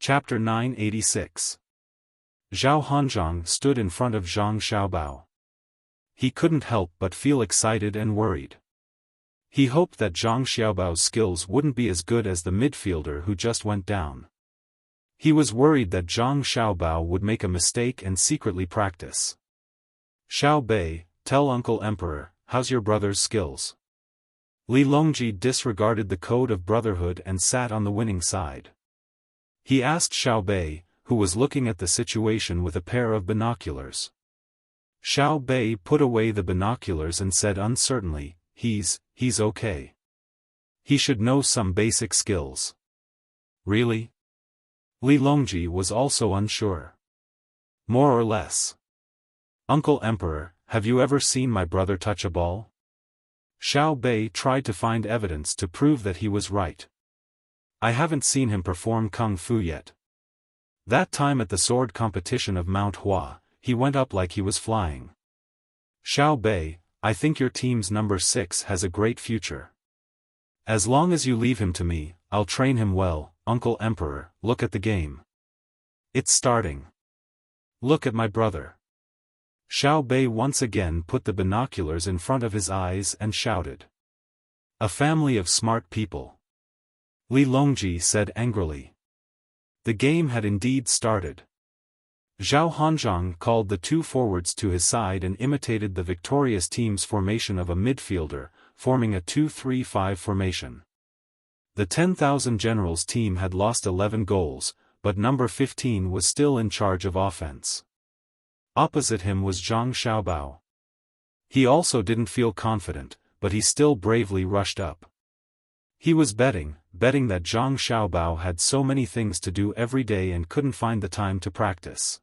Chapter 986. Zhao Hanzhong stood in front of Zhang Xiaobao. He couldn't help but feel excited and worried. He hoped that Zhang Xiaobao's skills wouldn't be as good as the midfielder who just went down. He was worried that Zhang Xiaobao would make a mistake and secretly practice. "Xiao Bei, tell Uncle Emperor, how's your brother's skills?" Li Longji disregarded the code of brotherhood and sat on the winning side. He asked Xiao Bei, who was looking at the situation with a pair of binoculars. Xiao Bei put away the binoculars and said uncertainly, He's okay. He should know some basic skills." "Really?" Li Longji was also unsure. "More or less." "Uncle Emperor, have you ever seen my brother touch a ball?" Xiao Bei tried to find evidence to prove that he was right. "I haven't seen him perform kung fu yet. That time at the sword competition of Mount Hua, he went up like he was flying." "Xiao Bei, I think your team's number 6 has a great future. As long as you leave him to me, I'll train him well." "Uncle Emperor, look at the game. It's starting. Look at my brother." Xiao Bei once again put the binoculars in front of his eyes and shouted. "A family of smart people," Li Longji said angrily. The game had indeed started. Zhao Hanzhong called the two forwards to his side and imitated the victorious team's formation of a midfielder, forming a 2-3-5 formation. The 10,000 Generals team had lost 11 goals, but number 15 was still in charge of offense. Opposite him was Zhang Xiaobao. He also didn't feel confident, but he still bravely rushed up. He was betting that Zhang Xiaobao had so many things to do every day and couldn't find the time to practice.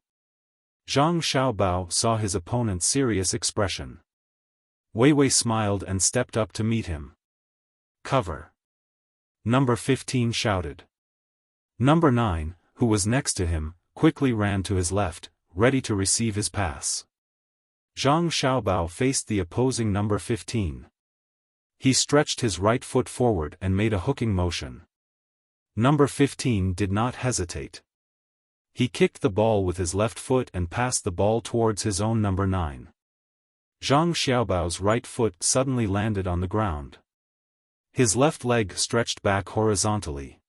Zhang Xiaobao saw his opponent's serious expression. Wei Wei smiled and stepped up to meet him. "Cover!" Number 15 shouted. Number 9, who was next to him, quickly ran to his left, ready to receive his pass. Zhang Xiaobao faced the opposing number 15. He stretched his right foot forward and made a hooking motion. Number 15 did not hesitate. He kicked the ball with his left foot and passed the ball towards his own number 9. Zhang Xiaobao's right foot suddenly landed on the ground. His left leg stretched back horizontally.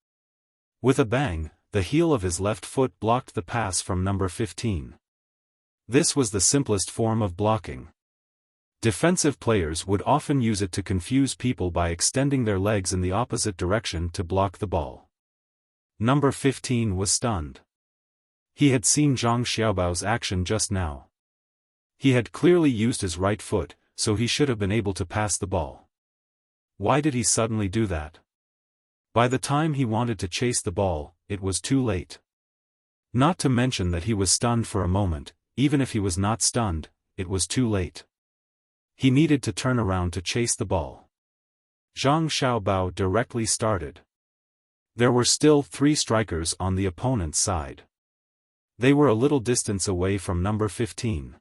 With a bang, the heel of his left foot blocked the pass from number 15. This was the simplest form of blocking. Defensive players would often use it to confuse people by extending their legs in the opposite direction to block the ball. Number 15 was stunned. He had seen Zhang Xiaobao's action just now. He had clearly used his right foot, so he should have been able to pass the ball. Why did he suddenly do that? By the time he wanted to chase the ball, it was too late. Not to mention that he was stunned for a moment. Even if he was not stunned, it was too late. He needed to turn around to chase the ball. Zhang Xiaobao directly started. There were still 3 strikers on the opponent's side. They were a little distance away from number 15.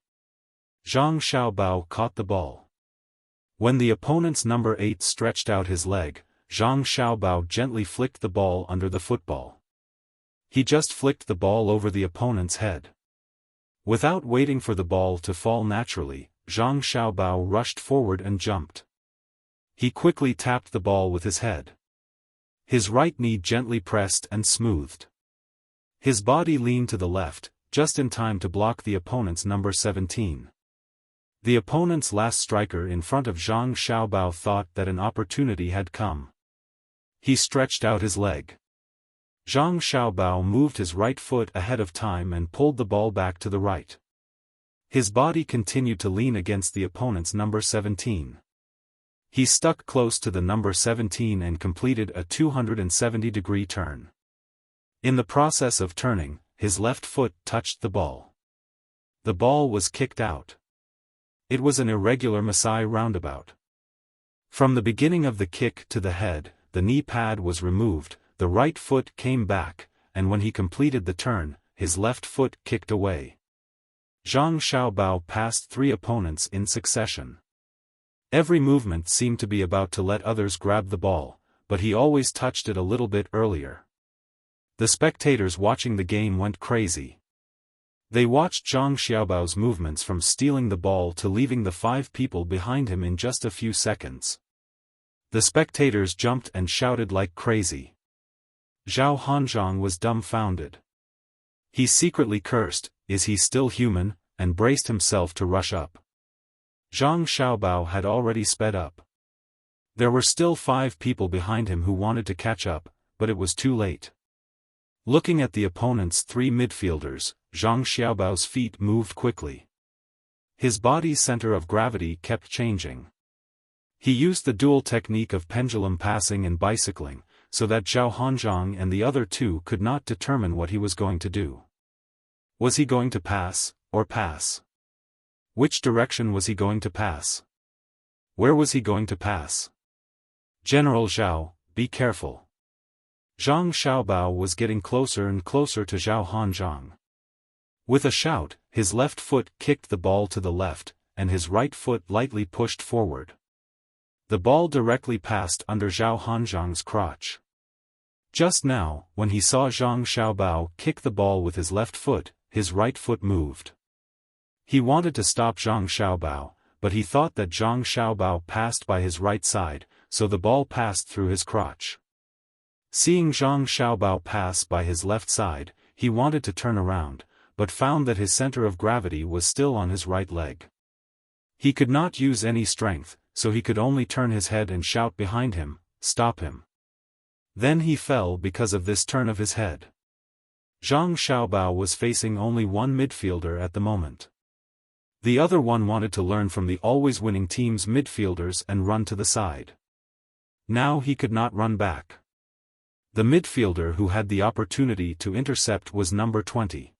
Zhang Xiaobao caught the ball. When the opponent's number 8 stretched out his leg, Zhang Xiaobao gently flicked the ball under the football. He just flicked the ball over the opponent's head. Without waiting for the ball to fall naturally, Zhang Xiaobao rushed forward and jumped. He quickly tapped the ball with his head. His right knee gently pressed and smoothed. His body leaned to the left, just in time to block the opponent's number 17. The opponent's last striker in front of Zhang Xiaobao thought that an opportunity had come. He stretched out his leg. Zhang Xiaobao moved his right foot ahead of time and pulled the ball back to the right. His body continued to lean against the opponent's number 17. He stuck close to the number 17 and completed a 270-degree turn. In the process of turning, his left foot touched the ball. The ball was kicked out. It was an irregular Maasai roundabout. From the beginning of the kick to the head, the knee pad was removed, the right foot came back, and when he completed the turn, his left foot kicked away. Zhang Xiaobao passed 3 opponents in succession. Every movement seemed to be about to let others grab the ball, but he always touched it a little bit earlier. The spectators watching the game went crazy. They watched Zhang Xiaobao's movements from stealing the ball to leaving the 5 people behind him in just a few seconds. The spectators jumped and shouted like crazy. Zhao Hanzhong was dumbfounded. He secretly cursed, "Is he still human?" and braced himself to rush up. Zhang Xiaobao had already sped up. There were still 5 people behind him who wanted to catch up, but it was too late. Looking at the opponent's 3 midfielders, Zhang Xiaobao's feet moved quickly. His body's center of gravity kept changing. He used the dual technique of pendulum passing and bicycling, so that Zhao Hanzhong and the other 2 could not determine what he was going to do. Was he going to pass, or pass? Which direction was he going to pass? Where was he going to pass? "General Zhao, be careful." Zhang Xiaobao was getting closer and closer to Zhao Hanzhong. With a shout, his left foot kicked the ball to the left, and his right foot lightly pushed forward. The ball directly passed under Zhao Hanzhong's crotch. Just now, when he saw Zhang Xiaobao kick the ball with his left foot, his right foot moved. He wanted to stop Zhang Xiaobao, but he thought that Zhang Xiaobao passed by his right side, so the ball passed through his crotch. Seeing Zhang Xiaobao pass by his left side, he wanted to turn around, but found that his center of gravity was still on his right leg. He could not use any strength, so he could only turn his head and shout behind him, "Stop him." Then he fell because of this turn of his head. Zhang Xiaobao was facing only one midfielder at the moment. The other one wanted to learn from the always winning team's midfielders and run to the side. Now he could not run back. The midfielder who had the opportunity to intercept was number 20.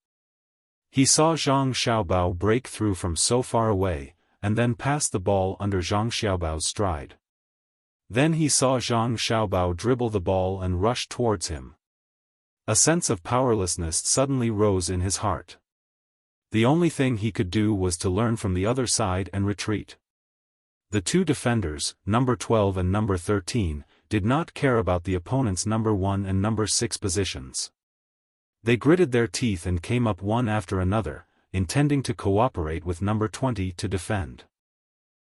He saw Zhang Xiaobao break through from so far away, and then pass the ball under Zhang Xiaobao's stride. Then he saw Zhang Xiaobao dribble the ball and rush towards him. A sense of powerlessness suddenly rose in his heart. The only thing he could do was to learn from the other side and retreat. The 2 defenders, number 12 and number 13, did not care about the opponent's number 1 and number 6 positions. They gritted their teeth and came up one after another, intending to cooperate with number 20 to defend.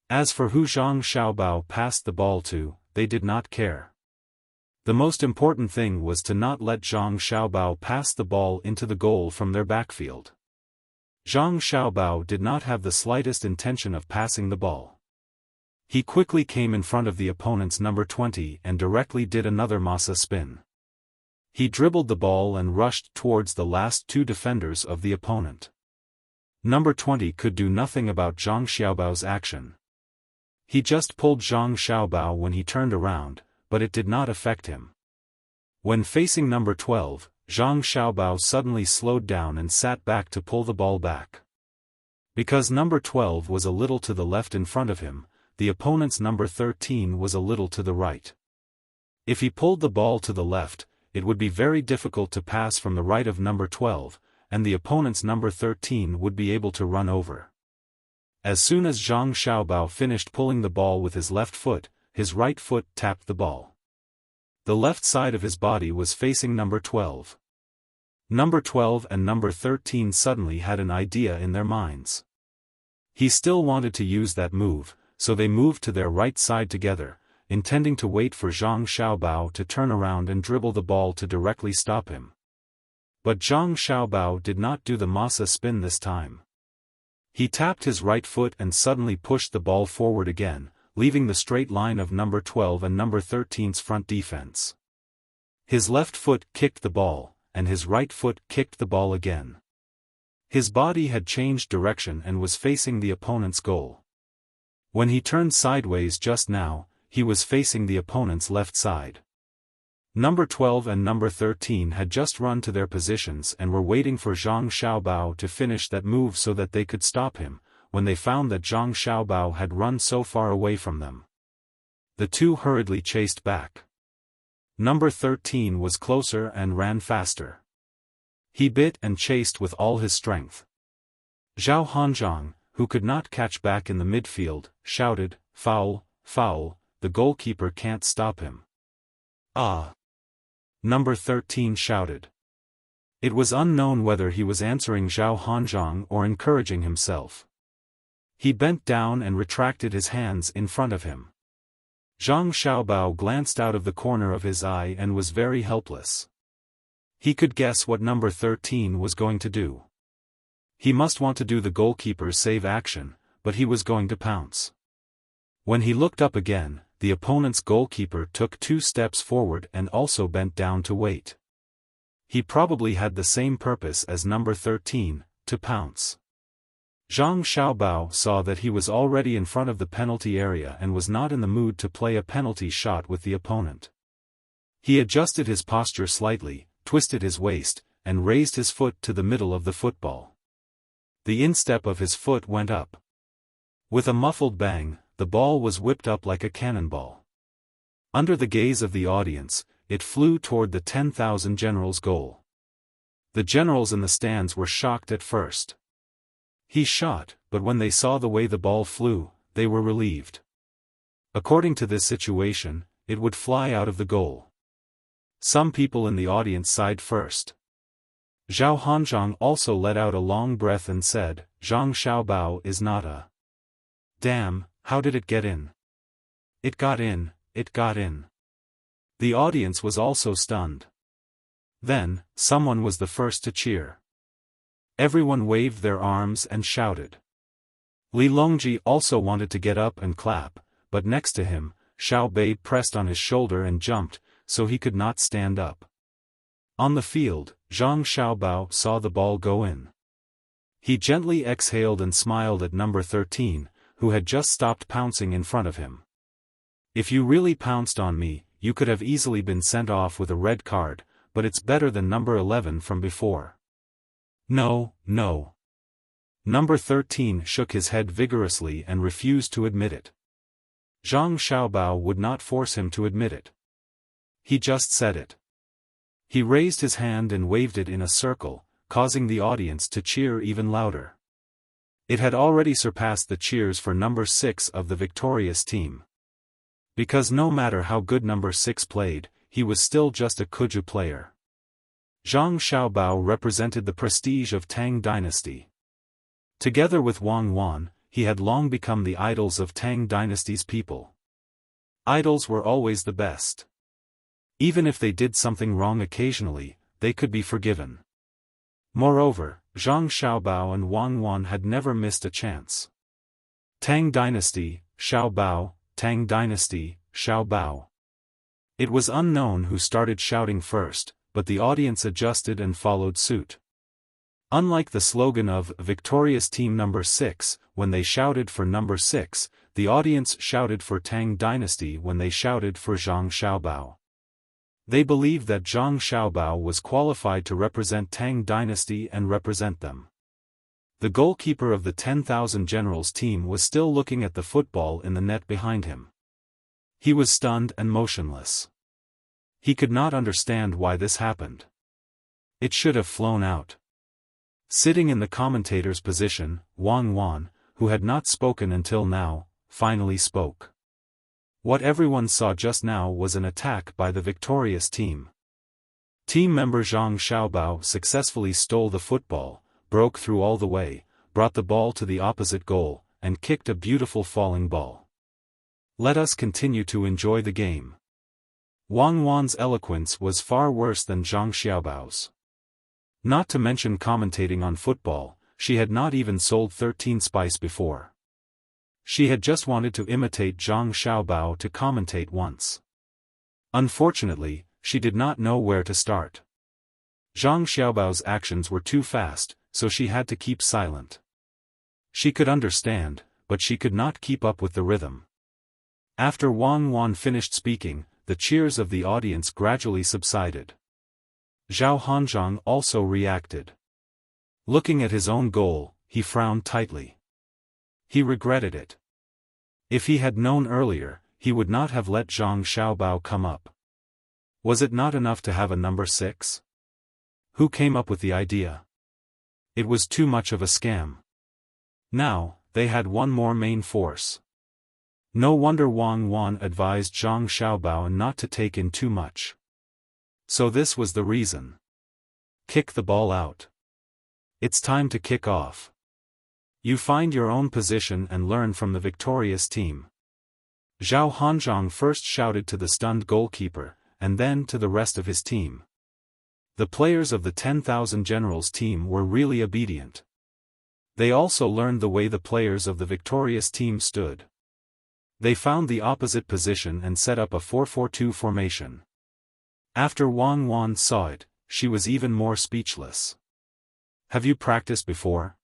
As for who Zhang Xiaobao passed the ball to, they did not care. The most important thing was to not let Zhang Xiaobao pass the ball into the goal from their backfield. Zhang Xiaobao did not have the slightest intention of passing the ball. He quickly came in front of the opponent's number 20 and directly did another masa spin. He dribbled the ball and rushed towards the last 2 defenders of the opponent. Number 20 could do nothing about Zhang Xiaobao's action. He just pulled Zhang Xiaobao when he turned around, but it did not affect him. When facing number 12, Zhang Xiaobao suddenly slowed down and sat back to pull the ball back. Because number 12 was a little to the left in front of him, the opponent's number 13 was a little to the right. If he pulled the ball to the left, it would be very difficult to pass from the right of number 12, and the opponent's number 13 would be able to run over. As soon as Zhang Xiaobao finished pulling the ball with his left foot, his right foot tapped the ball. The left side of his body was facing number 12. Number 12 and number 13 suddenly had an idea in their minds. He still wanted to use that move, so they moved to their right side together, intending to wait for Zhang Xiaobao to turn around and dribble the ball to directly stop him. But Zhang Xiaobao did not do the masa spin this time. He tapped his right foot and suddenly pushed the ball forward again, leaving the straight line of number 12 and number 13's front defense. His left foot kicked the ball, and his right foot kicked the ball again. His body had changed direction and was facing the opponent's goal. When he turned sideways just now, he was facing the opponent's left side. Number 12 and number 13 had just run to their positions and were waiting for Zhang Xiaobao to finish that move so that they could stop him, when they found that Zhang Xiaobao had run so far away from them. The 2 hurriedly chased back. Number 13 was closer and ran faster. He bit and chased with all his strength. Zhao Hanzhong, who could not catch back in the midfield, shouted, "Foul, foul, the goalkeeper can't stop him." "Ah!" Number 13 shouted. It was unknown whether he was answering Zhao Hanzhong or encouraging himself. He bent down and retracted his hands in front of him. Zhang Xiaobao glanced out of the corner of his eye and was very helpless. He could guess what number 13 was going to do. He must want to do the goalkeeper's save action, but he was going to pounce. When he looked up again, the opponent's goalkeeper took 2 steps forward and also bent down to wait. He probably had the same purpose as number 13, to pounce. Zhang Xiaobao saw that he was already in front of the penalty area and was not in the mood to play a penalty shot with the opponent. He adjusted his posture slightly, twisted his waist, and raised his foot to the middle of the football. The instep of his foot went up. With a muffled bang, the ball was whipped up like a cannonball. Under the gaze of the audience, it flew toward the 10,000 generals' goal. The generals in the stands were shocked at first. He shot, but when they saw the way the ball flew, they were relieved. According to this situation, it would fly out of the goal. Some people in the audience sighed first. Zhao Hanzhong also let out a long breath and said, "Zhang Xiaobao is not a... Damn, how did it get in? It got in, it got in." The audience was also stunned. Then, someone was the first to cheer. Everyone waved their arms and shouted. Li Longji also wanted to get up and clap, but next to him, Xiao Bei pressed on his shoulder and jumped, so he could not stand up. On the field, Zhang Xiaobao saw the ball go in. He gently exhaled and smiled at number 13, who had just stopped pouncing in front of him. "If you really pounced on me, you could have easily been sent off with a red card, but it's better than number 11 from before." "No, no." Number 13 shook his head vigorously and refused to admit it. Zhang Xiaobao would not force him to admit it. He just said it. He raised his hand and waved it in a circle, causing the audience to cheer even louder. It had already surpassed the cheers for number 6 of the victorious team. Because no matter how good number 6 played, he was still just a Kuju player. Zhang Xiaobao represented the prestige of Tang Dynasty. Together with Wang Wan, he had long become the idols of Tang Dynasty's people. Idols were always the best. Even if they did something wrong occasionally, they could be forgiven. Moreover, Zhang Xiaobao and Wang Wan had never missed a chance. Tang Dynasty, Xiaobao, Tang Dynasty, Xiaobao. It was unknown who started shouting first, but the audience adjusted and followed suit. Unlike the slogan of "Victorious Team Number 6, when they shouted for number 6, the audience shouted for Tang Dynasty when they shouted for Zhang Xiaobao. They believed that Zhang Xiaobao was qualified to represent Tang Dynasty and represent them. The goalkeeper of the 10,000 generals team was still looking at the football in the net behind him. He was stunned and motionless. He could not understand why this happened. It should have flown out. Sitting in the commentator's position, Wang Wan, who had not spoken until now, finally spoke. What everyone saw just now was an attack by the victorious team. Team member Zhang Xiaobao successfully stole the football, broke through all the way, brought the ball to the opposite goal, and kicked a beautiful falling ball. Let us continue to enjoy the game. Wang Wan's eloquence was far worse than Zhang Xiaobao's. Not to mention commentating on football, she had not even sold 13 spice before. She had just wanted to imitate Zhang Xiaobao to commentate once. Unfortunately, she did not know where to start. Zhang Xiaobao's actions were too fast, so she had to keep silent. She could understand, but she could not keep up with the rhythm. After Wang Wan finished speaking, the cheers of the audience gradually subsided. Zhao Hanzhong also reacted. Looking at his own goal, he frowned tightly. He regretted it. If he had known earlier, he would not have let Zhang Xiaobao come up. Was it not enough to have a number 6? Who came up with the idea? It was too much of a scam. Now, they had one more main force. No wonder Wang Wan advised Zhang Xiaobao not to take in too much. So this was the reason. kick the ball out. It's time to kick off. You find your own position and learn from the victorious team. Zhao Hanzhong first shouted to the stunned goalkeeper, and then to the rest of his team. The players of the 10,000 Generals team were really obedient. They also learned the way the players of the victorious team stood. They found the opposite position and set up a 4-4-2 formation. After Wang Wan saw it, she was even more speechless. Have you practiced before?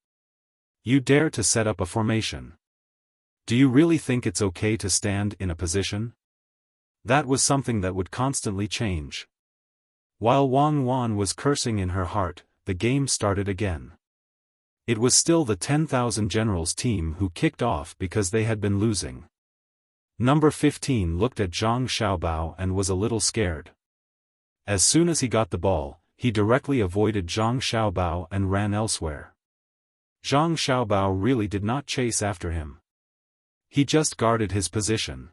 You dare to set up a formation? Do you really think it's okay to stand in a position? That was something that would constantly change. While Wang Wan was cursing in her heart, the game started again. It was still the 10,000 Generals team who kicked off because they had been losing. Number 15 looked at Zhang Xiaobao and was a little scared. As soon as he got the ball, he directly avoided Zhang Xiaobao and ran elsewhere. Zhang Xiaobao really did not chase after him. He just guarded his position.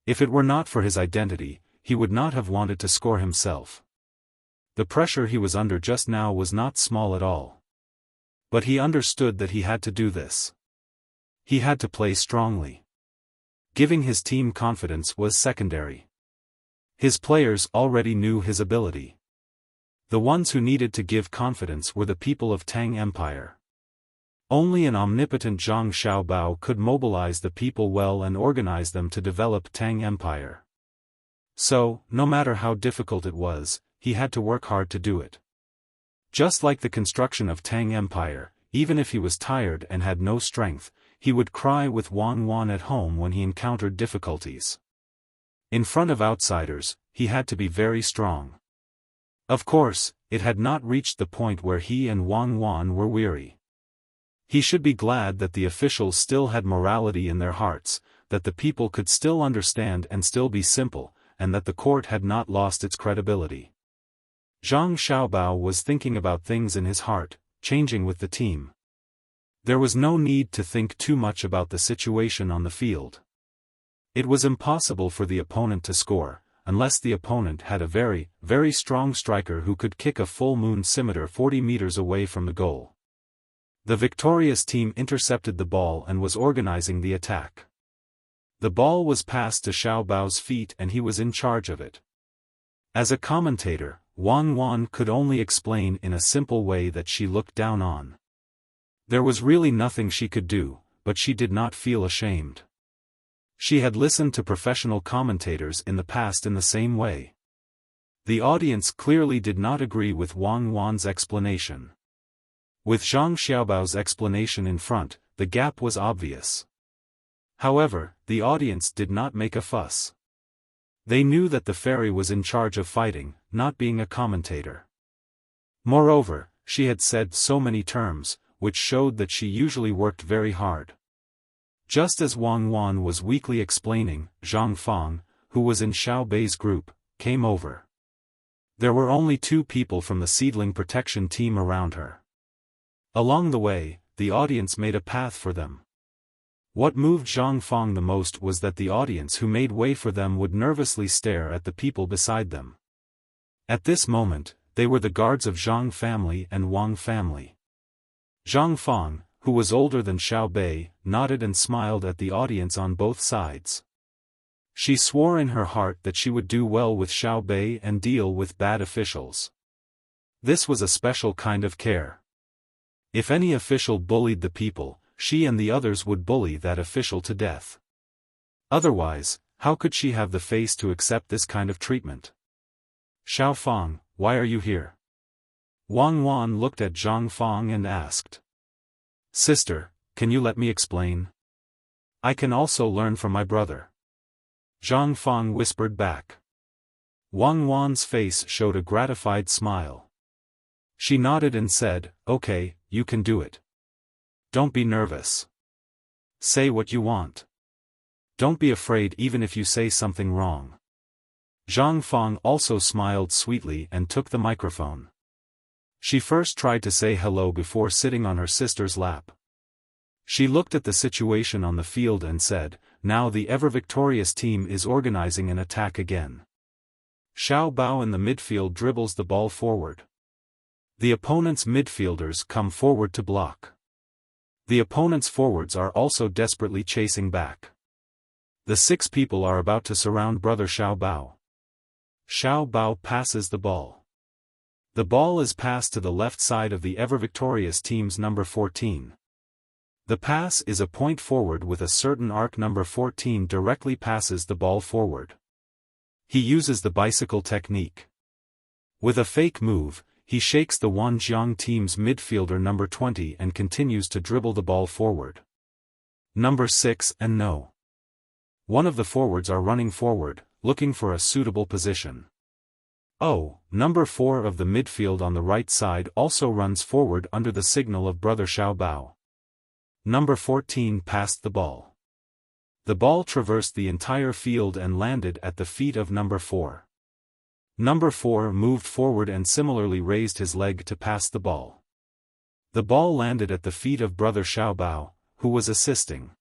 If it were not for his identity, he would not have wanted to score himself. The pressure he was under just now was not small at all. But he understood that he had to do this. He had to play strongly. Giving his team confidence was secondary. His players already knew his ability. The ones who needed to give confidence were the people of Tang Empire. Only an omnipotent Zhang Xiaobao could mobilize the people well and organize them to develop Tang Empire. So, no matter how difficult it was, he had to work hard to do it. Just like the construction of Tang Empire, even if he was tired and had no strength, he would cry with Wang Wan at home when he encountered difficulties. In front of outsiders, he had to be very strong. Of course, it had not reached the point where he and Wang Wan were weary. He should be glad that the officials still had morality in their hearts, that the people could still understand and still be simple, and that the court had not lost its credibility. Zhang Xiaobao was thinking about things in his heart, changing with the team. There was no need to think too much about the situation on the field. It was impossible for the opponent to score, unless the opponent had a very, very strong striker who could kick a full moon scimitar 40 meters away from the goal. The victorious team intercepted the ball and was organizing the attack. The ball was passed to Xiaobao's feet and he was in charge of it. As a commentator, Wang Wan could only explain in a simple way that she looked down on. There was really nothing she could do, but she did not feel ashamed. She had listened to professional commentators in the past in the same way. The audience clearly did not agree with Wang Wan's explanation. With Zhang Xiaobao's explanation in front, the gap was obvious. However, the audience did not make a fuss. They knew that the fairy was in charge of fighting, not being a commentator. Moreover, she had said so many terms, which showed that she usually worked very hard. Just as Wang Wan was weakly explaining, Zhang Fang, who was in Xiao Bei's group, came over. There were only 2 people from the seedling protection team around her. Along the way, the audience made a path for them. What moved Zhang Fang the most was that the audience who made way for them would nervously stare at the people beside them. At this moment, they were the guards of Zhang family and Wang family. Zhang Fang, who was older than Xiao Bei, nodded and smiled at the audience on both sides. She swore in her heart that she would do well with Xiao Bei and deal with bad officials. This was a special kind of care. If any official bullied the people, she and the others would bully that official to death. Otherwise, how could she have the face to accept this kind of treatment? Xiaofan, why are you here? Wang Wan looked at Zhang Fang and asked. Sister, can you let me explain? I can also learn from my brother. Zhang Fang whispered back. Wang Wan's face showed a gratified smile. She nodded and said, okay, you can do it. Don't be nervous. Say what you want. Don't be afraid even if you say something wrong. Zhang Fang also smiled sweetly and took the microphone. She first tried to say hello before sitting on her sister's lap. She looked at the situation on the field and said, now the ever-victorious team is organizing an attack again. Xiao Bao in the midfield dribbles the ball forward. The opponent's midfielders come forward to block. The opponent's forwards are also desperately chasing back. The 6 people are about to surround brother Xiaobao. Xiaobao passes the ball. The ball is passed to the left side of the ever-victorious team's number 14. The pass is a point forward with a certain arc. Number 14 directly passes the ball forward. He uses the bicycle technique. With a fake move, he shakes the Wanjiang team's midfielder number 20 and continues to dribble the ball forward. Number 6 and no. One of the forwards are running forward, looking for a suitable position. Oh, number 4 of the midfield on the right side also runs forward under the signal of brother Xiaobao. Number 14 passed the ball. The ball traversed the entire field and landed at the feet of number 4. Number 4 moved forward and similarly raised his leg to pass the ball. The ball landed at the feet of brother Xiaobao, who was assisting.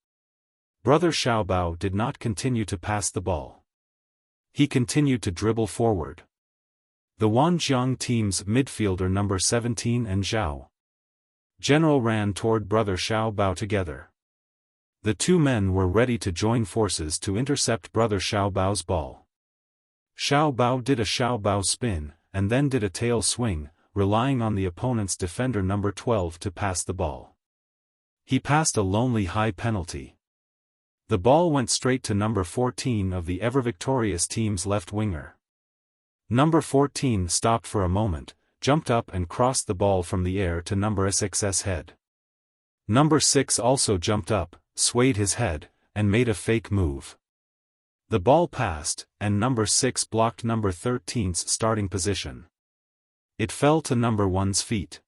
Brother Xiaobao did not continue to pass the ball. He continued to dribble forward. The Wanjiang team's midfielder number 17 and Zhao General ran toward brother Xiaobao together. The 2 men were ready to join forces to intercept brother Xiaobao's ball. Xiaobao did a Xiaobao spin, and then did a tail swing, relying on the opponent's defender number 12 to pass the ball. He passed a lonely high penalty. The ball went straight to number 14 of the ever-victorious team's left winger. Number 14 stopped for a moment, jumped up and crossed the ball from the air to number 6's head. Number 6 also jumped up, swayed his head, and made a fake move. The ball passed, and number 6 blocked number 13's starting position. It fell to number 1's feet.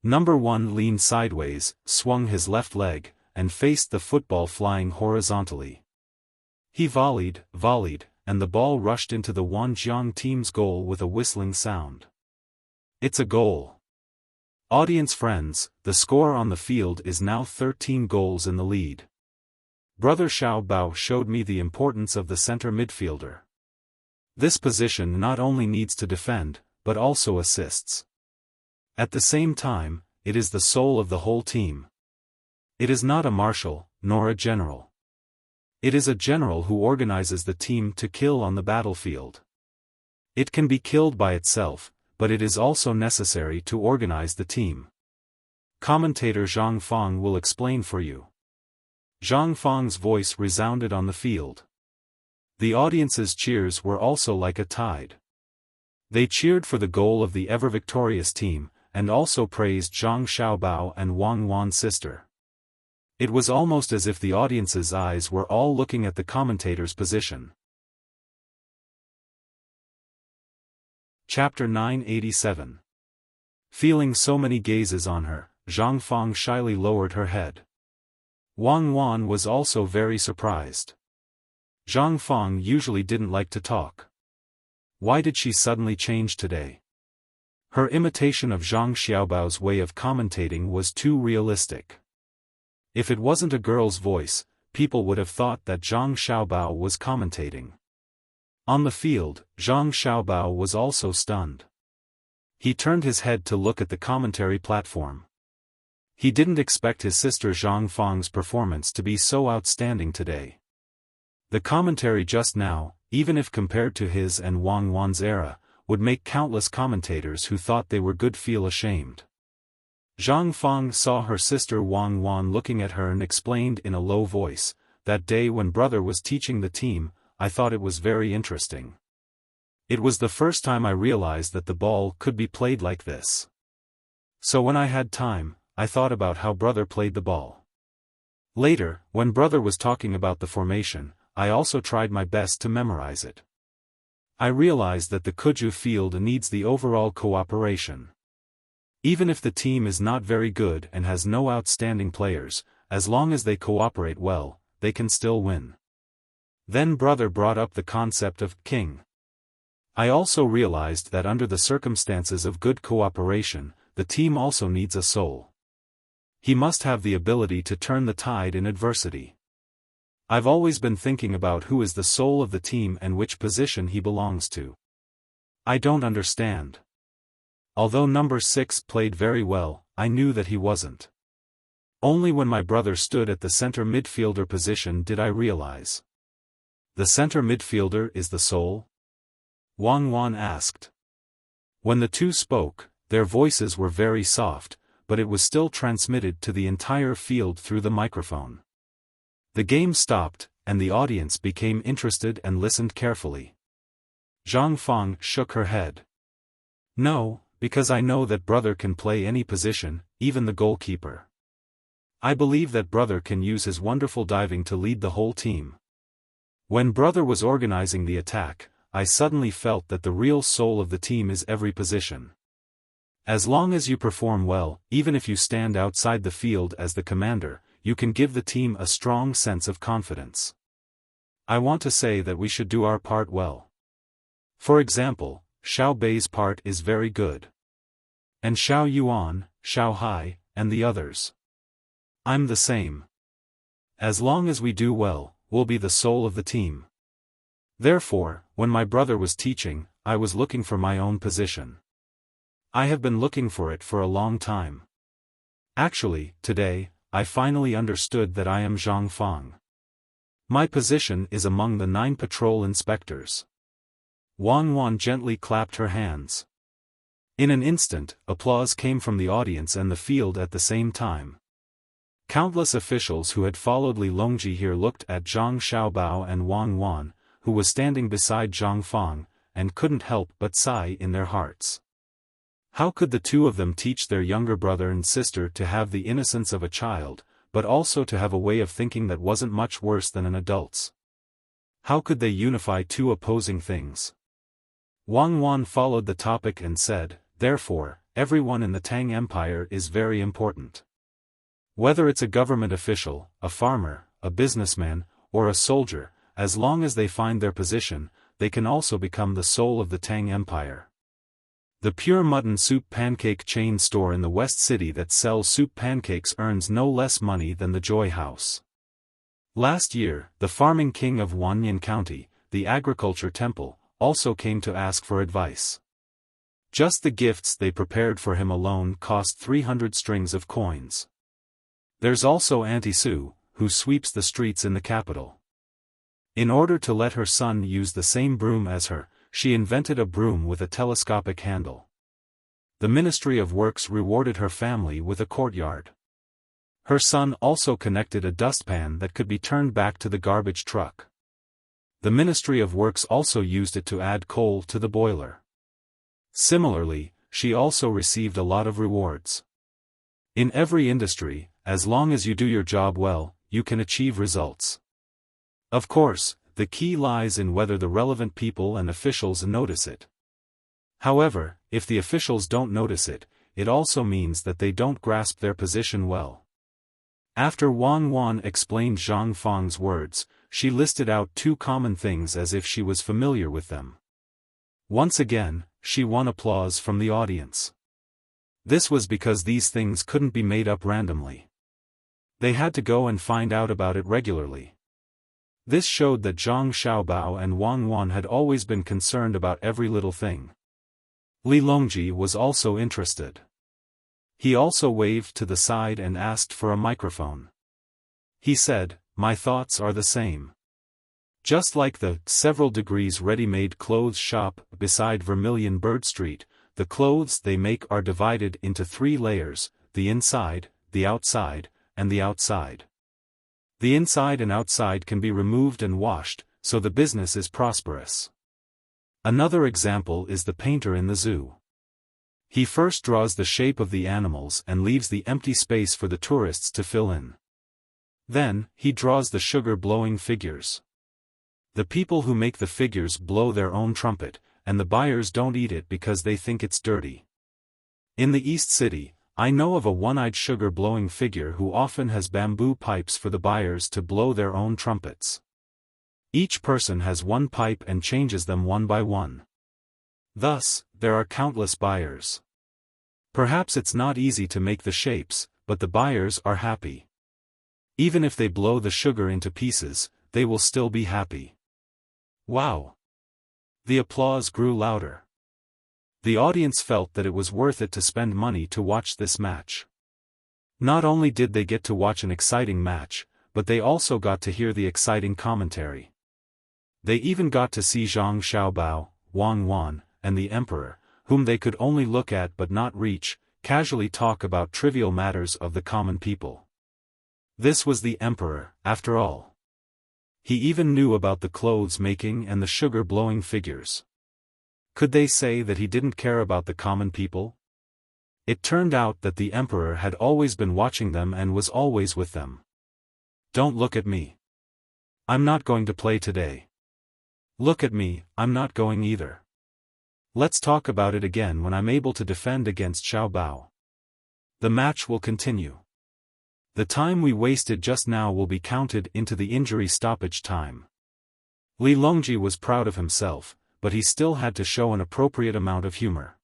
Number 1 leaned sideways, swung his left leg, and faced the football flying horizontally. He volleyed, and the ball rushed into the Wanjiang team's goal with a whistling sound. It's a goal. Audience friends, the score on the field is now 13 goals in the lead. Brother Xiaobao showed me the importance of the center midfielder. This position not only needs to defend, but also assists. At the same time, it is the soul of the whole team. It is not a marshal, nor a general. It is a general who organizes the team to kill on the battlefield. It can be killed by itself, but it is also necessary to organize the team. Commentator Zhang Fang will explain for you. Zhang Fang's voice resounded on the field. The audience's cheers were also like a tide. They cheered for the goal of the ever-victorious team, and also praised Zhang Xiaobao and Wang Wan's sister. It was almost as if the audience's eyes were all looking at the commentator's position. Chapter 987. Feeling so many gazes on her, Zhang Fang shyly lowered her head. Wang Wan was also very surprised. Zhang Fang usually didn't like to talk. Why did she suddenly change today? Her imitation of Zhang Xiaobao's way of commentating was too realistic. If it wasn't a girl's voice, people would have thought that Zhang Xiaobao was commentating. On the field, Zhang Xiaobao was also stunned. He turned his head to look at the commentary platform. He didn't expect his sister Zhang Fang's performance to be so outstanding today. The commentary just now, even if compared to his and Wang Wan's era, would make countless commentators who thought they were good feel ashamed. Zhang Fang saw her sister Wang Wan looking at her and explained in a low voice, "That day when brother was teaching the team, I thought it was very interesting. It was the first time I realized that the ball could be played like this. So when I had time, I thought about how brother played the ball. Later, when brother was talking about the formation, I also tried my best to memorize it. I realized that the Kuju field needs the overall cooperation. Even if the team is not very good and has no outstanding players, as long as they cooperate well, they can still win." Then brother brought up the concept of king. I also realized that under the circumstances of good cooperation, the team also needs a soul. He must have the ability to turn the tide in adversity. I've always been thinking about who is the soul of the team and which position he belongs to. I don't understand. Although number 6 played very well, I knew that he wasn't. Only when my brother stood at the center midfielder position did I realize. The center midfielder is the soul? Wang Wan asked. When the two spoke, their voices were very soft, but it was still transmitted to the entire field through the microphone. The game stopped, and the audience became interested and listened carefully. Zhang Fang shook her head. No, because I know that brother can play any position, even the goalkeeper. I believe that brother can use his wonderful diving to lead the whole team. When brother was organizing the attack, I suddenly felt that the real soul of the team is every position. As long as you perform well, even if you stand outside the field as the commander, you can give the team a strong sense of confidence. I want to say that we should do our part well. For example, Xiao Bei's part is very good. And Xiao Yuan, Xiao Hai, and the others. I'm the same. As long as we do well, we'll be the soul of the team. Therefore, when my brother was teaching, I was looking for my own position. I have been looking for it for a long time. Actually, today, I finally understood that I am Zhang Fang. My position is among the 9 patrol inspectors. Wang Wan gently clapped her hands. In an instant, applause came from the audience and the field at the same time. Countless officials who had followed Li Longji here looked at Zhang Xiaobao and Wang Wan, who was standing beside Zhang Fang, and couldn't help but sigh in their hearts. How could the two of them teach their younger brother and sister to have the innocence of a child, but also to have a way of thinking that wasn't much worse than an adult's? How could they unify two opposing things? Wang Wan followed the topic and said, therefore, everyone in the Tang Empire is very important. Whether it's a government official, a farmer, a businessman, or a soldier, as long as they find their position, they can also become the soul of the Tang Empire. The pure mutton soup pancake chain store in the West City that sells soup pancakes earns no less money than the Joy House. Last year, the farming king of Wanyan County, the agriculture temple, also came to ask for advice. Just the gifts they prepared for him alone cost 300 strings of coins. There's also Auntie Sue, who sweeps the streets in the capital. In order to let her son use the same broom as her, she invented a broom with a telescopic handle. The Ministry of Works rewarded her family with a courtyard. Her son also connected a dustpan that could be turned back to the garbage truck. The Ministry of Works also used it to add coal to the boiler. Similarly, she also received a lot of rewards. In every industry, as long as you do your job well, you can achieve results. Of course, the key lies in whether the relevant people and officials notice it. However, if the officials don't notice it, it also means that they don't grasp their position well. After Wang Wan explained Zhang Fang's words, she listed out 2 common things as if she was familiar with them. Once again, she won applause from the audience. This was because these things couldn't be made up randomly. They had to go and find out about it regularly. This showed that Zhang Xiaobao and Wang Wan had always been concerned about every little thing. Li Longji was also interested. He also waved to the side and asked for a microphone. He said, "My thoughts are the same. Just like the several degrees ready-made clothes shop beside Vermilion Bird Street, the clothes they make are divided into 3 layers, the inside, the outside, and the outside. The inside and outside can be removed and washed, so the business is prosperous." Another example is the painter in the zoo. He first draws the shape of the animals and leaves the empty space for the tourists to fill in. Then, he draws the sugar-blowing figures. The people who make the figures blow their own trumpet, and the buyers don't eat it because they think it's dirty. In the East City, I know of a one-eyed sugar-blowing figure who often has bamboo pipes for the buyers to blow their own trumpets. Each person has 1 pipe and changes them one by one. Thus, there are countless buyers. Perhaps it's not easy to make the shapes, but the buyers are happy. Even if they blow the sugar into pieces, they will still be happy. Wow! The applause grew louder. The audience felt that it was worth it to spend money to watch this match. Not only did they get to watch an exciting match, but they also got to hear the exciting commentary. They even got to see Zhang Xiaobao, Wang Wan, and the Emperor, whom they could only look at but not reach, casually talk about trivial matters of the common people. This was the Emperor, after all. He even knew about the clothes making and the sugar-blowing figures. Could they say that he didn't care about the common people? It turned out that the Emperor had always been watching them and was always with them. Don't look at me. I'm not going to play today. Look at me, I'm not going either. Let's talk about it again when I'm able to defend against Xiaobao. The match will continue. The time we wasted just now will be counted into the injury stoppage time. Li Longji was proud of himself, but he still had to show an appropriate amount of humor.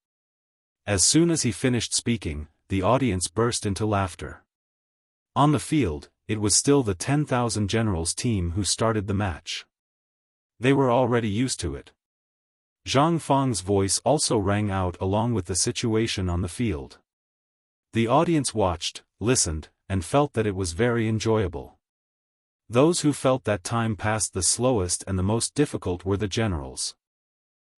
As soon as he finished speaking, the audience burst into laughter. On the field, it was still the 10,000 Generals team who started the match. They were already used to it. Zhang Fang's voice also rang out along with the situation on the field. The audience watched, listened, and felt that it was very enjoyable. Those who felt that time passed the slowest and the most difficult were the generals.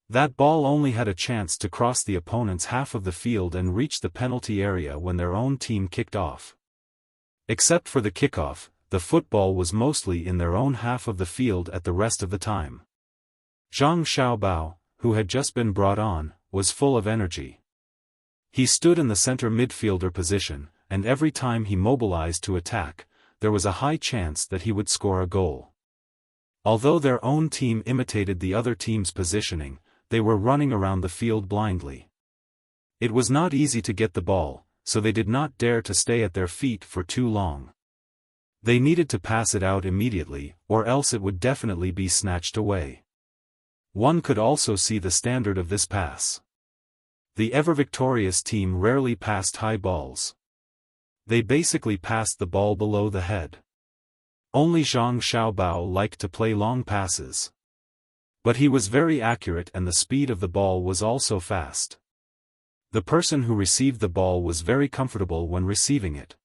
That ball only had a chance to cross the opponent's half of the field and reach the penalty area when their own team kicked off. Except for the kickoff, the football was mostly in their own half of the field at the rest of the time. Zhang Xiaobao, who had just been brought on, was full of energy. He stood in the center midfielder position, and every time he mobilized to attack, there was a high chance that he would score a goal. Although their own team imitated the other team's positioning, they were running around the field blindly. It was not easy to get the ball, so they did not dare to stay at their feet for too long. They needed to pass it out immediately, or else it would definitely be snatched away. One could also see the standard of this pass. The ever-victorious team rarely passed high balls. They basically passed the ball below the head. Only Zhang Xiaobao liked to play long passes. But he was very accurate and the speed of the ball was also fast. The person who received the ball was very comfortable when receiving it.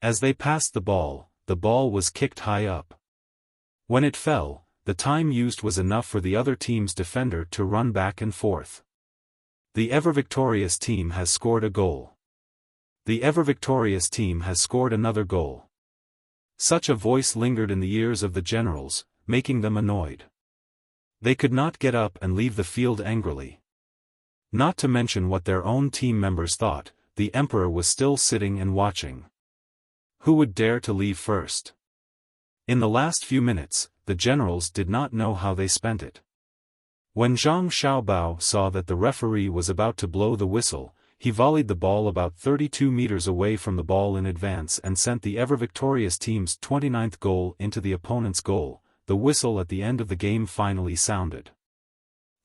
As they passed the ball was kicked high up. When it fell, the time used was enough for the other team's defender to run back and forth. The ever-victorious team has scored a goal. The ever-victorious team has scored another goal. Such a voice lingered in the ears of the generals, making them annoyed. They could not get up and leave the field angrily. Not to mention what their own team members thought, the Emperor was still sitting and watching. Who would dare to leave first? In the last few minutes, the generals did not know how they spent it. When Zhang Xiaobao saw that the referee was about to blow the whistle, he volleyed the ball about 32 meters away from the ball in advance and sent the ever-victorious team's 29th goal into the opponent's goal. The whistle at the end of the game finally sounded.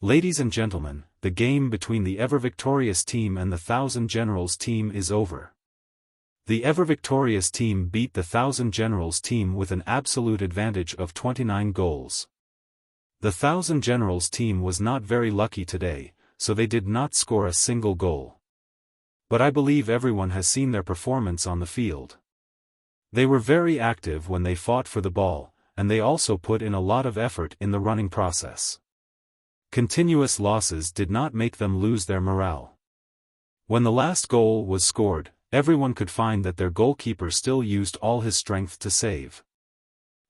Ladies and gentlemen, the game between the ever-victorious team and the 1000 Generals team is over. The ever-victorious team beat the 1000 Generals team with an absolute advantage of 29 goals. The 1000 Generals team was not very lucky today, so they did not score a single goal. But I believe everyone has seen their performance on the field. They were very active when they fought for the ball, and they also put in a lot of effort in the running process. Continuous losses did not make them lose their morale. When the last goal was scored, everyone could find that their goalkeeper still used all his strength to save.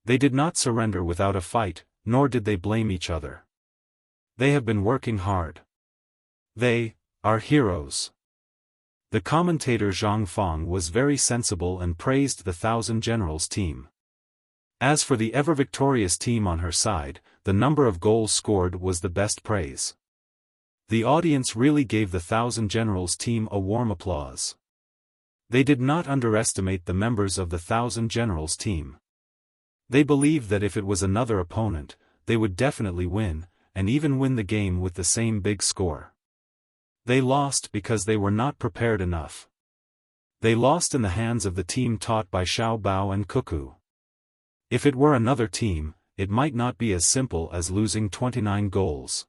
They did not surrender without a fight, nor did they blame each other. They have been working hard. They are heroes. The commentator Zhang Fang was very sensible and praised the 1000 Generals team. As for the ever-victorious team on her side, the number of goals scored was the best praise. The audience really gave the 1000 Generals team a warm applause. They did not underestimate the members of the 1000 Generals team. They believed that if it was another opponent, they would definitely win, and even win the game with the same big score. They lost because they were not prepared enough. They lost in the hands of the team taught by Xiaobao and Cuckoo. If it were another team, it might not be as simple as losing 29 goals.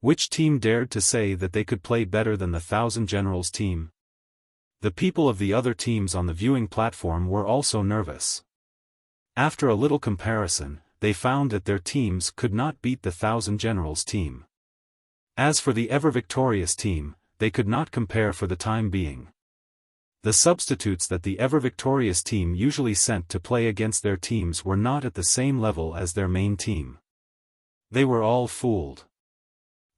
Which team dared to say that they could play better than the Thousand Generals team? The people of the other teams on the viewing platform were also nervous. After a little comparison, they found that their teams could not beat the Thousand Generals team. As for the ever-victorious team, they could not compare for the time being. The substitutes that the ever-victorious team usually sent to play against their teams were not at the same level as their main team. They were all fooled.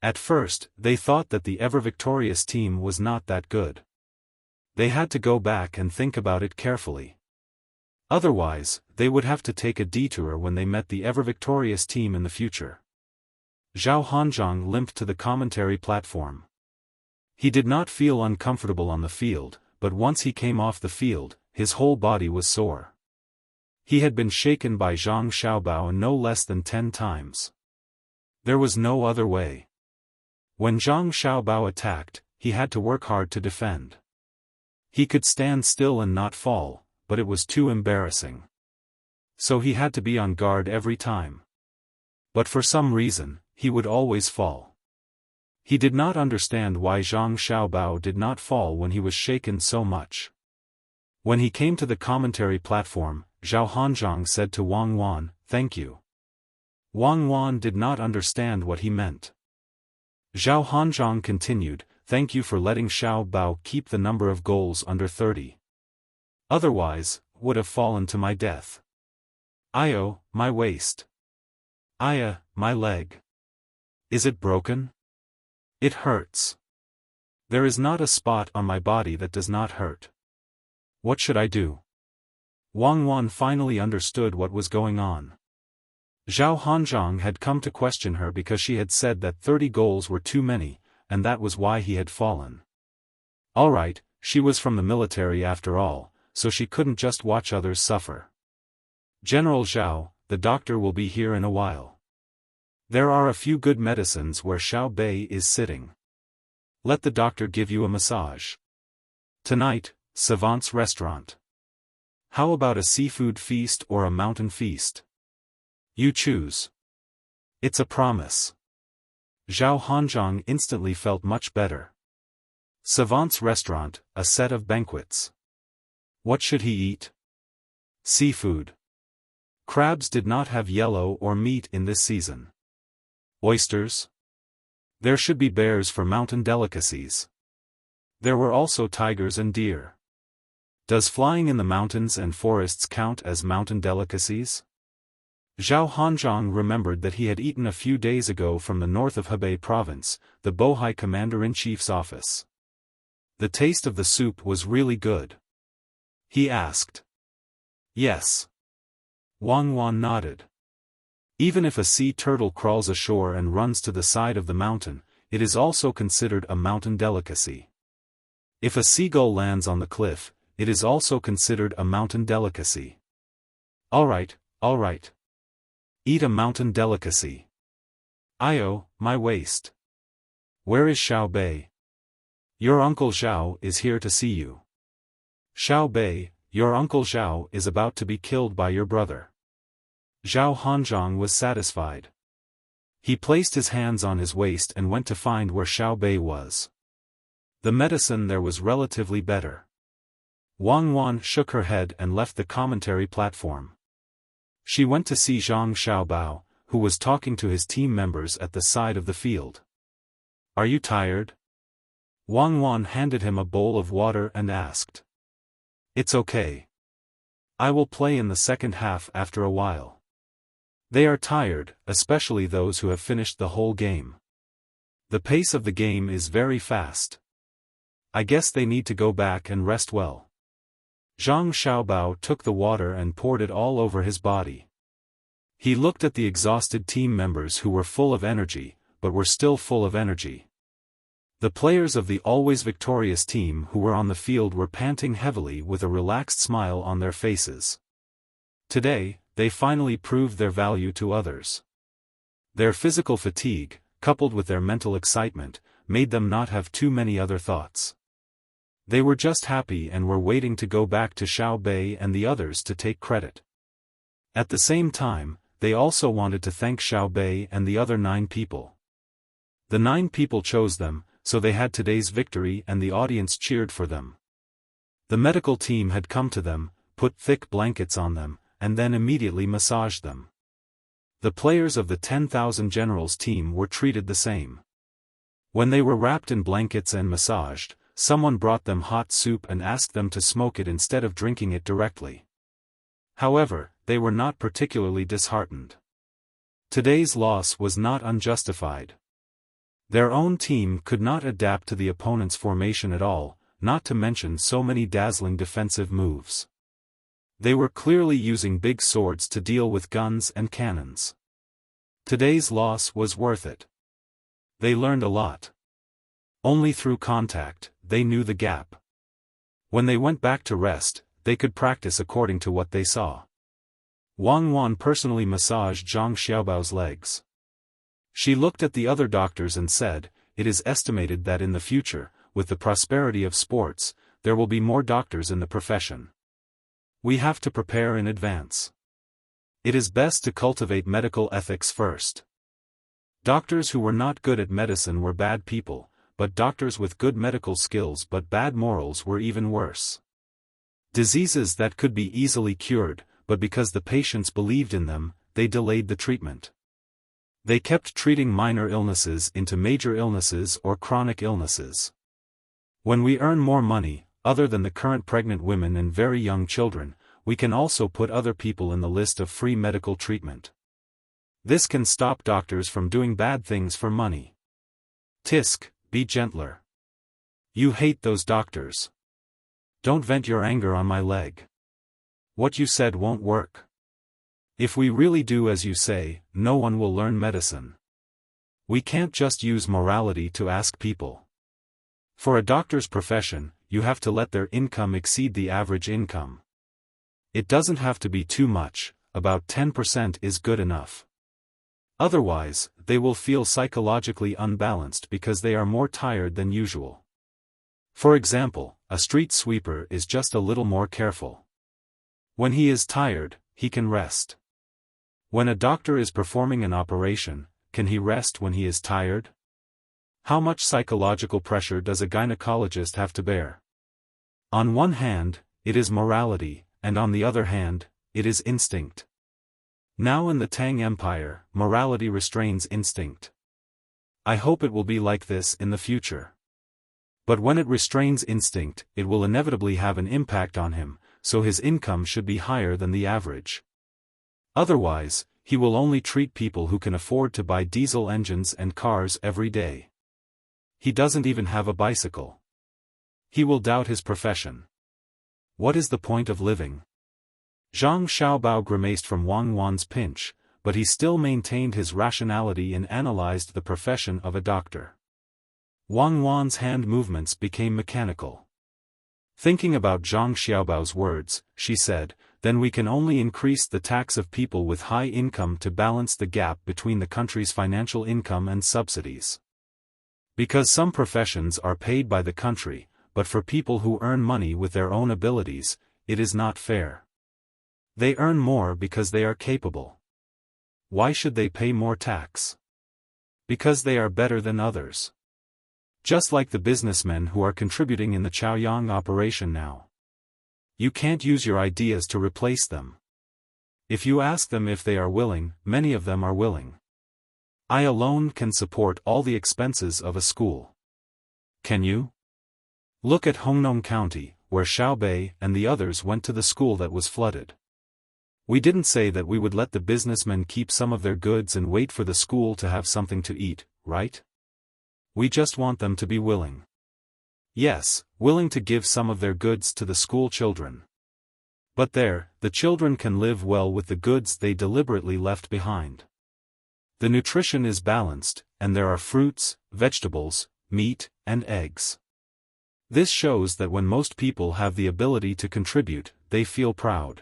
At first, they thought that the ever-victorious team was not that good. They had to go back and think about it carefully. Otherwise, they would have to take a detour when they met the ever-victorious team in the future. Zhao Hanzhong limped to the commentary platform. He did not feel uncomfortable on the field, but once he came off the field, his whole body was sore. He had been shaken by Zhang Xiaobao no less than 10 times. There was no other way. When Zhang Xiaobao attacked, he had to work hard to defend. He could stand still and not fall, but it was too embarrassing. So he had to be on guard every time. But for some reason, he would always fall. He did not understand why Zhang Xiaobao did not fall when he was shaken so much. When he came to the commentary platform, Zhao Hanzhong said to Wang Wan, "Thank you." Wang Wan did not understand what he meant. Zhao Hanzhong continued, "Thank you for letting Xiaobao keep the number of goals under 30. Otherwise, would have fallen to my death. Io, my waist. Aya, my leg. Is it broken? It hurts. There is not a spot on my body that does not hurt. What should I do?" Wang Wan finally understood what was going on. Zhao Hanzhong had come to question her because she had said that 30 goals were too many, and that was why he had fallen. Alright, she was from the military after all, so she couldn't just watch others suffer. "General Zhao, the doctor will be here in a while. There are a few good medicines where Xiao Bei is sitting. Let the doctor give you a massage. Tonight, Savant's restaurant. How about a seafood feast or a mountain feast? You choose. It's a promise." Zhao Hanzhong instantly felt much better. Savant's restaurant, a set of banquets. What should he eat? Seafood. Crabs did not have yellow or meat in this season. Oysters? There should be bears for mountain delicacies. There were also tigers and deer. Does flying in the mountains and forests count as mountain delicacies? Zhao Hanzhong remembered that he had eaten a few days ago from the north of Hebei province, the Bohai commander-in-chief's office. The taste of the soup was really good. He asked. Yes. Wang Wan nodded. Even if a sea turtle crawls ashore and runs to the side of the mountain, it is also considered a mountain delicacy. If a seagull lands on the cliff, it is also considered a mountain delicacy. Alright, alright. Eat a mountain delicacy. Io, my waist. Where is Xiao Bei? Your uncle Zhao is here to see you. Xiao Bei, your uncle Zhao is about to be killed by your brother. Zhao Hanzhong was satisfied. He placed his hands on his waist and went to find where Xiao Bei was. The medicine there was relatively better. Wang Wan shook her head and left the commentary platform. She went to see Zhang Xiaobao, who was talking to his team members at the side of the field. Are you tired? Wang Wan handed him a bowl of water and asked. It's okay. I will play in the second half after a while. They are tired, especially those who have finished the whole game. The pace of the game is very fast. I guess they need to go back and rest well. Zhang Xiaobao took the water and poured it all over his body. He looked at the exhausted team members who were full of energy, but were still full of energy. The players of the always victorious team who were on the field were panting heavily with a relaxed smile on their faces. Today, they finally proved their value to others. Their physical fatigue, coupled with their mental excitement, made them not have too many other thoughts. They were just happy and were waiting to go back to Xiao Bei and the others to take credit. At the same time, they also wanted to thank Xiao Bei and the other 9 people. The 9 people chose them, so they had today's victory and the audience cheered for them. The medical team had come to them, put thick blankets on them, and then immediately massaged them. The players of the 10,000 Generals team were treated the same. When they were wrapped in blankets and massaged, someone brought them hot soup and asked them to smoke it instead of drinking it directly. However, they were not particularly disheartened. Today's loss was not unjustified. Their own team could not adapt to the opponent's formation at all, not to mention so many dazzling defensive moves. They were clearly using big swords to deal with guns and cannons. Today's loss was worth it. They learned a lot. Only through contact, they knew the gap. When they went back to rest, they could practice according to what they saw. Wang Wan personally massaged Zhang Xiaobao's legs. She looked at the other doctors and said, "It is estimated that in the future, with the prosperity of sports, there will be more doctors in the profession. We have to prepare in advance. It is best to cultivate medical ethics first." Doctors who were not good at medicine were bad people, but doctors with good medical skills but bad morals were even worse. Diseases that could be easily cured, but because the patients believed in them, they delayed the treatment. They kept treating minor illnesses into major illnesses or chronic illnesses. When we earn more money, other than the current pregnant women and very young children, we can also put other people in the list of free medical treatment. This can stop doctors from doing bad things for money. Tisk, be gentler. You hate those doctors. Don't vent your anger on my leg. What you said won't work. If we really do as you say, no one will learn medicine. We can't just use morality to ask people. For a doctor's profession, you have to let their income exceed the average income. It doesn't have to be too much, about 10% is good enough. Otherwise, they will feel psychologically unbalanced because they are more tired than usual. For example, a street sweeper is just a little more careful. When he is tired, he can rest. When a doctor is performing an operation, can he rest when he is tired? How much psychological pressure does a gynecologist have to bear? On one hand, it is morality, and on the other hand, it is instinct. Now in the Tang Empire, morality restrains instinct. I hope it will be like this in the future. But when it restrains instinct, it will inevitably have an impact on him, so his income should be higher than the average. Otherwise, he will only treat people who can afford to buy diesel engines and cars every day. He doesn't even have a bicycle. He will doubt his profession. What is the point of living? Zhang Xiaobao grimaced from Wang Wan's pinch, but he still maintained his rationality and analyzed the profession of a doctor. Wang Wan's hand movements became mechanical. Thinking about Zhang Xiaobao's words, she said, "Then we can only increase the tax of people with high income to balance the gap between the country's financial income and subsidies. Because some professions are paid by the country, but for people who earn money with their own abilities, it is not fair. They earn more because they are capable. Why should they pay more tax? Because they are better than others. Just like the businessmen who are contributing in the Chaoyang operation now. You can't use your ideas to replace them. If you ask them if they are willing, many of them are willing. I alone can support all the expenses of a school. Can you? Look at Hongnong County, where Xiaobei and the others went to the school that was flooded. We didn't say that we would let the businessmen keep some of their goods and wait for the school to have something to eat, right? We just want them to be willing. Yes, willing to give some of their goods to the school children. But there, the children can live well with the goods they deliberately left behind. The nutrition is balanced, and there are fruits, vegetables, meat, and eggs. This shows that when most people have the ability to contribute, they feel proud.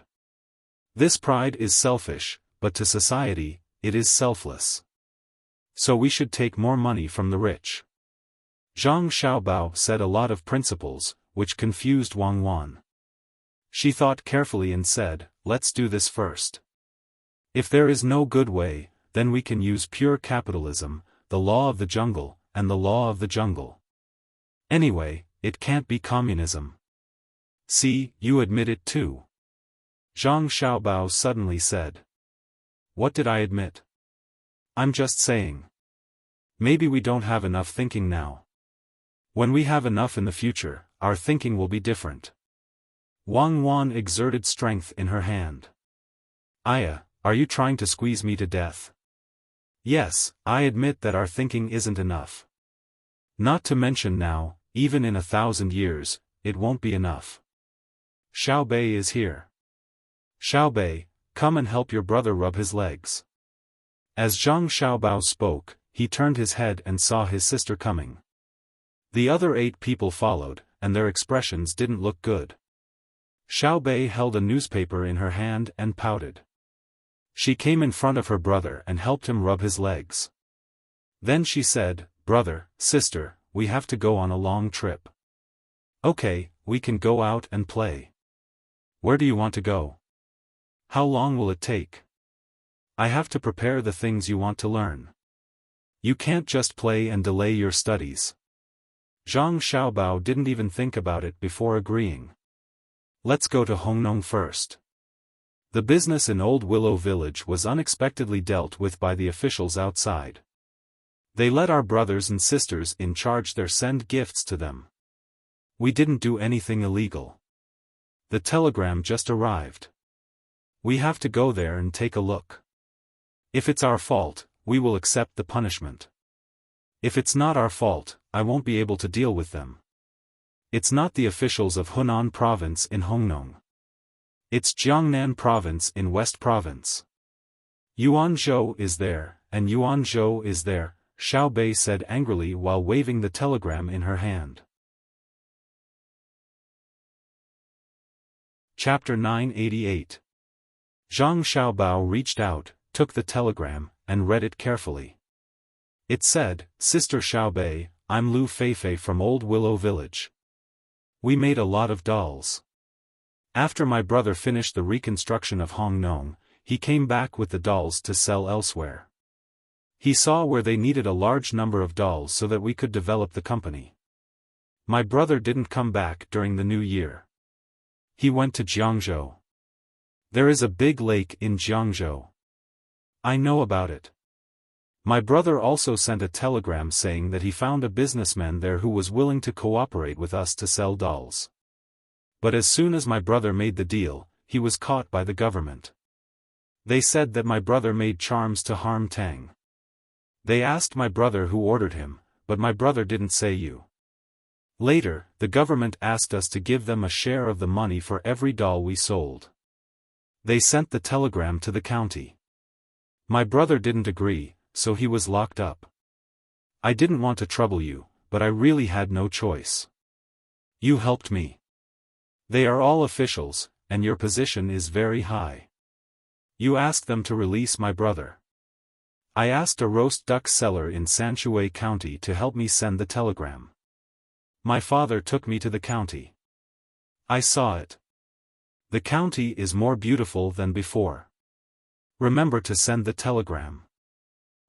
This pride is selfish, but to society, it is selfless. So we should take more money from the rich. Zhang Xiaobao said a lot of principles, which confused Wang Wan. She thought carefully and said, "Let's do this first. If there is no good way, then we can use pure capitalism, the law of the jungle, and the law of the jungle. Anyway, it can't be communism. See, you admit it too. Zhang Xiaobao suddenly said. What did I admit? I'm just saying. Maybe we don't have enough thinking now. When we have enough in the future, our thinking will be different. Wang Wan exerted strength in her hand. Aya, are you trying to squeeze me to death? Yes, I admit that our thinking isn't enough. Not to mention now, even in 1,000 years, it won't be enough. Xiaobei is here. Xiaobei, come and help your brother rub his legs. As Zhang Xiaobao spoke, he turned his head and saw his sister coming. The other 8 people followed, and their expressions didn't look good. Xiaobei held a newspaper in her hand and pouted. She came in front of her brother and helped him rub his legs. Then she said, "Brother, sister, we have to go on a long trip. Okay, we can go out and play. Where do you want to go? How long will it take? I have to prepare the things you want to learn. You can't just play and delay your studies." Zhang Xiaobao didn't even think about it before agreeing. Let's go to Hongnong first. The business in Old Willow Village was unexpectedly dealt with by the officials outside. They let our brothers and sisters in charge there send gifts to them. We didn't do anything illegal. The telegram just arrived. We have to go there and take a look. If it's our fault, we will accept the punishment. If it's not our fault, I won't be able to deal with them. It's not the officials of Hunan Province in Hongnong. It's Jiangnan Province in West Province. Yuanzhou is there, and Yuanzhou is there, Xiaobei said angrily while waving the telegram in her hand. Chapter 988. Zhang Xiaobao reached out, took the telegram, and read it carefully. It said, "Sister Xiaobei, I'm Lu Feifei from Old Willow Village. We made a lot of dolls. After my brother finished the reconstruction of Hongnong, he came back with the dolls to sell elsewhere. He saw where they needed a large number of dolls so that we could develop the company. My brother didn't come back during the new year. He went to Jiangzhou. There is a big lake in Jiangzhou. I know about it. My brother also sent a telegram saying that he found a businessman there who was willing to cooperate with us to sell dolls. But as soon as my brother made the deal, he was caught by the government. They said that my brother made charms to harm Tang. They asked my brother who ordered him, but my brother didn't say you. Later, the government asked us to give them a share of the money for every doll we sold. They sent the telegram to the county. My brother didn't agree, so he was locked up. I didn't want to trouble you, but I really had no choice. You helped me. They are all officials, and your position is very high. You asked them to release my brother. I asked a roast duck seller in Sanshui County to help me send the telegram. My father took me to the county. I saw it. The county is more beautiful than before. Remember to send the telegram.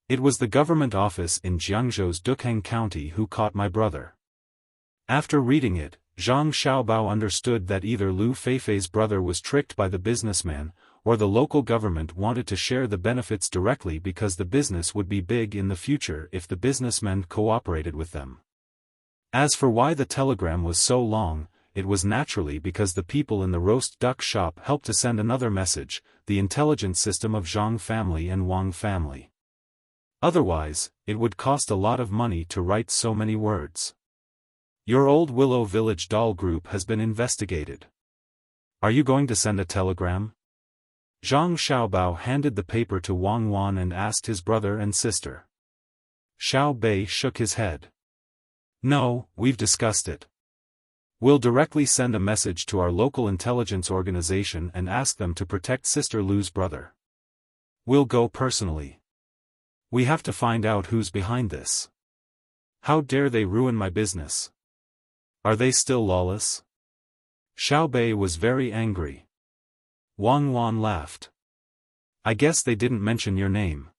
It was the government office in Jiangzhou's Dukheng County who caught my brother. After reading it, Zhang Xiaobao understood that either Lu Feifei's brother was tricked by the businessman, or the local government wanted to share the benefits directly because the business would be big in the future if the businessmen cooperated with them. As for why the telegram was so long, it was naturally because the people in the roast duck shop helped to send another message, the intelligence system of Zhang family and Wang family. Otherwise, it would cost a lot of money to write so many words. Your Old Willow Village doll group has been investigated. Are you going to send a telegram? Zhang Xiaobao handed the paper to Wang Wan and asked his brother and sister. Xiaobei shook his head. No, we've discussed it. We'll directly send a message to our local intelligence organization and ask them to protect Sister Lu's brother. We'll go personally. We have to find out who's behind this. How dare they ruin my business? Are they still lawless? Xiaobei was very angry. Wang Wan laughed. I guess they didn't mention your name.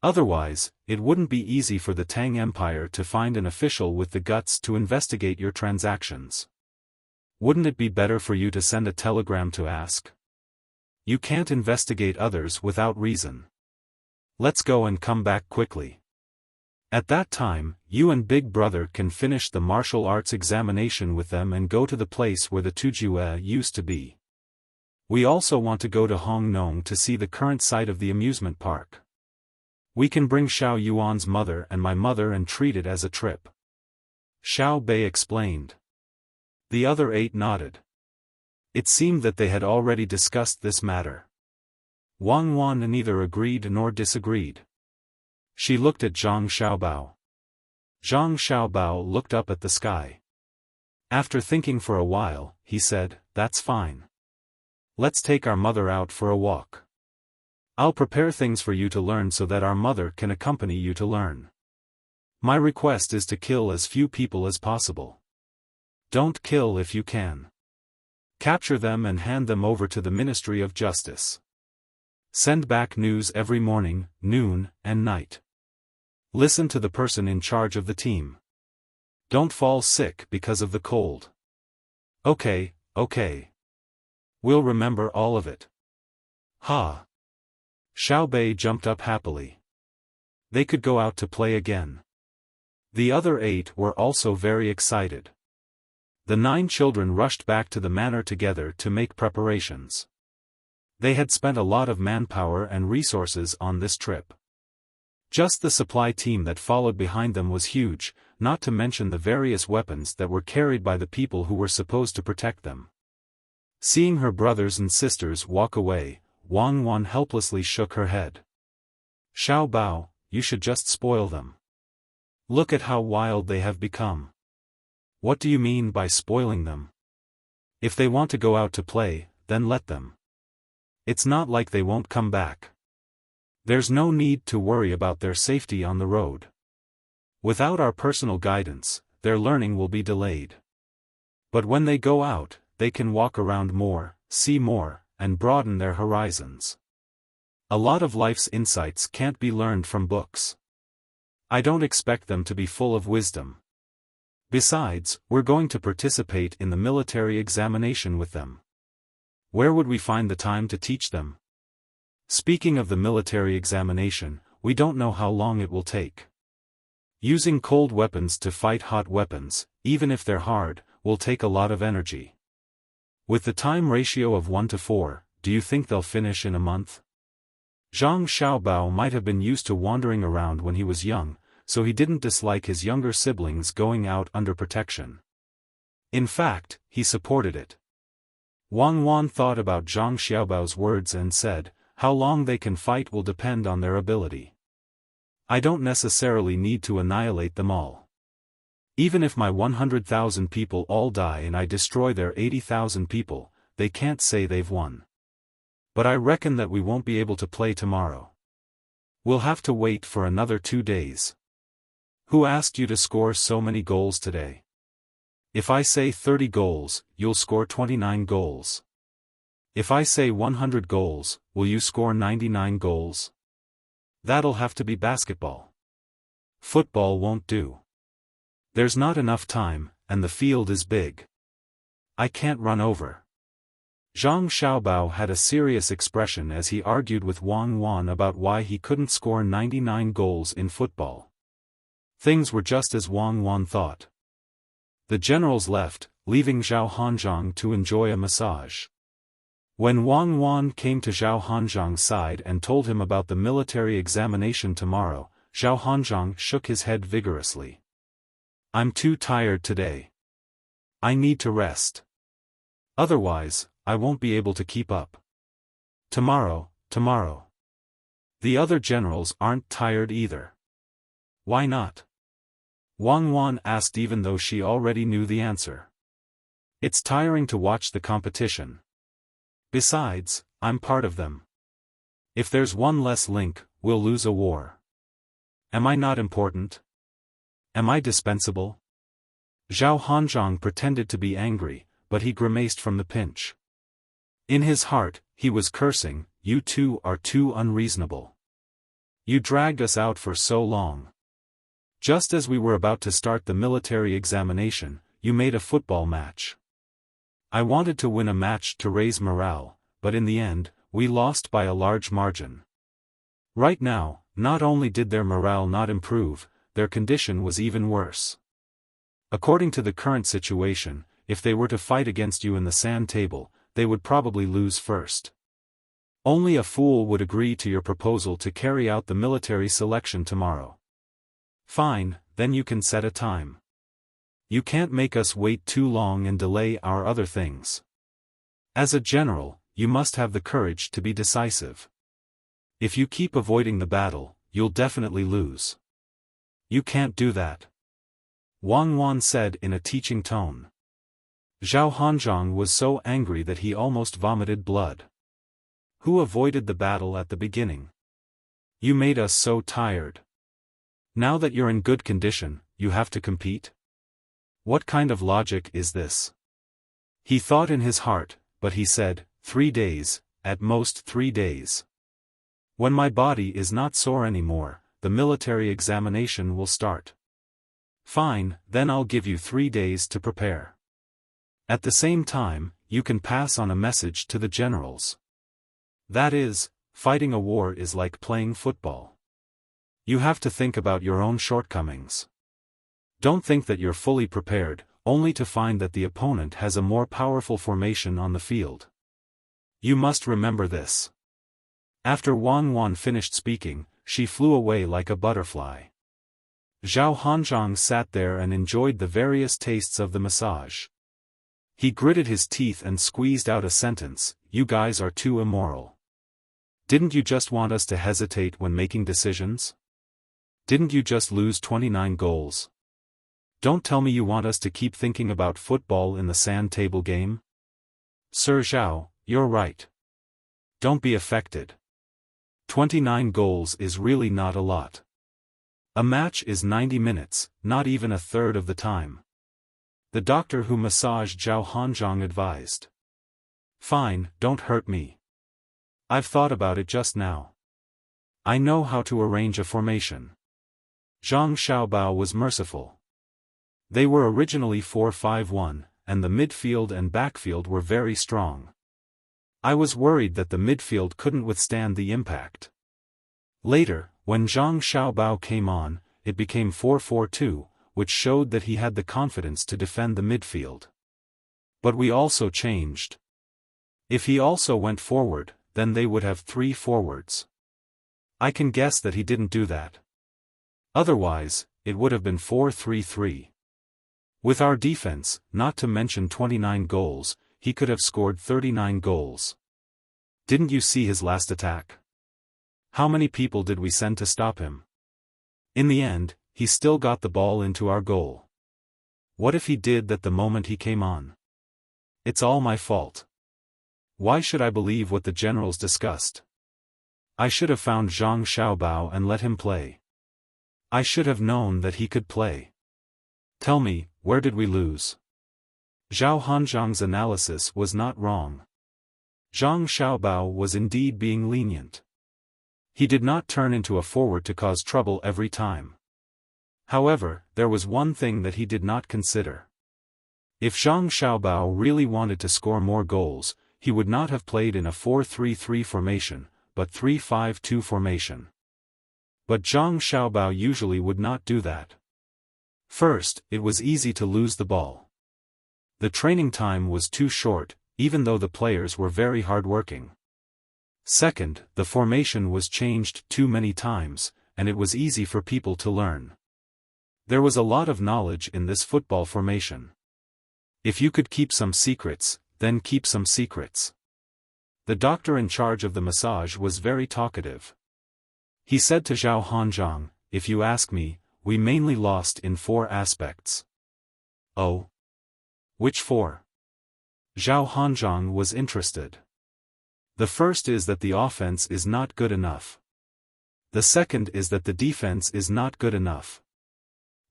Otherwise, it wouldn't be easy for the Tang Empire to find an official with the guts to investigate your transactions. Wouldn't it be better for you to send a telegram to ask? You can't investigate others without reason. Let's go and come back quickly. At that time, you and Big Brother can finish the martial arts examination with them and go to the place where the Tujue used to be. We also want to go to Hong Nong to see the current site of the amusement park. We can bring Xiao Yuan's mother and my mother and treat it as a trip. Xiao Bei explained. The other 8 nodded. It seemed that they had already discussed this matter. Wang Wan neither agreed nor disagreed. She looked at Zhang Xiaobao. Zhang Xiaobao looked up at the sky. After thinking for a while, he said, "That's fine. Let's take our mother out for a walk. I'll prepare things for you to learn so that our mother can accompany you to learn. My request is to kill as few people as possible. Don't kill if you can. Capture them and hand them over to the Ministry of Justice. Send back news every morning, noon, and night. Listen to the person in charge of the team. Don't fall sick because of the cold. Okay. We'll remember all of it." Ha! Xiao Bei jumped up happily. They could go out to play again. The other 8 were also very excited. The 9 children rushed back to the manor together to make preparations. They had spent a lot of manpower and resources on this trip. Just the supply team that followed behind them was huge, not to mention the various weapons that were carried by the people who were supposed to protect them. Seeing her brothers and sisters walk away, Wang Wan helplessly shook her head. "Xiao Bao, you should just spoil them. Look at how wild they have become." "What do you mean by spoiling them?" "If they want to go out to play, then let them. It's not like they won't come back. There's no need to worry about their safety on the road. Without our personal guidance, their learning will be delayed. But when they go out, they can walk around more, see more, and broaden their horizons. A lot of life's insights can't be learned from books. I don't expect them to be full of wisdom. Besides, we're going to participate in the military examination with them. Where would we find the time to teach them? Speaking of the military examination, we don't know how long it will take. Using cold weapons to fight hot weapons, even if they're hard, will take a lot of energy. With the time ratio of 1 to 4, do you think they'll finish in a month?" Zhang Xiaobao might have been used to wandering around when he was young, so he didn't dislike his younger siblings going out under protection. In fact, he supported it. Wang Wan thought about Zhang Xiaobao's words and said, "How long they can fight will depend on their ability. I don't necessarily need to annihilate them all. Even if my 100,000 people all die and I destroy their 80,000 people, they can't say they've won. But I reckon that we won't be able to play tomorrow. We'll have to wait for another 2 days. Who asked you to score so many goals today? If I say 30 goals, you'll score 29 goals. If I say 100 goals, will you score 99 goals? That'll have to be basketball. Football won't do. There's not enough time, and the field is big. I can't run over." Zhang Xiaobao had a serious expression as he argued with Wang Wan about why he couldn't score 99 goals in football. Things were just as Wang Wan thought. The generals left, leaving Zhao Hanzhong to enjoy a massage. When Wang Wan came to Zhao Hanzhong's side and told him about the military examination tomorrow, Zhao Hanzhong shook his head vigorously. "I'm too tired today. I need to rest. Otherwise, I won't be able to keep up. Tomorrow. The other generals aren't tired either." "Why not?" Wang Wan asked even though she already knew the answer. "It's tiring to watch the competition. Besides, I'm part of them. If there's one less link, we'll lose a war. Am I not important? Am I dispensable?" Zhao Hanzhong pretended to be angry, but he grimaced from the pinch. In his heart, he was cursing, "You two are too unreasonable. You dragged us out for so long. Just as we were about to start the military examination, you made a football match. I wanted to win a match to raise morale, but in the end, we lost by a large margin. Right now, not only did their morale not improve, their condition was even worse. According to the current situation, if they were to fight against you in the sand table, they would probably lose first. Only a fool would agree to your proposal to carry out the military selection tomorrow. Fine, then you can set a time. You can't make us wait too long and delay our other things. As a general, you must have the courage to be decisive. If you keep avoiding the battle, you'll definitely lose. You can't do that. Wang Wan said in a teaching tone. Zhao Hanzhong was so angry that he almost vomited blood. Who avoided the battle at the beginning? You made us so tired. Now that you're in good condition, you have to compete? What kind of logic is this? He thought in his heart, but he said, 3 days, at most 3 days. When my body is not sore anymore, the military examination will start. Fine, then I'll give you 3 days to prepare. At the same time, you can pass on a message to the generals. That is, fighting a war is like playing football. You have to think about your own shortcomings. Don't think that you're fully prepared, only to find that the opponent has a more powerful formation on the field. You must remember this. After Wang Wan finished speaking, she flew away like a butterfly. Zhao Hanzhong sat there and enjoyed the various tastes of the massage. He gritted his teeth and squeezed out a sentence, "You guys are too immoral. Didn't you just want us to hesitate when making decisions? Didn't you just lose 29 goals? Don't tell me you want us to keep thinking about football in the sand table game? Sir Zhao, you're right. Don't be affected. 29 goals is really not a lot. A match is 90 minutes, not even a third of the time. The doctor who massaged Zhao Hanzhong advised. Fine, don't hurt me. I've thought about it just now. I know how to arrange a formation. Zhang Xiaobao was merciful. They were originally 4-5-1, and the midfield and backfield were very strong. I was worried that the midfield couldn't withstand the impact. Later, when Zhang Xiaobao came on, it became 4-4-2, which showed that he had the confidence to defend the midfield. But we also changed. If he also went forward, then they would have 3 forwards. I can guess that he didn't do that. Otherwise, it would have been 4-3-3. With our defense, not to mention 29 goals, he could have scored 39 goals. Didn't you see his last attack? How many people did we send to stop him? In the end, he still got the ball into our goal. What if he did that the moment he came on? It's all my fault. Why should I believe what the generals discussed? I should have found Zhang Xiaobao and let him play. I should have known that he could play. Tell me, where did we lose? Zhao Hanzhong's analysis was not wrong. Zhang Xiaobao was indeed being lenient. He did not turn into a forward to cause trouble every time. However, there was one thing that he did not consider. If Zhang Xiaobao really wanted to score more goals, he would not have played in a 4-3-3 formation, but 3-5-2 formation. But Zhang Xiaobao usually would not do that. First, it was easy to lose the ball. The training time was too short, even though the players were very hard-working. Second, the formation was changed too many times, and it was easy for people to learn. There was a lot of knowledge in this football formation. If you could keep some secrets, then keep some secrets. The doctor in charge of the massage was very talkative. He said to Zhao Hanzhong, "If you ask me, we mainly lost in 4 aspects." Oh? Which 4? Zhao Hanzhong was interested. The first is that the offense is not good enough. The second is that the defense is not good enough.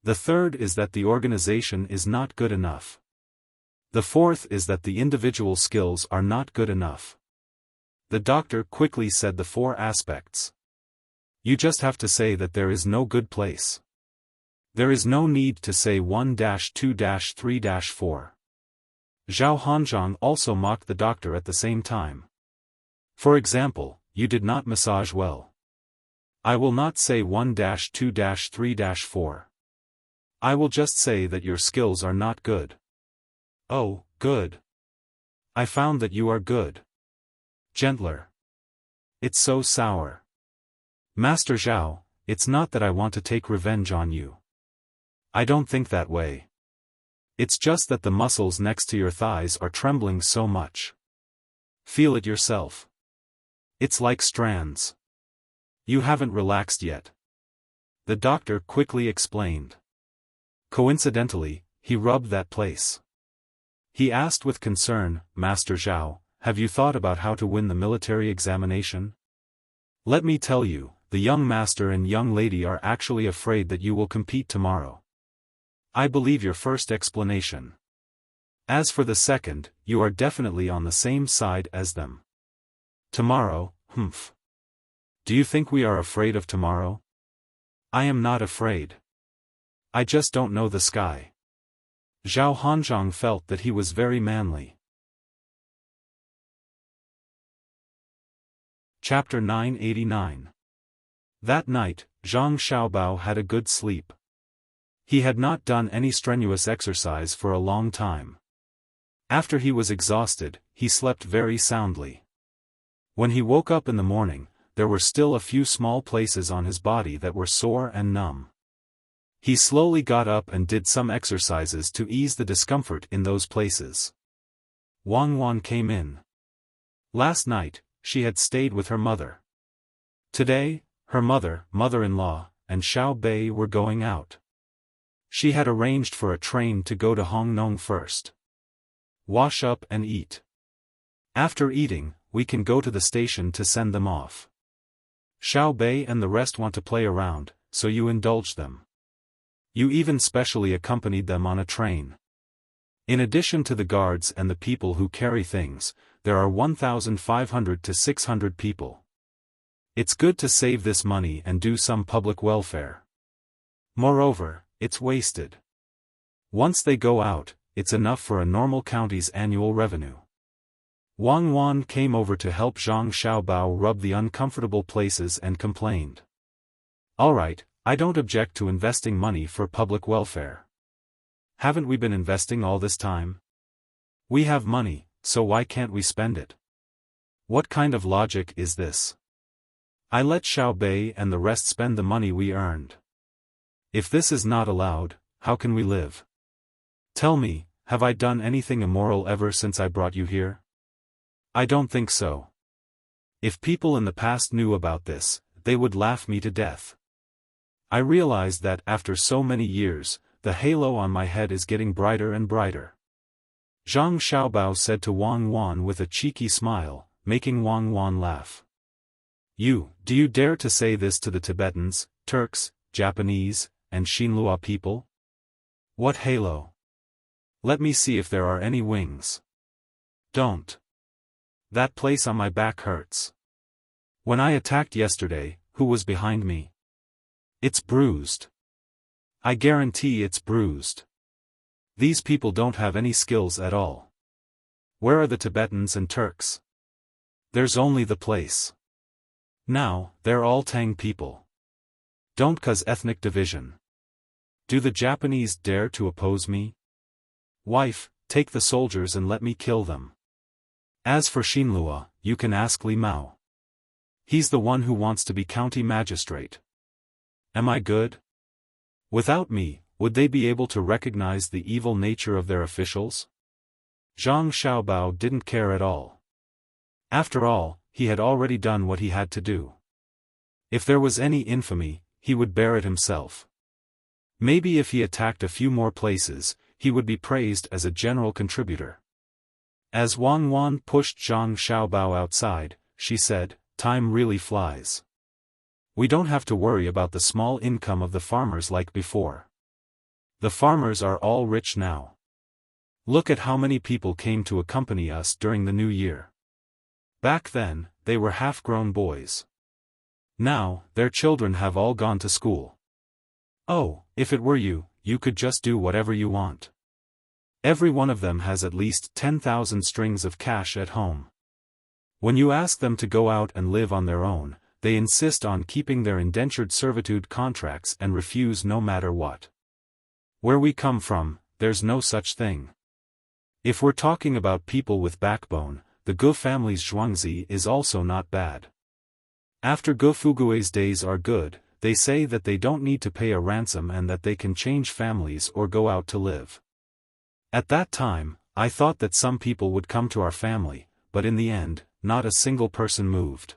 The third is that the organization is not good enough. The fourth is that the individual skills are not good enough. The doctor quickly said the 4 aspects. You just have to say that there is no good place. There is no need to say 1-2-3-4. Zhao Hanzhong also mocked the doctor at the same time. For example, you did not massage well. I will not say 1-2-3-4. I will just say that your skills are not good. Oh, good. I found that you are good. Gentler. It's so sour. Master Zhao, it's not that I want to take revenge on you. I don't think that way. It's just that the muscles next to your thighs are trembling so much. Feel it yourself. It's like strands. You haven't relaxed yet. The doctor quickly explained. Coincidentally, he rubbed that place. He asked with concern, Master Zhao, have you thought about how to win the military examination? Let me tell you, the young master and young lady are actually afraid that you will compete tomorrow. I believe your first explanation. As for the second, you are definitely on the same side as them. Tomorrow, humph. Do you think we are afraid of tomorrow? I am not afraid. I just don't know the sky. Zhao Hanzhong felt that he was very manly. Chapter 989. That night, Zhang Xiaobao had a good sleep. He had not done any strenuous exercise for a long time. After he was exhausted, he slept very soundly. When he woke up in the morning, there were still a few small places on his body that were sore and numb. He slowly got up and did some exercises to ease the discomfort in those places. Wang Wan came in. Last night, she had stayed with her mother. Today, her mother-in-law, and Xiao Bei were going out. She had arranged for a train to go to Hongnong first. Wash up and eat. After eating, we can go to the station to send them off. Xiao Bei and the rest want to play around, so you indulge them. You even specially accompanied them on a train. In addition to the guards and the people who carry things, there are 1,500 to 600 people. It's good to save this money and do some public welfare. Moreover, it's wasted. Once they go out, it's enough for a normal county's annual revenue. Wang Wan came over to help Zhang Xiaobao rub the uncomfortable places and complained. Alright, I don't object to investing money for public welfare. Haven't we been investing all this time? We have money, so why can't we spend it? What kind of logic is this? I let Xiao Bei and the rest spend the money we earned. If this is not allowed, how can we live? Tell me, have I done anything immoral ever since I brought you here? I don't think so. If people in the past knew about this, they would laugh me to death. I realized that after so many years, the halo on my head is getting brighter and brighter. Zhang Xiaobao said to Wang Wan with a cheeky smile, making Wang Wan laugh. Do you dare to say this to the Tibetans, Turks, Japanese, and Xinhua people? What halo? Let me see if there are any wings. Don't. That place on my back hurts. When I attacked yesterday, who was behind me? It's bruised. I guarantee it's bruised. These people don't have any skills at all. Where are the Tibetans and Turks? There's only the place. Now, they're all Tang people. Don't cause ethnic division. Do the Japanese dare to oppose me? Wife, take the soldiers and let me kill them. As for Xinhua, you can ask Li Mao. He's the one who wants to be county magistrate. Am I good? Without me, would they be able to recognize the evil nature of their officials? Zhang Xiaobao didn't care at all. After all, he had already done what he had to do. If there was any infamy, he would bear it himself. Maybe if he attacked a few more places, he would be praised as a general contributor. As Wang Wan pushed Zhang Xiaobao outside, she said, "Time really flies. We don't have to worry about the small income of the farmers like before. The farmers are all rich now. Look at how many people came to accompany us during the new year. Back then, they were half-grown boys. Now, their children have all gone to school. Oh, if it were you, you could just do whatever you want. Every one of them has at least 10,000 strings of cash at home. When you ask them to go out and live on their own, they insist on keeping their indentured servitude contracts and refuse no matter what. Where we come from, there's no such thing. If we're talking about people with backbone, the Gu family's Zhuangzi is also not bad. After Gu Fugui's days are good, they say that they don't need to pay a ransom and that they can change families or go out to live. At that time, I thought that some people would come to our family, but in the end, not a single person moved.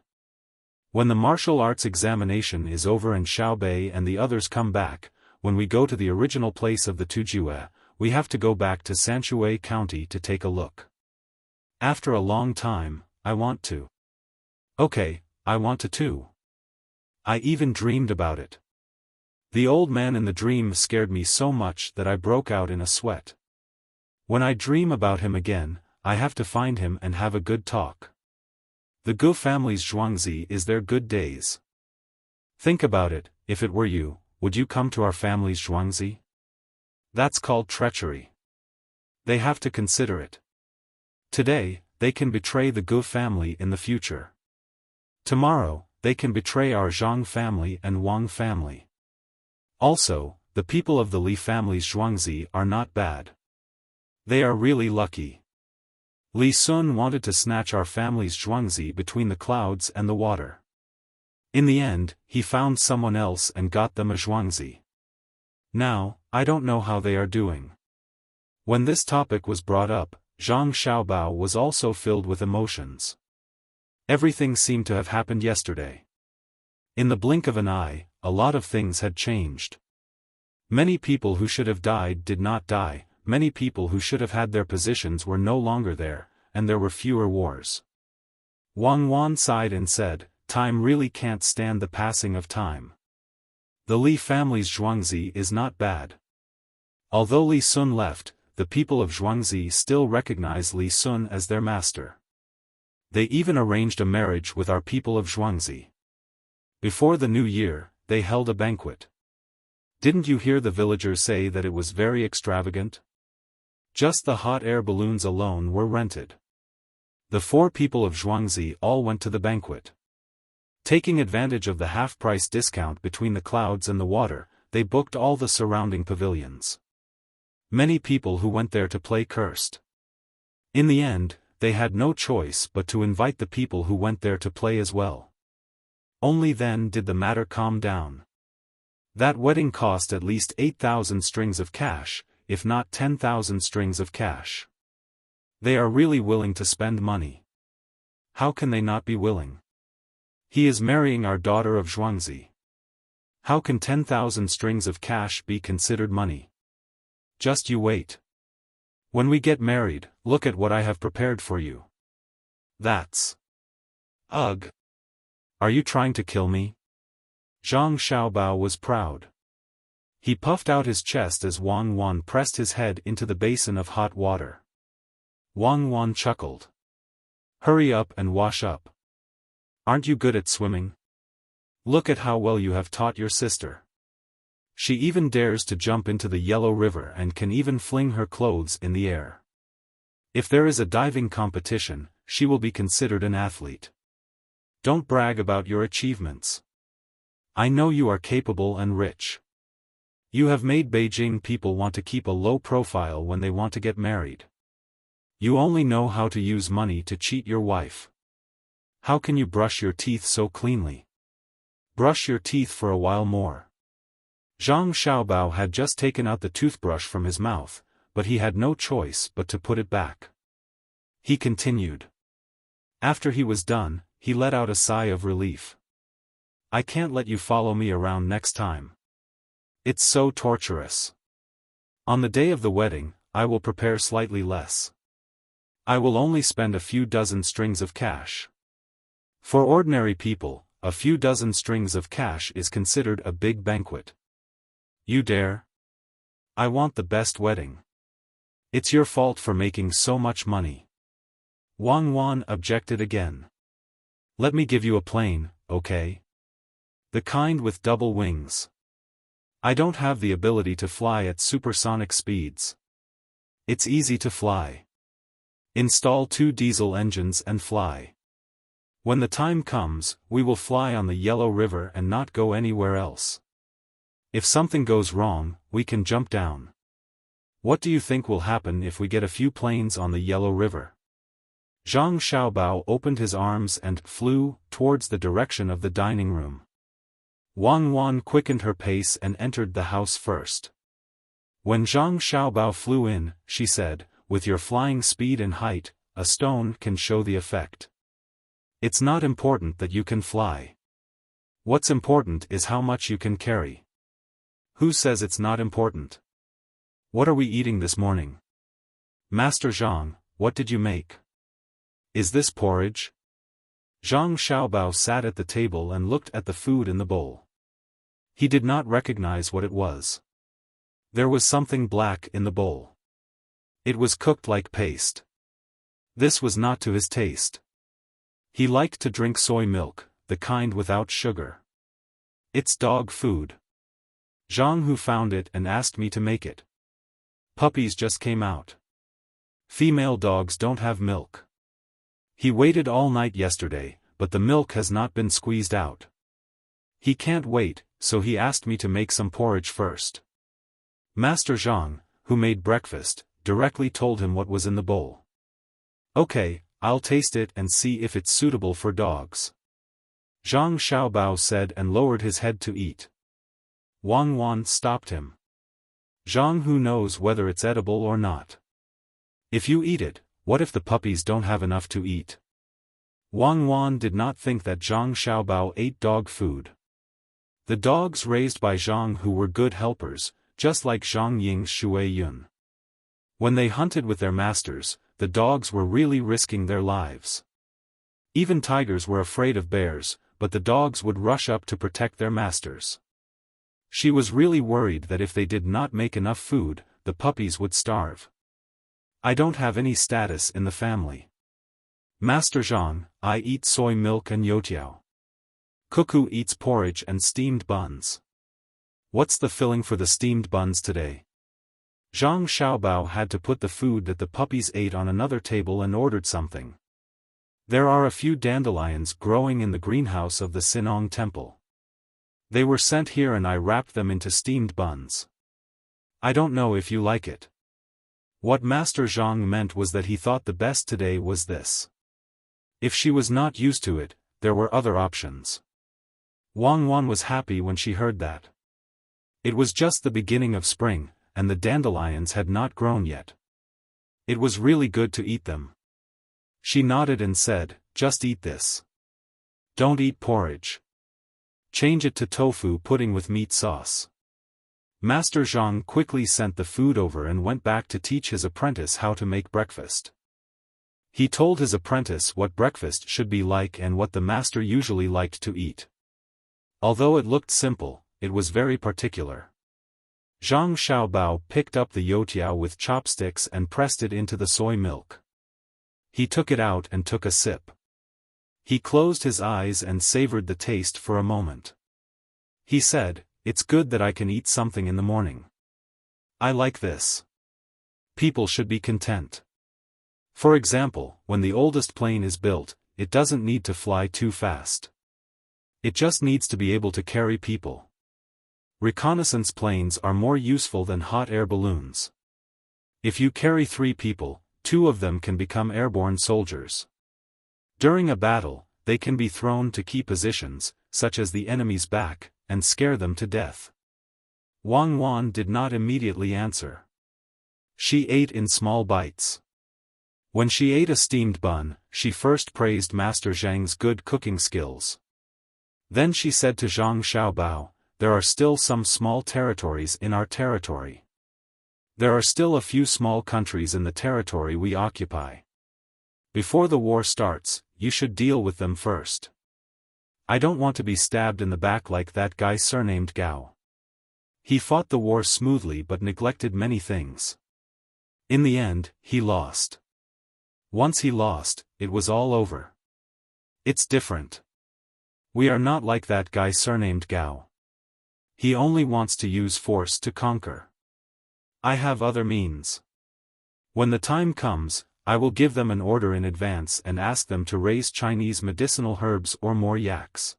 When the martial arts examination is over and Xiaobei and the others come back, when we go to the original place of the Tujue, we have to go back to Sanshui County to take a look. After a long time, I want to. Okay, I want to too. I even dreamed about it. The old man in the dream scared me so much that I broke out in a sweat. When I dream about him again, I have to find him and have a good talk. The Gu family's Zhuangzi is their good days. Think about it, if it were you, would you come to our family's Zhuangzi? That's called treachery. They have to consider it. Today, they can betray the Gu family in the future. Tomorrow, they can betray our Zhang family and Wang family. Also, the people of the Li family's Zhuangzi are not bad. They are really lucky. Li Sun wanted to snatch our family's Zhuangzi between the clouds and the water. In the end, he found someone else and got them a Zhuangzi. Now, I don't know how they are doing. When this topic was brought up, Zhang Xiaobao was also filled with emotions. Everything seemed to have happened yesterday. In the blink of an eye, a lot of things had changed. Many people who should have died did not die, many people who should have had their positions were no longer there, and there were fewer wars. Wang Wan sighed and said, "Time really can't stand the passing of time." The Li family's Zhuangzi is not bad. Although Li Sun left, the people of Zhuangzi still recognize Li Sun as their master. They even arranged a marriage with our people of Zhuangzi. Before the new year, they held a banquet. Didn't you hear the villagers say that it was very extravagant? Just the hot air balloons alone were rented. The 4 people of Zhuangzi all went to the banquet. Taking advantage of the half-price discount between the clouds and the water, they booked all the surrounding pavilions. Many people who went there to play cursed. In the end, they had no choice but to invite the people who went there to play as well. Only then did the matter calm down. That wedding cost at least 8,000 strings of cash, if not 10,000 strings of cash. They are really willing to spend money. How can they not be willing? He is marrying our daughter of Zhuangzi. How can 10,000 strings of cash be considered money? Just you wait. When we get married, look at what I have prepared for you. That's... Ugh. Are you trying to kill me? Zhang Xiaobao was proud. He puffed out his chest as Wang Wan pressed his head into the basin of hot water. Wang Wan chuckled. Hurry up and wash up. Aren't you good at swimming? Look at how well you have taught your sister. She even dares to jump into the yellow river and can even fling her clothes in the air. If there is a diving competition, she will be considered an athlete. Don't brag about your achievements. I know you are capable and rich. You have made Beijing people want to keep a low profile when they want to get married. You only know how to use money to cheat your wife. How can you brush your teeth so cleanly? Brush your teeth for a while more. Zhang Xiaobao had just taken out the toothbrush from his mouth, but he had no choice but to put it back. He continued. After he was done, he let out a sigh of relief. I can't let you follow me around next time. It's so torturous. On the day of the wedding, I will prepare slightly less. I will only spend a few dozen strings of cash. For ordinary people, a few dozen strings of cash is considered a big banquet. You dare? I want the best wedding. It's your fault for making so much money. Wang Wan objected again. Let me give you a plane, okay? The kind with double wings. I don't have the ability to fly at supersonic speeds. It's easy to fly. Install 2 diesel engines and fly. When the time comes, we will fly on the Yellow River and not go anywhere else. If something goes wrong, we can jump down. What do you think will happen if we get a few planes on the Yellow River? Zhang Xiaobao opened his arms and flew towards the direction of the dining room. Wang Wan quickened her pace and entered the house first. When Zhang Xiaobao flew in, she said, "With your flying speed and height, a stone can show the effect. It's not important that you can fly. What's important is how much you can carry." Who says it's not important? What are we eating this morning? Master Zhang, what did you make? Is this porridge? Zhang Xiaobao sat at the table and looked at the food in the bowl. He did not recognize what it was. There was something black in the bowl. It was cooked like paste. This was not to his taste. He liked to drink soy milk, the kind without sugar. It's dog food. Zhang Hu found it and asked me to make it. Puppies just came out. Female dogs don't have milk. He waited all night yesterday, but the milk has not been squeezed out. He can't wait, so he asked me to make some porridge first. Master Zhang, who made breakfast, directly told him what was in the bowl. Okay, I'll taste it and see if it's suitable for dogs. Zhang Xiaobao said and lowered his head to eat. Wang Wan stopped him. Zhang Hu knows whether it's edible or not. If you eat it, what if the puppies don't have enough to eat? Wang Wan did not think that Zhang Xiaobao ate dog food. The dogs raised by Zhang Hu were good helpers, just like Zhang Ying's Shui Yun. When they hunted with their masters, the dogs were really risking their lives. Even tigers were afraid of bears, but the dogs would rush up to protect their masters. She was really worried that if they did not make enough food, the puppies would starve. I don't have any status in the family. Master Zhang, I eat soy milk and youtiao. Cuckoo eats porridge and steamed buns. What's the filling for the steamed buns today? Zhang Xiaobao had to put the food that the puppies ate on another table and ordered something. There are a few dandelions growing in the greenhouse of the Sinong temple. They were sent here and I wrapped them into steamed buns. I don't know if you like it. What Master Zhang meant was that he thought the best today was this. If she was not used to it, there were other options. Wang Wan was happy when she heard that. It was just the beginning of spring, and the dandelions had not grown yet. It was really good to eat them. She nodded and said, "Just eat this. Don't eat porridge. Change it to tofu pudding with meat sauce." Master Zhang quickly sent the food over and went back to teach his apprentice how to make breakfast. He told his apprentice what breakfast should be like and what the master usually liked to eat. Although it looked simple, it was very particular. Zhang Xiaobao picked up the youtiao with chopsticks and pressed it into the soy milk. He took it out and took a sip. He closed his eyes and savored the taste for a moment. He said, "It's good that I can eat something in the morning. I like this. People should be content." For example, when the oldest plane is built, it doesn't need to fly too fast. It just needs to be able to carry people. Reconnaissance planes are more useful than hot air balloons. If you carry 3 people, 2 of them can become airborne soldiers. During a battle, they can be thrown to key positions, such as the enemy's back, and scare them to death. Wang Wan did not immediately answer. She ate in small bites. When she ate a steamed bun, she first praised Master Zhang's good cooking skills. Then she said to Zhang Xiaobao, "There are still some small territories in our territory. There are still a few small countries in the territory we occupy. Before the war starts, you should deal with them first. I don't want to be stabbed in the back like that guy surnamed Gao. He fought the war smoothly but neglected many things. In the end, he lost. Once he lost, it was all over. It's different. We are not like that guy surnamed Gao. He only wants to use force to conquer. I have other means. When the time comes, I will give them an order in advance and ask them to raise Chinese medicinal herbs or more yaks.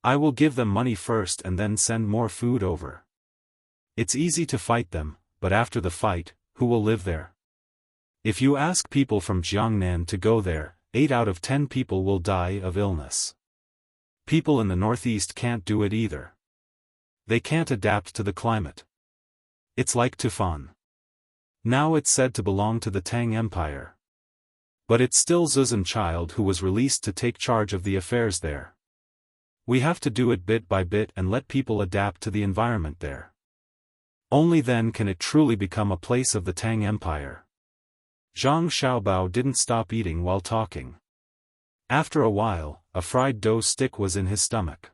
I will give them money first and then send more food over. It's easy to fight them, but after the fight, who will live there? If you ask people from Jiangnan to go there, 8 out of 10 people will die of illness. People in the northeast can't do it either. They can't adapt to the climate. It's like Tufan. Now it's said to belong to the Tang Empire. But it's still Zuzan child who was released to take charge of the affairs there. We have to do it bit by bit and let people adapt to the environment there. Only then can it truly become a place of the Tang Empire. Zhang Xiaobao didn't stop eating while talking. After a while, a fried dough stick was in his stomach.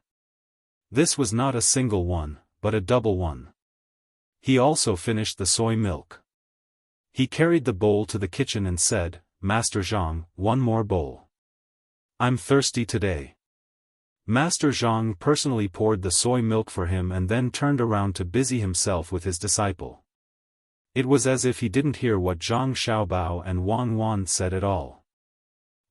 This was not a single one, but a double one. He also finished the soy milk. He carried the bowl to the kitchen and said, "Master Zhang, one more bowl. I'm thirsty today." Master Zhang personally poured the soy milk for him and then turned around to busy himself with his disciple. It was as if he didn't hear what Zhang Xiaobao and Wang Wan said at all.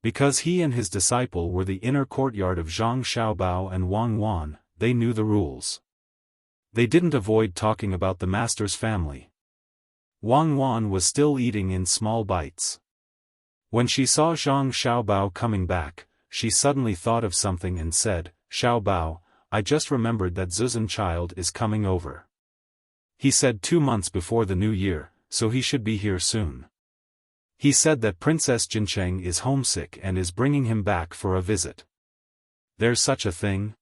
Because he and his disciple were the inner courtyard of Zhang Xiaobao and Wang Wan, they knew the rules. They didn't avoid talking about the master's family. Wang Wan was still eating in small bites. When she saw Zhang Xiaobao coming back, she suddenly thought of something and said, "Xiaobao, I just remembered that Zuzan child is coming over. He said 2 months before the new year, so he should be here soon. He said that Princess Jincheng is homesick and is bringing him back for a visit. There's such a thing?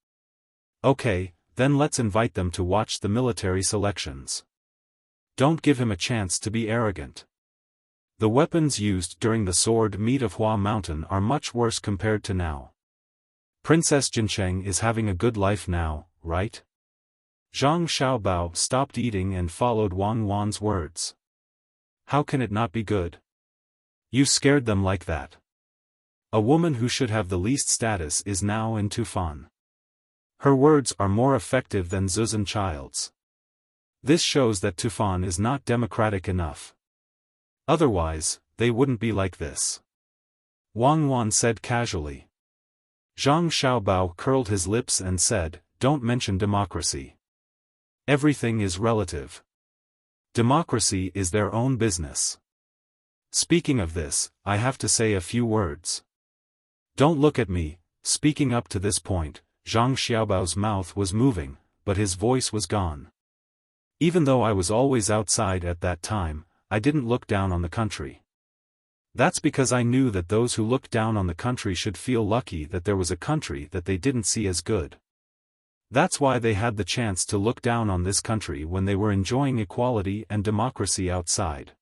Okay, then let's invite them to watch the military selections. Don't give him a chance to be arrogant. The weapons used during the sword meet of Hua Mountain are much worse compared to now. Princess Jincheng is having a good life now, right?" Zhang Xiaobao stopped eating and followed Wang Wan's words. "How can it not be good? You scared them like that. A woman who should have the least status is now in Tufan. Her words are more effective than Zuzan child's. This shows that Tufan is not democratic enough. Otherwise, they wouldn't be like this," Wang Wan said casually. Zhang Xiaobao curled his lips and said, "Don't mention democracy. Everything is relative. Democracy is their own business. Speaking of this, I have to say a few words. Don't look at me." Speaking up to this point, Zhang Xiaobao's mouth was moving, but his voice was gone. "Even though I was always outside at that time, I didn't look down on the country. That's because I knew that those who looked down on the country should feel lucky that there was a country that they didn't see as good. That's why they had the chance to look down on this country when they were enjoying equality and democracy outside.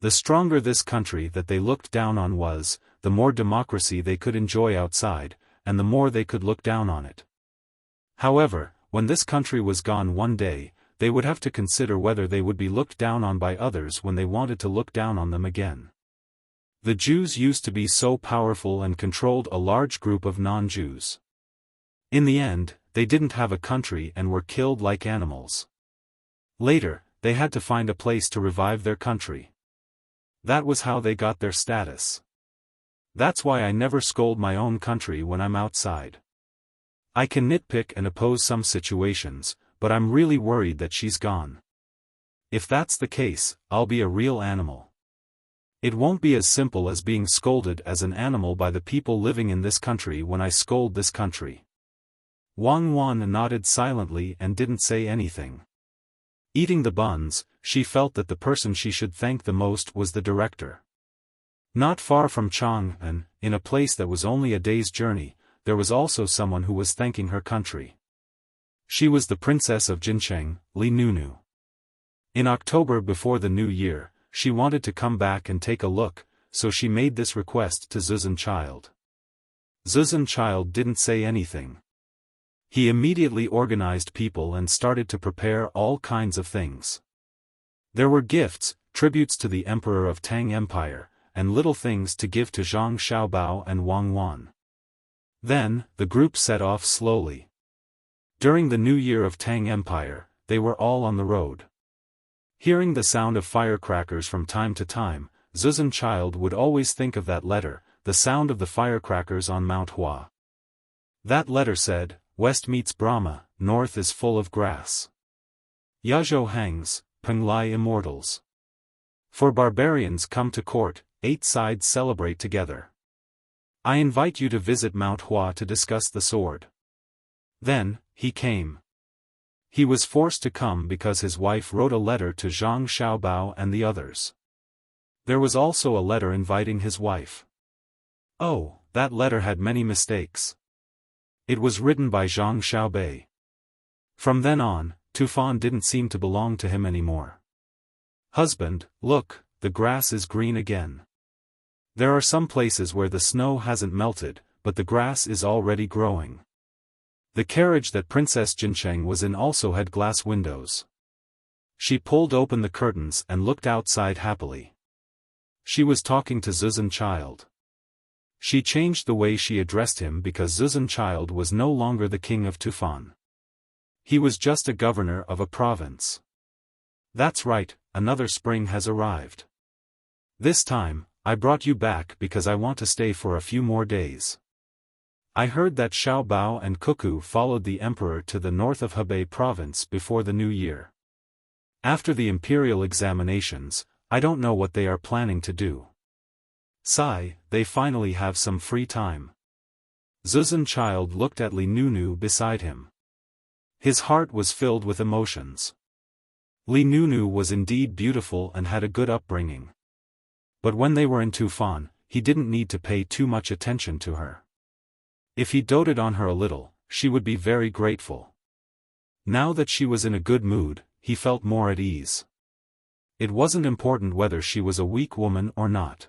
The stronger this country that they looked down on was, the more democracy they could enjoy outside, and the more they could look down on it. However, when this country was gone one day, they would have to consider whether they would be looked down on by others when they wanted to look down on them again. The Jews used to be so powerful and controlled a large group of non-Jews. In the end, they didn't have a country and were killed like animals. Later, they had to find a place to revive their country. That was how they got their status. That's why I never scold my own country when I'm outside. I can nitpick and oppose some situations, but I'm really worried that she's gone. If that's the case, I'll be a real animal. It won't be as simple as being scolded as an animal by the people living in this country when I scold this country." Wang Wan nodded silently and didn't say anything. Eating the buns, she felt that the person she should thank the most was the director. Not far from Chang'an, in a place that was only a day's journey, there was also someone who was thanking her country. She was the princess of Jincheng, Li Nunu. In October before the new year, she wanted to come back and take a look, so she made this request to Zuzan child. Zuzan child didn't say anything. He immediately organized people and started to prepare all kinds of things. There were gifts, tributes to the emperor of Tang Empire, and little things to give to Zhang Xiaobao and Wang Wan. Then, the group set off slowly. During the new year of Tang Empire, they were all on the road. Hearing the sound of firecrackers from time to time, Zuzan Child would always think of that letter, the sound of the firecrackers on Mount Hua. That letter said, "West meets Brahma, north is full of grass. Yazhou hangs, Penglai immortals. For barbarians come to court, 8 sides celebrate together. I invite you to visit Mount Hua to discuss the sword." Then, he came. He was forced to come because his wife wrote a letter to Zhang Xiaobao and the others. There was also a letter inviting his wife. Oh, that letter had many mistakes. It was written by Zhang Xiaobei. From then on, Tufan didn't seem to belong to him anymore. "Husband, look, the grass is green again. There are some places where the snow hasn't melted, but the grass is already growing." The carriage that Princess Jincheng was in also had glass windows. She pulled open the curtains and looked outside happily. She was talking to Zuzan Child. She changed the way she addressed him because Zuzan Child was no longer the king of Tufan. He was just a governor of a province. "That's right, another spring has arrived. This time, I brought you back because I want to stay for a few more days. I heard that Xiao Bao and Cuckoo followed the emperor to the north of Hebei province before the new year. After the imperial examinations, I don't know what they are planning to do. Sigh, they finally have some free time." Zuzan Child looked at Li Nunu beside him. His heart was filled with emotions. Li Nunu was indeed beautiful and had a good upbringing. But when they were in Tufan, he didn't need to pay too much attention to her. If he doted on her a little, she would be very grateful. Now that she was in a good mood, he felt more at ease. It wasn't important whether she was a weak woman or not.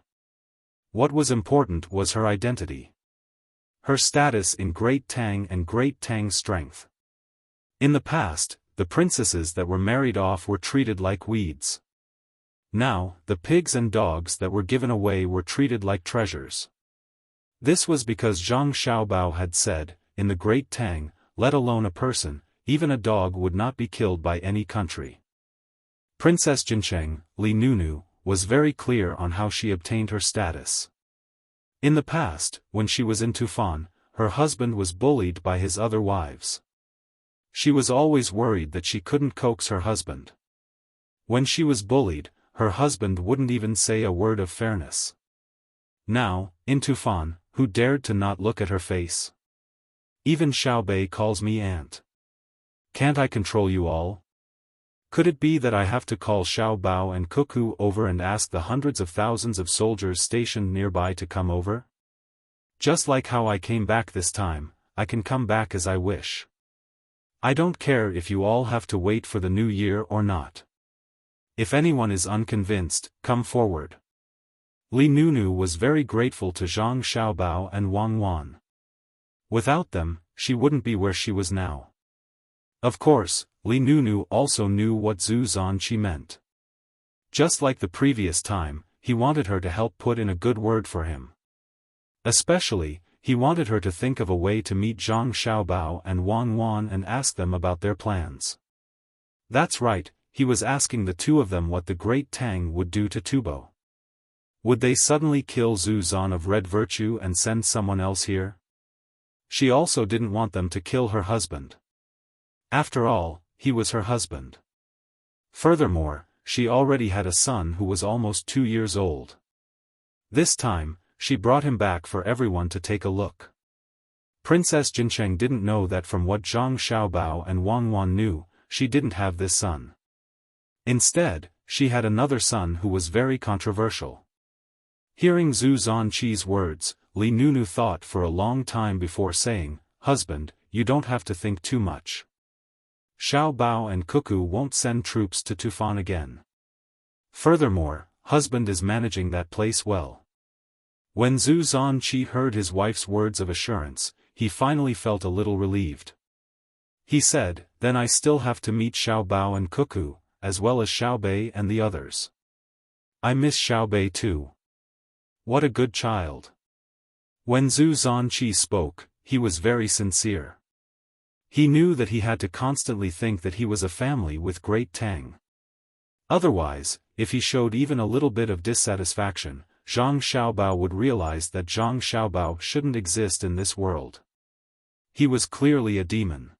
What was important was her identity. Her status in Great Tang and Great Tang's strength. In the past, the princesses that were married off were treated like weeds. Now, the pigs and dogs that were given away were treated like treasures. This was because Zhang Xiaobao had said, in the Great Tang, let alone a person, even a dog would not be killed by any country. Princess Jincheng, Li Nunu, was very clear on how she obtained her status. In the past, when she was in Tufan, her husband was bullied by his other wives. She was always worried that she couldn't coax her husband. When she was bullied, her husband wouldn't even say a word of fairness. Now, in Tufan, who dared to not look at her face? Even Xiaobei calls me aunt. Can't I control you all? Could it be that I have to call Xiao Bao and Cuckoo over and ask the hundreds of thousands of soldiers stationed nearby to come over? Just like how I came back this time, I can come back as I wish. I don't care if you all have to wait for the new year or not. If anyone is unconvinced, come forward. Li Nunu was very grateful to Zhang Xiaobao and Wang Wan. Without them, she wouldn't be where she was now. Of course, Li Nunu also knew what Zhu Zanqi meant. Just like the previous time, he wanted her to help put in a good word for him. Especially, he wanted her to think of a way to meet Zhang Xiaobao and Wang Wan and ask them about their plans. That's right, he was asking the two of them what the Great Tang would do to Tubo. Would they suddenly kill Zhu Zan of Red Virtue and send someone else here? She also didn't want them to kill her husband. After all, he was her husband. Furthermore, she already had a son who was almost 2 years old. This time, she brought him back for everyone to take a look. Princess Jincheng didn't know that from what Zhang Xiaobao and Wang Wan knew, she didn't have this son. Instead, she had another son who was very controversial. Hearing Zhu Zanqi's words, Li Nunu thought for a long time before saying, "Husband, you don't have to think too much. Xiao Bao and Cuckoo won't send troops to Tufan again. Furthermore, husband is managing that place well." When Zhu Zanqi heard his wife's words of assurance, he finally felt a little relieved. He said, "Then I still have to meet Xiao Bao and Cuckoo, as well as Xiaobei and the others. I miss Xiaobei too. What a good child." When Zhu Zanqi spoke, he was very sincere. He knew that he had to constantly think that he was a family with great Tang. Otherwise, if he showed even a little bit of dissatisfaction, Zhang Xiaobao would realize that Zhang Xiaobao shouldn't exist in this world. He was clearly a demon.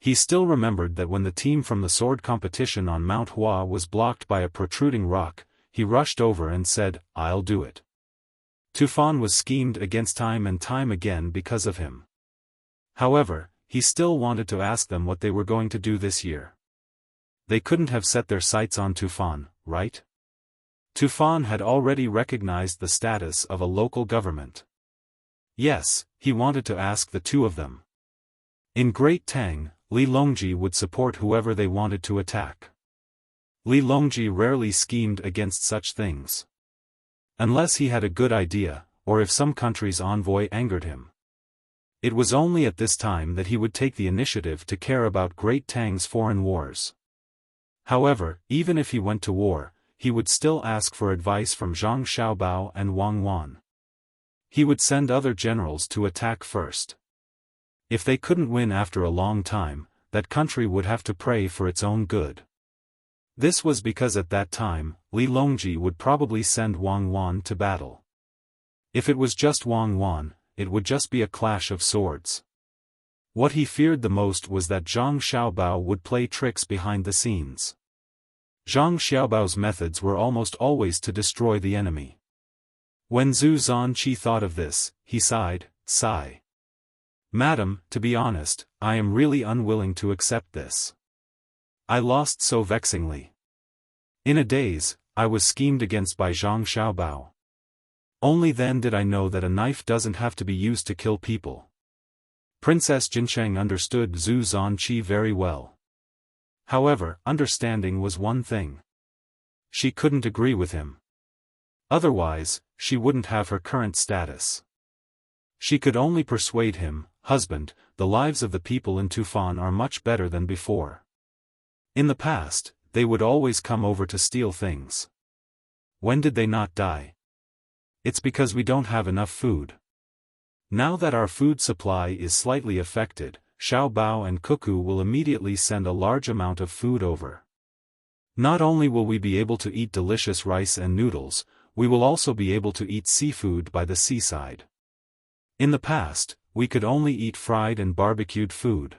He still remembered that when the team from the sword competition on Mount Hua was blocked by a protruding rock, he rushed over and said, "I'll do it." Tufan was schemed against time and time again because of him. However, he still wanted to ask them what they were going to do this year. They couldn't have set their sights on Tufan, right? Tufan had already recognized the status of a local government. Yes, he wanted to ask the two of them. In Great Tang, Li Longji would support whoever they wanted to attack. Li Longji rarely schemed against such things. Unless he had a good idea, or if some country's envoy angered him. It was only at this time that he would take the initiative to care about Great Tang's foreign wars. However, even if he went to war, he would still ask for advice from Zhang Xiaobao and Wang Wan. He would send other generals to attack first. If they couldn't win after a long time, that country would have to pray for its own good. This was because at that time, Li Longji would probably send Wang Wan to battle. If it was just Wang Wan, it would just be a clash of swords. What he feared the most was that Zhang Xiaobao would play tricks behind the scenes. Zhang Xiaobao's methods were almost always to destroy the enemy. When Zhu Zanqi thought of this, he sighed, "Sigh. Madam, to be honest, I am really unwilling to accept this. I lost so vexingly. In a daze, I was schemed against by Zhang Xiaobao. Only then did I know that a knife doesn't have to be used to kill people." Princess Jincheng understood Zhu Zanqi very well. However, understanding was one thing. She couldn't agree with him. Otherwise, she wouldn't have her current status. She could only persuade him, "Husband, the lives of the people in Tufan are much better than before. In the past, they would always come over to steal things. When did they not die? It's because we don't have enough food. Now that our food supply is slightly affected, Xiao Bao and Cuckoo will immediately send a large amount of food over. Not only will we be able to eat delicious rice and noodles, we will also be able to eat seafood by the seaside. In the past, we could only eat fried and barbecued food.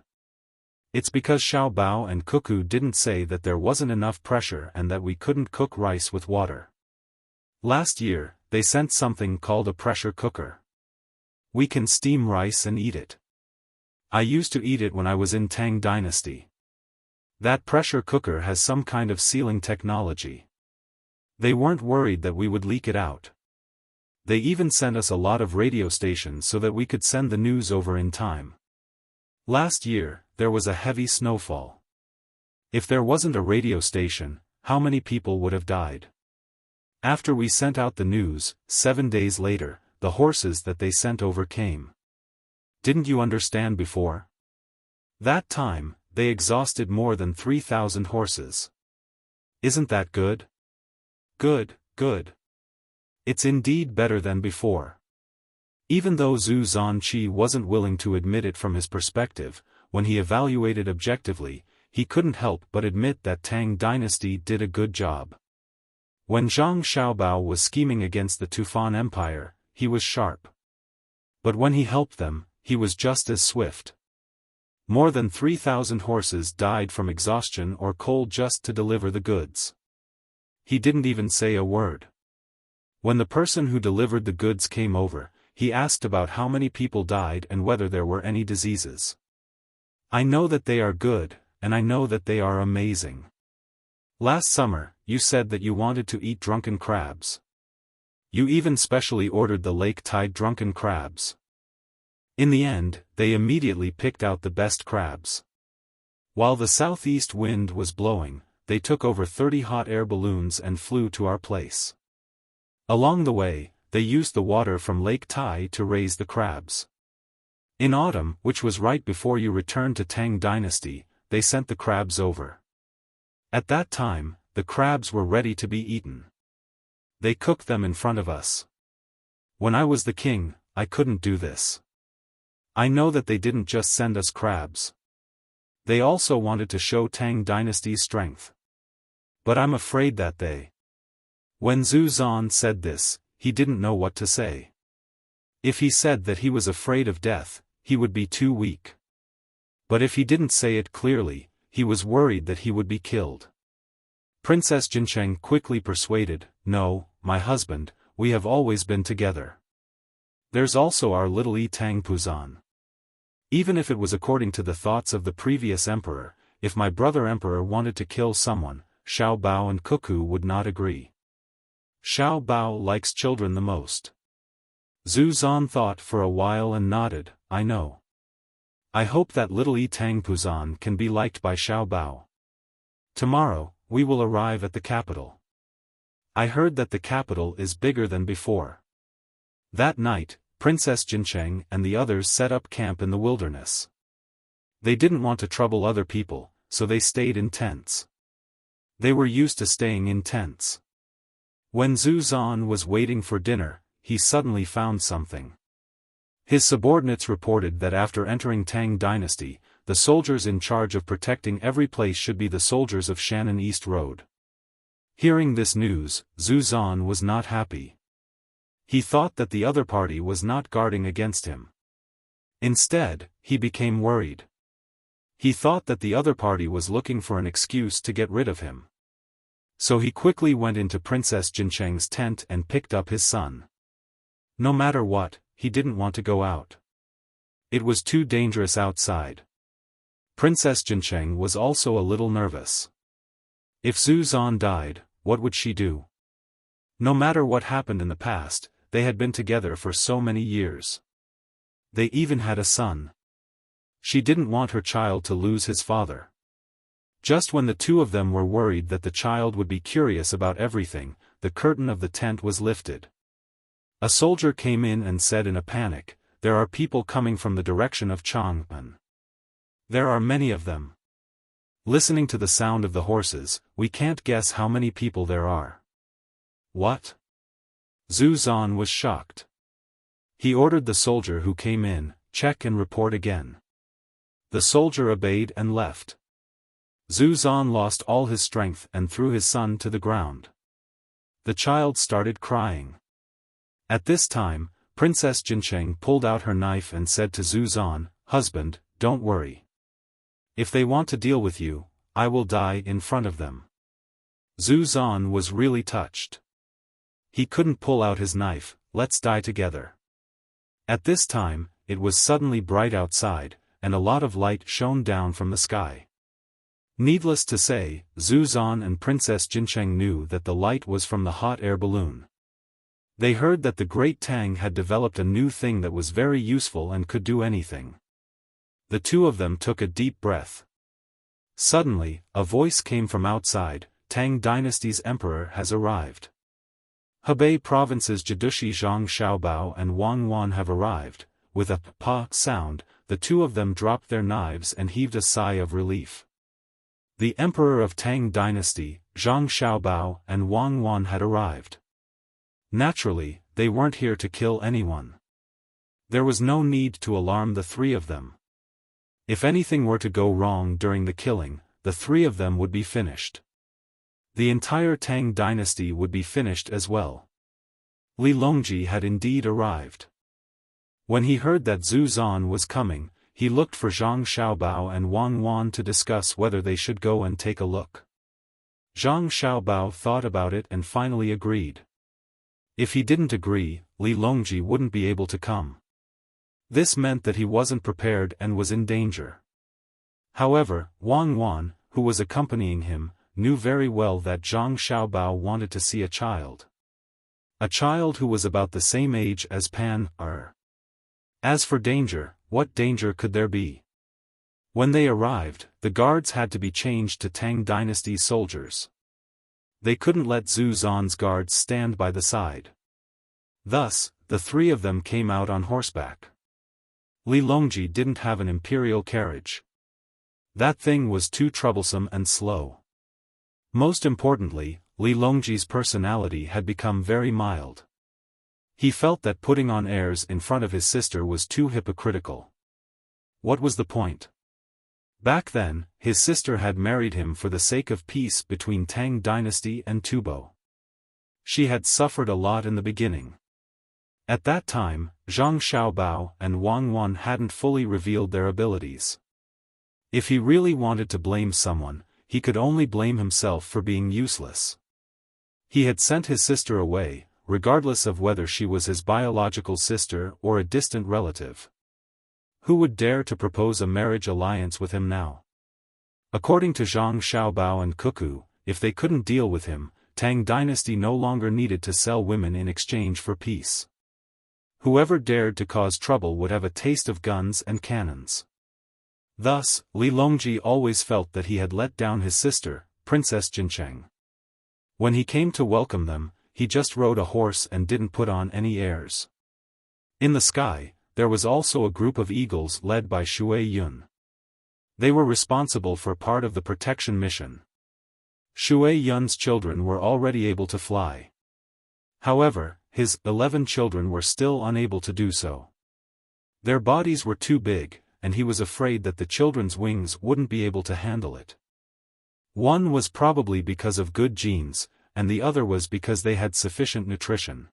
It's because Xiao Bao and Cuckoo didn't say that there wasn't enough pressure and that we couldn't cook rice with water. Last year, they sent something called a pressure cooker. We can steam rice and eat it. I used to eat it when I was in Tang Dynasty. That pressure cooker has some kind of sealing technology. They weren't worried that we would leak it out. They even sent us a lot of radio stations so that we could send the news over in time. Last year, there was a heavy snowfall. If there wasn't a radio station, how many people would have died? After we sent out the news, 7 days later, the horses that they sent over came. Didn't you understand before? That time, they exhausted more than 3,000 horses. Isn't that good? Good, good. It's indeed better than before. Even though Zhu Zanqi wasn't willing to admit it from his perspective, when he evaluated objectively, he couldn't help but admit that Tang Dynasty did a good job. When Zhang Xiaobao was scheming against the Tufan Empire, he was sharp. But when he helped them, he was just as swift. More than 3,000 horses died from exhaustion or cold just to deliver the goods. He didn't even say a word. When the person who delivered the goods came over, he asked about how many people died and whether there were any diseases. "I know that they are good, and I know that they are amazing. Last summer, you said that you wanted to eat drunken crabs. You even specially ordered the lake-tide drunken crabs. In the end, they immediately picked out the best crabs. While the southeast wind was blowing, they took over 30 hot air balloons and flew to our place. Along the way, they used the water from Lake Tai to raise the crabs. In autumn, which was right before you returned to Tang Dynasty, they sent the crabs over. At that time, the crabs were ready to be eaten. They cooked them in front of us. When I was the king, I couldn't do this. I know that they didn't just send us crabs. They also wanted to show Tang Dynasty's strength. But I'm afraid that they... When Zhu Zan said this, he didn't know what to say. If he said that he was afraid of death, he would be too weak. But if he didn't say it clearly, he was worried that he would be killed. Princess Jincheng quickly persuaded, "No, my husband, we have always been together. There's also our little Tang Puzan. Even if it was according to the thoughts of the previous emperor, if my brother emperor wanted to kill someone, Xiao Bao and Cuckoo would not agree. Xiao Bao likes children the most." Zhu Zan thought for a while and nodded, "I know. I hope that little Tang Puzan can be liked by Xiao Bao. Tomorrow, we will arrive at the capital. I heard that the capital is bigger than before." That night, Princess Jincheng and the others set up camp in the wilderness. They didn't want to trouble other people, so they stayed in tents. They were used to staying in tents. When Zhu Zan was waiting for dinner, he suddenly found something. His subordinates reported that after entering Tang Dynasty, the soldiers in charge of protecting every place should be the soldiers of Shannon East Road. Hearing this news, Zhu Zan was not happy. He thought that the other party was not guarding against him. Instead, he became worried. He thought that the other party was looking for an excuse to get rid of him. So he quickly went into Princess Jincheng's tent and picked up his son. No matter what, he didn't want to go out. It was too dangerous outside. Princess Jincheng was also a little nervous. If Zhu Zan died, what would she do? No matter what happened in the past, they had been together for so many years. They even had a son. She didn't want her child to lose his father. Just when the two of them were worried that the child would be curious about everything, the curtain of the tent was lifted. A soldier came in and said in a panic, "There are people coming from the direction of Chang'an. There are many of them. Listening to the sound of the horses, we can't guess how many people there are." "What?" Zhu Zan was shocked. He ordered the soldier who came in, "Check and report again." The soldier obeyed and left. Zhu Zan lost all his strength and threw his son to the ground. The child started crying. At this time, Princess Jincheng pulled out her knife and said to Zhu Zan, "Husband, don't worry. If they want to deal with you, I will die in front of them." Zhu Zan was really touched. He couldn't pull out his knife. "Let's die together." At this time, it was suddenly bright outside, and a lot of light shone down from the sky. Needless to say, Zhu Zan and Princess Jincheng knew that the light was from the hot air balloon. They heard that the great Tang had developed a new thing that was very useful and could do anything. The two of them took a deep breath. Suddenly, a voice came from outside, "Tang Dynasty's emperor has arrived. Hebei Province's Jidushi Zhang Xiaobao and Wang Wan have arrived." With a pa sound, the two of them dropped their knives and heaved a sigh of relief. The emperor of Tang Dynasty, Zhang Xiaobao and Wang Wan had arrived. Naturally, they weren't here to kill anyone. There was no need to alarm the three of them. If anything were to go wrong during the killing, the three of them would be finished. The entire Tang Dynasty would be finished as well. Li Longji had indeed arrived. When he heard that Zhu Zan was coming, he looked for Zhang Xiaobao and Wang Wan to discuss whether they should go and take a look. Zhang Xiaobao thought about it and finally agreed. If he didn't agree, Li Longji wouldn't be able to come. This meant that he wasn't prepared and was in danger. However, Wang Wan, who was accompanying him, knew very well that Zhang Xiaobao wanted to see a child. A child who was about the same age as Pan Er. As for danger, what danger could there be? When they arrived, the guards had to be changed to Tang Dynasty soldiers. They couldn't let Zhu Zan's guards stand by the side. Thus, the three of them came out on horseback. Li Longji didn't have an imperial carriage. That thing was too troublesome and slow. Most importantly, Li Longji's personality had become very mild. He felt that putting on airs in front of his sister was too hypocritical. What was the point? Back then, his sister had married him for the sake of peace between Tang Dynasty and Tubo. She had suffered a lot in the beginning. At that time, Zhang Xiaobao and Wang Wan hadn't fully revealed their abilities. If he really wanted to blame someone, he could only blame himself for being useless. He had sent his sister away, regardless of whether she was his biological sister or a distant relative. Who would dare to propose a marriage alliance with him now? According to Zhang Xiaobao and Cuckoo, if they couldn't deal with him, Tang Dynasty no longer needed to sell women in exchange for peace. Whoever dared to cause trouble would have a taste of guns and cannons. Thus, Li Longji always felt that he had let down his sister, Princess Jincheng. When he came to welcome them, he just rode a horse and didn't put on any airs. In the sky, there was also a group of eagles led by Shui Yun. They were responsible for part of the protection mission. Shui Yun's children were already able to fly. However, his 11 children were still unable to do so. Their bodies were too big, and he was afraid that the children's wings wouldn't be able to handle it. One was probably because of good genes, and the other was because they had sufficient nutrition.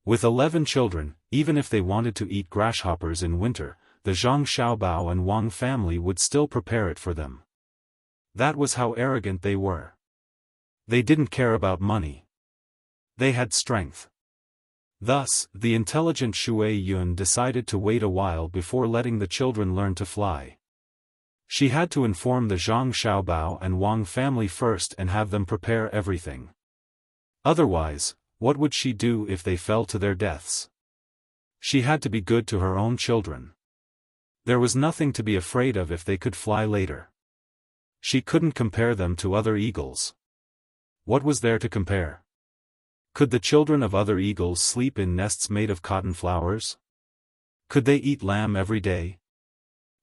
With 11 children, even if they wanted to eat grasshoppers in winter, the Zhang Xiaobao and Wang family would still prepare it for them. That was how arrogant they were. They didn't care about money. They had strength. Thus, the intelligent Shui Yun decided to wait a while before letting the children learn to fly. She had to inform the Zhang Xiaobao and Wang family first and have them prepare everything. Otherwise, what would she do if they fell to their deaths? She had to be good to her own children. There was nothing to be afraid of if they could fly later. She couldn't compare them to other eagles. What was there to compare? Could the children of other eagles sleep in nests made of cotton flowers? Could they eat lamb every day?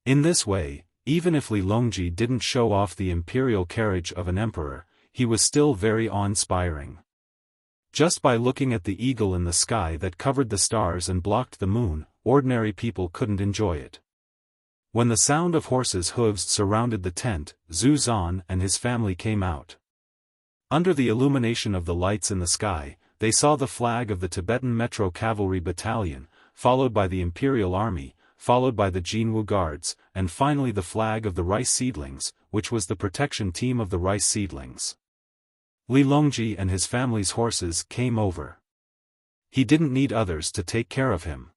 In this way, even if Li Longji didn't show off the imperial carriage of an emperor, he was still very awe-inspiring. Just by looking at the eagle in the sky that covered the stars and blocked the moon, ordinary people couldn't enjoy it. When the sound of horses' hooves surrounded the tent, Zhu Zan and his family came out. Under the illumination of the lights in the sky, they saw the flag of the Tibetan Metro Cavalry Battalion, followed by the Imperial Army, followed by the Jinwu Guards, and finally the flag of the Rice Seedlings, which was the protection team of the Rice Seedlings. Li Longji and his family's horses came over. He didn't need others to take care of him.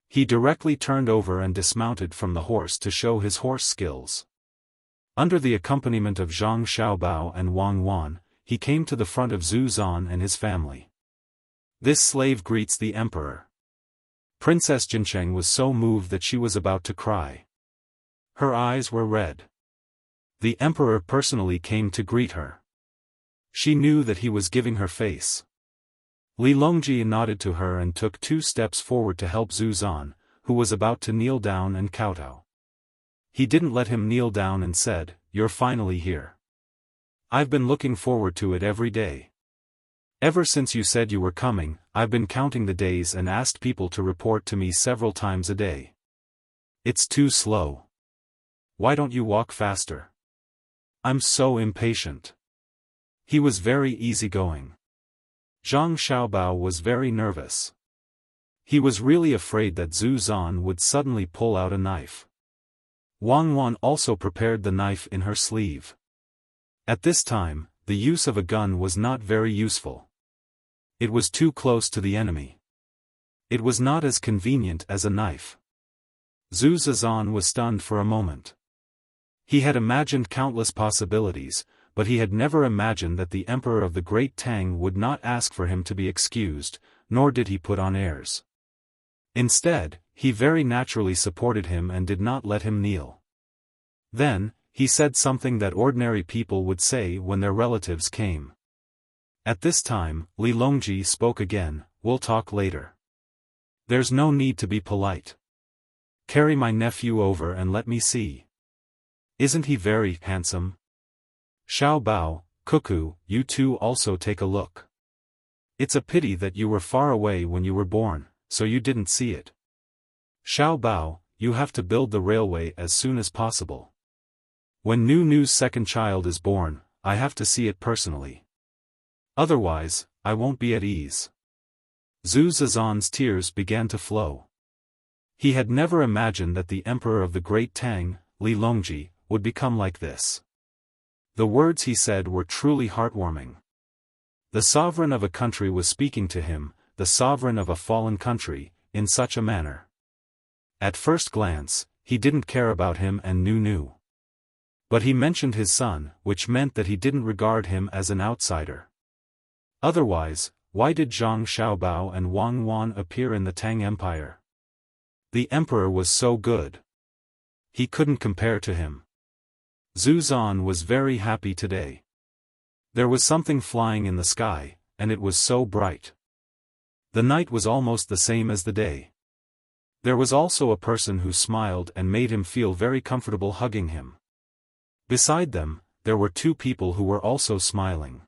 He directly turned over and dismounted from the horse to show his horse skills. Under the accompaniment of Zhang Xiaobao and Wang Wan, he came to the front of Zhu Zan and his family. This slave greets the emperor. Princess Jincheng was so moved that she was about to cry. Her eyes were red. The emperor personally came to greet her. She knew that he was giving her face. Li Longji nodded to her and took 2 steps forward to help Zhu Zan, who was about to kneel down and kowtow. He didn't let him kneel down and said, "You're finally here. I've been looking forward to it every day. Ever since you said you were coming, I've been counting the days and asked people to report to me several times a day. It's too slow. Why don't you walk faster? I'm so impatient." He was very easygoing. Zhang Xiaobao was very nervous. He was really afraid that Zhu Zan would suddenly pull out a knife. Wang Wan also prepared the knife in her sleeve. At this time, the use of a gun was not very useful. It was too close to the enemy. It was not as convenient as a knife. Zhu Zan was stunned for a moment. He had imagined countless possibilities, but he had never imagined that the emperor of the Great Tang would not ask for him to be excused, nor did he put on airs. Instead, he very naturally supported him and did not let him kneel. Then, he said something that ordinary people would say when their relatives came. At this time, Li Longji spoke again, "We'll talk later. There's no need to be polite. Carry my nephew over and let me see. Isn't he very handsome? Xiaobao, Cuckoo, you two also take a look. It's a pity that you were far away when you were born, so you didn't see it. Xiaobao, you have to build the railway as soon as possible. When Nu's second child is born, I have to see it personally. Otherwise, I won't be at ease. Zhu Zizan's tears began to flow. He had never imagined that the emperor of the great Tang, Li Longji, would become like this. The words he said were truly heartwarming. The sovereign of a country was speaking to him, the sovereign of a fallen country, in such a manner. At first glance, he didn't care about him and Nu. But he mentioned his son, which meant that he didn't regard him as an outsider. Otherwise, why did Zhang Xiaobao and Wang Wan appear in the Tang Empire? The emperor was so good. He couldn't compare to him. Zhu Zan was very happy today. There was something flying in the sky, and it was so bright. The night was almost the same as the day. There was also a person who smiled and made him feel very comfortable hugging him. Beside them, there were two people who were also smiling.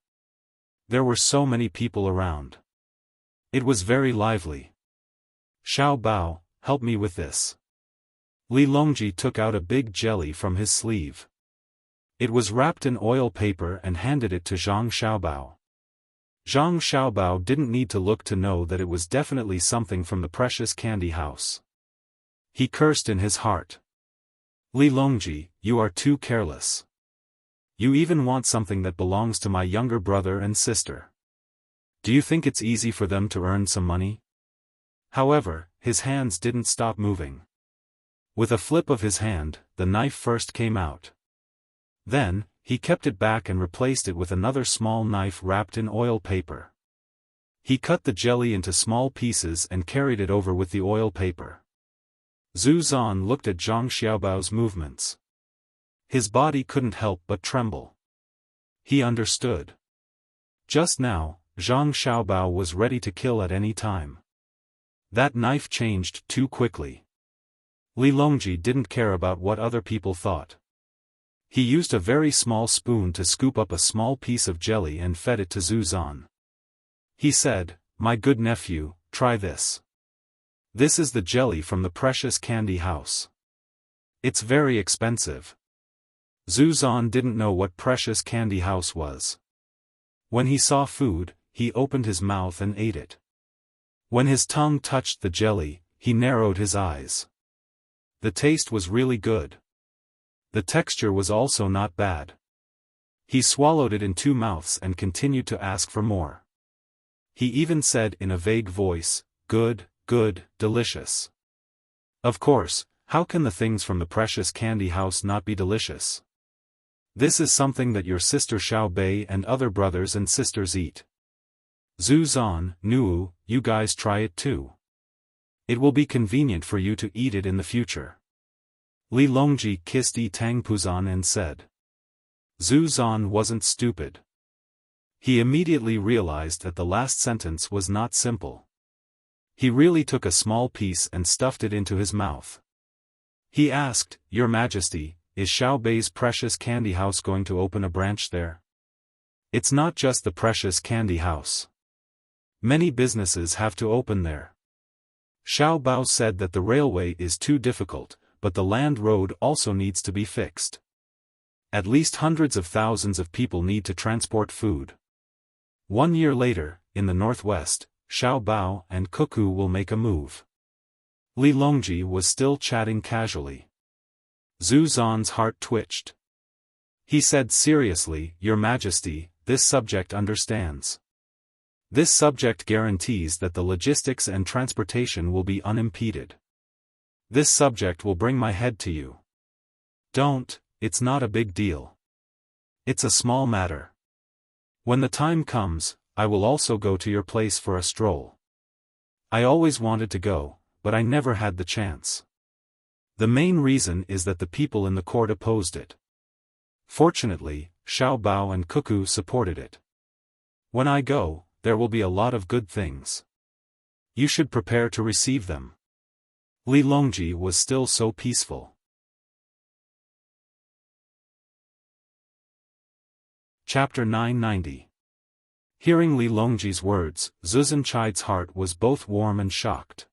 There were so many people around. It was very lively. Xiao Bao, help me with this. Li Longji took out a big jelly from his sleeve. It was wrapped in oil paper and handed it to Zhang Xiaobao. Zhang Xiaobao didn't need to look to know that it was definitely something from the precious candy house. He cursed in his heart. Li Longji, you are too careless. You even want something that belongs to my younger brother and sister. Do you think it's easy for them to earn some money? However, his hands didn't stop moving. With a flip of his hand, the knife first came out. Then, he kept it back and replaced it with another small knife wrapped in oil paper. He cut the jelly into small pieces and carried it over with the oil paper. Zhu Zan looked at Zhang Xiaobao's movements. His body couldn't help but tremble. He understood. Just now, Zhang Xiaobao was ready to kill at any time. That knife changed too quickly. Li Longji didn't care about what other people thought. He used a very small spoon to scoop up a small piece of jelly and fed it to Zhu Zan. He said, "My good nephew, try this. This is the jelly from the precious candy house. It's very expensive." Zhu Zan didn't know what precious candy house was. When he saw food, he opened his mouth and ate it. When his tongue touched the jelly, he narrowed his eyes. The taste was really good. The texture was also not bad. He swallowed it in two mouths and continued to ask for more. He even said in a vague voice, "Good, good, delicious." Of course, how can the things from the precious candy house not be delicious? This is something that your sister Xiao Bei and other brothers and sisters eat. Zhu Zan, Nu, you guys try it too. It will be convenient for you to eat it in the future. Li Longji kissed Tang Puzan and said. Zhu Zan wasn't stupid. He immediately realized that the last sentence was not simple. He really took a small piece and stuffed it into his mouth. He asked, "Your Majesty, is Xiao Bei's precious candy house going to open a branch there?" It's not just the precious candy house. Many businesses have to open there. Xiao Bao said that the railway is too difficult, but the land road also needs to be fixed. At least hundreds of thousands of people need to transport food. 1 year later, in the northwest, Xiao Bao and Cuckoo will make a move. Li Longji was still chatting casually. Zhu Zan's heart twitched. He said seriously, "Your Majesty, this subject understands. This subject guarantees that the logistics and transportation will be unimpeded. This subject will bring my head to you. Don't, it's not a big deal. It's a small matter. When the time comes, I will also go to your place for a stroll. I always wanted to go, but I never had the chance. The main reason is that the people in the court opposed it. Fortunately, Xiao Bao and Cuckoo supported it. When I go, there will be a lot of good things. You should prepare to receive them." Li Longji was still so peaceful. Chapter 990. Hearing Li Longji's words, Zhu Zenchai's heart was both warm and shocked.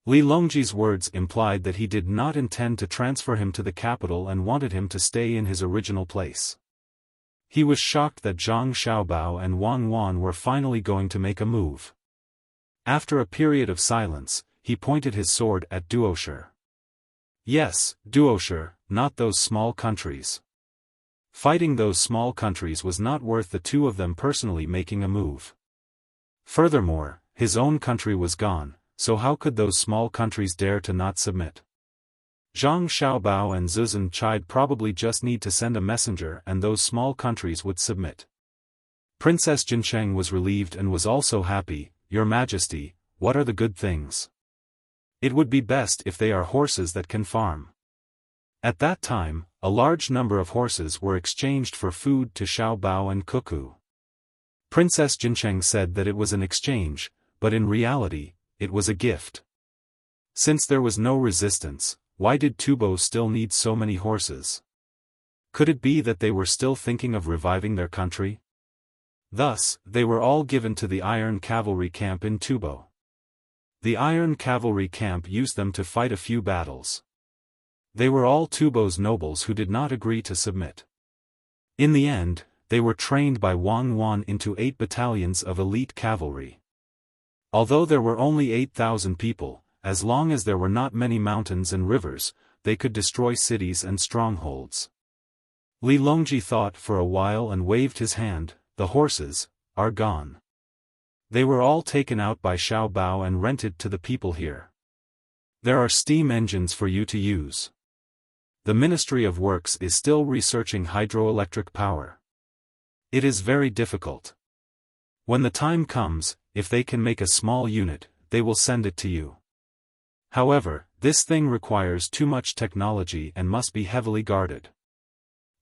Li Longji's words implied that he did not intend to transfer him to the capital and wanted him to stay in his original place. He was shocked that Zhang Xiaobao and Wang Wan were finally going to make a move. After a period of silence, he pointed his sword at Duoshi. Yes, Duoshi, not those small countries. Fighting those small countries was not worth the two of them personally making a move. Furthermore, his own country was gone, so how could those small countries dare to not submit? Zhang Xiaobao and Zuzan Chide probably just need to send a messenger and those small countries would submit. Princess Jincheng was relieved and was also happy. Your Majesty, what are the good things? It would be best if they are horses that can farm. At that time, a large number of horses were exchanged for food to Xiaobao and Cuckoo. Princess Jincheng said that it was an exchange, but in reality, it was a gift. Since there was no resistance, why did Tubo still need so many horses? Could it be that they were still thinking of reviving their country? Thus, they were all given to the Iron Cavalry camp in Tubo. The Iron Cavalry camp used them to fight a few battles. They were all Tubo's nobles who did not agree to submit. In the end, they were trained by Wang Wan into 8 battalions of elite cavalry. Although there were only 8,000 people, as long as there were not many mountains and rivers, they could destroy cities and strongholds. Li Longji thought for a while and waved his hand. The horses are gone. They were all taken out by Xiaobao and rented to the people here. There are steam engines for you to use. The Ministry of Works is still researching hydroelectric power. It is very difficult. When the time comes, if they can make a small unit, they will send it to you. However, this thing requires too much technology and must be heavily guarded.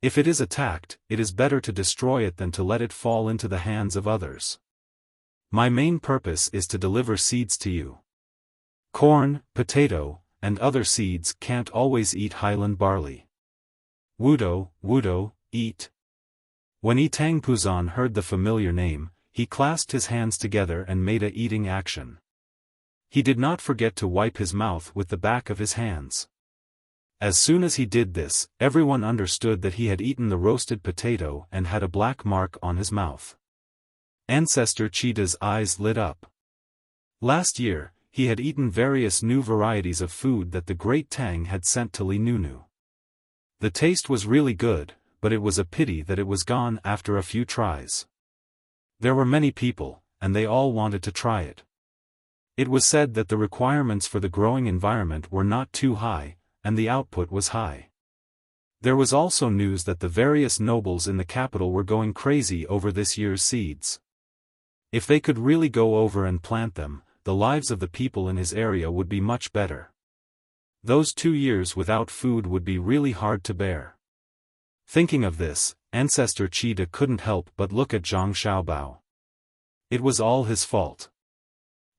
If it is attacked, it is better to destroy it than to let it fall into the hands of others. My main purpose is to deliver seeds to you. Corn, potato, and other seeds can't always eat highland barley. Wudo, eat. When Tang Puzan heard the familiar name, he clasped his hands together and made a eating action. He did not forget to wipe his mouth with the back of his hands. As soon as he did this, everyone understood that he had eaten the roasted potato and had a black mark on his mouth. Ancestor Cheetah's eyes lit up. Last year, he had eaten various new varieties of food that the great Tang had sent to Li Nunu. The taste was really good, but it was a pity that it was gone after a few tries. There were many people, and they all wanted to try it. It was said that the requirements for the growing environment were not too high, and the output was high. There was also news that the various nobles in the capital were going crazy over this year's seeds. If they could really go over and plant them, the lives of the people in his area would be much better. Those 2 years without food would be really hard to bear. Thinking of this, Ancestor Cheetah couldn't help but look at Zhang Xiaobao. It was all his fault.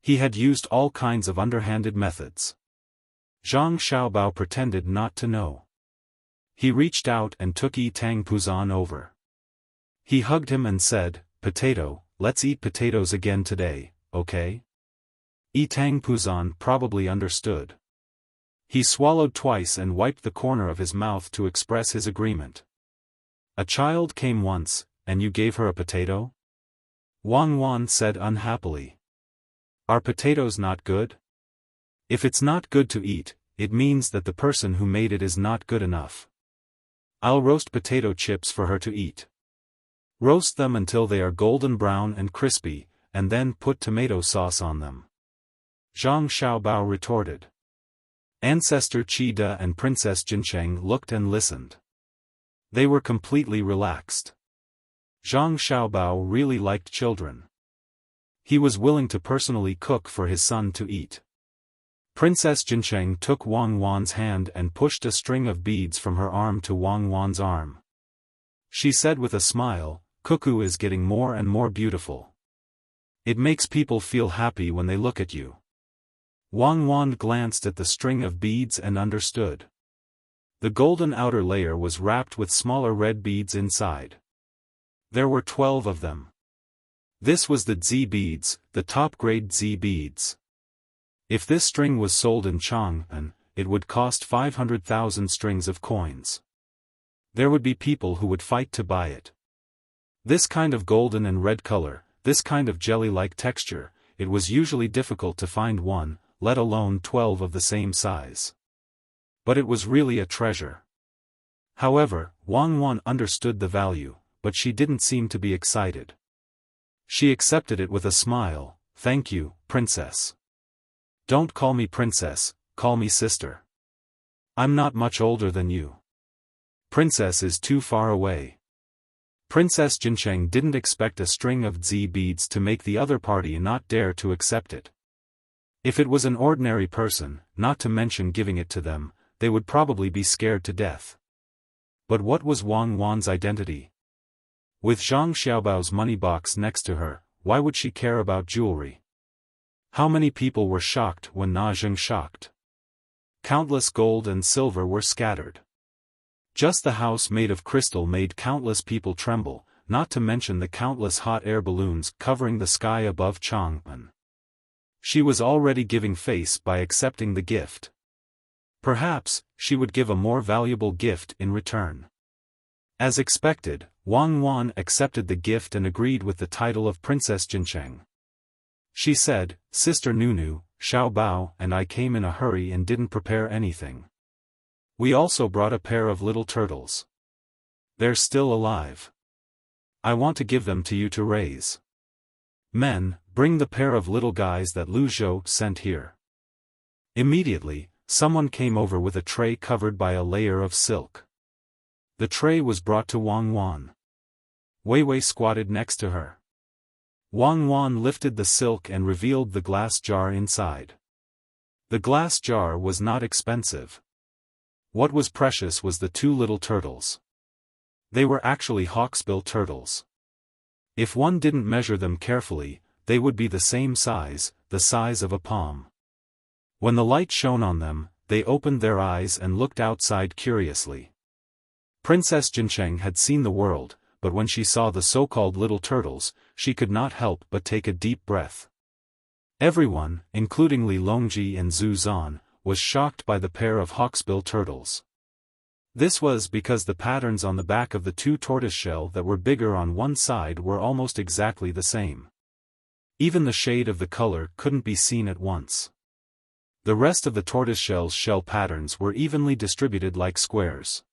He had used all kinds of underhanded methods. Zhang Xiaobao pretended not to know. He reached out and took Tang Puzan over. He hugged him and said, "Potato, let's eat potatoes again today, okay?" Tang Puzan probably understood. He swallowed twice and wiped the corner of his mouth to express his agreement. "A child came once, and you gave her a potato?" Wang Wan said unhappily. "Are potatoes not good? If it's not good to eat, it means that the person who made it is not good enough. I'll roast potato chips for her to eat. Roast them until they are golden brown and crispy, and then put tomato sauce on them," Zhang Xiaobao retorted. Ancestor Cheetah and Princess Jincheng looked and listened. They were completely relaxed. Zhang Xiaobao really liked children. He was willing to personally cook for his son to eat. Princess Jincheng took Wang Wan's hand and pushed a string of beads from her arm to Wang Wan's arm. She said with a smile, "Cuckoo is getting more and more beautiful. It makes people feel happy when they look at you." Wang Wan glanced at the string of beads and understood. The golden outer layer was wrapped with smaller red beads inside. There were 12 of them. This was the Z beads, the top-grade Z beads. If this string was sold in Chang'an, it would cost 500,000 strings of coins. There would be people who would fight to buy it. This kind of golden and red color, this kind of jelly-like texture, it was usually difficult to find one, let alone 12 of the same size. But it was really a treasure. However, Wang Wan understood the value, but she didn't seem to be excited. She accepted it with a smile. "Thank you, princess. Don't call me princess, call me sister. I'm not much older than you. Princess is too far away." Princess Jincheng didn't expect a string of zi beads to make the other party not dare to accept it. If it was an ordinary person, not to mention giving it to them, they would probably be scared to death. But what was Wang Wan's identity? With Zhang Xiaobao's money box next to her, why would she care about jewelry? How many people were shocked when Na Zheng shocked? Countless gold and silver were scattered. Just the house made of crystal made countless people tremble, not to mention the countless hot air balloons covering the sky above Chang'an. She was already giving face by accepting the gift. Perhaps, she would give a more valuable gift in return. As expected, Wang Wan accepted the gift and agreed with the title of Princess Jincheng. She said, "Sister Nunu, Xiao Bao and I came in a hurry and didn't prepare anything. We also brought a pair of little turtles. They're still alive. I want to give them to you to raise. Men, bring the pair of little guys that Lu Zhou sent here." Immediately, someone came over with a tray covered by a layer of silk. The tray was brought to Wang Wan. Wei Wei squatted next to her. Wang Wan lifted the silk and revealed the glass jar inside. The glass jar was not expensive. What was precious was the two little turtles. They were actually hawksbill turtles. If one didn't measure them carefully, they would be the size of a palm. When the light shone on them, they opened their eyes and looked outside curiously. Princess Jincheng had seen the world, but when she saw the so-called little turtles, she could not help but take a deep breath. Everyone, including Li Longji and Zhu Zan, was shocked by the pair of hawksbill turtles. This was because the patterns on the back of the two tortoiseshell that were bigger on one side were almost exactly the same. Even the shade of the color couldn't be seen at once. The rest of the tortoiseshell's shell patterns were evenly distributed like squares.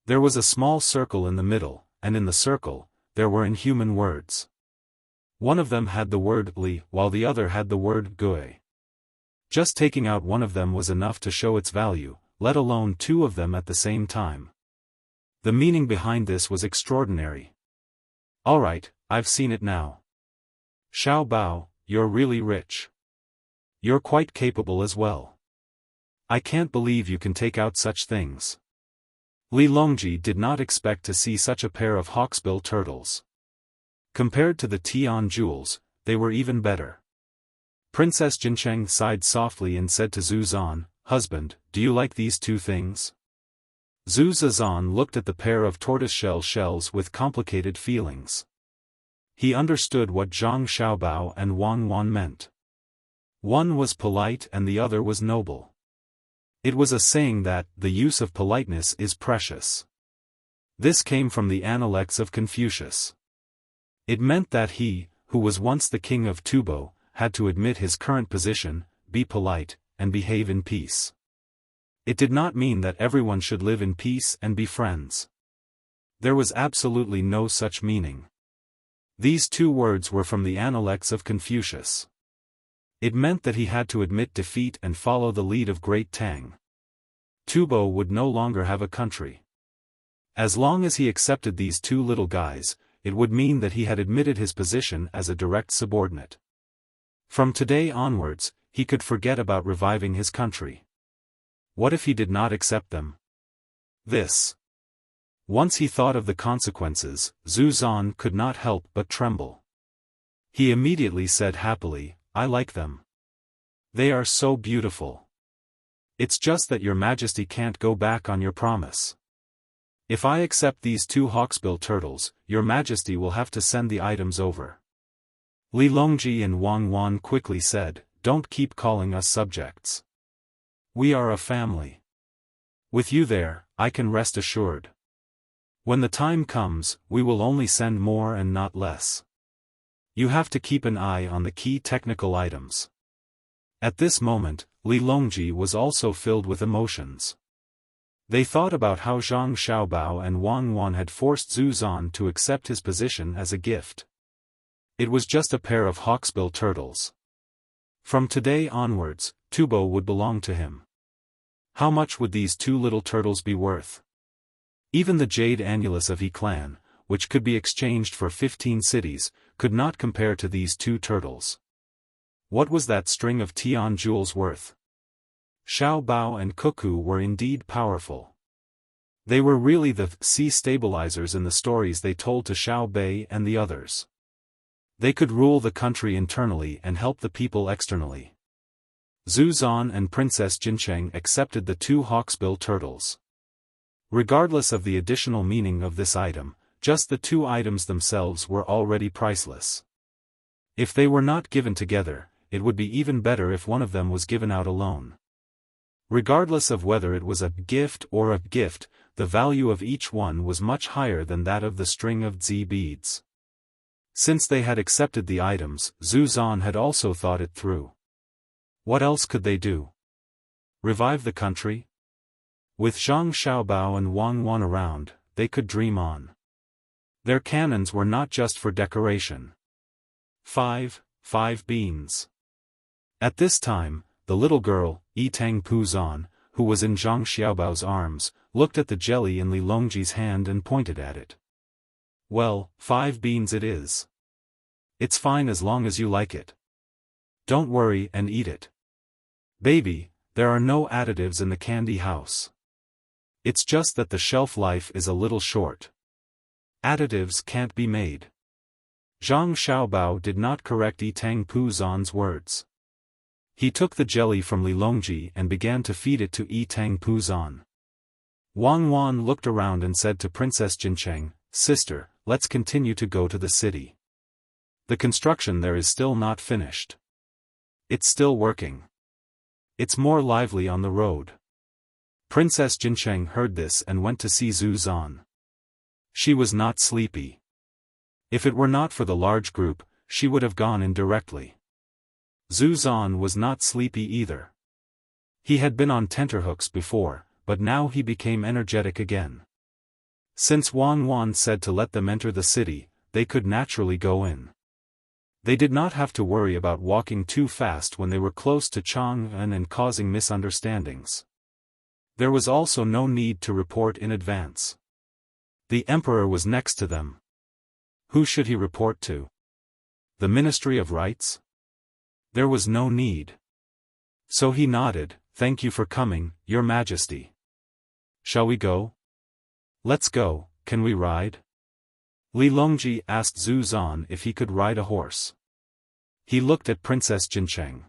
There was a small circle in the middle, and in the circle, there were inhuman words. One of them had the word Li, while the other had the word Gui. Just taking out one of them was enough to show its value, let alone two of them at the same time. The meaning behind this was extraordinary. "Alright, I've seen it now. Xiao Bao, you're really rich. You're quite capable as well. I can't believe you can take out such things." Li Longji did not expect to see such a pair of hawksbill turtles. Compared to the Tian jewels, they were even better. Princess Jincheng sighed softly and said to Zhu Zan, "Husband, do you like these two things?" Zhu Zan looked at the pair of tortoiseshell shells with complicated feelings. He understood what Zhang Xiaobao and Wang Wan meant. One was polite and the other was noble. It was a saying that, the use of politeness is precious. This came from the Analects of Confucius. It meant that he, who was once the king of Tubo, had to admit his current position, be polite, and behave in peace. It did not mean that everyone should live in peace and be friends. There was absolutely no such meaning. These two words were from the Analects of Confucius. It meant that he had to admit defeat and follow the lead of great Tang. Tubo would no longer have a country. As long as he accepted these two little guys, it would mean that he had admitted his position as a direct subordinate. From today onwards, he could forget about reviving his country. What if he did not accept them? Once he thought of the consequences, Zhu Zan could not help but tremble. He immediately said happily, "I like them. They are so beautiful. It's just that your majesty can't go back on your promise. If I accept these two hawksbill turtles, your majesty will have to send the items over." Li Longji and Wang Wan quickly said, don't keep calling us subjects. We are a family. With you there, I can rest assured. When the time comes, we will only send more and not less. You have to keep an eye on the key technical items." At this moment, Li Longji was also filled with emotions. They thought about how Zhang Xiaobao and Wang Wan had forced Zhu Zan to accept his position as a gift. It was just a pair of hawksbill turtles. From today onwards, Tubo would belong to him. How much would these two little turtles be worth? Even the jade annulus of He clan, which could be exchanged for 15 cities, could not compare to these two turtles. What was that string of Tian jewels worth? Xiao Bao and Cuckoo were indeed powerful. They were really the sea stabilizers in the stories they told to Xiao Bei and the others. They could rule the country internally and help the people externally. Zhu Zan and Princess Jincheng accepted the two hawksbill turtles. Regardless of the additional meaning of this item, just the two items themselves were already priceless. If they were not given together, it would be even better if one of them was given out alone. Regardless of whether it was a gift or a gift, the value of each one was much higher than that of the string of Zi beads. Since they had accepted the items, Zhu Zan had also thought it through. What else could they do? Revive the country? With Zhang Xiaobao and Wang Wan around, they could dream on. Their cannons were not just for decoration. 5 beans. At this time, the little girl, Tang Puzan, who was in Zhang Xiaobao's arms, looked at the jelly in Li Longji's hand and pointed at it. "Well, 5 beans it is. It's fine as long as you like it. Don't worry and eat it. Baby, there are no additives in the candy house. It's just that the shelf life is a little short. Additives can't be made." Zhang Xiaobao did not correct Tang Puzan's words. He took the jelly from Li Longji and began to feed it to Tang Puzan. Wang Wan looked around and said to Princess Jincheng, "Sister, let's continue to go to the city. The construction there is still not finished. It's still working. It's more lively on the road." Princess Jincheng heard this and went to see Zhu Zan. She was not sleepy. If it were not for the large group, she would have gone in directly. Zhu Zan was not sleepy either. He had been on tenterhooks before, but now he became energetic again. Since Wang Wan said to let them enter the city, they could naturally go in. They did not have to worry about walking too fast when they were close to Chang'an and causing misunderstandings. There was also no need to report in advance. The emperor was next to them. Who should he report to? The Ministry of Rights? There was no need. So he nodded, "Thank you for coming, Your Majesty. Shall we go?" "Let's go, can we ride?" Li Longji asked Zhu Zan if he could ride a horse. He looked at Princess Jincheng.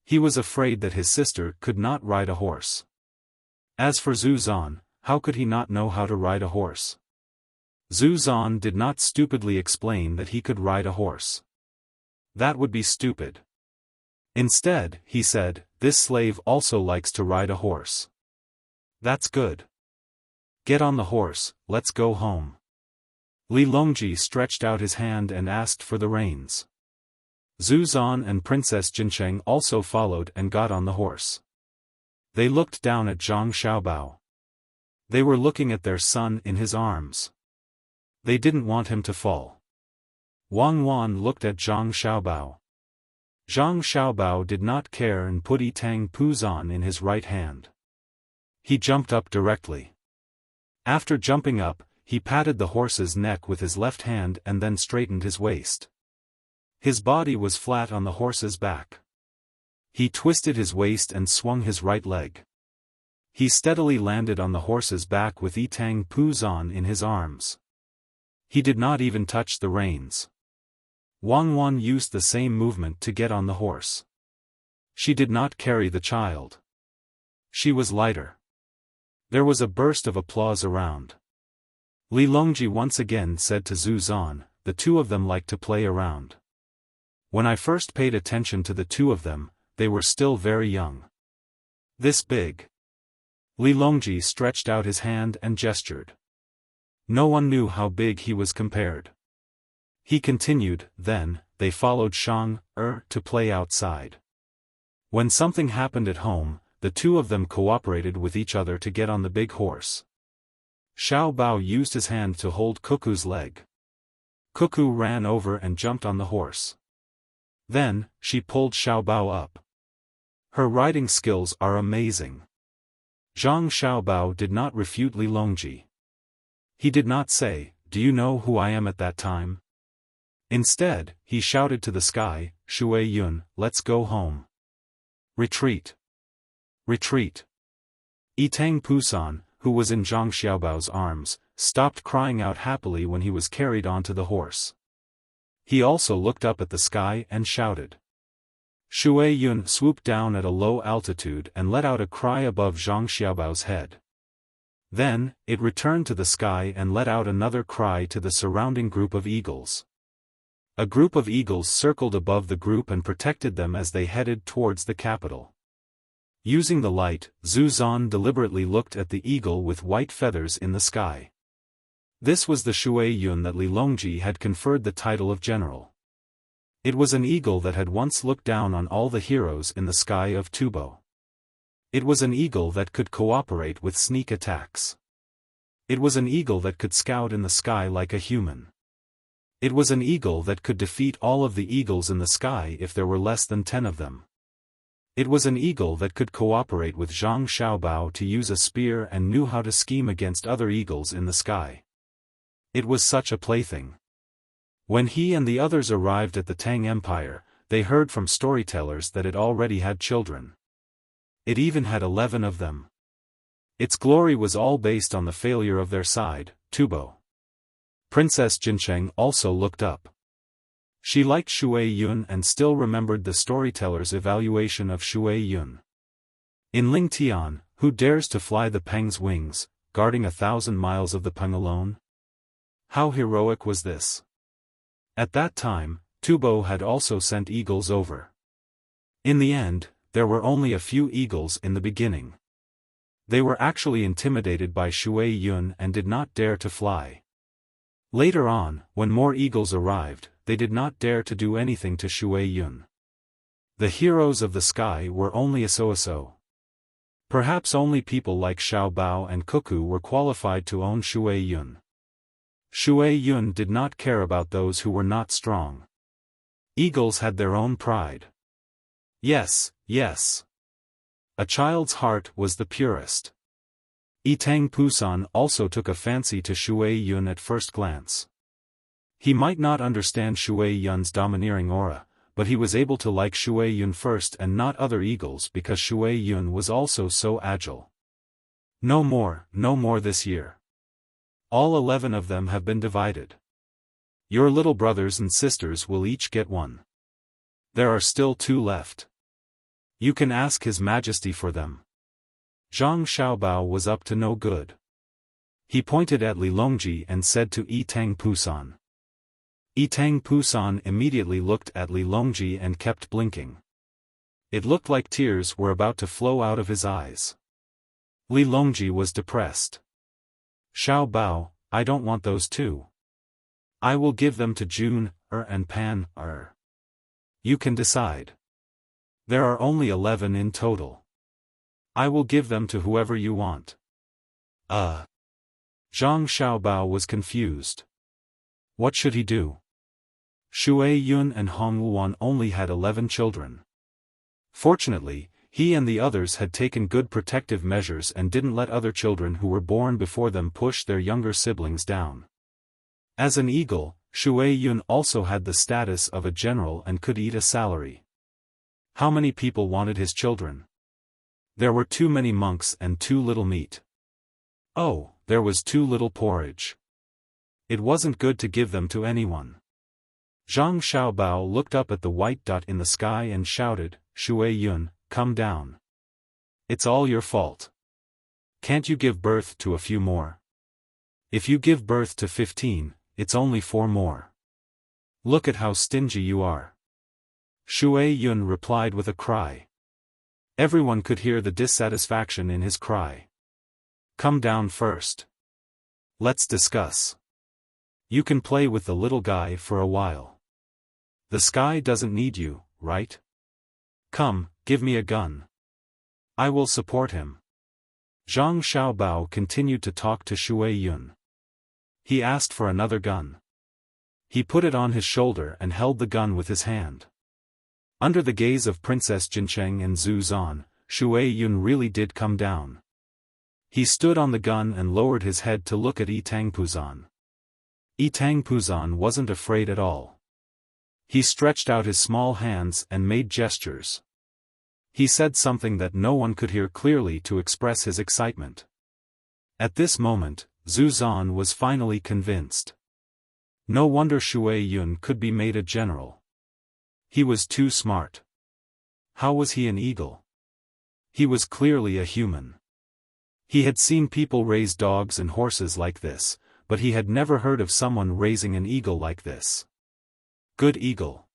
He was afraid that his sister could not ride a horse. As for Zhu Zan, how could he not know how to ride a horse? Zhu Zan did not stupidly explain that he could ride a horse. That would be stupid. Instead, he said, "This slave also likes to ride a horse." "That's good. Get on the horse, let's go home." Li Longji stretched out his hand and asked for the reins. Zhu Zan and Princess Jincheng also followed and got on the horse. They looked down at Zhang Xiaobao. They were looking at their son in his arms. They didn't want him to fall. Wang Wan looked at Zhang Xiaobao. Zhang Xiaobao did not care and put Tang Puzan in his right hand. He jumped up directly. After jumping up, he patted the horse's neck with his left hand and then straightened his waist. His body was flat on the horse's back. He twisted his waist and swung his right leg. He steadily landed on the horse's back with Tang Puzan in his arms. He did not even touch the reins. Wang Wan used the same movement to get on the horse. She did not carry the child. She was lighter. There was a burst of applause around. Li Longji once again said to Zhu Zan, "The two of them like to play around." When I first paid attention to the two of them, they were still very young. This big. Li Longji stretched out his hand and gestured. No one knew how big he was compared. He continued, then, they followed Shang, to play outside. When something happened at home, the two of them cooperated with each other to get on the big horse. Xiao Bao used his hand to hold Cuckoo's leg. Cuckoo ran over and jumped on the horse. Then, she pulled Xiao Bao up. Her riding skills are amazing. Zhang Xiaobao did not refute Li Longji. He did not say, "Do you know who I am?" at that time. Instead, he shouted to the sky, "Shui Yun, let's go home. Retreat. Retreat." Tang Pusan, who was in Zhang Xiaobao's arms, stopped crying out happily when he was carried onto the horse. He also looked up at the sky and shouted. Shui Yun swooped down at a low altitude and let out a cry above Zhang Xiaobao's head. Then, it returned to the sky and let out another cry to the surrounding group of eagles. A group of eagles circled above the group and protected them as they headed towards the capital. Using the light, Zhu Zan deliberately looked at the eagle with white feathers in the sky. This was the Shui Yun that Li Longji had conferred the title of general. It was an eagle that had once looked down on all the heroes in the sky of Tubo. It was an eagle that could cooperate with sneak attacks. It was an eagle that could scout in the sky like a human. It was an eagle that could defeat all of the eagles in the sky if there were less than 10 of them. It was an eagle that could cooperate with Zhang Xiaobao to use a spear and knew how to scheme against other eagles in the sky. It was such a plaything. When he and the others arrived at the Tang Empire, they heard from storytellers that it already had children. It even had 11 of them. Its glory was all based on the failure of their side, Tubo. Princess Jincheng also looked up. She liked Shui Yun and still remembered the storyteller's evaluation of Shui Yun. In Ling Tian, who dares to fly the Peng's wings, guarding 1,000 miles of the Peng alone? How heroic was this? At that time, Tubo had also sent eagles over. In the end, there were only a few eagles in the beginning. They were actually intimidated by Shui Yun and did not dare to fly. Later on, when more eagles arrived, they did not dare to do anything to Shui Yun. The heroes of the sky were only a so-so. Perhaps only people like Xiao Bao and Cuckoo were qualified to own Shui Yun. Shui Yun did not care about those who were not strong. Eagles had their own pride. Yes, yes. A child's heart was the purest. Tang Pusan also took a fancy to Shui Yun at first glance. He might not understand Shui Yun's domineering aura, but he was able to like Shui Yun first and not other eagles because Shui Yun was also so agile. No more this year. All 11 of them have been divided. Your little brothers and sisters will each get one. There are still 2 left. You can ask His Majesty for them. Zhang Xiaobao was up to no good. He pointed at Li Longji and said to Tang Pusan. Tang Pusan immediately looked at Li Longji and kept blinking. It looked like tears were about to flow out of his eyes. Li Longji was depressed. Xiao Bao, I don't want those 2. I will give them to Jun, and Pan, You can decide. There are only 11 in total. I will give them to whoever you want. Zhang Xiaobao was confused. What should he do? Shui Yun and Hong Wuan only had 11 children. Fortunately, he and the others had taken good protective measures and didn't let other children who were born before them push their younger siblings down. As an eagle, Shui Yun also had the status of a general and could eat a salary. How many people wanted his children? There were too many monks and too little meat. Oh, there was too little porridge. It wasn't good to give them to anyone. Zhang Xiaobao looked up at the white dot in the sky and shouted, Shui Yun, come down. It's all your fault. Can't you give birth to a few more? If you give birth to 15, it's only 4 more. Look at how stingy you are. Shui Yun replied with a cry. Everyone could hear the dissatisfaction in his cry. Come down first. Let's discuss. You can play with the little guy for a while. The sky doesn't need you, right? Come, give me a gun. I will support him. Zhang Xiaobao continued to talk to Shui Yun. He asked for another gun. He put it on his shoulder and held the gun with his hand. Under the gaze of Princess Jincheng and Zhu Zan, Shui Yun really did come down. He stood on the gun and lowered his head to look at Tang Puzan. Tang Puzan wasn't afraid at all. He stretched out his small hands and made gestures. He said something that no one could hear clearly to express his excitement. At this moment, Zhu Zan was finally convinced. No wonder Shui Yun could be made a general. He was too smart. How was he an eagle? He was clearly a human. He had seen people raise dogs and horses like this, but he had never heard of someone raising an eagle like this. Good eagle.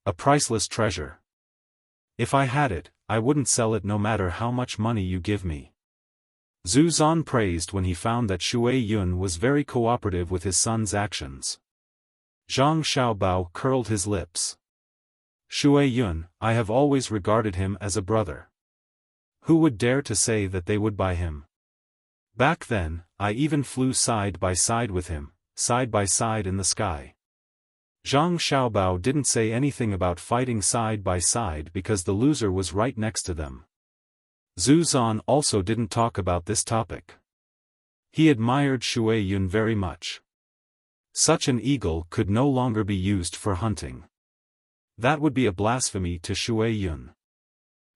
A priceless treasure. If I had it, I wouldn't sell it no matter how much money you give me. Zhu Zan praised when he found that Shui Yun was very cooperative with his son's actions. Zhang Xiaobao curled his lips. Shui Yun, I have always regarded him as a brother. Who would dare to say that they would buy him? Back then, I even flew side by side with him, side by side in the sky. Zhang Xiaobao didn't say anything about fighting side by side because the loser was right next to them. Zhu Zan also didn't talk about this topic. He admired Shui Yun very much. Such an eagle could no longer be used for hunting. That would be a blasphemy to Shui Yun.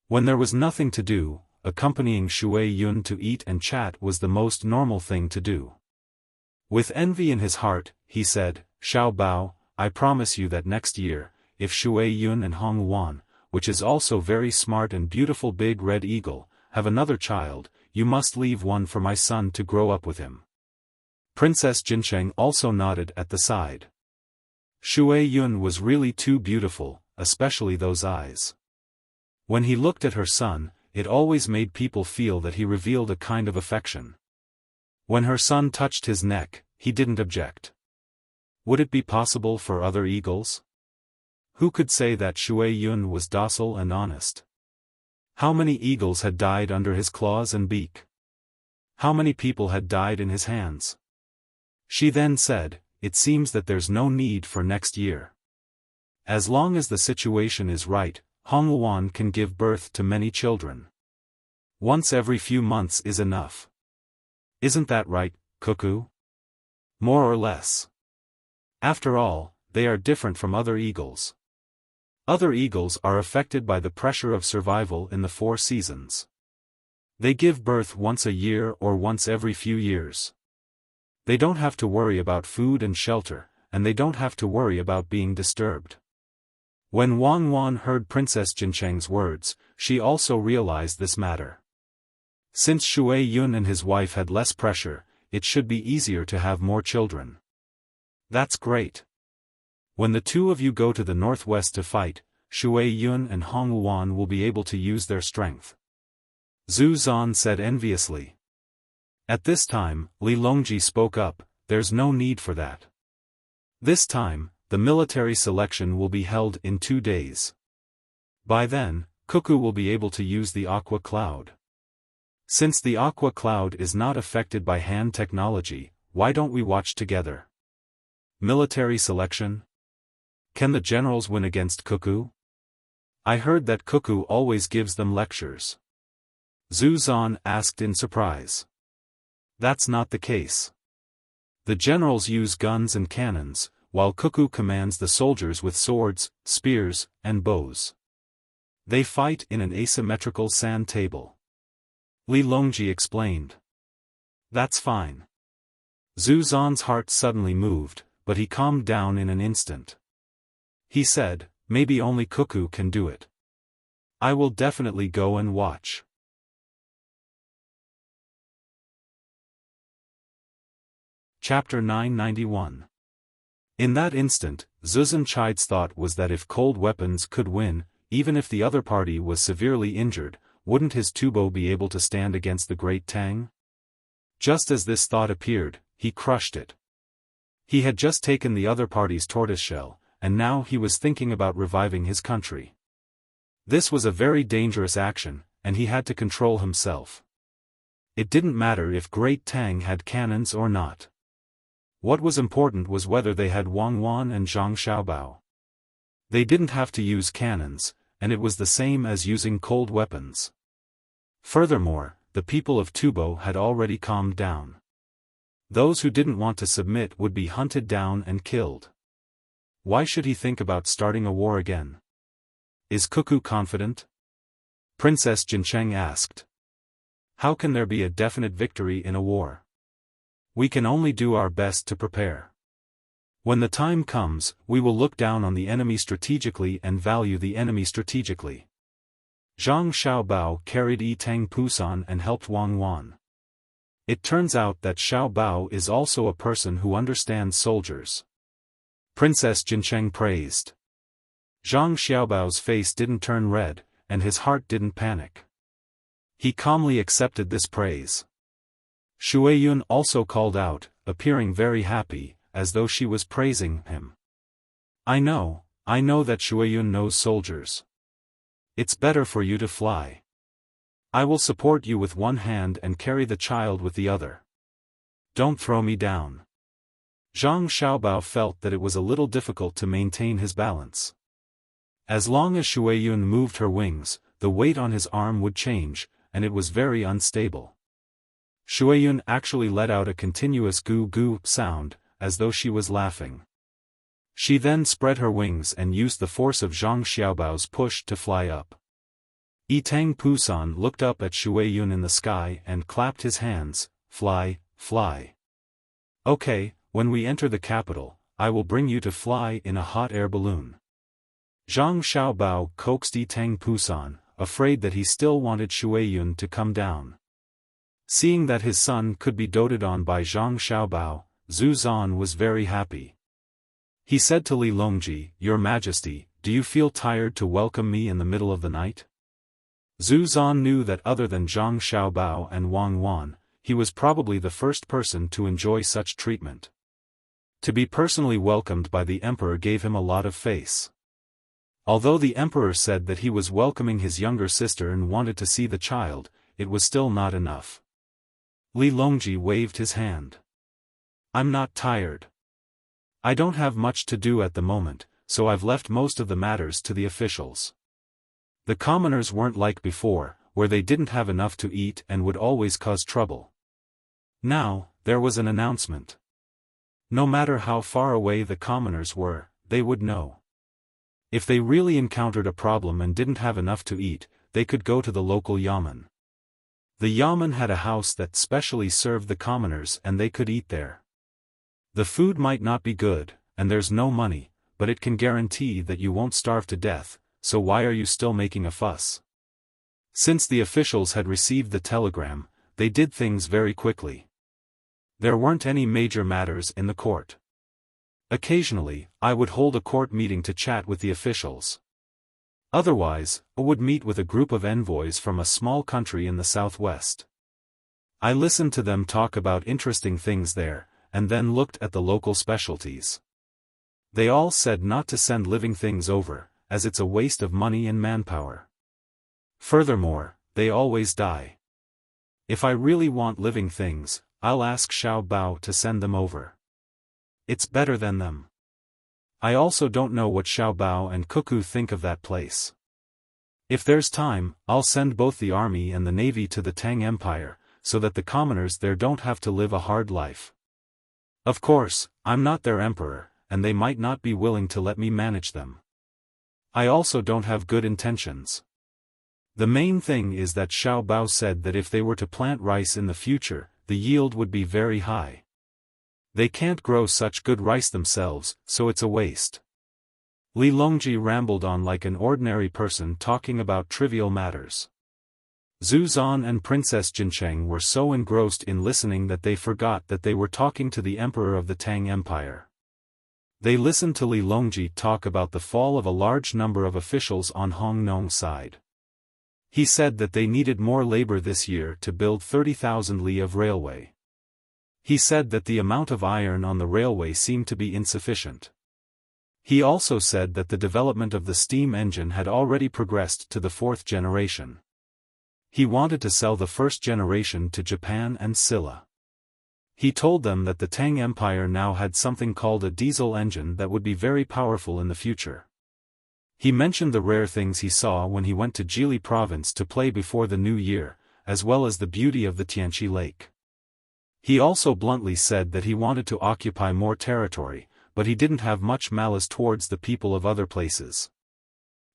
When there was nothing to do, accompanying Shui Yun to eat and chat was the most normal thing to do. With envy in his heart, he said, Xiaobao, I promise you that next year, if Shui Yun and Hong Wan, which is also very smart and beautiful big red eagle, have another child, you must leave one for my son to grow up with him. Princess Jincheng also nodded at the side. Shui Yun was really too beautiful, especially those eyes. When he looked at her son, it always made people feel that he revealed a kind of affection. When her son touched his neck, he didn't object. Would it be possible for other eagles? Who could say that Shui Yun was docile and honest? How many eagles had died under his claws and beak? How many people had died in his hands? She then said, it seems that there's no need for next year. As long as the situation is right, Hong Wan can give birth to many children. Once every few months is enough. Isn't that right, Cuckoo? More or less. After all, they are different from other eagles. Other eagles are affected by the pressure of survival in the 4 seasons. They give birth once a year or once every few years. They don't have to worry about food and shelter, and they don't have to worry about being disturbed. When Wang Wan heard Princess Jincheng's words, she also realized this matter. Since Shui Yun and his wife had less pressure, it should be easier to have more children. That's great. When the two of you go to the northwest to fight, Shui Yun and Hong Wan will be able to use their strength. Zhu Zan said enviously. At this time, Li Longji spoke up, there's no need for that. This time, the military selection will be held in 2 days. By then, Cuckoo will be able to use the Aqua Cloud. Since the Aqua Cloud is not affected by hand technology, why don't we watch together? Military selection? Can the generals win against Cuckoo? I heard that Cuckoo always gives them lectures. Zhu Zan asked in surprise. That's not the case. The generals use guns and cannons, while Cuckoo commands the soldiers with swords, spears, and bows. They fight in an asymmetrical sand table. Li Longji explained. That's fine. Zhu Zan's heart suddenly moved, but he calmed down in an instant. He said, maybe only Cuckoo can do it. I will definitely go and watch. Chapter 991. In that instant, Zuzan Chai's thought was that if cold weapons could win, even if the other party was severely injured, wouldn't his tubo be able to stand against the great Tang? Just as this thought appeared, he crushed it. He had just taken the other party's tortoiseshell, and now he was thinking about reviving his country. This was a very dangerous action, and he had to control himself. It didn't matter if Great Tang had cannons or not. What was important was whether they had Wang Wan and Zhang Xiaobao. They didn't have to use cannons, and it was the same as using cold weapons. Furthermore, the people of Tubo had already calmed down. Those who didn't want to submit would be hunted down and killed. Why should he think about starting a war again? Is Cuckoo confident? Princess Jincheng asked. How can there be a definite victory in a war? We can only do our best to prepare. When the time comes, we will look down on the enemy strategically and value the enemy strategically. Zhang Xiaobao carried Tang Pusan and helped Wang Wan. It turns out that Xiaobao is also a person who understands soldiers. Princess Jincheng praised. Zhang Xiaobao's face didn't turn red, and his heart didn't panic. He calmly accepted this praise. Shuiyun also called out, appearing very happy, as though she was praising him. I know that Shuiyun knows soldiers. It's better for you to fly. I will support you with one hand and carry the child with the other. Don't throw me down. Zhang Xiaobao felt that it was a little difficult to maintain his balance. As long as Shuiyun moved her wings, the weight on his arm would change, and it was very unstable. Shuiyun actually let out a continuous goo-goo sound, as though she was laughing. She then spread her wings and used the force of Zhang Xiaobao's push to fly up. Tang Pusan looked up at Shuiyun in the sky and clapped his hands, fly, fly. Okay, when we enter the capital, I will bring you to fly in a hot air balloon. Zhang Xiaobao coaxed Tang Pusan, afraid that he still wanted Shuiyun to come down. Seeing that his son could be doted on by Zhang Xiaobao, Zhu Zan was very happy. He said to Li Longji, Your Majesty, do you feel tired to welcome me in the middle of the night? Zhu Zan knew that other than Zhang Xiaobao and Wang Wan, he was probably the first person to enjoy such treatment. To be personally welcomed by the emperor gave him a lot of face. Although the emperor said that he was welcoming his younger sister and wanted to see the child, it was still not enough. Li Longji waved his hand. I'm not tired. I don't have much to do at the moment, so I've left most of the matters to the officials. The commoners weren't like before, where they didn't have enough to eat and would always cause trouble. Now, there was an announcement. No matter how far away the commoners were, they would know. If they really encountered a problem and didn't have enough to eat, they could go to the local yamen. The yamen had a house that specially served the commoners and they could eat there. The food might not be good, and there's no money, but it can guarantee that you won't starve to death, so why are you still making a fuss? Since the officials had received the telegram, they did things very quickly. There weren't any major matters in the court. Occasionally, I would hold a court meeting to chat with the officials. Otherwise, I would meet with a group of envoys from a small country in the southwest. I listened to them talk about interesting things there, and then looked at the local specialties. They all said not to send living things over, as it's a waste of money and manpower. Furthermore, they always die. If I really want living things, I'll ask Xiaobao to send them over. It's better than them. I also don't know what Xiaobao and Cuckoo think of that place. If there's time, I'll send both the army and the navy to the Tang Empire, so that the commoners there don't have to live a hard life. Of course, I'm not their emperor, and they might not be willing to let me manage them. I also don't have good intentions. The main thing is that Xiaobao said that if they were to plant rice in the future, the yield would be very high. They can't grow such good rice themselves, so it's a waste. Li Longji rambled on like an ordinary person talking about trivial matters. Zhu Zan and Princess Jincheng were so engrossed in listening that they forgot that they were talking to the emperor of the Tang Empire. They listened to Li Longji talk about the fall of a large number of officials on Hong Nong's side. He said that they needed more labor this year to build 30,000 li of railway. He said that the amount of iron on the railway seemed to be insufficient. He also said that the development of the steam engine had already progressed to the 4th generation. He wanted to sell the 1st generation to Japan and Silla. He told them that the Tang Empire now had something called a diesel engine that would be very powerful in the future. He mentioned the rare things he saw when he went to Jili province to play before the new year, as well as the beauty of the Tianqi Lake. He also bluntly said that he wanted to occupy more territory, but he didn't have much malice towards the people of other places.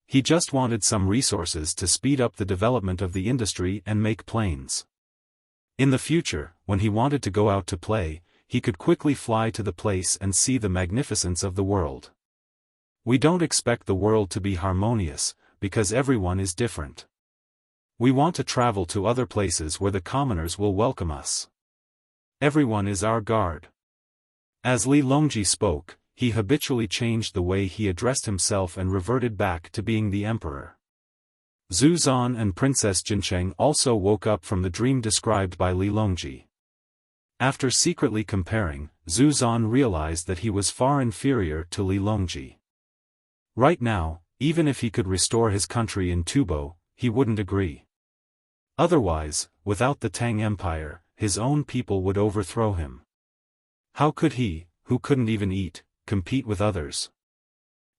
He just wanted some resources to speed up the development of the industry and make planes. In the future, when he wanted to go out to play, he could quickly fly to the place and see the magnificence of the world. We don't expect the world to be harmonious, because everyone is different. We want to travel to other places where the commoners will welcome us. Everyone is our guard. As Li Longji spoke, he habitually changed the way he addressed himself and reverted back to being the emperor. Zhu Zan and Princess Jincheng also woke up from the dream described by Li Longji. After secretly comparing, Zhu Zan realized that he was far inferior to Li Longji. Right now, even if he could restore his country in Tubo, he wouldn't agree. Otherwise, without the Tang Empire, his own people would overthrow him. How could he, who couldn't even eat, compete with others?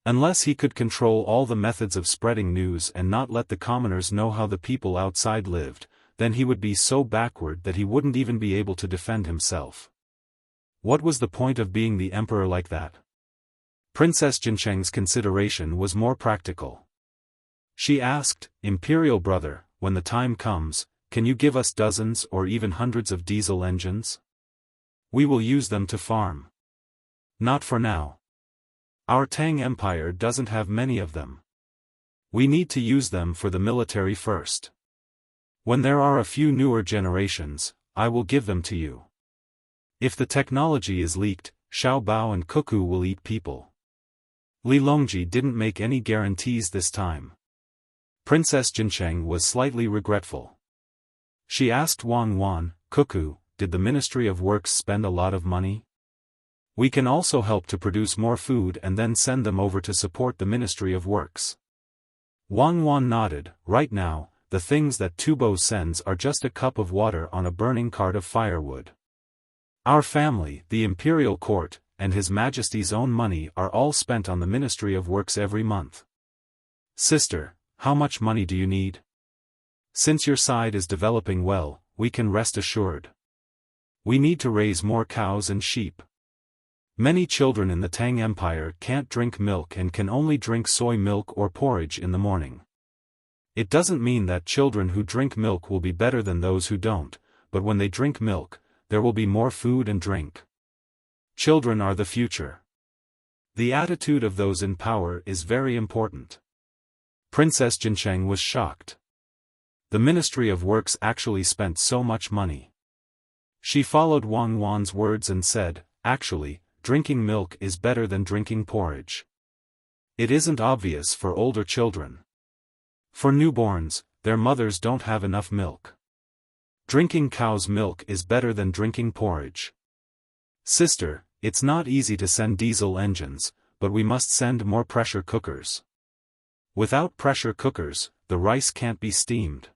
Unless he could control all the methods of spreading news and not let the commoners know how the people outside lived, then he would be so backward that he wouldn't even be able to defend himself. What was the point of being the emperor like that? Princess Jincheng's consideration was more practical. She asked, "Imperial brother, when the time comes, can you give us dozens or even hundreds of diesel engines? We will use them to farm." "Not for now. Our Tang Empire doesn't have many of them. We need to use them for the military first. When there are a few newer generations, I will give them to you. If the technology is leaked, Xiao Bao and Cuckoo will eat people." Li Longji didn't make any guarantees this time. Princess Jincheng was slightly regretful. She asked Wang Wan, "Cuckoo, did the Ministry of Works spend a lot of money? We can also help to produce more food and then send them over to support the Ministry of Works." Wang Wan nodded. "Right now, the things that Tubo sends are just a cup of water on a burning cart of firewood. Our family, the imperial court, and His Majesty's own money are all spent on the Ministry of Works every month. Sister, how much money do you need? Since your side is developing well, we can rest assured. We need to raise more cows and sheep. Many children in the Tang Empire can't drink milk and can only drink soy milk or porridge in the morning. It doesn't mean that children who drink milk will be better than those who don't, but when they drink milk, there will be more food and drink. Children are the future. The attitude of those in power is very important." Princess Jincheng was shocked. The Ministry of Works actually spent so much money. She followed Wang Wan's words and said, "Actually, drinking milk is better than drinking porridge. It isn't obvious for older children. For newborns, their mothers don't have enough milk. Drinking cow's milk is better than drinking porridge. Sister, it's not easy to send diesel engines, but we must send more pressure cookers. Without pressure cookers, the rice can't be steamed.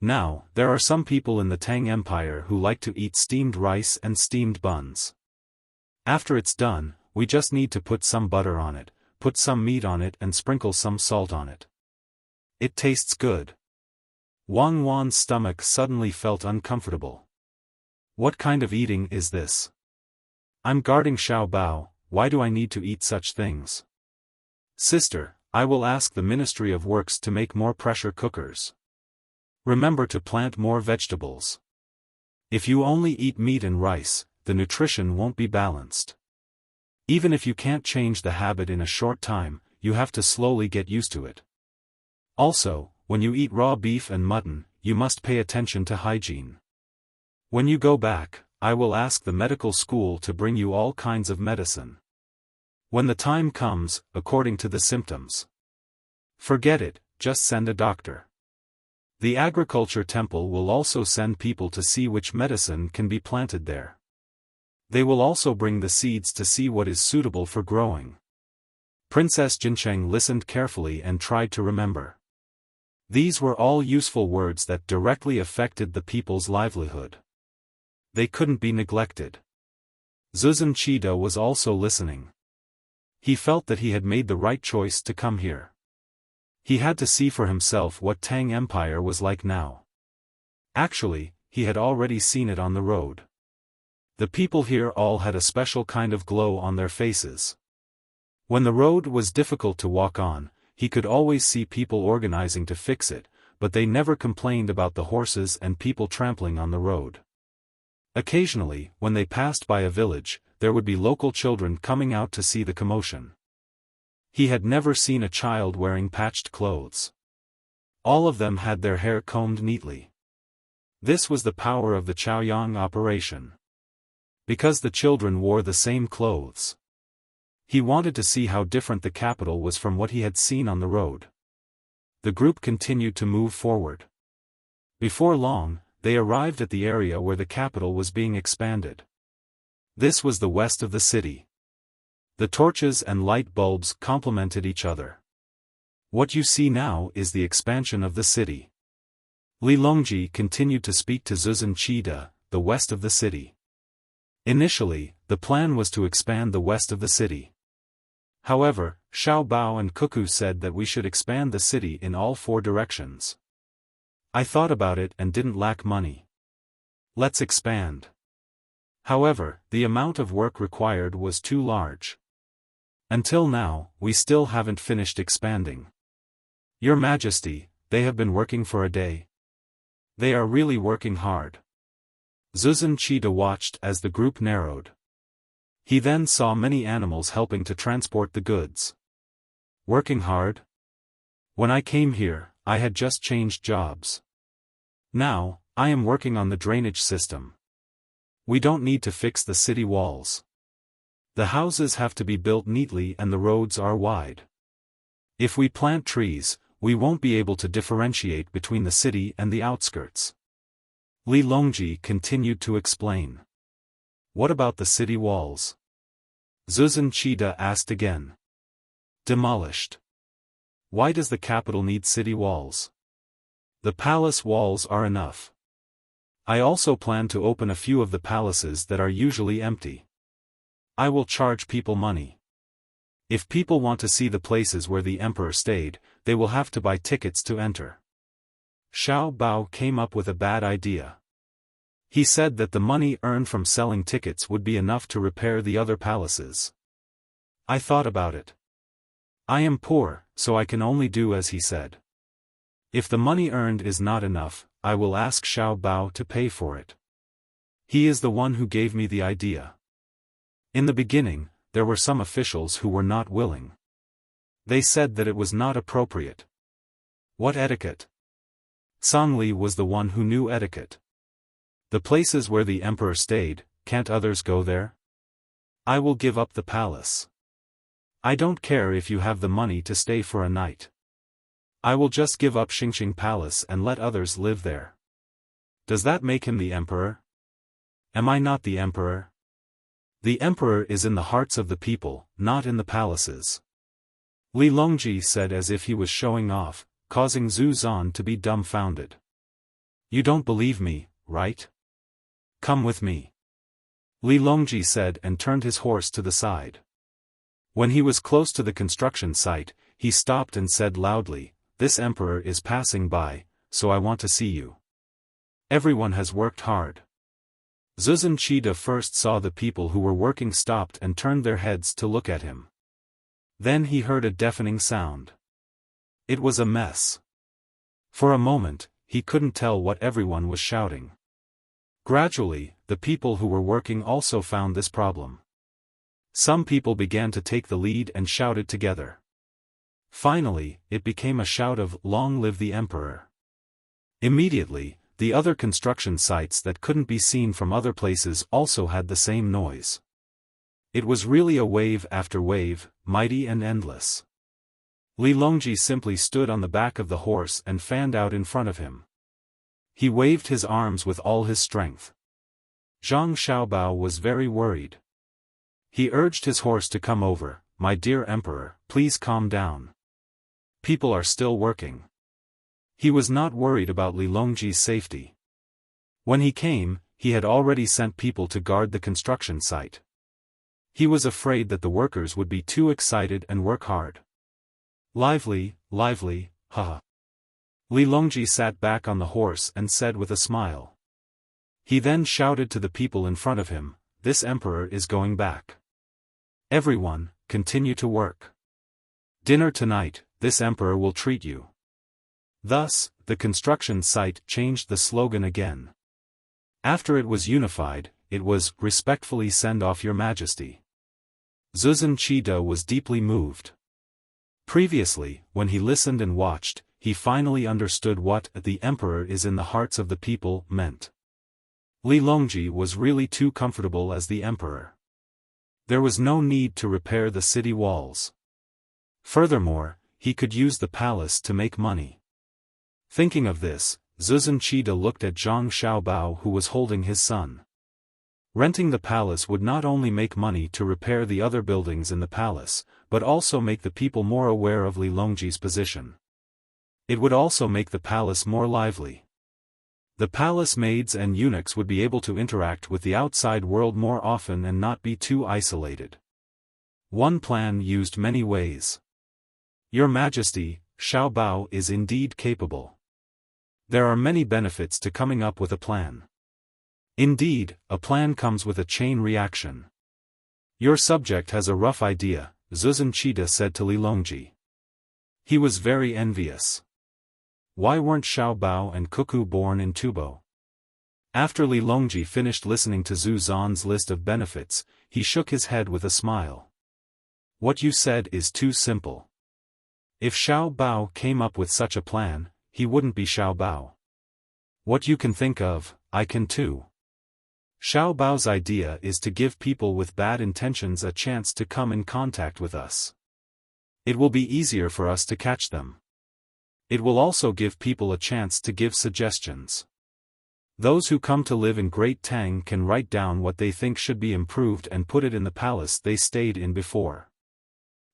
Now, there are some people in the Tang Empire who like to eat steamed rice and steamed buns. After it's done, we just need to put some butter on it, put some meat on it and sprinkle some salt on it. It tastes good." Wang Wan's stomach suddenly felt uncomfortable. What kind of eating is this? I'm guarding Xiao Bao, why do I need to eat such things? Sister, I will ask the Ministry of Works to make more pressure cookers. Remember to plant more vegetables. If you only eat meat and rice, the nutrition won't be balanced. Even if you can't change the habit in a short time, you have to slowly get used to it. Also, when you eat raw beef and mutton, you must pay attention to hygiene. When you go back, I will ask the medical school to bring you all kinds of medicine. When the time comes, according to the symptoms. Forget it, just send a doctor. The agriculture temple will also send people to see which medicine can be planted there. They will also bring the seeds to see what is suitable for growing. Princess Jincheng listened carefully and tried to remember. These were all useful words that directly affected the people's livelihood. They couldn't be neglected. Zuzan Chida was also listening. He felt that he had made the right choice to come here. He had to see for himself what Tang Empire was like now. Actually, he had already seen it on the road. The people here all had a special kind of glow on their faces. When the road was difficult to walk on, he could always see people organizing to fix it, but they never complained about the horses and people trampling on the road. Occasionally, when they passed by a village, there would be local children coming out to see the commotion. He had never seen a child wearing patched clothes. All of them had their hair combed neatly. This was the power of the Chaoyang operation. Because the children wore the same clothes. He wanted to see how different the capital was from what he had seen on the road. The group continued to move forward. Before long, they arrived at the area where the capital was being expanded. This was the west of the city. The torches and light bulbs complemented each other. What you see now is the expansion of the city. Li Longji continued to speak to Zuzan Chida, the west of the city. Initially, the plan was to expand the west of the city. However, Xiao Bao and Cuckoo said that we should expand the city in all 4 directions. I thought about it and didn't lack money. Let's expand. However, the amount of work required was too large. Until now, we still haven't finished expanding. Your Majesty, they have been working for a day. They are really working hard. Zuzan Chida watched as the group narrowed. He then saw many animals helping to transport the goods. Working hard? When I came here, I had just changed jobs. Now, I am working on the drainage system. We don't need to fix the city walls. The houses have to be built neatly and the roads are wide. If we plant trees, we won't be able to differentiate between the city and the outskirts. Li Longji continued to explain. What about the city walls? Zuzan Chida asked again. Demolished. Why does the capital need city walls? The palace walls are enough. I also plan to open a few of the palaces that are usually empty. I will charge people money. If people want to see the places where the emperor stayed, they will have to buy tickets to enter. Xiao Bao came up with a bad idea. He said that the money earned from selling tickets would be enough to repair the other palaces. I thought about it. I am poor, so I can only do as he said. If the money earned is not enough, I will ask Xiao Bao to pay for it. He is the one who gave me the idea. In the beginning, there were some officials who were not willing. They said that it was not appropriate. What etiquette? Songli was the one who knew etiquette. The places where the emperor stayed, can't others go there? I will give up the palace. I don't care if you have the money to stay for a night. I will just give up Xingqing Palace and let others live there. Does that make him the emperor? Am I not the emperor? The emperor is in the hearts of the people, not in the palaces. Li Longji said as if he was showing off, causing Zhu Zan to be dumbfounded. You don't believe me, right? Come with me. Li Longji said and turned his horse to the side. When he was close to the construction site, he stopped and said loudly, "This emperor is passing by, so I want to see you. Everyone has worked hard." Zuzan Chida first saw the people who were working stopped and turned their heads to look at him. Then he heard a deafening sound. It was a mess. For a moment, he couldn't tell what everyone was shouting. Gradually, the people who were working also found this problem. Some people began to take the lead and shouted together. Finally, it became a shout of "Long live the Emperor." Immediately, the other construction sites that couldn't be seen from other places also had the same noise. It was really a wave after wave, mighty and endless. Li Longji simply stood on the back of the horse and fanned out in front of him. He waved his arms with all his strength. Zhang Xiaobao was very worried. He urged his horse to come over. "My dear Emperor, please calm down. People are still working." He was not worried about Li Longji's safety. When he came, he had already sent people to guard the construction site. He was afraid that the workers would be too excited and work hard. Lively, lively, haha. Li Longji sat back on the horse and said with a smile. He then shouted to the people in front of him, "This emperor is going back. Everyone, continue to work. Dinner tonight, this emperor will treat you." Thus, the construction site changed the slogan again. After it was unified, it was, "Respectfully send off your majesty." Zuzan Qida was deeply moved. Previously, when he listened and watched, he finally understood what "the emperor is in the hearts of the people" meant. Li Longji was really too comfortable as the emperor. There was no need to repair the city walls. Furthermore, he could use the palace to make money. Thinking of this, Zuzan Qida looked at Zhang Xiaobao, who was holding his son. Renting the palace would not only make money to repair the other buildings in the palace, but also make the people more aware of Li Longji's position. It would also make the palace more lively. The palace maids and eunuchs would be able to interact with the outside world more often and not be too isolated. One plan used many ways. "Your Majesty, Xiaobao is indeed capable. There are many benefits to coming up with a plan. Indeed, a plan comes with a chain reaction. Your subject has a rough idea," Zuzan Qida said to Li Longji. He was very envious. Why weren't Xiaobao and Cuckoo born in Tubo? After Li Longji finished listening to Zhu Zan's list of benefits, he shook his head with a smile. "What you said is too simple. If Xiaobao came up with such a plan, he wouldn't be Xiaobao. What you can think of, I can too. Xiaobao's idea is to give people with bad intentions a chance to come in contact with us. It will be easier for us to catch them. It will also give people a chance to give suggestions. Those who come to live in Great Tang can write down what they think should be improved and put it in the palace they stayed in before.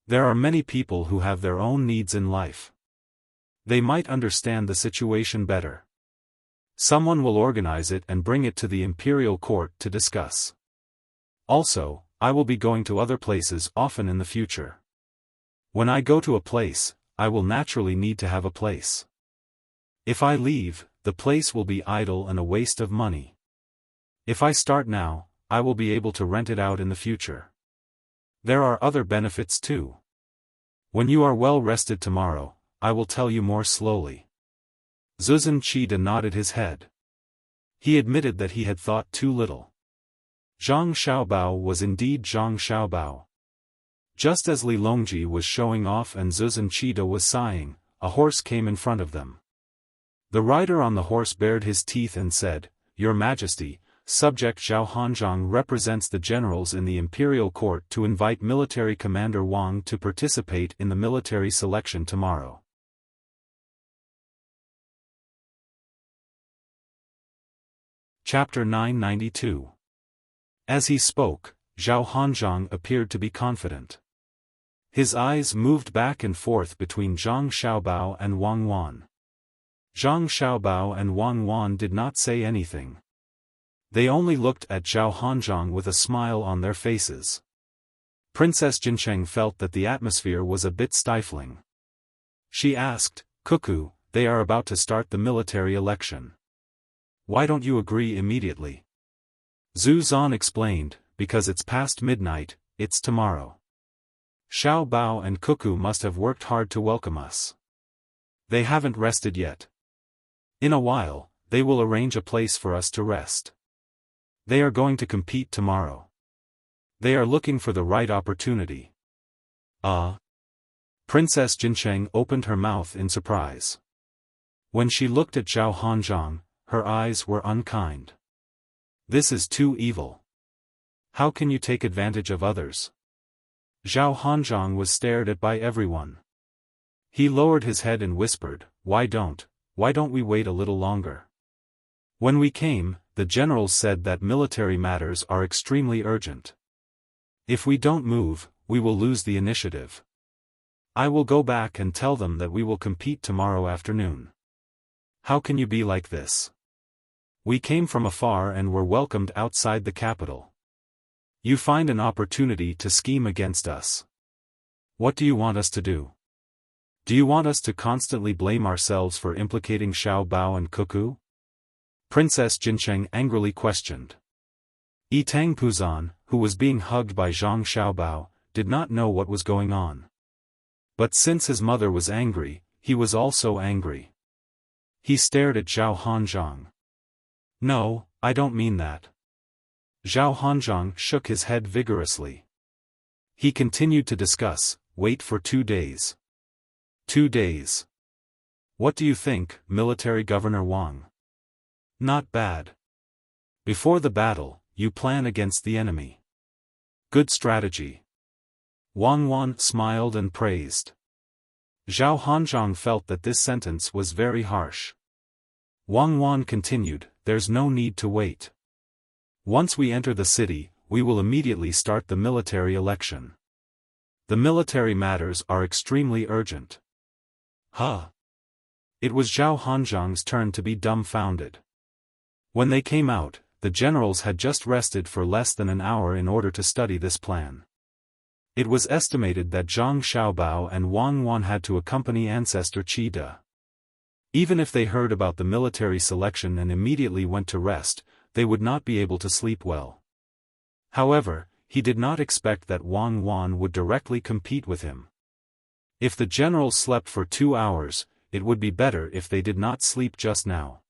There are many people who have their own needs in life. They might understand the situation better. Someone will organize it and bring it to the imperial court to discuss. Also, I will be going to other places often in the future. When I go to a place, I will naturally need to have a place. If I leave, the place will be idle and a waste of money. If I start now, I will be able to rent it out in the future. There are other benefits too. When you are well rested tomorrow, I will tell you more slowly." Zuzan Qida nodded his head. He admitted that he had thought too little. Zhang Xiaobao was indeed Zhang Xiaobao. Just as Li Longji was showing off and Zuzan Qida was sighing, a horse came in front of them. The rider on the horse bared his teeth and said, "Your Majesty, Subject Zhao Hanzhong represents the generals in the imperial court to invite military commander Wang to participate in the military selection tomorrow." Chapter 992. As he spoke, Zhao Hanzhong appeared to be confident. His eyes moved back and forth between Zhang Xiaobao and Wang Wan. Zhang Xiaobao and Wang Wan did not say anything. They only looked at Zhao Hanzhong with a smile on their faces. Princess Jincheng felt that the atmosphere was a bit stifling. She asked, "Cuckoo, they are about to start the military election. Why don't you agree immediately?" Zhu Zan explained, "Because it's past midnight, it's tomorrow. Xiaobao and Cuckoo must have worked hard to welcome us. They haven't rested yet. In a while, they will arrange a place for us to rest. They are going to compete tomorrow. They are looking for the right opportunity." Princess Jincheng opened her mouth in surprise. When she looked at Zhao Hanzhong, her eyes were unkind. "This is too evil. How can you take advantage of others? Zhao Hanzhong was stared at by everyone. He lowered his head and whispered, why don't we wait a little longer? When we came, the generals said that military matters are extremely urgent. If we don't move, we will lose the initiative. I will go back and tell them that we will compete tomorrow afternoon. How can you be like this? We came from afar and were welcomed outside the capital. You find an opportunity to scheme against us. What do you want us to do? Do you want us to constantly blame ourselves for implicating Xiao Bao and Cuckoo? Princess Jincheng angrily questioned. Tang Puzan, who was being hugged by Zhang Xiaobao, did not know what was going on. But since his mother was angry, he was also angry. He stared at Zhao Hanzhong. No, I don't mean that. Zhao Hanzhong shook his head vigorously. He continued to discuss, wait for 2 days. 2 days. What do you think, Military Governor Wang? Not bad. Before the battle, you plan against the enemy. Good strategy. Wang Wan smiled and praised. Zhao Hanzhong felt that this sentence was very harsh. Wang Wan continued, there's no need to wait. Once we enter the city, we will immediately start the military election. The military matters are extremely urgent. Huh? It was Zhao Hanzhong's turn to be dumbfounded. When they came out, the generals had just rested for less than an hour in order to study this plan. It was estimated that Zhang Xiaobao and Wang Wan had to accompany ancestor Qi De. Even if they heard about the military selection and immediately went to rest, they would not be able to sleep well. However, he did not expect that Wang Wan would directly compete with him. If the generals slept for 2 hours, it would be better if they did not sleep just now.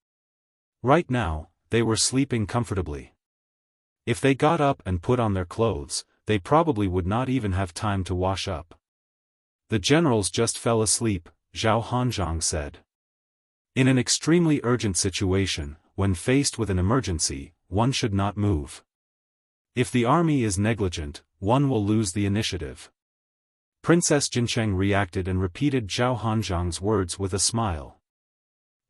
Right now, they were sleeping comfortably. If they got up and put on their clothes, they probably would not even have time to wash up. The generals just fell asleep, Zhao Hanzhong said. In an extremely urgent situation, when faced with an emergency, one should not move. If the army is negligent, one will lose the initiative. Princess Jincheng reacted and repeated Zhao Hanzhong's words with a smile.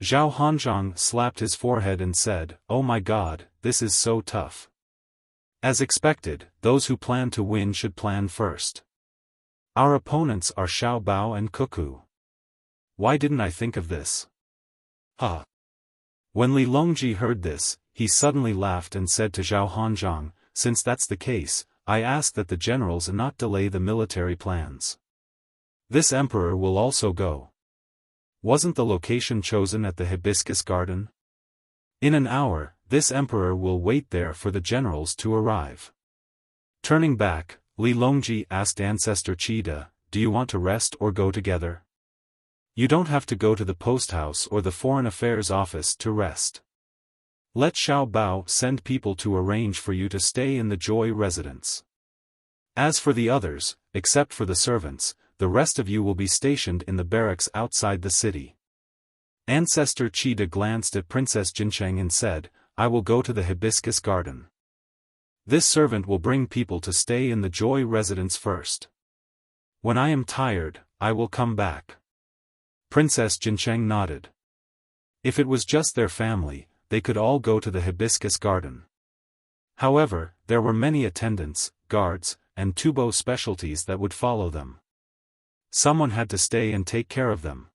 Zhao Hanzhong slapped his forehead and said, oh my god, this is so tough. As expected, those who plan to win should plan first. Our opponents are Xiao Bao and Cuckoo. Why didn't I think of this? Huh. When Li Longji heard this, he suddenly laughed and said to Zhao Hanzhong, since that's the case, I ask that the generals not delay the military plans. This emperor will also go. Wasn't the location chosen at the hibiscus garden? In an hour, this emperor will wait there for the generals to arrive. Turning back, Li Longji asked ancestor Qi De, do you want to rest or go together? You don't have to go to the post house or the foreign affairs office to rest. Let Xiao Bao send people to arrange for you to stay in the Joy residence. As for the others, except for the servants, the rest of you will be stationed in the barracks outside the city. Ancestor Qi De glanced at Princess Jincheng and said, I will go to the hibiscus garden. This servant will bring people to stay in the Joy residence first. When I am tired, I will come back. Princess Jincheng nodded. If it was just their family, they could all go to the hibiscus garden. However, there were many attendants, guards, and tubo specialties that would follow them. Someone had to stay and take care of them.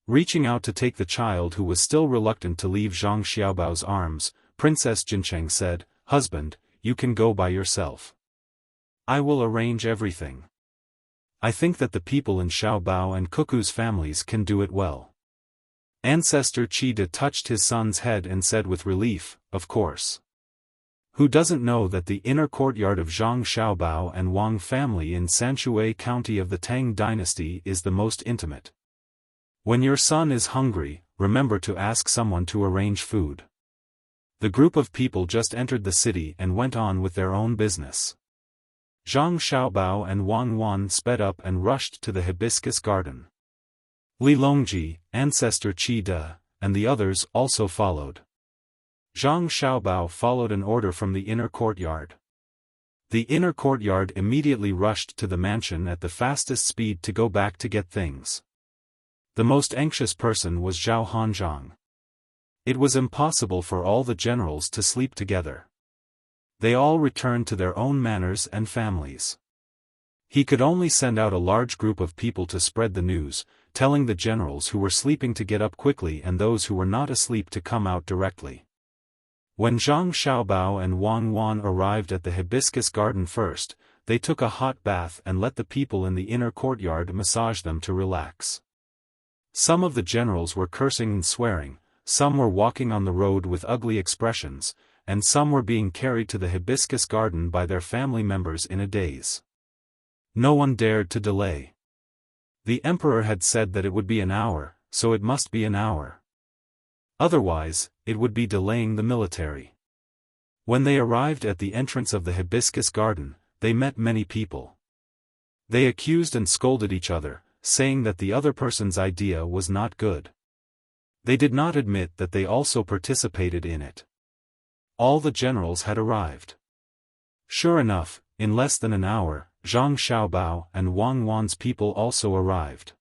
Reaching out to take the child who was still reluctant to leave Zhang Xiaobao's arms, Princess Jincheng said, husband, you can go by yourself. I will arrange everything. I think that the people in Xiao Bao and Cuckoo's families can do it well. Ancestor Qi De touched his son's head and said with relief, of course. Who doesn't know that the inner courtyard of Zhang Xiaobao and Wang family in Sanshui County of the Tang Dynasty is the most intimate? When your son is hungry, remember to ask someone to arrange food. The group of people just entered the city and went on with their own business. Zhang Xiaobao and Wang Wan sped up and rushed to the hibiscus garden. Li Longji, ancestor Qi De, and the others also followed. Zhang Xiaobao followed an order from the inner courtyard. The inner courtyard immediately rushed to the mansion at the fastest speed to go back to get things. The most anxious person was Zhao Hanzhong. It was impossible for all the generals to sleep together. They all returned to their own manors and families. He could only send out a large group of people to spread the news, telling the generals who were sleeping to get up quickly and those who were not asleep to come out directly. When Zhang Xiaobao and Wang Wan arrived at the hibiscus garden first, they took a hot bath and let the people in the inner courtyard massage them to relax. Some of the generals were cursing and swearing, some were walking on the road with ugly expressions, and some were being carried to the hibiscus garden by their family members in a daze. No one dared to delay. The emperor had said that it would be an hour, so it must be an hour. Otherwise, it would be delaying the military. When they arrived at the entrance of the hibiscus garden, they met many people. They accused and scolded each other, saying that the other person's idea was not good. They did not admit that they also participated in it. All the generals had arrived. Sure enough, in less than an hour, Zhang Xiaobao and Wang Wan's people also arrived.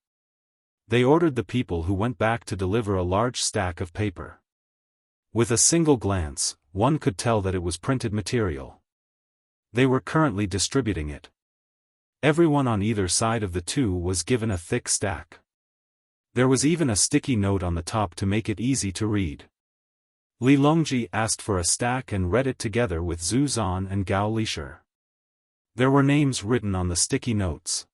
They ordered the people who went back to deliver a large stack of paper. With a single glance, one could tell that it was printed material. They were currently distributing it. Everyone on either side of the two was given a thick stack. There was even a sticky note on the top to make it easy to read. Li Longji asked for a stack and read it together with Zhu Zan and Gao Lishir. There were names written on the sticky notes.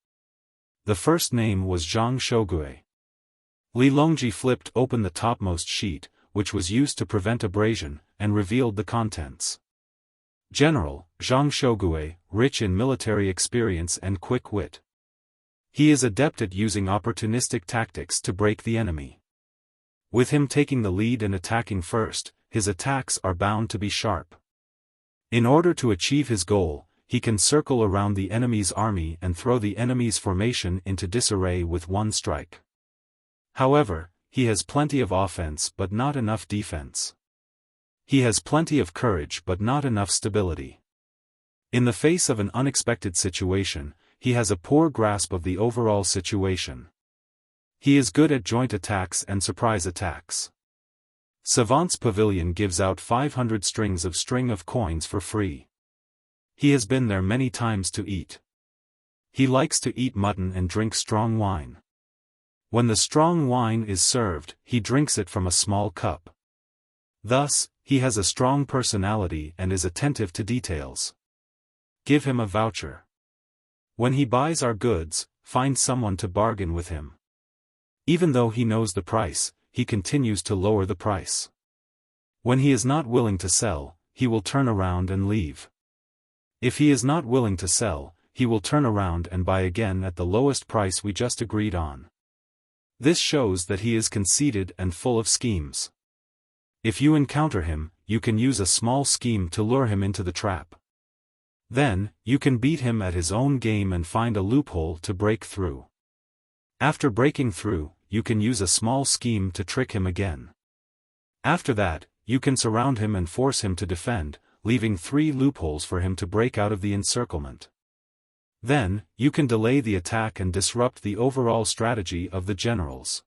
The first name was Zhang Shogui. Li Longji flipped open the topmost sheet, which was used to prevent abrasion, and revealed the contents. General, Zhang Shogui, rich in military experience and quick wit. He is adept at using opportunistic tactics to break the enemy. With him taking the lead and attacking first, his attacks are bound to be sharp. In order to achieve his goal, he can circle around the enemy's army and throw the enemy's formation into disarray with one strike. However, he has plenty of offense but not enough defense. He has plenty of courage but not enough stability. In the face of an unexpected situation, he has a poor grasp of the overall situation. He is good at joint attacks and surprise attacks. Savant's Pavilion gives out 500 strings of string of coins for free. He has been there many times to eat. He likes to eat mutton and drink strong wine. When the strong wine is served, he drinks it from a small cup. Thus, he has a strong personality and is attentive to details. Give him a voucher. When he buys our goods, find someone to bargain with him. Even though he knows the price, he continues to lower the price. When he is not willing to sell, he will turn around and leave. If he is not willing to sell, he will turn around and buy again at the lowest price we just agreed on. This shows that he is conceited and full of schemes. If you encounter him, you can use a small scheme to lure him into the trap. Then, you can beat him at his own game and find a loophole to break through. After breaking through, you can use a small scheme to trick him again. After that, you can surround him and force him to defend, leaving 3 loopholes for him to break out of the encirclement. Then, you can delay the attack and disrupt the overall strategy of the generals.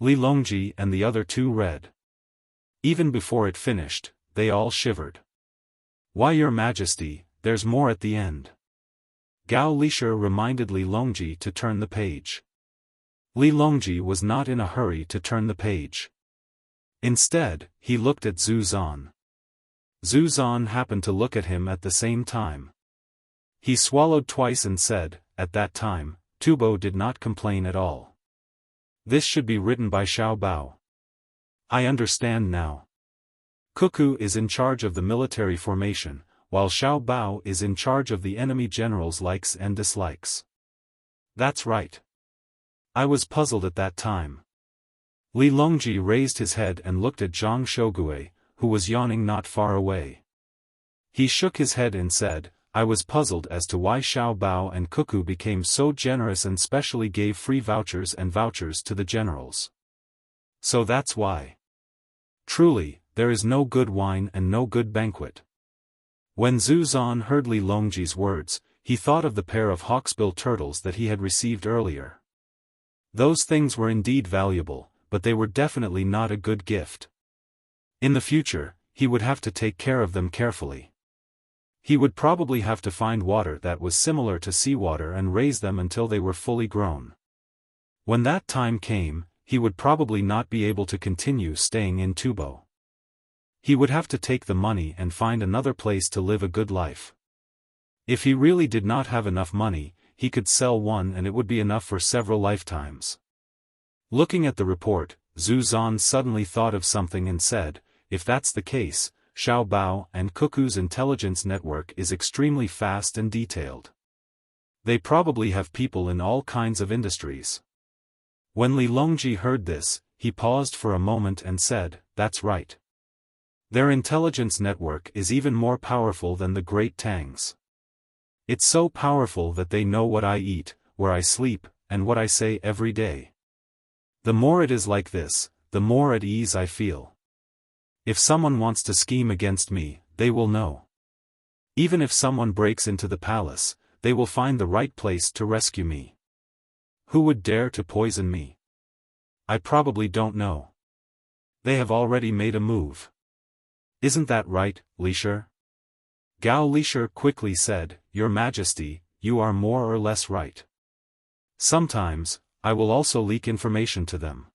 Li Longji and the other 2 read. Even before it finished, they all shivered. Why, Your Majesty, there's more at the end. Gao Lishir reminded Li Longji to turn the page. Li Longji was not in a hurry to turn the page. Instead, he looked at Zhu Zan. Zhu Zan happened to look at him at the same time. He swallowed twice and said, at that time, Tubo did not complain at all. This should be written by Xiao Bao. I understand now. Cuckoo is in charge of the military formation, while Xiao Bao is in charge of the enemy generals' likes and dislikes. That's right. I was puzzled at that time. Li Longji raised his head and looked at Zhang Shogui, who was yawning not far away. He shook his head and said, I was puzzled as to why Xiao Bao and Cuckoo became so generous and specially gave free vouchers and vouchers to the generals. So that's why. Truly, there is no good wine and no good banquet. When Zhu Zan heard Li Longji's words, he thought of the pair of hawksbill turtles that he had received earlier. Those things were indeed valuable, but they were definitely not a good gift. In the future, he would have to take care of them carefully. He would probably have to find water that was similar to seawater and raise them until they were fully grown. When that time came, he would probably not be able to continue staying in Tubo. He would have to take the money and find another place to live a good life. If he really did not have enough money, he could sell one and it would be enough for several lifetimes. Looking at the report, Zhu Zan suddenly thought of something and said, if that's the case, Xiao Bao and Cuckoo's intelligence network is extremely fast and detailed. They probably have people in all kinds of industries. When Li Longji heard this, he paused for a moment and said, that's right. Their intelligence network is even more powerful than the great Tang's. It's so powerful that they know what I eat, where I sleep, and what I say every day. The more it is like this, the more at ease I feel. If someone wants to scheme against me, they will know. Even if someone breaks into the palace, they will find the right place to rescue me. Who would dare to poison me? I probably don't know. They have already made a move. Isn't that right, Lisher? Gao Lisher quickly said, Your Majesty, you are more or less right. Sometimes, I will also leak information to them.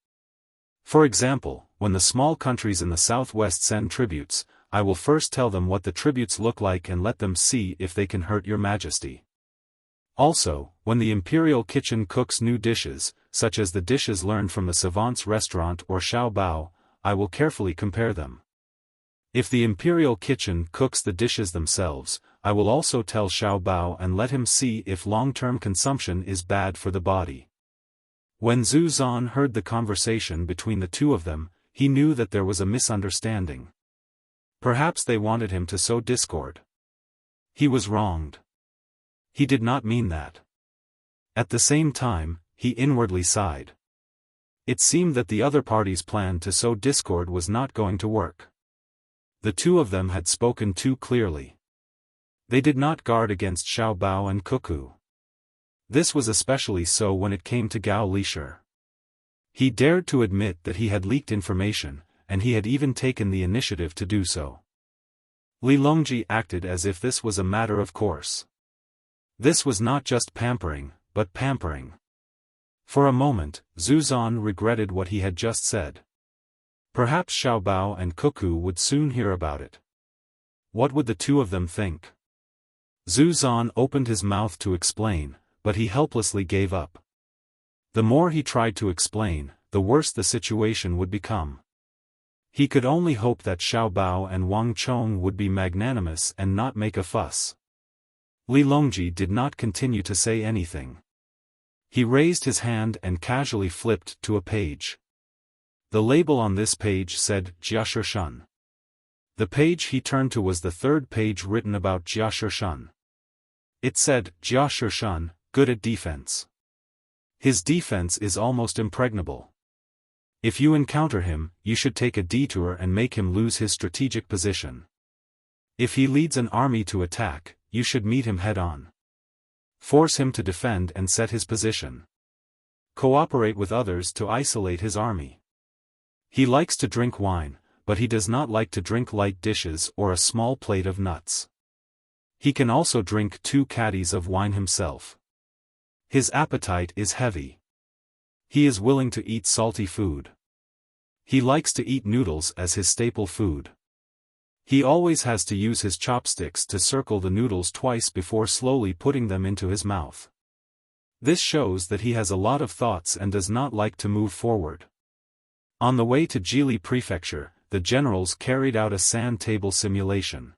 For example, when the small countries in the southwest send tributes, I will first tell them what the tributes look like and let them see if they can hurt Your Majesty. Also, when the imperial kitchen cooks new dishes, such as the dishes learned from the savant's restaurant or Xiao Bao, I will carefully compare them. If the imperial kitchen cooks the dishes themselves, I will also tell Xiao Bao and let him see if long-term consumption is bad for the body. When Zhu Zan heard the conversation between the two of them, he knew that there was a misunderstanding. Perhaps they wanted him to sow discord. He was wronged. He did not mean that. At the same time, he inwardly sighed. It seemed that the other party's plan to sow discord was not going to work. The two of them had spoken too clearly. They did not guard against Xiao Bao and Cuckoo. This was especially so when it came to Gao Lisher. He dared to admit that he had leaked information, and he had even taken the initiative to do so. Li Longji acted as if this was a matter of course. This was not just pampering, but pampering. For a moment, Zhu Zan regretted what he had just said. Perhaps Xiao Bao and Cuckoo would soon hear about it. What would the two of them think? Zhu Zan opened his mouth to explain, but he helplessly gave up. The more he tried to explain, the worse the situation would become. He could only hope that Xiao Bao and Wang Chong would be magnanimous and not make a fuss. Li Longji did not continue to say anything. He raised his hand and casually flipped to a page. The label on this page said Jia Shan. The page he turned to was the third page written about Jia Shan. It said, Jia Shan, good at defense. His defense is almost impregnable. If you encounter him, you should take a detour and make him lose his strategic position. If he leads an army to attack, you should meet him head-on. Force him to defend and set his position. Cooperate with others to isolate his army. He likes to drink wine, but he does not like to drink light dishes or a small plate of nuts. He can also drink 2 caddies of wine himself. His appetite is heavy. He is willing to eat salty food. He likes to eat noodles as his staple food. He always has to use his chopsticks to circle the noodles twice before slowly putting them into his mouth. This shows that he has a lot of thoughts and does not like to move forward. On the way to Jili Prefecture, the generals carried out a sand table simulation.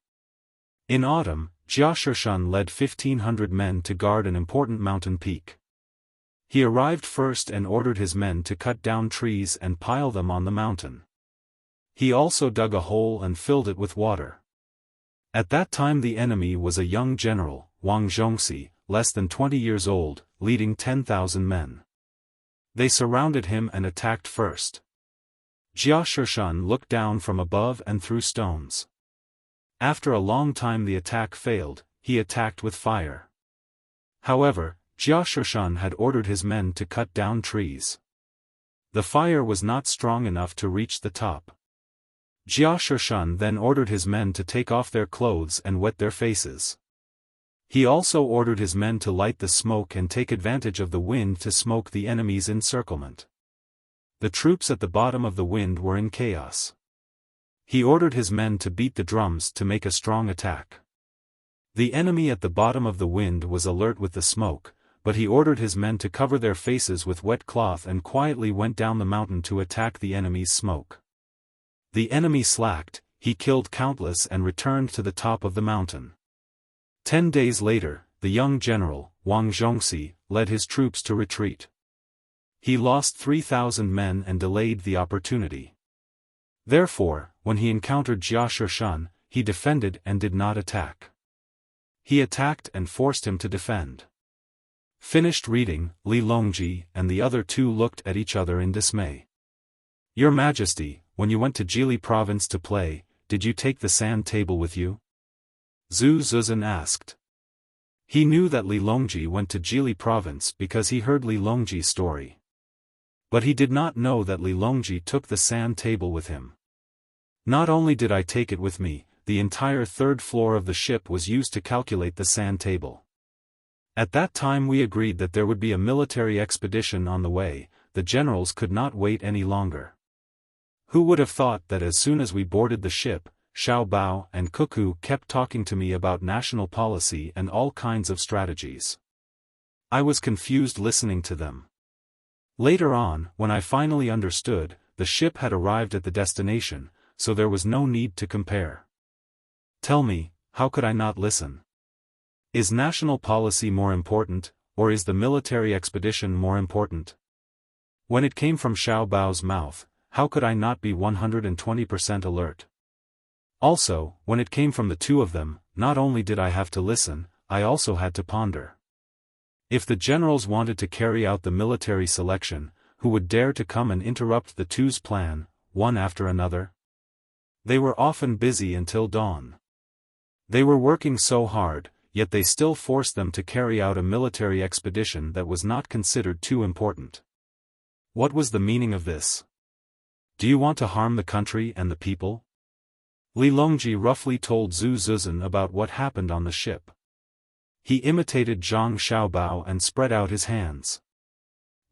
In autumn, Jia Shan led 1,500 men to guard an important mountain peak. He arrived first and ordered his men to cut down trees and pile them on the mountain. He also dug a hole and filled it with water. At that time the enemy was a young general, Wang Zhongxi, less than 20 years old, leading 10,000 men. They surrounded him and attacked first. Jia Shan looked down from above and threw stones. After a long time the attack failed, he attacked with fire. However, Xiaofan had ordered his men to cut down trees. The fire was not strong enough to reach the top. Xiaofan then ordered his men to take off their clothes and wet their faces. He also ordered his men to light the smoke and take advantage of the wind to smoke the enemy's encirclement. The troops at the bottom of the wind were in chaos. He ordered his men to beat the drums to make a strong attack. The enemy at the bottom of the wind was alert with the smoke, but he ordered his men to cover their faces with wet cloth and quietly went down the mountain to attack the enemy's smoke. The enemy slacked, he killed countless and returned to the top of the mountain. 10 days later, the young general, Wang Zhongxi, led his troops to retreat. He lost 3,000 men and delayed the opportunity. Therefore, when he encountered Xiaofan, he defended and did not attack. He attacked and forced him to defend. Finished reading, Li Longji and the other two looked at each other in dismay. Your Majesty, when you went to Jili province to play, did you take the sand table with you? Zhu Zuzan asked. He knew that Li Longji went to Jili province because he heard Li Longji's story. But he did not know that Li Longji took the sand table with him. Not only did I take it with me, the entire third floor of the ship was used to calculate the sand table. At that time we agreed that there would be a military expedition on the way, the generals could not wait any longer. Who would have thought that as soon as we boarded the ship, Xiao Bao and Cuckoo kept talking to me about national policy and all kinds of strategies. I was confused listening to them. Later on, when I finally understood, the ship had arrived at the destination, so there was no need to compare. Tell me, how could I not listen? Is national policy more important, or is the military expedition more important? When it came from Xiao Bao's mouth, how could I not be 120% alert? Also, when it came from the two of them, not only did I have to listen, I also had to ponder. If the generals wanted to carry out the military selection, who would dare to come and interrupt the two's plan, one after another? They were often busy until dawn. They were working so hard, yet they still forced them to carry out a military expedition that was not considered too important. What was the meaning of this? Do you want to harm the country and the people? Li Longji roughly told Zhu Zuzan about what happened on the ship. He imitated Zhang Xiaobao and spread out his hands.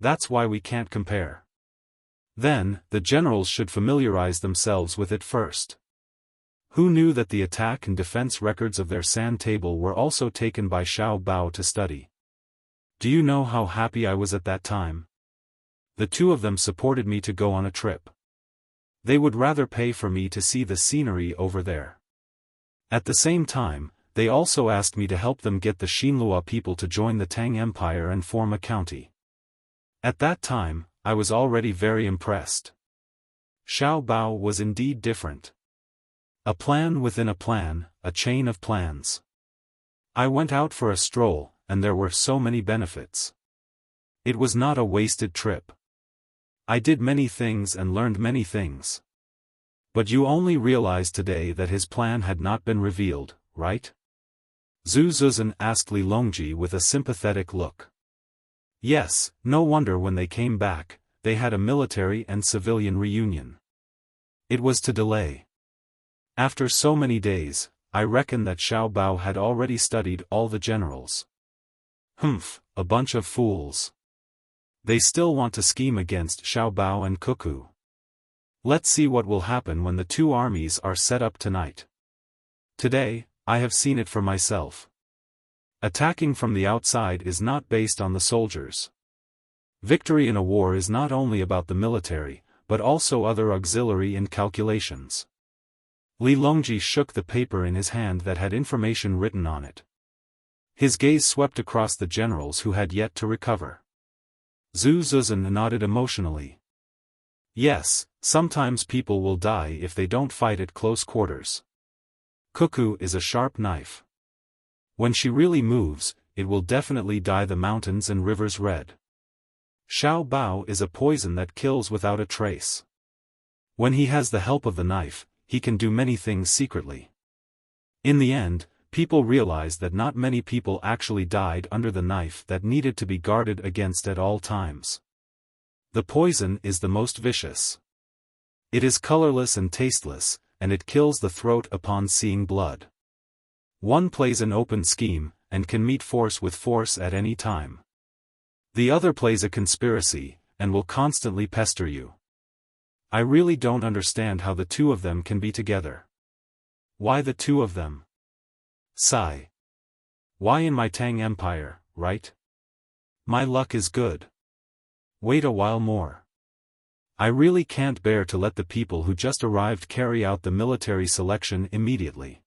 That's why we can't compare. Then, the generals should familiarize themselves with it first. Who knew that the attack and defense records of their sand table were also taken by Xiao Bao to study? Do you know how happy I was at that time? The two of them supported me to go on a trip. They would rather pay for me to see the scenery over there. At the same time, they also asked me to help them get the Xinlua people to join the Tang Empire and form a county. At that time, I was already very impressed. Xiao Bao was indeed different. A plan within a plan, a chain of plans. I went out for a stroll, and there were so many benefits. It was not a wasted trip. I did many things and learned many things. But you only realize today that his plan had not been revealed, right? Zhu Zuzan asked Li Longji with a sympathetic look. Yes, no wonder when they came back, they had a military and civilian reunion. It was to delay. After so many days, I reckon that Xiao Bao had already studied all the generals. Humph, a bunch of fools. They still want to scheme against Xiao Bao and Cuckoo. Let's see what will happen when the two armies are set up tonight. Today, I have seen it for myself. Attacking from the outside is not based on the soldiers. Victory in a war is not only about the military, but also other auxiliary and calculations. Li Longji shook the paper in his hand that had information written on it. His gaze swept across the generals who had yet to recover. Zhu Zuzan nodded emotionally. Yes, sometimes people will die if they don't fight at close quarters. Cuckoo is a sharp knife. When she really moves, it will definitely dye the mountains and rivers red. Xiao Bao is a poison that kills without a trace. When he has the help of the knife, he can do many things secretly. In the end, people realized that not many people actually died under the knife that needed to be guarded against at all times. The poison is the most vicious. It is colorless and tasteless, and it kills the throat upon seeing blood. One plays an open scheme, and can meet force with force at any time. The other plays a conspiracy, and will constantly pester you. I really don't understand how the two of them can be together. Why the two of them? Sigh. Why in my Tang Empire, right? My luck is good. Wait a while more. I really can't bear to let the people who just arrived carry out the military selection immediately.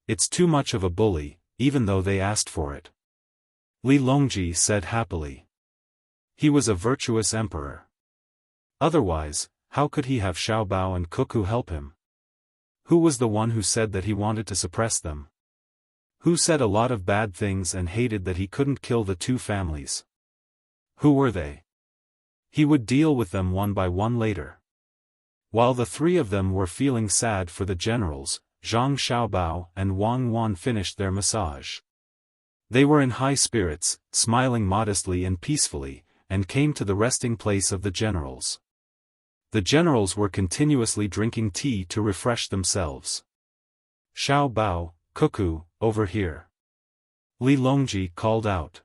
It's too much of a bully, even though they asked for it. Li Longji said happily. He was a virtuous emperor. Otherwise, how could he have Xiaobao and Cuckoo help him? Who was the one who said that he wanted to suppress them? Who said a lot of bad things and hated that he couldn't kill the two families? Who were they? He would deal with them one by one later. While the three of them were feeling sad for the generals, Zhang Xiaobao and Wang Wan finished their massage. They were in high spirits, smiling modestly and peacefully, and came to the resting place of the generals. The generals were continuously drinking tea to refresh themselves. Xiaobao, Cuckoo, over here. Li Longji called out.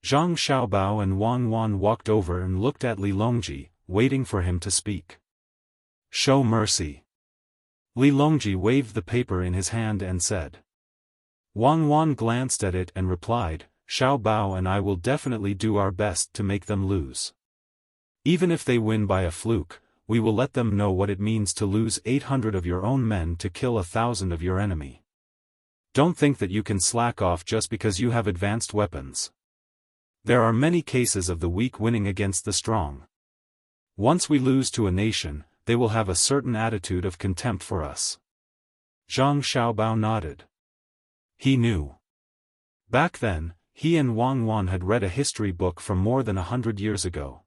Zhang Xiaobao and Wang Wan walked over and looked at Li Longji, waiting for him to speak. Show mercy. Li Longji waved the paper in his hand and said. Wang Wan glanced at it and replied, Xiaobao and I will definitely do our best to make them lose. Even if they win by a fluke, we will let them know what it means to lose 800 of your own men to kill 1,000 of your enemy. Don't think that you can slack off just because you have advanced weapons. There are many cases of the weak winning against the strong. Once we lose to a nation, they will have a certain attitude of contempt for us. Zhang Xiaobao nodded. He knew. Back then, he and Wang Wan had read a history book from more than 100 years ago.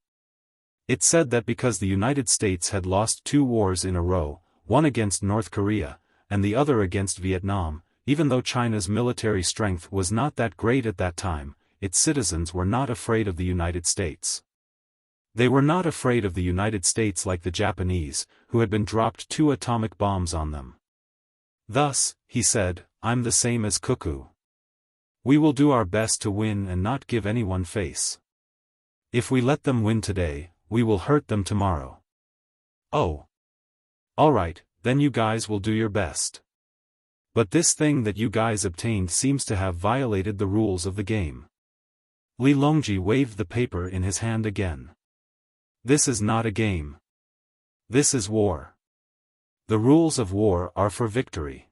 It said that because the United States had lost 2 wars in a row, one against North Korea, and the other against Vietnam, even though China's military strength was not that great at that time, its citizens were not afraid of the United States. They were not afraid of the United States like the Japanese, who had been dropped 2 atomic bombs on them. Thus, he said, I'm the same as Cuckoo. We will do our best to win and not give anyone face. If we let them win today, we will hurt them tomorrow. Oh. Alright, then you guys will do your best. But this thing that you guys obtained seems to have violated the rules of the game. Li Longji waved the paper in his hand again. This is not a game. This is war. The rules of war are for victory.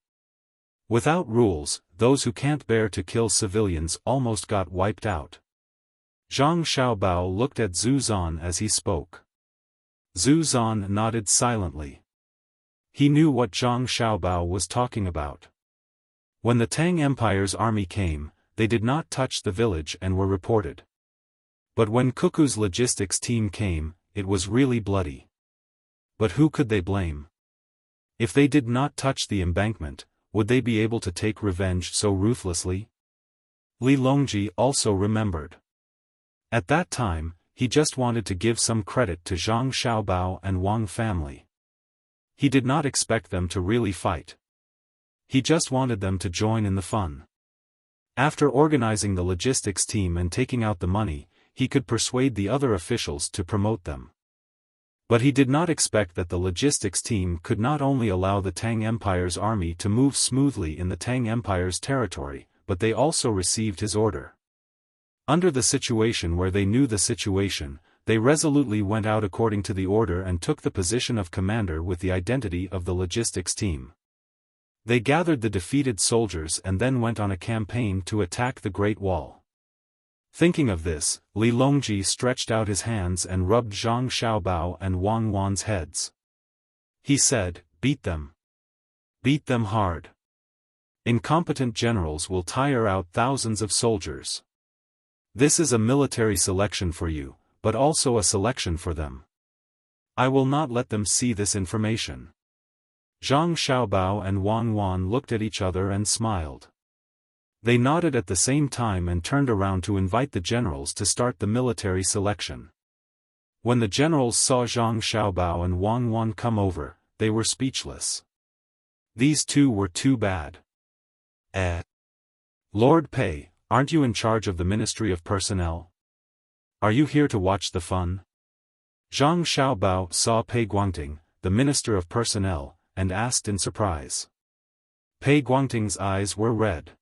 Without rules, those who can't bear to kill civilians almost got wiped out. Zhang Xiaobao looked at Zhu Zan as he spoke. Zhu Zan nodded silently. He knew what Zhang Xiaobao was talking about. When the Tang Empire's army came, they did not touch the village and were reported. But when Cuckoo's logistics team came, it was really bloody. But who could they blame? If they did not touch the embankment, would they be able to take revenge so ruthlessly? Li Longji also remembered. At that time, he just wanted to give some credit to Zhang Xiaobao and Wang family. He did not expect them to really fight. He just wanted them to join in the fun. After organizing the logistics team and taking out the money, he could persuade the other officials to promote them. But he did not expect that the logistics team could not only allow the Tang Empire's army to move smoothly in the Tang Empire's territory, but they also received his order. Under the situation where they knew the situation, they resolutely went out according to the order and took the position of commander with the identity of the logistics team. They gathered the defeated soldiers and then went on a campaign to attack the Great Wall. Thinking of this, Li Longji stretched out his hands and rubbed Zhang Xiaobao and Wang Wan's heads. He said, beat them. Beat them hard. Incompetent generals will tire out thousands of soldiers. This is a military selection for you, but also a selection for them. I will not let them see this information. Zhang Xiaobao and Wang Wan looked at each other and smiled. They nodded at the same time and turned around to invite the generals to start the military selection. When the generals saw Zhang Xiaobao and Wang Wan come over, they were speechless. These two were too bad. Lord Pei, aren't you in charge of the Ministry of Personnel? Are you here to watch the fun? Zhang Xiaobao saw Pei Guangting, the Minister of Personnel, and asked in surprise. Pei Guangting's eyes were red.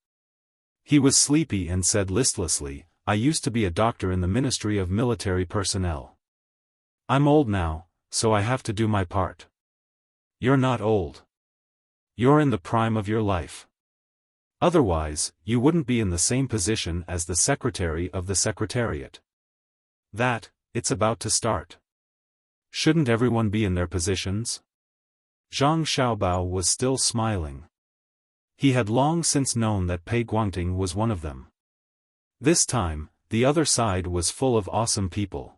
He was sleepy and said listlessly, I used to be a doctor in the Ministry of Military Personnel. I'm old now, so I have to do my part. You're not old. You're in the prime of your life. Otherwise, you wouldn't be in the same position as the Secretary of the Secretariat. It's about to start. Shouldn't everyone be in their positions? Zhang Xiaobao was still smiling. He had long since known that Pei Guangting was one of them. This time, the other side was full of awesome people.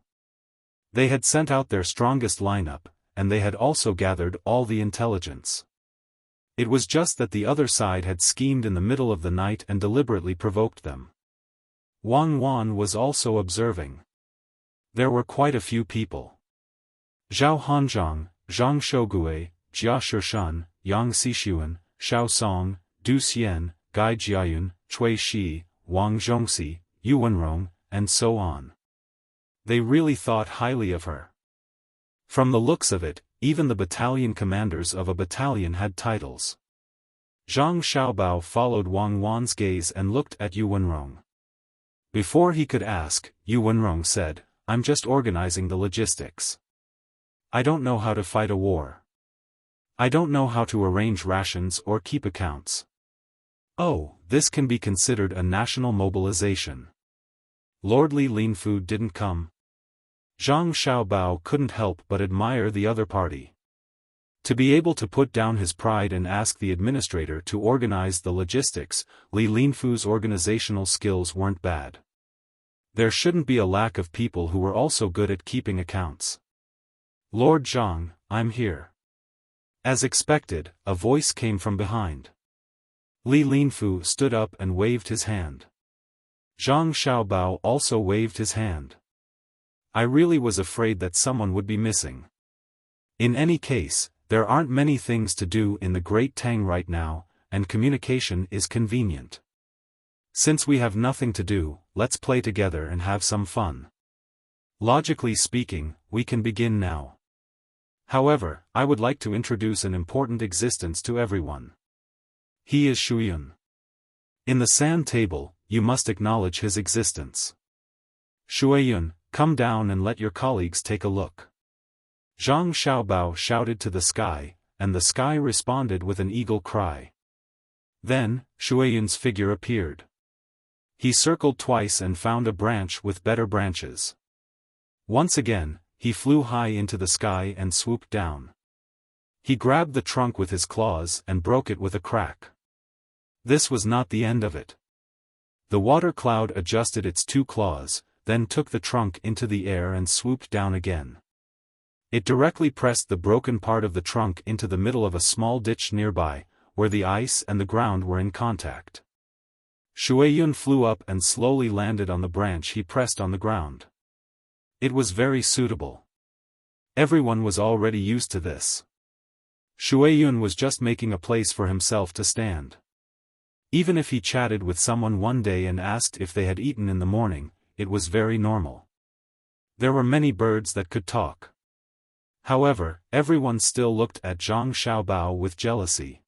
They had sent out their strongest lineup, and they had also gathered all the intelligence. It was just that the other side had schemed in the middle of the night and deliberately provoked them. Wang Wan was also observing. There were quite a few people. Zhao Hanzhong, Zhang Shougue, Jia Shishan, Yang Xixuan, Xiao Song, Du Xian, Gai Jiayun, Cui Shi, Wang Zhongxi, Yuan Rong, and so on. They really thought highly of her. From the looks of it, even the battalion commanders of a battalion had titles. Zhang Xiaobao followed Wang Wan's gaze and looked at Yuan Rong. Before he could ask, Yuan Rong said, I'm just organizing the logistics. I don't know how to fight a war. I don't know how to arrange rations or keep accounts. Oh, this can be considered a national mobilization. Lord Li Linfu didn't come. Zhang Xiaobao couldn't help but admire the other party. To be able to put down his pride and ask the administrator to organize the logistics, Li Linfu's organizational skills weren't bad. There shouldn't be a lack of people who were also good at keeping accounts. Lord Zhang, I'm here. As expected, a voice came from behind. Li Linfu stood up and waved his hand. Zhang Xiaobao also waved his hand. I really was afraid that someone would be missing. In any case, there aren't many things to do in the Great Tang right now, and communication is convenient. Since we have nothing to do, let's play together and have some fun. Logically speaking, we can begin now. However, I would like to introduce an important existence to everyone. He is Shuyun. In the sand table, you must acknowledge his existence. Shuiyun, come down and let your colleagues take a look. Zhang Xiaobao shouted to the sky, and the sky responded with an eagle cry. Then, Shuiyun's figure appeared. He circled twice and found a branch with better branches. Once again, he flew high into the sky and swooped down. He grabbed the trunk with his claws and broke it with a crack. This was not the end of it. The water cloud adjusted its two claws, then took the trunk into the air and swooped down again. It directly pressed the broken part of the trunk into the middle of a small ditch nearby, where the ice and the ground were in contact. Shuiyun flew up and slowly landed on the branch he pressed on the ground. It was very suitable. Everyone was already used to this. Shuiyun was just making a place for himself to stand. Even if he chatted with someone one day and asked if they had eaten in the morning, it was very normal. There were many birds that could talk. However, everyone still looked at Zhang Xiaobao with jealousy.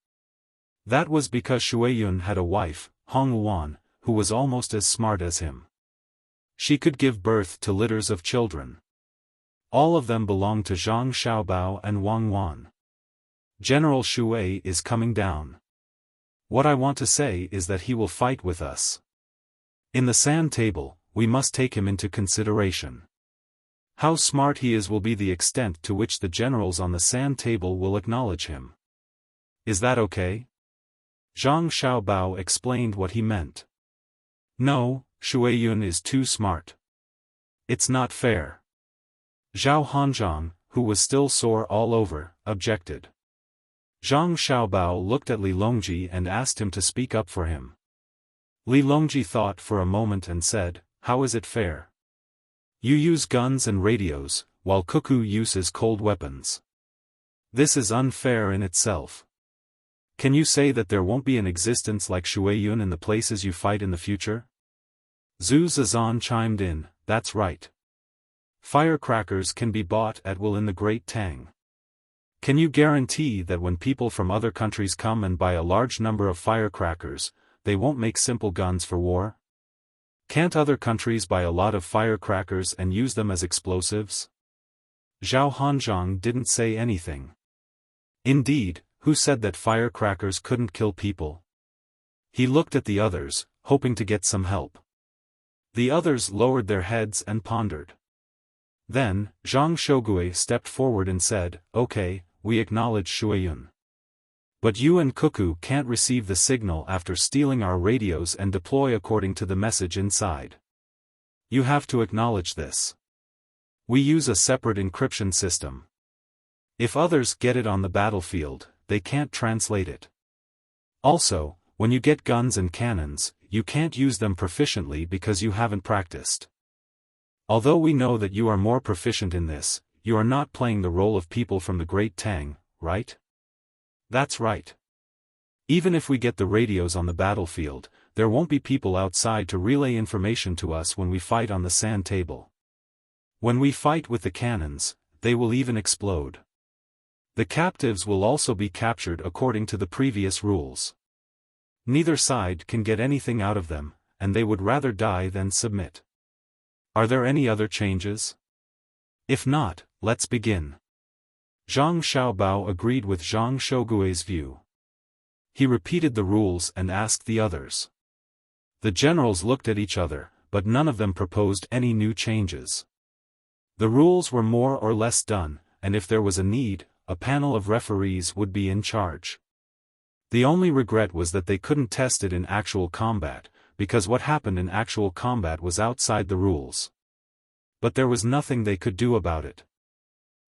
That was because Shuiyun had a wife, Hong Wan, who was almost as smart as him. She could give birth to litters of children. All of them belonged to Zhang Xiaobao and Wang Wan. General Shui is coming down. What I want to say is that he will fight with us. In the sand table, we must take him into consideration. How smart he is will be the extent to which the generals on the sand table will acknowledge him. Is that okay? Zhang Xiaobao explained what he meant. No, Shuiyun is too smart. It's not fair. Zhao Hanzhong, who was still sore all over, objected. Zhang Xiaobao looked at Li Longji and asked him to speak up for him. Li Longji thought for a moment and said, "How is it fair? You use guns and radios, while Cuckoo uses cold weapons. This is unfair in itself. Can you say that there won't be an existence like Shuiyun in the places you fight in the future?" Zhu Zizan chimed in, "That's right. Firecrackers can be bought at will in the Great Tang. Can you guarantee that when people from other countries come and buy a large number of firecrackers, they won't make simple guns for war? Can't other countries buy a lot of firecrackers and use them as explosives?" Zhao Hanzhong didn't say anything. Indeed, who said that firecrackers couldn't kill people? He looked at the others, hoping to get some help. The others lowered their heads and pondered. Then, Zhang Shogui stepped forward and said, "Okay, we acknowledge Shuiyun. But you and Cuckoo can't receive the signal after stealing our radios and deploy according to the message inside. You have to acknowledge this. We use a separate encryption system. If others get it on the battlefield, they can't translate it. Also, when you get guns and cannons, you can't use them proficiently because you haven't practiced. Although we know that you are more proficient in this, you are not playing the role of people from the Great Tang, right?" "That's right. Even if we get the radios on the battlefield, there won't be people outside to relay information to us when we fight on the sand table. When we fight with the cannons, they will even explode. The captives will also be captured according to the previous rules. Neither side can get anything out of them, and they would rather die than submit. Are there any other changes? If not, let's begin." Zhang Xiaobao agreed with Zhang Shogui's view. He repeated the rules and asked the others. The generals looked at each other, but none of them proposed any new changes. The rules were more or less done, and if there was a need, a panel of referees would be in charge. The only regret was that they couldn't test it in actual combat, because what happened in actual combat was outside the rules. But there was nothing they could do about it.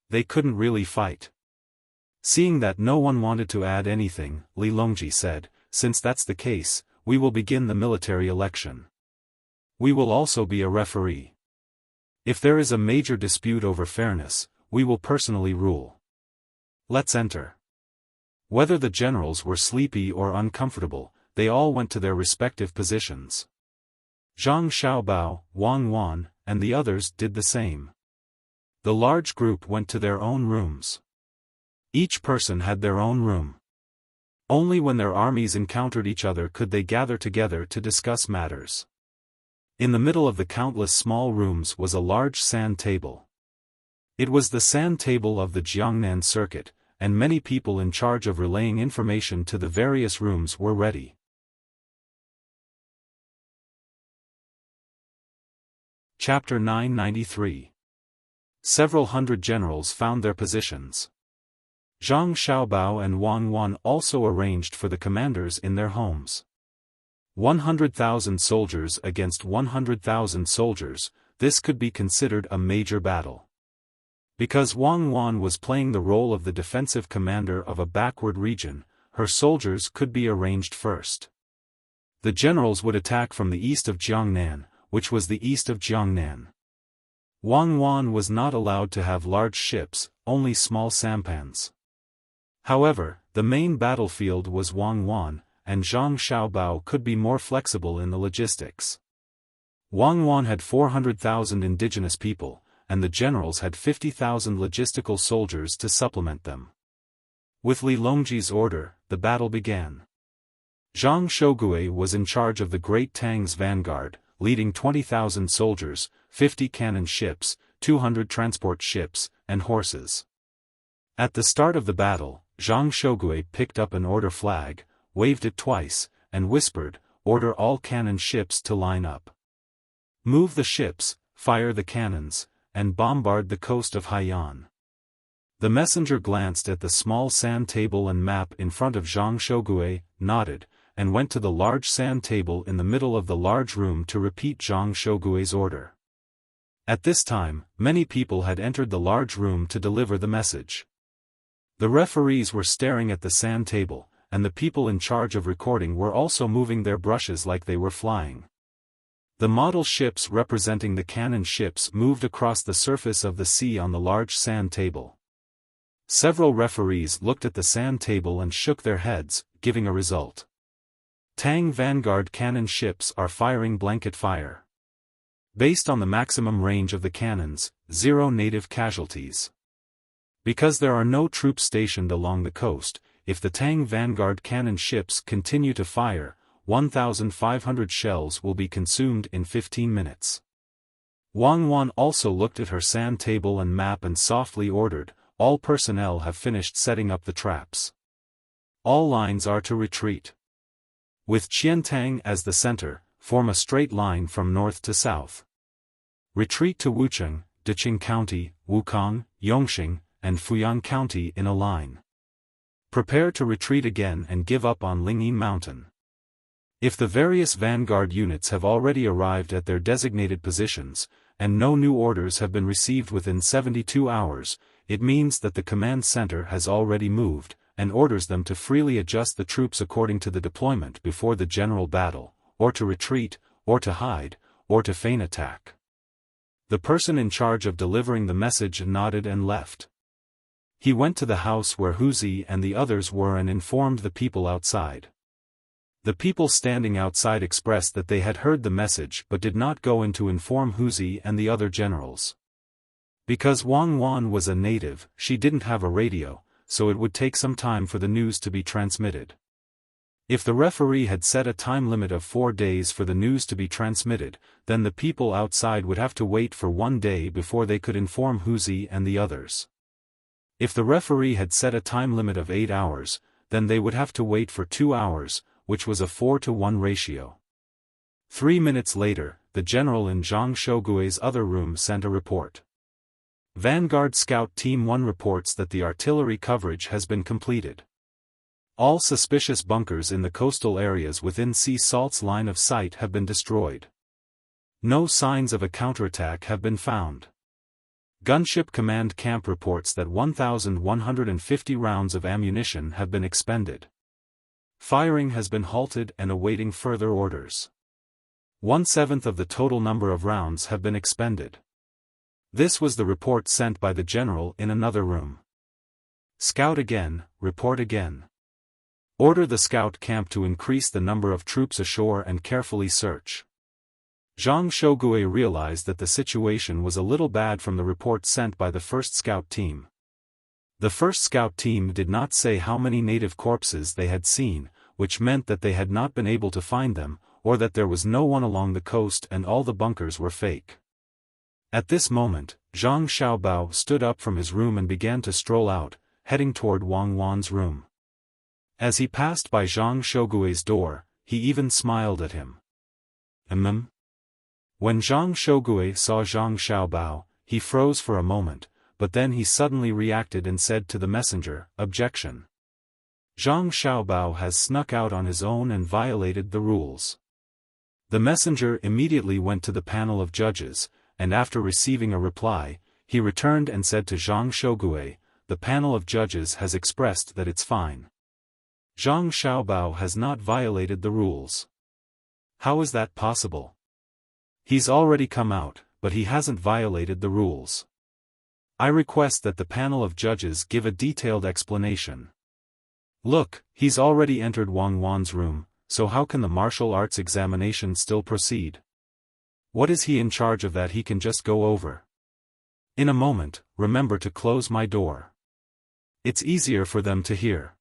They couldn't really fight. Seeing that no one wanted to add anything, Li Longji said, "Since that's the case, we will begin the military election. We will also be a referee. If there is a major dispute over fairness, we will personally rule. Let's enter." Whether the generals were sleepy or uncomfortable, they all went to their respective positions. Zhang Xiaobao, Wang Wan, and the others did the same. The large group went to their own rooms. Each person had their own room. Only when their armies encountered each other could they gather together to discuss matters. In the middle of the countless small rooms was a large sand table. It was the sand table of the Jiangnan circuit, and many people in charge of relaying information to the various rooms were ready. Chapter 993. Several hundred generals found their positions. Zhang Xiaobao and Wang Wan also arranged for the commanders in their homes. 100,000 soldiers against 100,000 soldiers, this could be considered a major battle. Because Wang Wan was playing the role of the defensive commander of a backward region, her soldiers could be arranged first. The generals would attack from the east of Jiangnan, which was the east of Jiangnan. Wang Wan was not allowed to have large ships, only small sampans. However, the main battlefield was Wang Wan, and Zhang Xiaobao could be more flexible in the logistics. Wang Wan had 400,000 indigenous people, and the generals had 50,000 logistical soldiers to supplement them. With Li Longji's order, the battle began. Zhang Shogui was in charge of the Great Tang's vanguard, leading 20,000 soldiers, 50 cannon ships, 200 transport ships, and horses. At the start of the battle, Zhang Shogui picked up an order flag, waved it twice, and whispered, "Order all cannon ships to line up. Move the ships, fire the cannons, and bombard the coast of Haiyan." The messenger glanced at the small sand table and map in front of Zhang Shogui, nodded, and went to the large sand table in the middle of the large room to repeat Zhang Shogui's order. At this time, many people had entered the large room to deliver the message. The referees were staring at the sand table, and the people in charge of recording were also moving their brushes like they were flying. The model ships representing the cannon ships moved across the surface of the sea on the large sand table. Several referees looked at the sand table and shook their heads, giving a result. Tang Vanguard cannon ships are firing blanket fire. Based on the maximum range of the cannons, 0 native casualties. Because there are no troops stationed along the coast, if the Tang Vanguard cannon ships continue to fire, 1,500 shells will be consumed in 15 minutes. Wang Wan also looked at her sand table and map and softly ordered, "All personnel have finished setting up the traps. All lines are to retreat. With Qiantang as the center, form a straight line from north to south. Retreat to Wucheng, Deqing County, Wukong, Yongxing, and Fuyang County in a line. Prepare to retreat again and give up on Lingyin Mountain. If the various vanguard units have already arrived at their designated positions, and no new orders have been received within 72 hours, it means that the command center has already moved, and orders them to freely adjust the troops according to the deployment before the general battle, or to retreat, or to hide, or to feign attack." The person in charge of delivering the message nodded and left. He went to the house where Huzi and the others were and informed the people outside. The people standing outside expressed that they had heard the message but did not go in to inform Huzi and the other generals. Because Wang Wan was a native, she didn't have a radio, so it would take some time for the news to be transmitted. If the referee had set a time limit of 4 days for the news to be transmitted, then the people outside would have to wait for 1 day before they could inform Huzi and the others. If the referee had set a time limit of 8 hours, then they would have to wait for 2 hours, which was a 4-to-1 ratio. 3 minutes later, the general in Zhang Shougui's other room sent a report. Vanguard Scout Team 1 reports that the artillery coverage has been completed. All suspicious bunkers in the coastal areas within sea salt's line of sight have been destroyed. No signs of a counterattack have been found. Gunship Command Camp reports that 1,150 rounds of ammunition have been expended. Firing has been halted and awaiting further orders. 1/7 of the total number of rounds have been expended. This was the report sent by the general in another room. Scout again, report again. Order the scout camp to increase the number of troops ashore and carefully search. Zhang Shougui realized that the situation was a little bad from the report sent by the first scout team. The first scout team did not say how many native corpses they had seen, which meant that they had not been able to find them, or that there was no one along the coast and all the bunkers were fake. At this moment, Zhang Xiaobao stood up from his room and began to stroll out, heading toward Wang Wan's room. As he passed by Zhang Shougui's door, he even smiled at him. When Zhang Shougui saw Zhang Xiaobao, he froze for a moment, but then he suddenly reacted and said to the messenger, "Objection. Zhang Xiaobao has snuck out on his own and violated the rules." The messenger immediately went to the panel of judges, and after receiving a reply, he returned and said to Zhang Shougui, "The panel of judges has expressed that it's fine. Zhang Xiaobao has not violated the rules." "How is that possible?" "He's already come out, but he hasn't violated the rules. I request that the panel of judges give a detailed explanation." "Look, he's already entered Wang Wan's room, so how can the martial arts examination still proceed? What is he in charge of that he can just go over? In a moment, remember to close my door. It's easier for them to hear."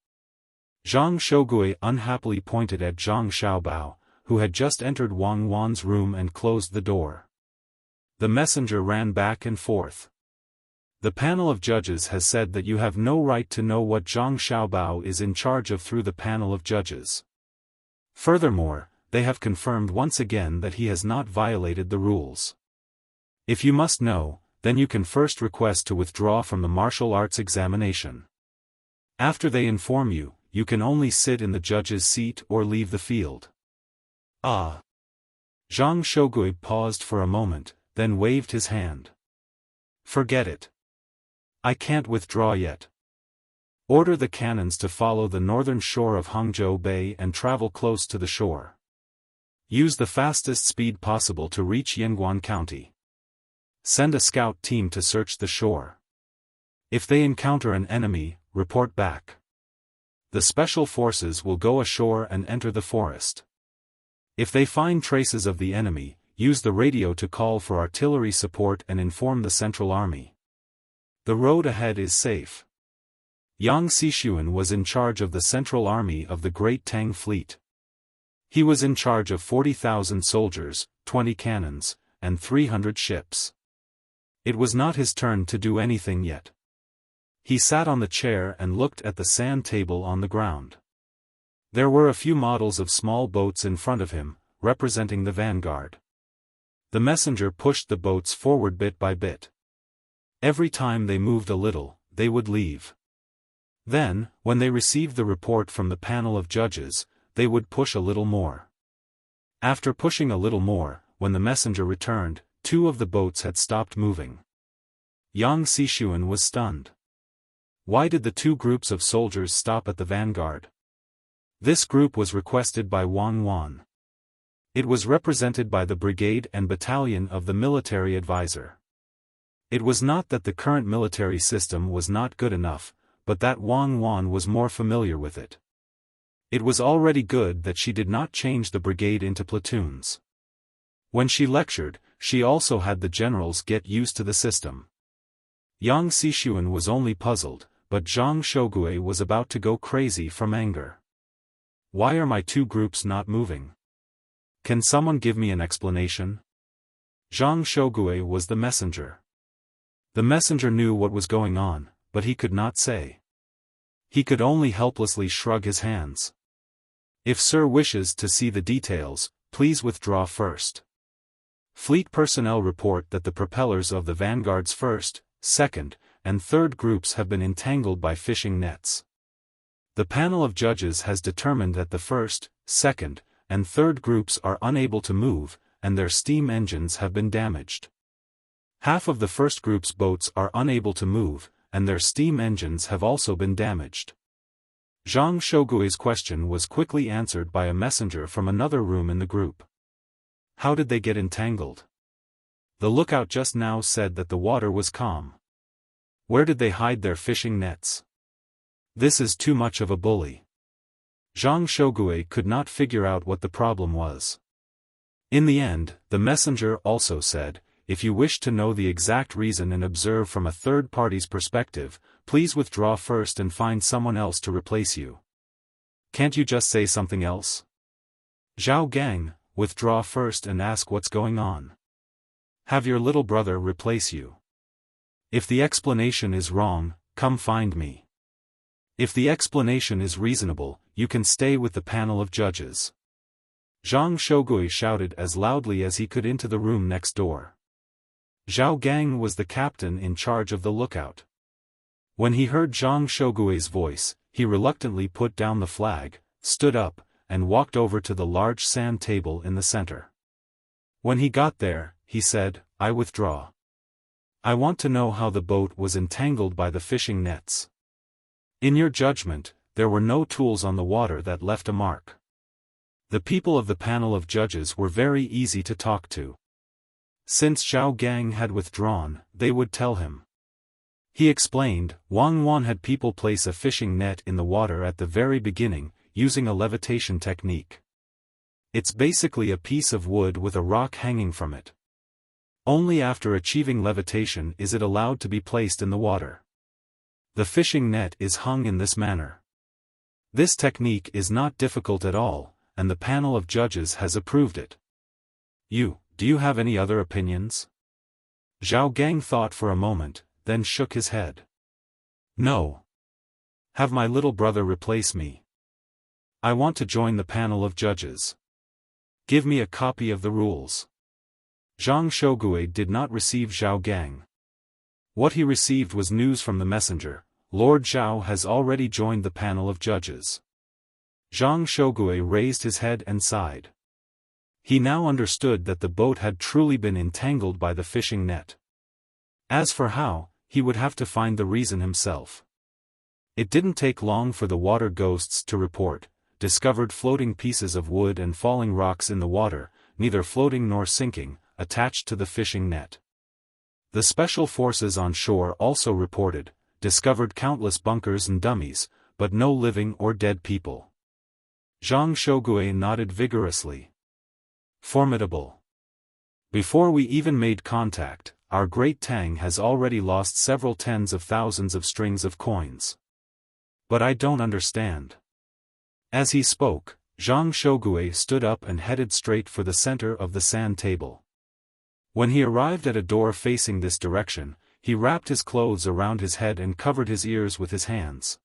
Zhang Shougui unhappily pointed at Zhang Xiaobao, who had just entered Wang Wan's room and closed the door. The messenger ran back and forth. "The panel of judges has said that you have no right to know what Zhang Xiaobao is in charge of through the panel of judges. Furthermore, they have confirmed once again that he has not violated the rules. If you must know, then you can first request to withdraw from the martial arts examination. After they inform you, you can only sit in the judge's seat or leave the field." "Ah." Zhang Shougui paused for a moment, then waved his hand. "Forget it. I can't withdraw yet. Order the cannons to follow the northern shore of Hangzhou Bay and travel close to the shore. Use the fastest speed possible to reach Yinguan County. Send a scout team to search the shore. If they encounter an enemy, report back. The special forces will go ashore and enter the forest. If they find traces of the enemy, use the radio to call for artillery support and inform the Central Army. The road ahead is safe. Yang Xishuan was in charge of the Central Army of the Great Tang Fleet. He was in charge of 40,000 soldiers, 20 cannons, and 300 ships. It was not his turn to do anything yet. He sat on the chair and looked at the sand table on the ground. There were a few models of small boats in front of him, representing the vanguard. The messenger pushed the boats forward bit by bit. Every time they moved a little, they would leave. Then, when they received the report from the panel of judges, they would push a little more. After pushing a little more, when the messenger returned, 2 of the boats had stopped moving. Yang Xishuan was stunned. Why did the 2 groups of soldiers stop at the vanguard? This group was requested by Wang Wan. It was represented by the brigade and battalion of the military advisor. It was not that the current military system was not good enough, but that Wang Wan was more familiar with it. It was already good that she did not change the brigade into platoons. When she lectured, she also had the generals get used to the system. Yang Xishuan was only puzzled, but Zhang Shogui was about to go crazy from anger. Why are my 2 groups not moving? Can someone give me an explanation? Zhang Shogui was the messenger. The messenger knew what was going on, but he could not say. He could only helplessly shrug his hands. If Sir wishes to see the details, please withdraw first. Fleet personnel report that the propellers of the Vanguard's 1st, 2nd, and 3rd groups have been entangled by fishing nets. The panel of judges has determined that the 1st, 2nd, and 3rd groups are unable to move, and their steam engines have been damaged. Half of the 1st group's boats are unable to move, and their steam engines have also been damaged. Zhang Shogui's question was quickly answered by a messenger from another room in the group. How did they get entangled? The lookout just now said that the water was calm. Where did they hide their fishing nets? This is too much of a bully. Zhang Shogui could not figure out what the problem was. In the end, the messenger also said, if you wish to know the exact reason and observe from a third party's perspective, please withdraw first and find someone else to replace you. Can't you just say something else? Zhao Gang, withdraw first and ask what's going on. Have your little brother replace you. If the explanation is wrong, come find me. If the explanation is reasonable, you can stay with the panel of judges. Zhang Shogui shouted as loudly as he could into the room next door. Zhao Gang was the captain in charge of the lookout. When he heard Zhang Shogui's voice, he reluctantly put down the flag, stood up, and walked over to the large sand table in the center. When he got there, he said, I withdraw. I want to know how the boat was entangled by the fishing nets. In your judgment, there were no tools on the water that left a mark. The people of the panel of judges were very easy to talk to. Since Zhao Gang had withdrawn, they would tell him. He explained, Wang Wan had people place a fishing net in the water at the very beginning, using a levitation technique. It's basically a piece of wood with a rock hanging from it. Only after achieving levitation is it allowed to be placed in the water. The fishing net is hung in this manner. This technique is not difficult at all, and the panel of judges has approved it. Do you have any other opinions? Zhao Gang thought for a moment, then shook his head. No. Have my little brother replace me. I want to join the panel of judges. Give me a copy of the rules. Zhang Shogui did not receive Zhao Gang. What he received was news from the messenger. Lord Zhao has already joined the panel of judges. Zhang Shogui raised his head and sighed. He now understood that the boat had truly been entangled by the fishing net. As for how, he would have to find the reason himself. It didn't take long for the water ghosts to report, discovered floating pieces of wood and falling rocks in the water, neither floating nor sinking, attached to the fishing net. The special forces on shore also reported, discovered countless bunkers and dummies, but no living or dead people. Zhang Shougue nodded vigorously. Formidable. Before we even made contact, our great Tang has already lost several tens of thousands of strings of coins. But I don't understand. As he spoke, Zhang Shougue stood up and headed straight for the center of the sand table. When he arrived at a door facing this direction, he wrapped his clothes around his head and covered his ears with his hands.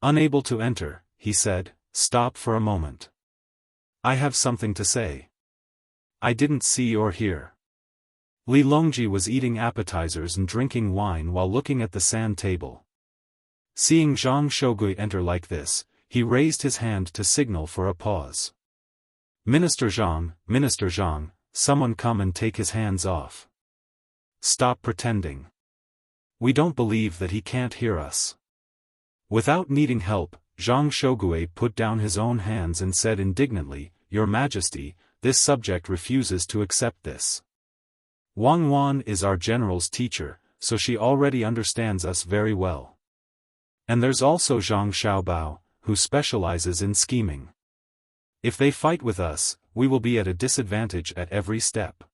Unable to enter, he said, "Stop for a moment. I have something to say." I didn't see or hear. Li Longji was eating appetizers and drinking wine while looking at the sand table. Seeing Zhang Shougue enter like this, he raised his hand to signal for a pause. Minister Zhang, someone come and take his hands off. Stop pretending. We don't believe that he can't hear us. Without needing help, Zhang Shougue put down his own hands and said indignantly, "Your Majesty, this subject refuses to accept this. Wang Wan is our general's teacher, so she already understands us very well. And there's also Zhang Xiaobao, who specializes in scheming. If they fight with us, we will be at a disadvantage at every step.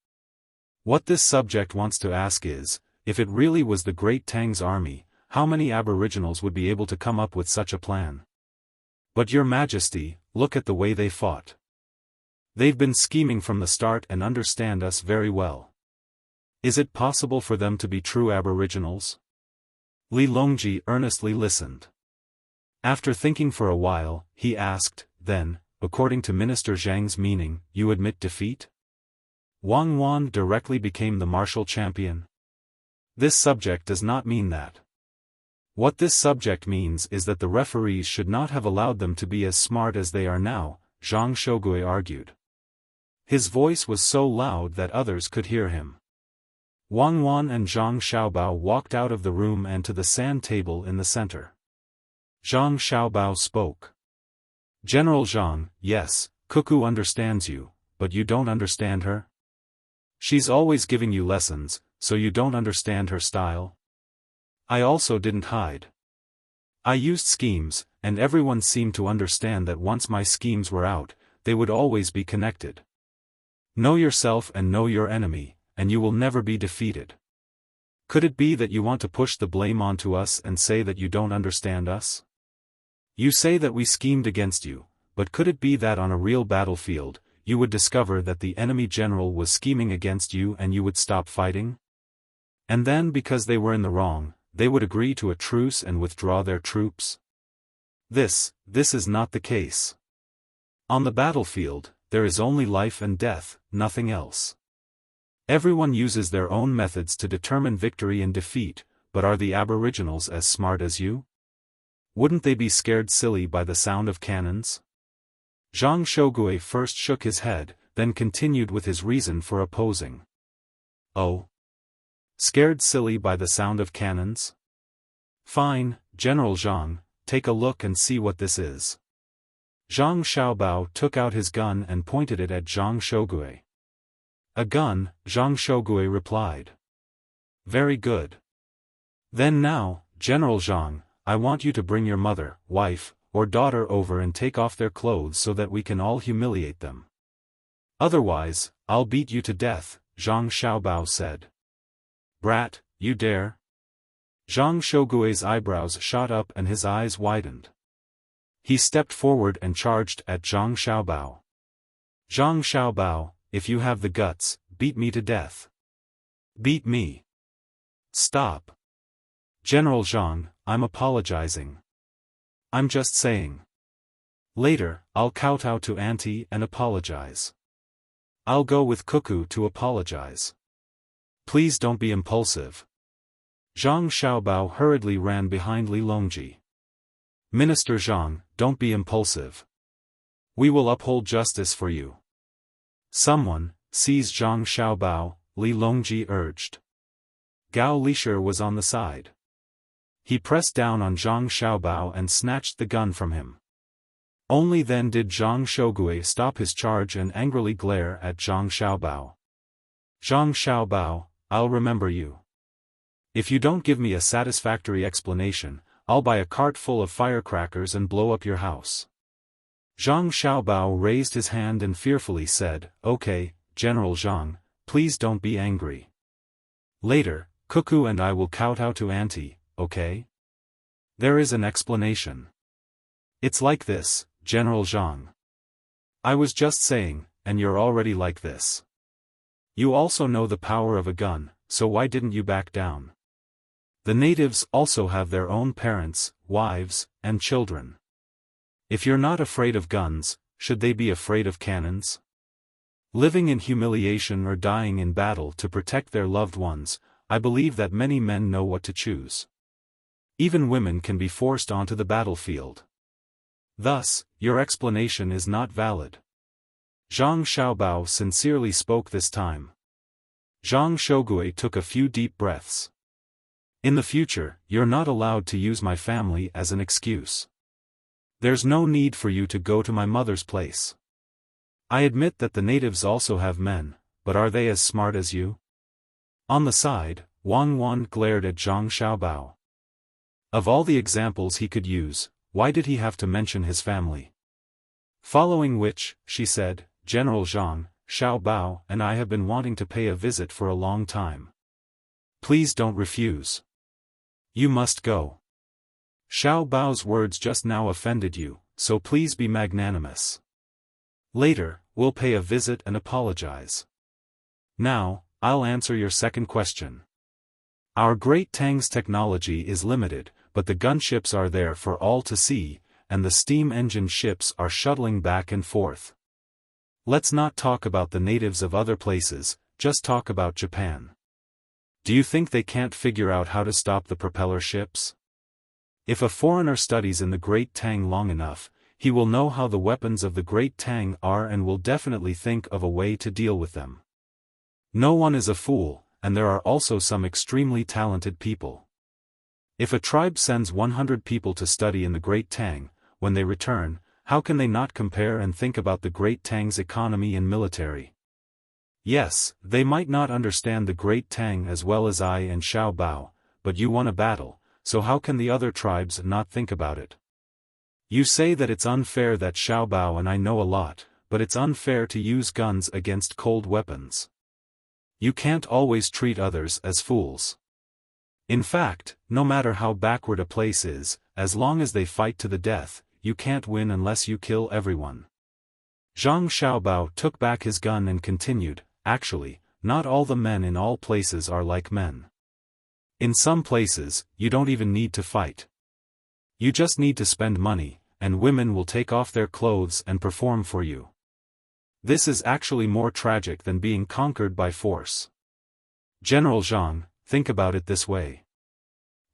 What this subject wants to ask is, if it really was the great Tang's army, how many aboriginals would be able to come up with such a plan? But Your Majesty, look at the way they fought. They've been scheming from the start and understand us very well. Is it possible for them to be true aboriginals?" Li Longji earnestly listened. After thinking for a while, he asked, "Then, according to Minister Zhang's meaning, you admit defeat? Wang Wan directly became the martial champion?" This subject does not mean that. What this subject means is that the referees should not have allowed them to be as smart as they are now, Zhang Shougue argued. His voice was so loud that others could hear him. Wang Wan and Zhang Xiaobao walked out of the room and to the sand table in the center. Zhang Xiaobao spoke. "General Zhang, yes, Cuckoo understands you, but you don't understand her? She's always giving you lessons, so you don't understand her style? I also didn't hide. I used schemes, and everyone seemed to understand that once my schemes were out, they would always be connected. Know yourself and know your enemy, and you will never be defeated. Could it be that you want to push the blame onto us and say that you don't understand us? You say that we schemed against you, but could it be that on a real battlefield, you would discover that the enemy general was scheming against you and you would stop fighting? And then because they were in the wrong, they would agree to a truce and withdraw their troops? This is not the case. On the battlefield, there is only life and death, nothing else. Everyone uses their own methods to determine victory and defeat, but are the aboriginals as smart as you? Wouldn't they be scared silly by the sound of cannons?" Zhang Shougue first shook his head, then continued with his reason for opposing. "Oh? Scared silly by the sound of cannons? Fine, General Zhang, take a look and see what this is." Zhang Xiaobao took out his gun and pointed it at Zhang Shougue. "A gun," Zhang Shougue replied. "Very good. Then now, General Zhang, I want you to bring your mother, wife, or daughter over and take off their clothes so that we can all humiliate them. Otherwise, I'll beat you to death," Zhang Xiaobao said. "Brat, you dare?" Zhang Shougue's eyebrows shot up and his eyes widened. He stepped forward and charged at Zhang Xiaobao. "Zhang Xiaobao, if you have the guts, beat me to death. Beat me. Stop. General Zhang, I'm apologizing. I'm just saying. Later, I'll kowtow to Auntie and apologize. I'll go with Cuckoo to apologize. Please don't be impulsive." Zhang Xiaobao hurriedly ran behind Li Longji. "Minister Zhang, don't be impulsive. We will uphold justice for you." "Someone, seize Zhang Xiaobao," Li Longji urged. Gao Lisher was on the side. He pressed down on Zhang Xiaobao and snatched the gun from him. Only then did Zhang Shogui stop his charge and angrily glare at Zhang Xiaobao. Zhang Xiaobao, I'll remember you. If you don't give me a satisfactory explanation, I'll buy a cart full of firecrackers and blow up your house. Zhang Xiaobao raised his hand and fearfully said, Okay, General Zhang, please don't be angry. Later, Cuckoo and I will kowtow to Auntie, okay? There is an explanation. It's like this, General Zhang. I was just saying, and you're already like this. You also know the power of a gun, so why didn't you back down? The natives also have their own parents, wives, and children. If you're not afraid of guns, should they be afraid of cannons? Living in humiliation or dying in battle to protect their loved ones, I believe that many men know what to choose. Even women can be forced onto the battlefield. Thus, your explanation is not valid. Zhang Xiaobao sincerely spoke this time. Zhang Shogui took a few deep breaths. In the future, you're not allowed to use my family as an excuse. There's no need for you to go to my mother's place. I admit that the natives also have men, but are they as smart as you? On the side, Wang Wan glared at Zhang Xiaobao. Of all the examples he could use, why did he have to mention his family? Following which, she said, General Zhang, Xiaobao and I have been wanting to pay a visit for a long time. Please don't refuse. You must go. Xiaobao's words just now offended you, so please be magnanimous. Later, we'll pay a visit and apologize. Now, I'll answer your second question. Our great Tang's technology is limited, but the gunships are there for all to see, and the steam-engine ships are shuttling back and forth. Let's not talk about the natives of other places, just talk about Japan. Do you think they can't figure out how to stop the propeller ships? If a foreigner studies in the Great Tang long enough, he will know how the weapons of the Great Tang are and will definitely think of a way to deal with them. No one is a fool, and there are also some extremely talented people. If a tribe sends 100 people to study in the Great Tang, when they return, how can they not compare and think about the Great Tang's economy and military? Yes, they might not understand the Great Tang as well as I and Xiao Bao, but you won a battle, so how can the other tribes not think about it? You say that it's unfair that Xiao Bao and I know a lot, but it's unfair to use guns against cold weapons. You can't always treat others as fools. In fact, no matter how backward a place is, as long as they fight to the death, you can't win unless you kill everyone. Zhang Xiaobao took back his gun and continued, Actually, not all the men in all places are like men. In some places, you don't even need to fight. You just need to spend money, and women will take off their clothes and perform for you. This is actually more tragic than being conquered by force. General Zhang, think about it this way.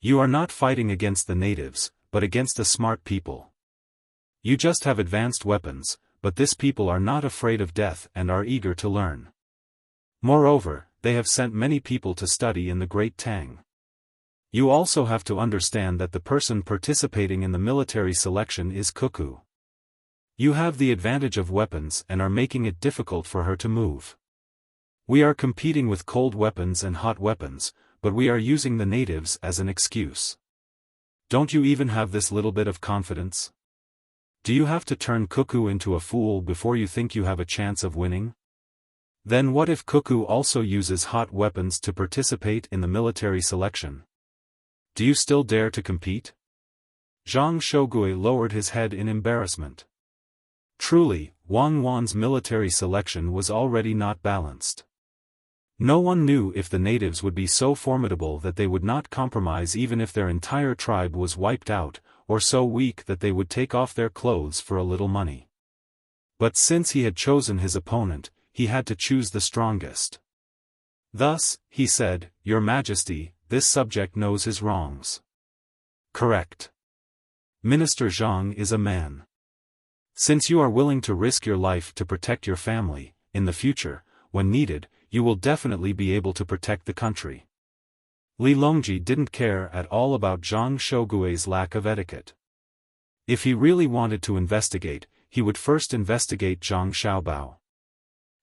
You are not fighting against the natives, but against a smart people. You just have advanced weapons, but this people are not afraid of death and are eager to learn. Moreover, they have sent many people to study in the Great Tang. You also have to understand that the person participating in the military selection is Cuckoo. You have the advantage of weapons and are making it difficult for her to move. We are competing with cold weapons and hot weapons, but we are using the natives as an excuse. Don't you even have this little bit of confidence? Do you have to turn Cuckoo into a fool before you think you have a chance of winning? Then what if Cuckoo also uses hot weapons to participate in the military selection? Do you still dare to compete? Zhang Shogui lowered his head in embarrassment. Truly, Wang Wan's military selection was already not balanced. No one knew if the natives would be so formidable that they would not compromise even if their entire tribe was wiped out, or so weak that they would take off their clothes for a little money. But since he had chosen his opponent, he had to choose the strongest. Thus, he said, Your Majesty, this subject knows his wrongs. Correct. Minister Zhang is a man. Since you are willing to risk your life to protect your family, in the future, when needed, you will definitely be able to protect the country. Li Longji didn't care at all about Zhang Shougui's lack of etiquette. If he really wanted to investigate, he would first investigate Zhang Xiaobao.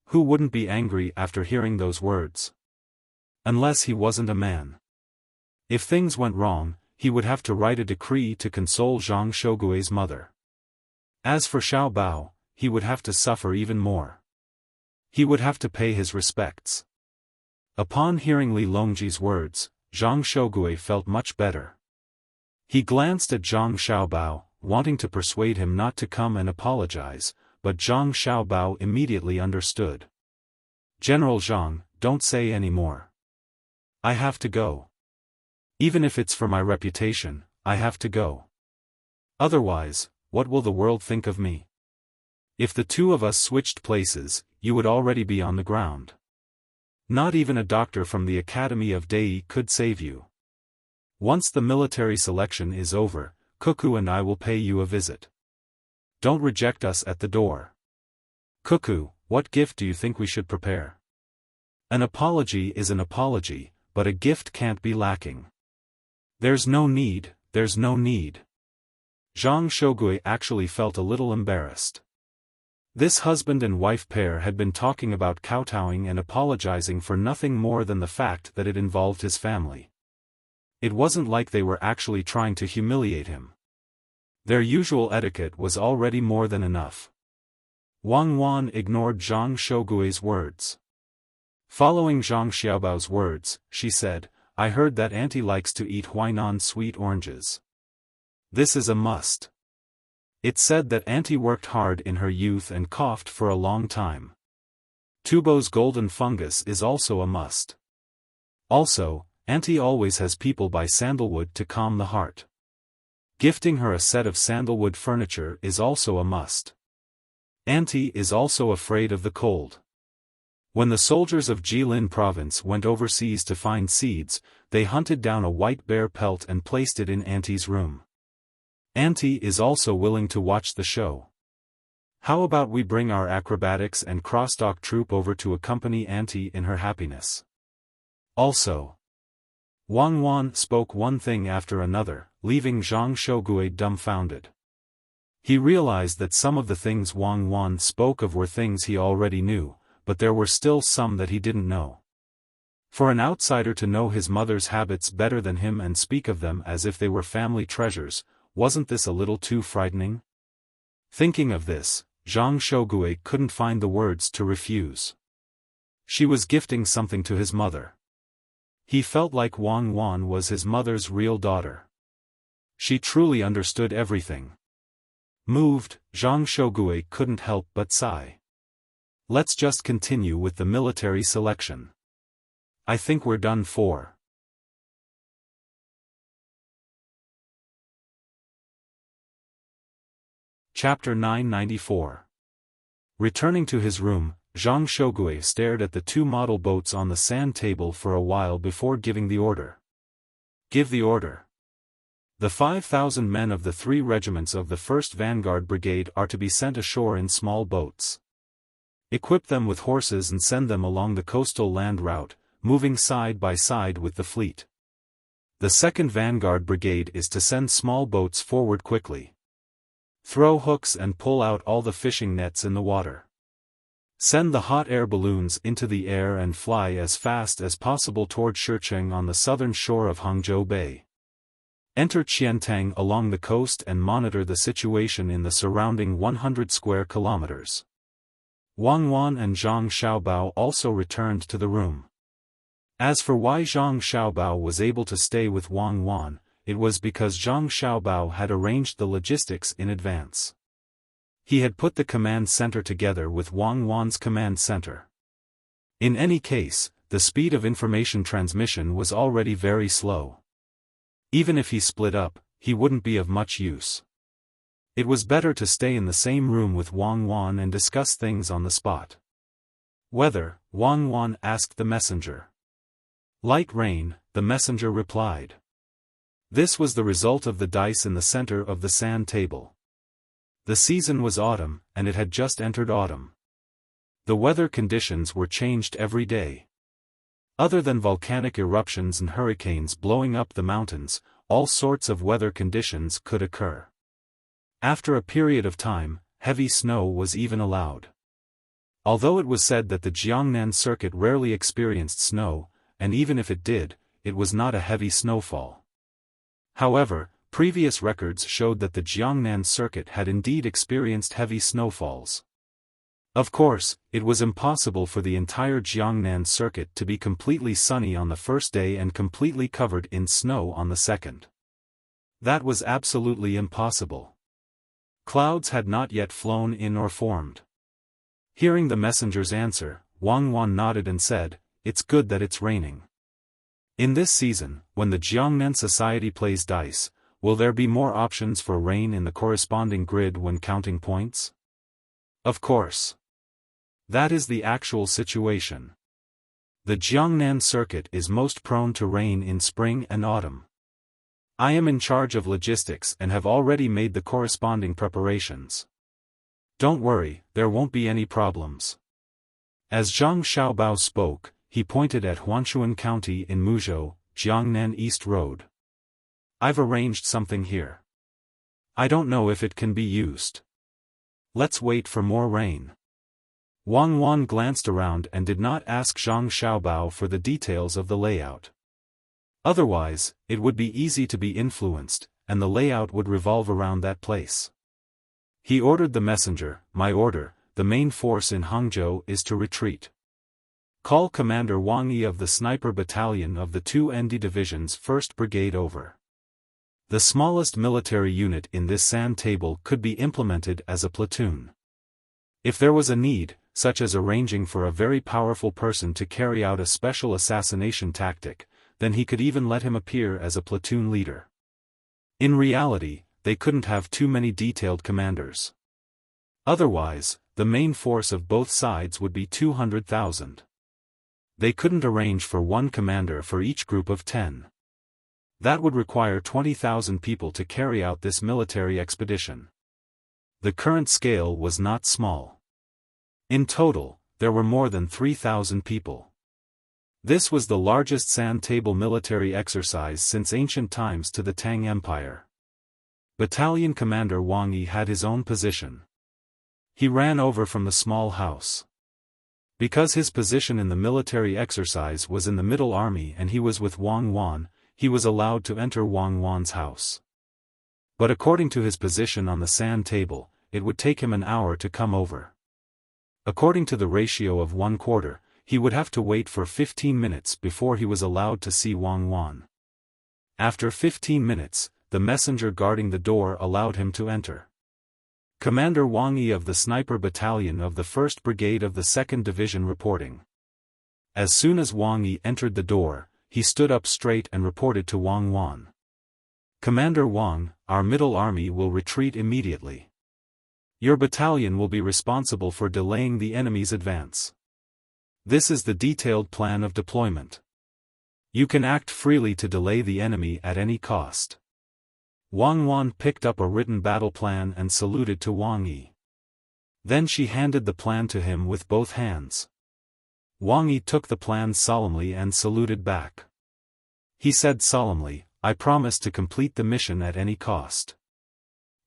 Who wouldn't be angry after hearing those words? Unless he wasn't a man. If things went wrong, he would have to write a decree to console Zhang Shougui's mother. As for Xiaobao, he would have to suffer even more. He would have to pay his respects. Upon hearing Li Longji's words, Zhang Shougui felt much better. He glanced at Zhang Xiaobao, wanting to persuade him not to come and apologize, but Zhang Xiaobao immediately understood. General Zhang, don't say any more. I have to go. Even if it's for my reputation, I have to go. Otherwise, what will the world think of me? If the two of us switched places, you would already be on the ground. Not even a doctor from the Academy of Dei could save you. Once the military selection is over, Cuckoo and I will pay you a visit. Don't reject us at the door. Cuckoo, what gift do you think we should prepare? An apology is an apology, but a gift can't be lacking. There's no need, there's no need. Zhang Shougui actually felt a little embarrassed. This husband and wife pair had been talking about kowtowing and apologizing for nothing more than the fact that it involved his family. It wasn't like they were actually trying to humiliate him. Their usual etiquette was already more than enough. Wang Wan ignored Zhang Shougui's words. Following Zhang Xiaobao's words, she said, I heard that auntie likes to eat Huainan sweet oranges. This is a must. It's said that auntie worked hard in her youth and coughed for a long time. Tubo's golden fungus is also a must. Also, auntie always has people buy sandalwood to calm the heart. Gifting her a set of sandalwood furniture is also a must. Auntie is also afraid of the cold. When the soldiers of Jilin province went overseas to find seeds, they hunted down a white bear pelt and placed it in Auntie's room. Auntie is also willing to watch the show. How about we bring our acrobatics and crosstalk troupe over to accompany Auntie in her happiness? Also, Wang Wan spoke one thing after another, leaving Zhang Shougui dumbfounded. He realized that some of the things Wang Wan spoke of were things he already knew, but there were still some that he didn't know. For an outsider to know his mother's habits better than him and speak of them as if they were family treasures, wasn't this a little too frightening? Thinking of this, Zhang Shougui couldn't find the words to refuse. She was gifting something to his mother. He felt like Wang Wan was his mother's real daughter. She truly understood everything. Moved, Zhang Shougui couldn't help but sigh. Let's just continue with the military selection. I think we're done for. Chapter 994. Returning to his room, Zhang Shougui stared at the two model boats on the sand table for a while before giving the order. Give the order. The 5,000 men of the 3 regiments of the 1st Vanguard Brigade are to be sent ashore in small boats. Equip them with horses and send them along the coastal land route, moving side by side with the fleet. The 2nd Vanguard Brigade is to send small boats forward quickly. Throw hooks and pull out all the fishing nets in the water. Send the hot air balloons into the air and fly as fast as possible toward Shicheng on the southern shore of Hangzhou Bay. Enter Qiantang along the coast and monitor the situation in the surrounding 100 square kilometers. Wang Wan and Zhang Xiaobao also returned to the room. As for why Zhang Xiaobao was able to stay with Wang Wan, it was because Zhang Xiaobao had arranged the logistics in advance. He had put the command center together with Wang Wan's command center. In any case, the speed of information transmission was already very slow. Even if he split up, he wouldn't be of much use. It was better to stay in the same room with Wang Wan and discuss things on the spot. Weather, Wang Wan asked the messenger. Light rain, the messenger replied. This was the result of the dice in the center of the sand table. The season was autumn, and it had just entered autumn. The weather conditions were changed every day. Other than volcanic eruptions and hurricanes blowing up the mountains, all sorts of weather conditions could occur. After a period of time, heavy snow was even allowed. Although it was said that the Jiangnan circuit rarely experienced snow, and even if it did, it was not a heavy snowfall. However, previous records showed that the Jiangnan circuit had indeed experienced heavy snowfalls. Of course, it was impossible for the entire Jiangnan circuit to be completely sunny on the first day and completely covered in snow on the second. That was absolutely impossible. Clouds had not yet flown in or formed. Hearing the messenger's answer, Wang Wan nodded and said, "It's good that it's raining." In this season, when the Jiangnan society plays dice, will there be more options for rain in the corresponding grid when counting points? Of course. That is the actual situation. The Jiangnan circuit is most prone to rain in spring and autumn. I am in charge of logistics and have already made the corresponding preparations. Don't worry, there won't be any problems. As Zhang Xiaobao spoke, he pointed at Huanshuan County in Muzhou, Jiangnan East Road. I've arranged something here. I don't know if it can be used. Let's wait for more rain. Wang Wan glanced around and did not ask Zhang Xiaobao for the details of the layout. Otherwise, it would be easy to be influenced, and the layout would revolve around that place. He ordered the messenger, "My order, the main force in Hangzhou is to retreat. Call Commander Wang Yi of the Sniper Battalion of the 2 ND Division's 1st Brigade over." The smallest military unit in this sand table could be implemented as a platoon. If there was a need, such as arranging for a very powerful person to carry out a special assassination tactic, then he could even let him appear as a platoon leader. In reality, they couldn't have too many detailed commanders. Otherwise, the main force of both sides would be 200,000. They couldn't arrange for one commander for each group of 10. That would require 20,000 people to carry out this military expedition. The current scale was not small. In total, there were more than 3,000 people. This was the largest sand table military exercise since ancient times to the Tang Empire. Battalion Commander Wang Yi had his own position. He ran over from the small house. Because his position in the military exercise was in the middle army and he was with Wang Wan, he was allowed to enter Wang Wan's house. But according to his position on the sand table, it would take him an hour to come over. According to the ratio of 1/4, he would have to wait for 15 minutes before he was allowed to see Wang Wan. After 15 minutes, the messenger guarding the door allowed him to enter. Commander Wang Yi of the Sniper Battalion of the 1st Brigade of the 2nd Division reporting. As soon as Wang Yi entered the door, he stood up straight and reported to Wang Wan. "Commander Wang, our middle army will retreat immediately. Your battalion will be responsible for delaying the enemy's advance. This is the detailed plan of deployment. You can act freely to delay the enemy at any cost." Wang Wan picked up a written battle plan and saluted to Wang Yi. Then she handed the plan to him with both hands. Wang Yi took the plan solemnly and saluted back. He said solemnly, "I promise to complete the mission at any cost.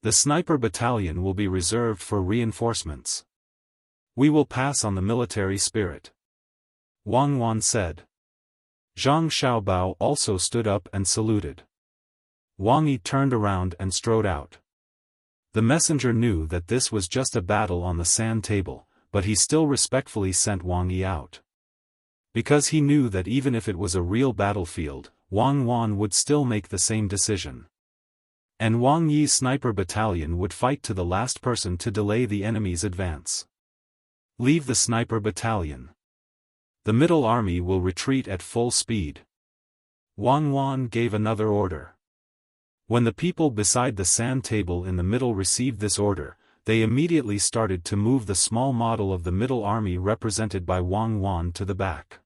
The Sniper Battalion will be reserved for reinforcements. We will pass on the military spirit," Wang Wan said. Zhang Xiaobao also stood up and saluted. Wang Yi turned around and strode out. The messenger knew that this was just a battle on the sand table, but he still respectfully sent Wang Yi out. Because he knew that even if it was a real battlefield, Wang Wan would still make the same decision. And Wang Yi's Sniper Battalion would fight to the last person to delay the enemy's advance. Leave the Sniper Battalion. The middle army will retreat at full speed. Wang Wan gave another order. When the people beside the sand table in the middle received this order, they immediately started to move the small model of the middle army represented by Wang Wan to the back.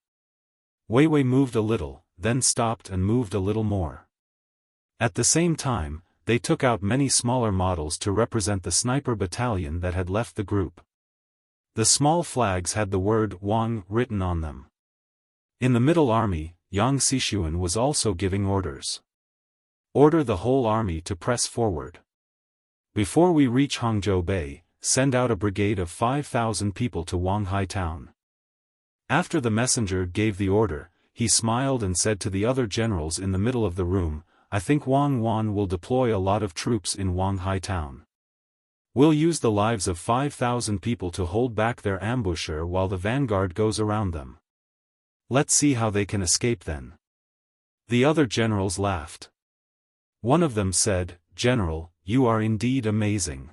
Wei Wei moved a little, then stopped and moved a little more. At the same time, they took out many smaller models to represent the Sniper Battalion that had left the group. The small flags had the word Wang written on them. In the middle army, Yang Xishuan was also giving orders. Order the whole army to press forward. Before we reach Hangzhou Bay, send out a brigade of 5,000 people to Wanghai town. After the messenger gave the order, he smiled and said to the other generals in the middle of the room, I think Wang Wan will deploy a lot of troops in Wanghai town. We'll use the lives of 5,000 people to hold back their ambusher while the vanguard goes around them. Let's see how they can escape then. The other generals laughed. One of them said, General, you are indeed amazing.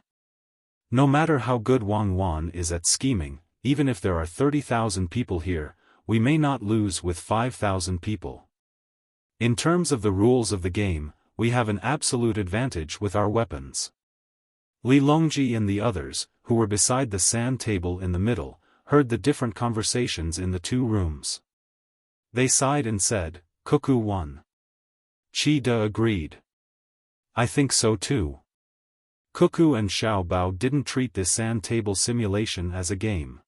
No matter how good Wang Wan is at scheming, even if there are 30,000 people here, we may not lose with 5,000 people. In terms of the rules of the game, we have an absolute advantage with our weapons. Li Longji and the others, who were beside the sand table in the middle, heard the different conversations in the two rooms. They sighed and said, Cuckoo won. Chi De agreed. I think so too. Cuckoo and Xiao Bao didn't treat this sand table simulation as a game.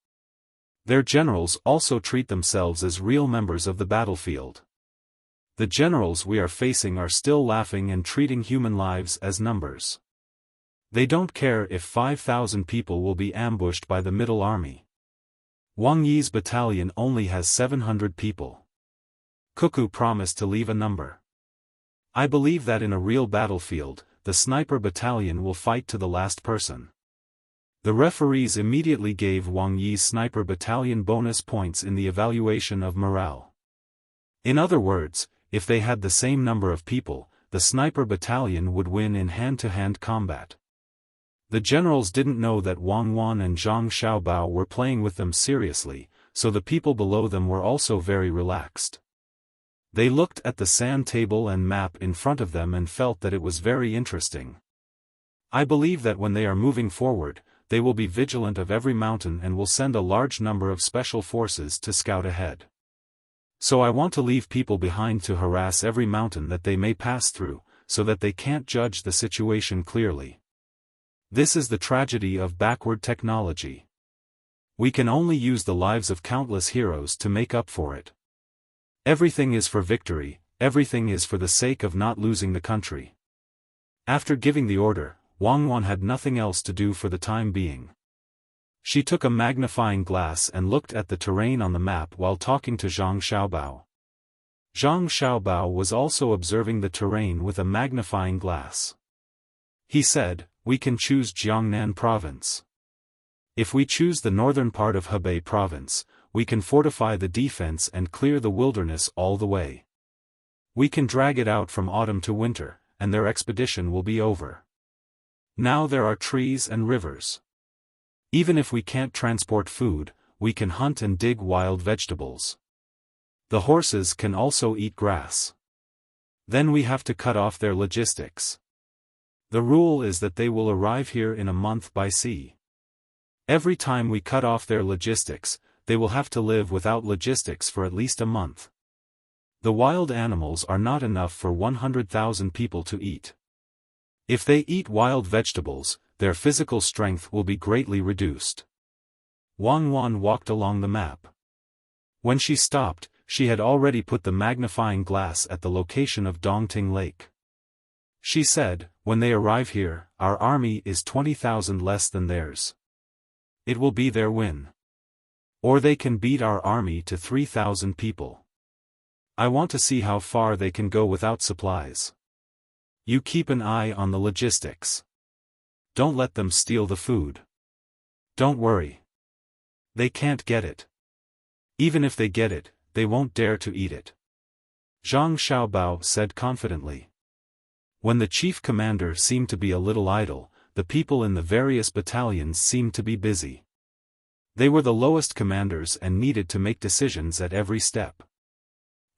Their generals also treat themselves as real members of the battlefield. The generals we are facing are still laughing and treating human lives as numbers. They don't care if 5,000 people will be ambushed by the middle army. Wang Yi's battalion only has 700 people. Cuckoo promised to leave a number. I believe that in a real battlefield, the sniper battalion will fight to the last person. The referees immediately gave Wang Yi's sniper battalion bonus points in the evaluation of morale. In other words, if they had the same number of people, the sniper battalion would win in hand-to-hand combat. The generals didn't know that Wang Wan and Zhang Xiaobao were playing with them seriously, so the people below them were also very relaxed. They looked at the sand table and map in front of them and felt that it was very interesting. I believe that when they are moving forward, they will be vigilant of every mountain and will send a large number of special forces to scout ahead. So I want to leave people behind to harass every mountain that they may pass through, so that they can't judge the situation clearly. This is the tragedy of backward technology. We can only use the lives of countless heroes to make up for it. Everything is for victory, everything is for the sake of not losing the country. After giving the order, Wang Wan had nothing else to do for the time being. She took a magnifying glass and looked at the terrain on the map while talking to Zhang Xiaobao. Zhang Xiaobao was also observing the terrain with a magnifying glass. He said, we can choose Jiangnan province. If we choose the northern part of Hebei province, we can fortify the defense and clear the wilderness all the way. We can drag it out from autumn to winter, and their expedition will be over. Now there are trees and rivers. Even if we can't transport food, we can hunt and dig wild vegetables. The horses can also eat grass. Then we have to cut off their logistics. The rule is that they will arrive here in a month by sea. Every time we cut off their logistics, they will have to live without logistics for at least a month. The wild animals are not enough for 100,000 people to eat. If they eat wild vegetables, their physical strength will be greatly reduced. Wang Wan walked along the map. When she stopped, she had already put the magnifying glass at the location of Dongting Lake. She said, when they arrive here, our army is 20,000 less than theirs. It will be their win. Or they can beat our army to 3,000 people. I want to see how far they can go without supplies. You keep an eye on the logistics. Don't let them steal the food. Don't worry. They can't get it. Even if they get it, they won't dare to eat it. Zhang Xiaobao said confidently. When the chief commander seemed to be a little idle, the people in the various battalions seemed to be busy. They were the lowest commanders and needed to make decisions at every step.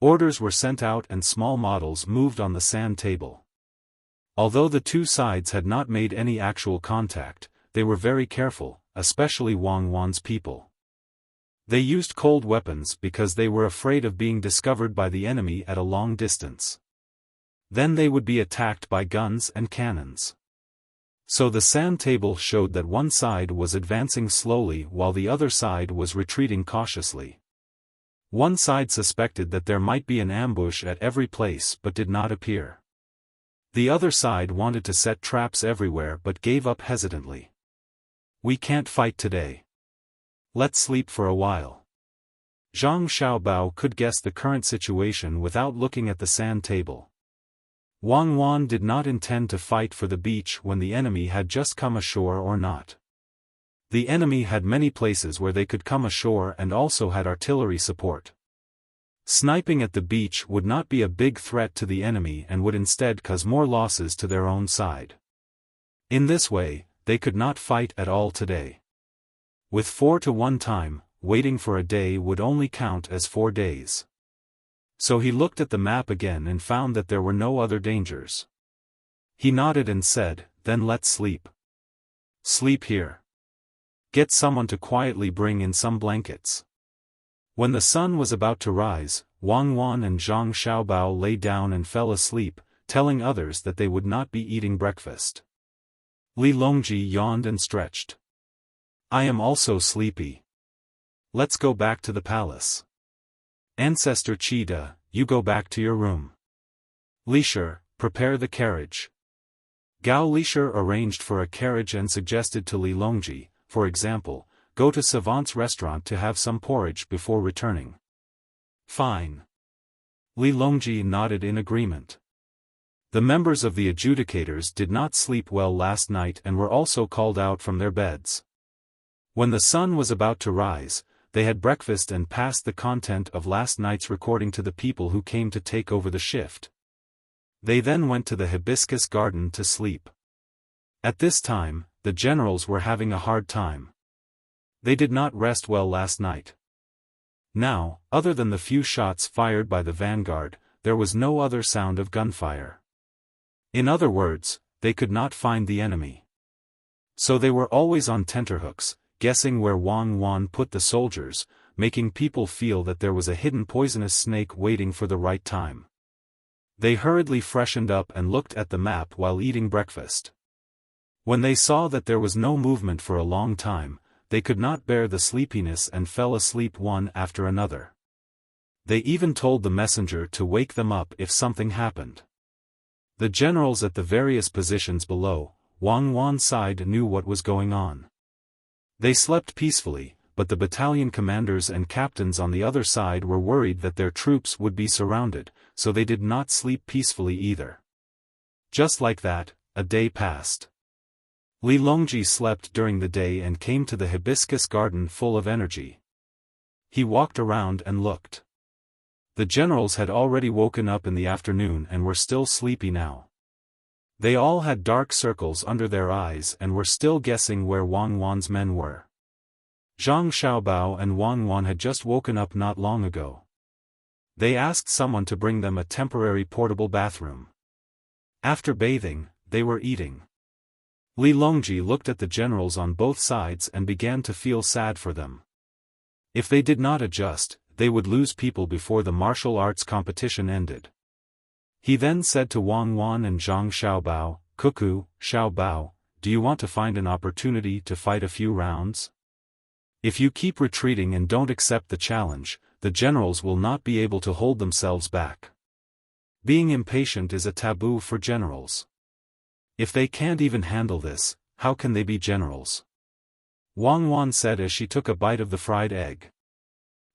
Orders were sent out and small models moved on the sand table. Although the two sides had not made any actual contact, they were very careful, especially Wang Wan's people. They used cold weapons because they were afraid of being discovered by the enemy at a long distance. Then they would be attacked by guns and cannons. So the sand table showed that one side was advancing slowly while the other side was retreating cautiously. One side suspected that there might be an ambush at every place but did not appear. The other side wanted to set traps everywhere but gave up hesitantly. "We can't fight today. Let's sleep for a while." Zhang Xiaobao could guess the current situation without looking at the sand table. Wang Wan did not intend to fight for the beach when the enemy had just come ashore or not. The enemy had many places where they could come ashore and also had artillery support. Sniping at the beach would not be a big threat to the enemy and would instead cause more losses to their own side. In this way, they could not fight at all today. With 4-1 time, waiting for a day would only count as 4 days. So he looked at the map again and found that there were no other dangers. He nodded and said, "Then let's sleep." "Sleep here. Get someone to quietly bring in some blankets." When the sun was about to rise, Wang Wan and Zhang Xiaobao lay down and fell asleep, telling others that they would not be eating breakfast. Li Longji yawned and stretched. "I am also sleepy. Let's go back to the palace. Ancestor Cheetah, you go back to your room. Lisher, prepare the carriage." Gao Lisher arranged for a carriage and suggested to Li Longji, for example, go to Savant's restaurant to have some porridge before returning. "Fine." Li Longji nodded in agreement. The members of the adjudicators did not sleep well last night and were also called out from their beds. When the sun was about to rise, they had breakfast and passed the content of last night's recording to the people who came to take over the shift. They then went to the hibiscus garden to sleep. At this time, the generals were having a hard time. They did not rest well last night. Now, other than the few shots fired by the vanguard, there was no other sound of gunfire. In other words, they could not find the enemy. So they were always on tenterhooks, guessing where Wang Wan put the soldiers, making people feel that there was a hidden poisonous snake waiting for the right time. They hurriedly freshened up and looked at the map while eating breakfast. When they saw that there was no movement for a long time, they could not bear the sleepiness and fell asleep one after another. They even told the messenger to wake them up if something happened. The generals at the various positions below, Wang Wan's side knew what was going on. They slept peacefully, but the battalion commanders and captains on the other side were worried that their troops would be surrounded, so they did not sleep peacefully either. Just like that, a day passed. Li Longji slept during the day and came to the hibiscus garden full of energy. He walked around and looked. The generals had already woken up in the afternoon and were still sleepy now. They all had dark circles under their eyes and were still guessing where Wang Wan's men were. Zhang Xiaobao and Wang Wan had just woken up not long ago. They asked someone to bring them a temporary portable bathroom. After bathing, they were eating. Li Longji looked at the generals on both sides and began to feel sad for them. If they did not adjust, they would lose people before the martial arts competition ended. He then said to Wang Wan and Zhang Xiaobao, "Cuckoo, Xiaobao, do you want to find an opportunity to fight a few rounds? If you keep retreating and don't accept the challenge, the generals will not be able to hold themselves back. Being impatient is a taboo for generals. If they can't even handle this, how can they be generals?" Wang Wan said as she took a bite of the fried egg.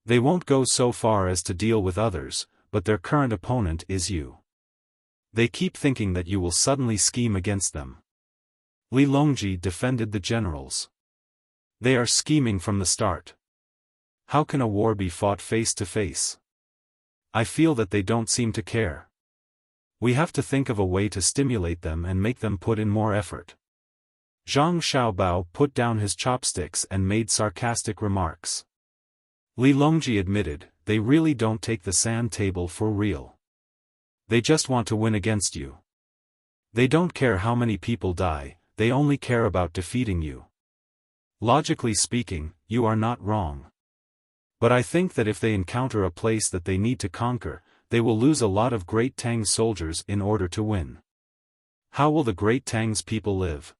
"They won't go so far as to deal with others, but their current opponent is you. They keep thinking that you will suddenly scheme against them." Li Longji defended the generals. "They are scheming from the start. How can a war be fought face to face? I feel that they don't seem to care. We have to think of a way to stimulate them and make them put in more effort." Zhang Xiaobao put down his chopsticks and made sarcastic remarks. Li Longji admitted, "They really don't take the sand table for real. They just want to win against you. They don't care how many people die, they only care about defeating you. Logically speaking, you are not wrong. But I think that if they encounter a place that they need to conquer, they will lose a lot of Great Tang soldiers in order to win. How will the Great Tang's people live?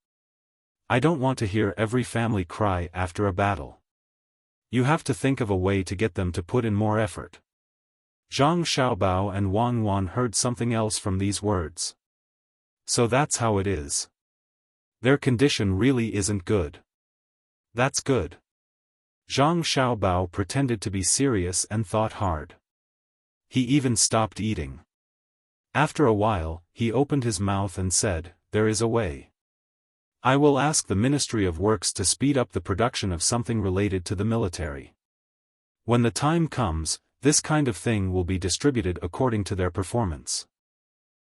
I don't want to hear every family cry after a battle. You have to think of a way to get them to put in more effort. Zhang Xiaobao and Wang Wan heard something else from these words. So that's how it is. Their condition really isn't good. That's good. Zhang Xiaobao pretended to be serious and thought hard. He even stopped eating. After a while, he opened his mouth and said, "There is a way. I will ask the Ministry of Works to speed up the production of something related to the military. When the time comes, this kind of thing will be distributed according to their performance.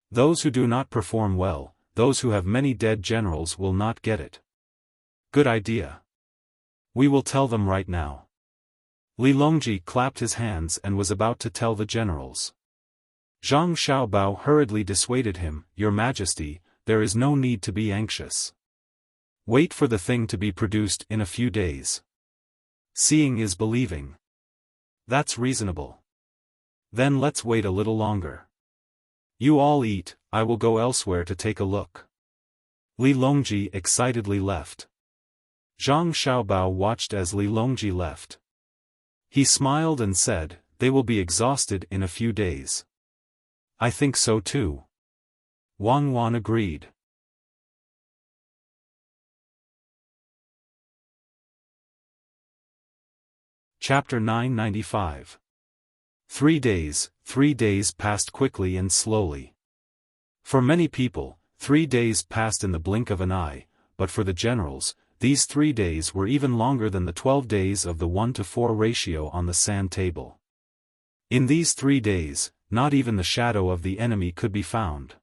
Those who do not perform well, those who have many dead generals will not get it." Good idea. We will tell them right now. Li Longji clapped his hands and was about to tell the generals. Zhang Xiaobao hurriedly dissuaded him, "Your Majesty, there is no need to be anxious. Wait for the thing to be produced in a few days. Seeing is believing. That's reasonable. Then let's wait a little longer. You all eat, I will go elsewhere to take a look." Li Longji excitedly left. Zhang Xiaobao watched as Li Longji left. He smiled and said, "They will be exhausted in a few days." "I think so too." Wang Wan agreed. Chapter 995. 3 days passed quickly and slowly. For many people, 3 days passed in the blink of an eye, but for the generals, these 3 days were even longer than the 12 days of the 1-to-4 ratio on the sand table. In these 3 days, not even the shadow of the enemy could be found.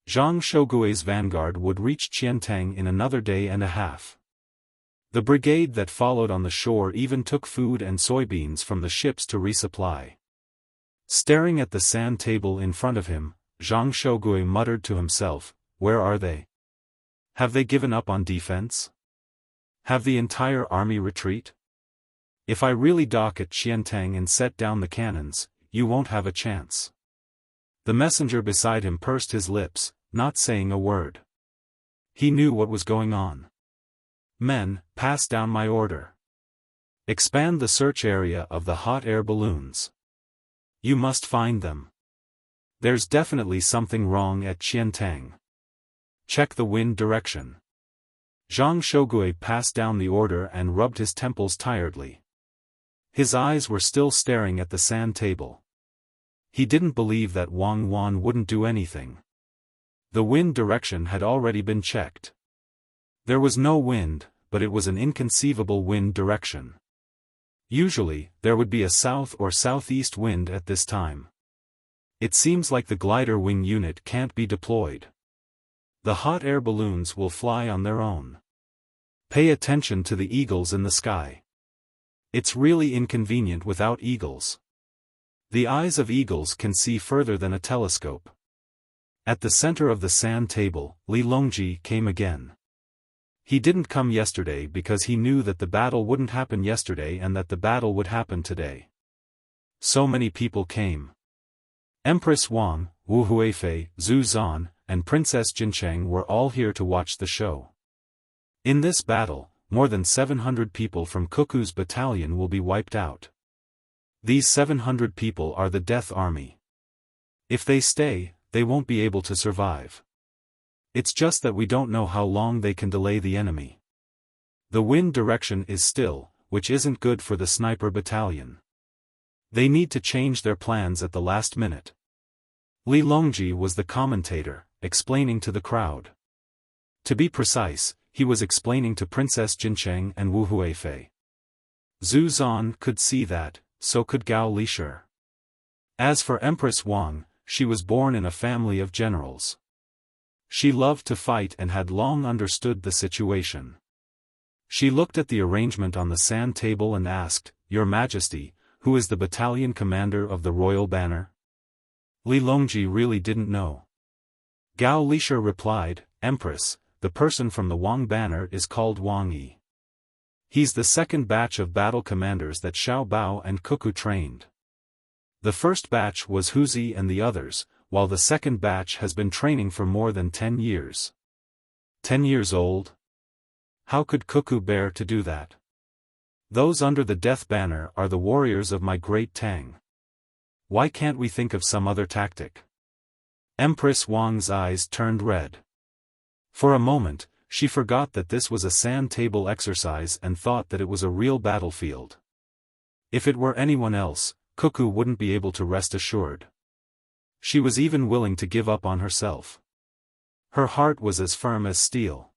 Zhang Shougui's vanguard would reach Qiantang in another day and a half. The brigade that followed on the shore even took food and soybeans from the ships to resupply. Staring at the sand table in front of him, Zhang Shougui muttered to himself, "Where are they? Have they given up on defense? Have the entire army retreat? If I really dock at Qiantang and set down the cannons, you won't have a chance." The messenger beside him pursed his lips, not saying a word. He knew what was going on. "Men, pass down my order. Expand the search area of the hot air balloons. You must find them. There's definitely something wrong at Qiantang. Check the wind direction." Zhang Shougui passed down the order and rubbed his temples tiredly. His eyes were still staring at the sand table. He didn't believe that Wang Wan wouldn't do anything. The wind direction had already been checked. There was no wind, but it was an inconceivable wind direction. Usually, there would be a south or southeast wind at this time. It seems like the glider wing unit can't be deployed. The hot air balloons will fly on their own. Pay attention to the eagles in the sky. It's really inconvenient without eagles. The eyes of eagles can see further than a telescope. At the center of the sand table, Li Longji came again. He didn't come yesterday because he knew that the battle wouldn't happen yesterday and that the battle would happen today. So many people came. Empress Wang, Wu Huifei, Zhu Zan, and Princess Jincheng were all here to watch the show. In this battle, more than 700 people from Cuckoo's battalion will be wiped out. These 700 people are the Death Army. If they stay, they won't be able to survive. It's just that we don't know how long they can delay the enemy. The wind direction is still, which isn't good for the sniper battalion. They need to change their plans at the last minute. Li Longji was the commentator, explaining to the crowd. To be precise, he was explaining to Princess Jincheng and Wu Huifei. Zhu Zan could see that, so could Gao Lishir. As for Empress Wang, she was born in a family of generals. She loved to fight and had long understood the situation. She looked at the arrangement on the sand table and asked, "Your Majesty, who is the battalion commander of the royal banner?" Li Longji really didn't know. Gao Lishir replied, "Empress, the person from the Wang banner is called Wang Yi. He's the second batch of battle commanders that Xiao Bao and Cuckoo trained. The first batch was Huzi and the others, while the second batch has been training for more than 10 years. 10 years old? How could Cuckoo bear to do that? Those under the death banner are the warriors of my great Tang. Why can't we think of some other tactic? Empress Wang's eyes turned red. For a moment, she forgot that this was a sand table exercise and thought that it was a real battlefield. If it were anyone else, Cuckoo wouldn't be able to rest assured. She was even willing to give up on herself. Her heart was as firm as steel.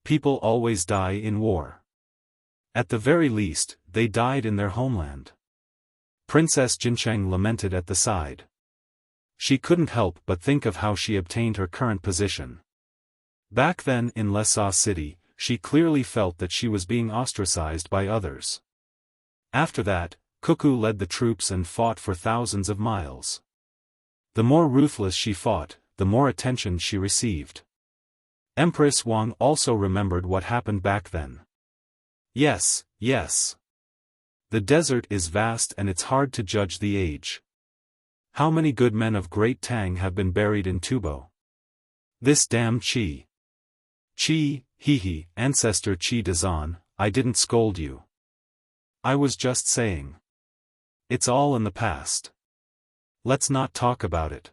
People always die in war. At the very least, they died in their homeland. Princess Jincheng lamented at the side. She couldn't help but think of how she obtained her current position. Back then in Lesa City, she clearly felt that she was being ostracized by others. After that, Cuckoo led the troops and fought for thousands of miles. The more ruthless she fought, the more attention she received. Empress Wang also remembered what happened back then. Yes, yes. The desert is vast and it's hard to judge the age. How many good men of great Tang have been buried in Tubo? This damn Qi. Qi, hee, ancestor Qi Dazan, I didn't scold you. I was just saying. It's all in the past. Let's not talk about it.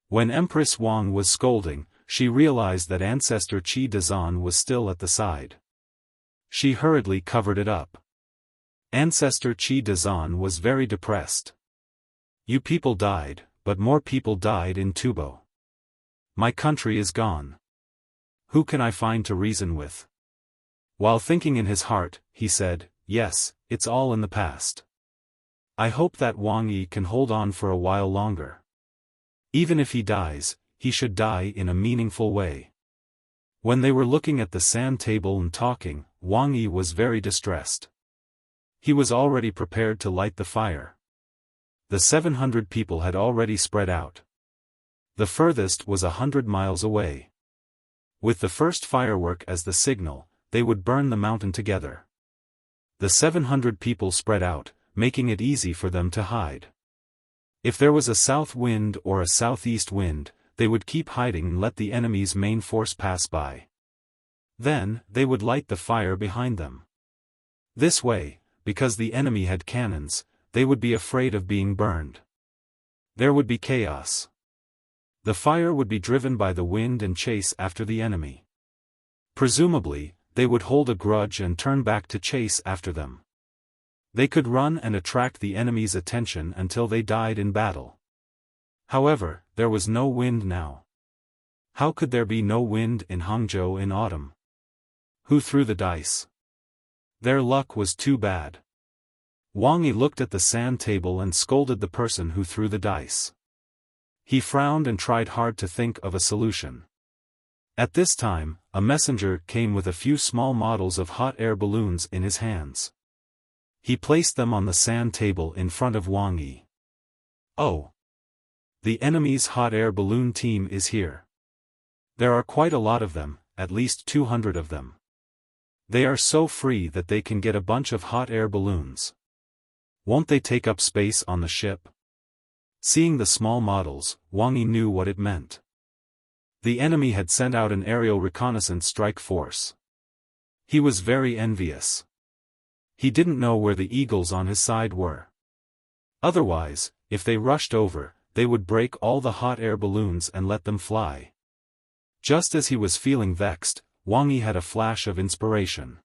When Empress Wang was scolding, she realized that ancestor Qi Dazan was still at the side. She hurriedly covered it up. Ancestor Qi Dazan was very depressed. You people died, but more people died in Tubo. My country is gone. Who can I find to reason with? While thinking in his heart, he said, yes, it's all in the past. I hope that Wang Yi can hold on for a while longer. Even if he dies, he should die in a meaningful way. When they were looking at the sand table and talking, Wang Yi was very distressed. He was already prepared to light the fire. The 700 people had already spread out. The furthest was 100 miles away. With the first firework as the signal, they would burn the mountain together. The 700 people spread out, making it easy for them to hide. If there was a south wind or a southeast wind, they would keep hiding and let the enemy's main force pass by. Then, they would light the fire behind them. This way, because the enemy had cannons, they would be afraid of being burned. There would be chaos. The fire would be driven by the wind and chase after the enemy. Presumably, they would hold a grudge and turn back to chase after them. They could run and attract the enemy's attention until they died in battle. However, there was no wind now. How could there be no wind in Hangzhou in autumn? Who threw the dice? Their luck was too bad. Wang Yi looked at the sand table and scolded the person who threw the dice. He frowned and tried hard to think of a solution. At this time, a messenger came with a few small models of hot air balloons in his hands. He placed them on the sand table in front of Wang Yi. Oh! The enemy's hot air balloon team is here. There are quite a lot of them, at least 200 of them. They are so free that they can get a bunch of hot air balloons. Won't they take up space on the ship? Seeing the small models, Wang Yi knew what it meant. The enemy had sent out an aerial reconnaissance strike force. He was very envious. He didn't know where the eagles on his side were. Otherwise, if they rushed over, they would break all the hot air balloons and let them fly. Just as he was feeling vexed, Wang Yi had a flash of inspiration.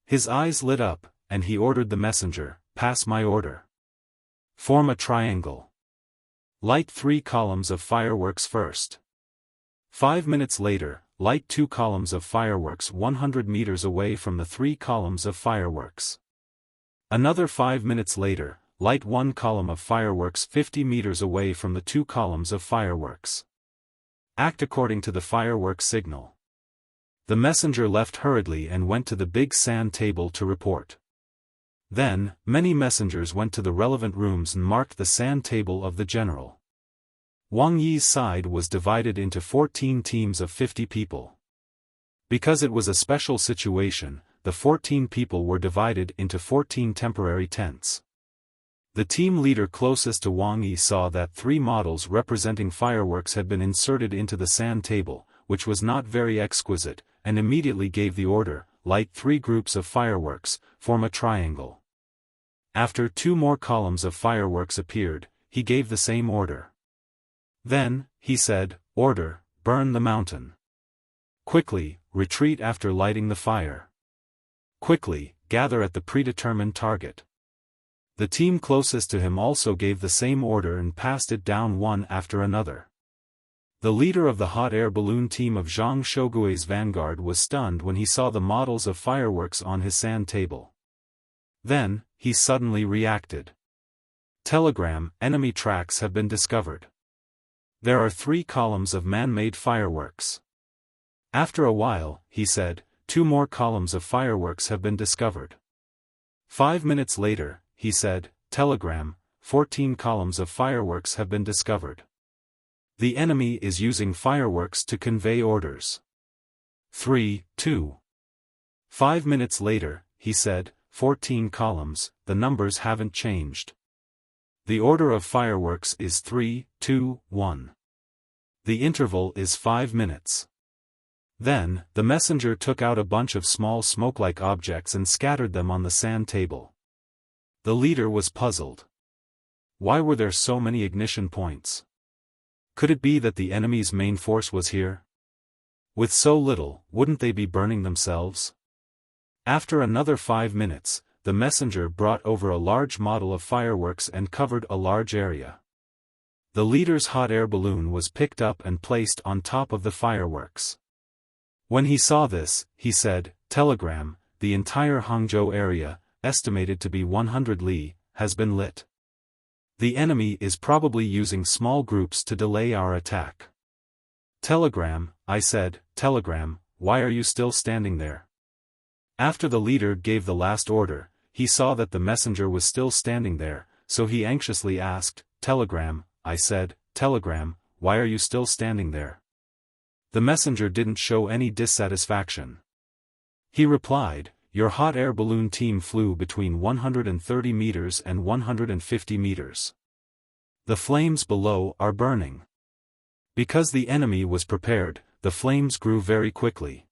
His eyes lit up, and he ordered the messenger, pass my order. Form a triangle. Light 3 columns of fireworks first. 5 minutes later, light 2 columns of fireworks 100 meters away from the 3 columns of fireworks. Another 5 minutes later, light 1 column of fireworks 50 meters away from the 2 columns of fireworks. Act according to the fireworks signal. The messenger left hurriedly and went to the big sand table to report. Then, many messengers went to the relevant rooms and marked the sand table of the general. Wang Yi's side was divided into 14 teams of 50 people. Because it was a special situation, the 14 people were divided into 14 temporary tents. The team leader closest to Wang Yi saw that 3 models representing fireworks had been inserted into the sand table, which was not very exquisite, and immediately gave the order, light 3 groups of fireworks, form a triangle. After 2 more columns of fireworks appeared, he gave the same order. Then, he said, "Order, burn the mountain. Quickly, retreat after lighting the fire. Quickly, gather at the predetermined target." The team closest to him also gave the same order and passed it down one after another. The leader of the hot air balloon team of Zhang Shougui's vanguard was stunned when he saw the models of fireworks on his sand table. Then, he suddenly reacted. "Telegram, enemy tracks have been discovered. There are 3 columns of man-made fireworks." After a while, he said, 2 more columns of fireworks have been discovered. 5 minutes later, he said, "Telegram, 14 columns of fireworks have been discovered. The enemy is using fireworks to convey orders." 3, 2. 5 minutes later, he said, 14 columns, the numbers haven't changed. The order of fireworks is 3, 2, 1. The interval is 5 minutes. Then, the messenger took out a bunch of small smoke-like objects and scattered them on the sand table. The leader was puzzled. Why were there so many ignition points? Could it be that the enemy's main force was here? With so little, wouldn't they be burning themselves? After another 5 minutes, the messenger brought over a large model of fireworks and covered a large area. The leader's hot air balloon was picked up and placed on top of the fireworks. When he saw this, he said, "Telegram, the entire Hangzhou area, estimated to be 100 li, has been lit. The enemy is probably using small groups to delay our attack." "Telegram," I said, "Telegram, why are you still standing there?" After the leader gave the last order, he saw that the messenger was still standing there, so he anxiously asked, "Telegram," I said, "Telegram, why are you still standing there?" The messenger didn't show any dissatisfaction. He replied, "Your hot air balloon team flew between 130 meters and 150 meters. The flames below are burning." Because the enemy was prepared, the flames grew very quickly.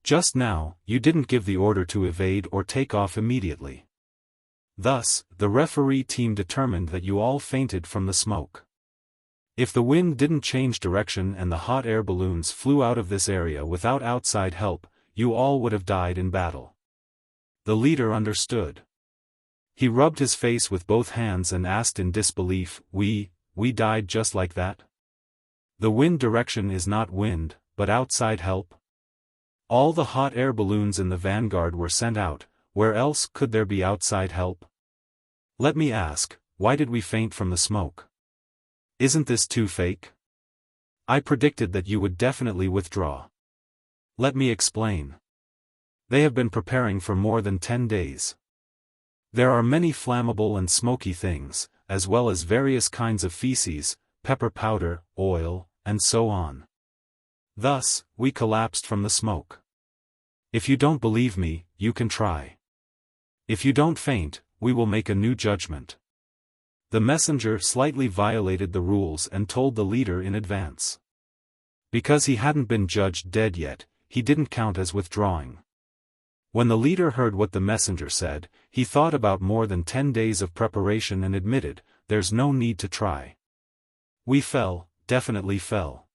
Just now, you didn't give the order to evade or take off immediately. Thus, the referee team determined that you all fainted from the smoke. If the wind didn't change direction and the hot air balloons flew out of this area without outside help, you all would have died in battle. The leader understood. He rubbed his face with both hands and asked in disbelief, we died just like that? The wind direction is not wind, but outside help? All the hot air balloons in the vanguard were sent out, where else could there be outside help? Let me ask, why did we faint from the smoke? Isn't this too fake? I predicted that you would definitely withdraw. Let me explain. They have been preparing for more than 10 days. There are many flammable and smoky things, as well as various kinds of feces, pepper powder, oil, and so on. Thus, we collapsed from the smoke. If you don't believe me, you can try. If you don't faint, we will make a new judgment. The messenger slightly violated the rules and told the leader in advance. Because he hadn't been judged dead yet, he didn't count as withdrawing. When the leader heard what the messenger said, he thought about more than 10 days of preparation and admitted, "There's no need to try. We fell, definitely fell.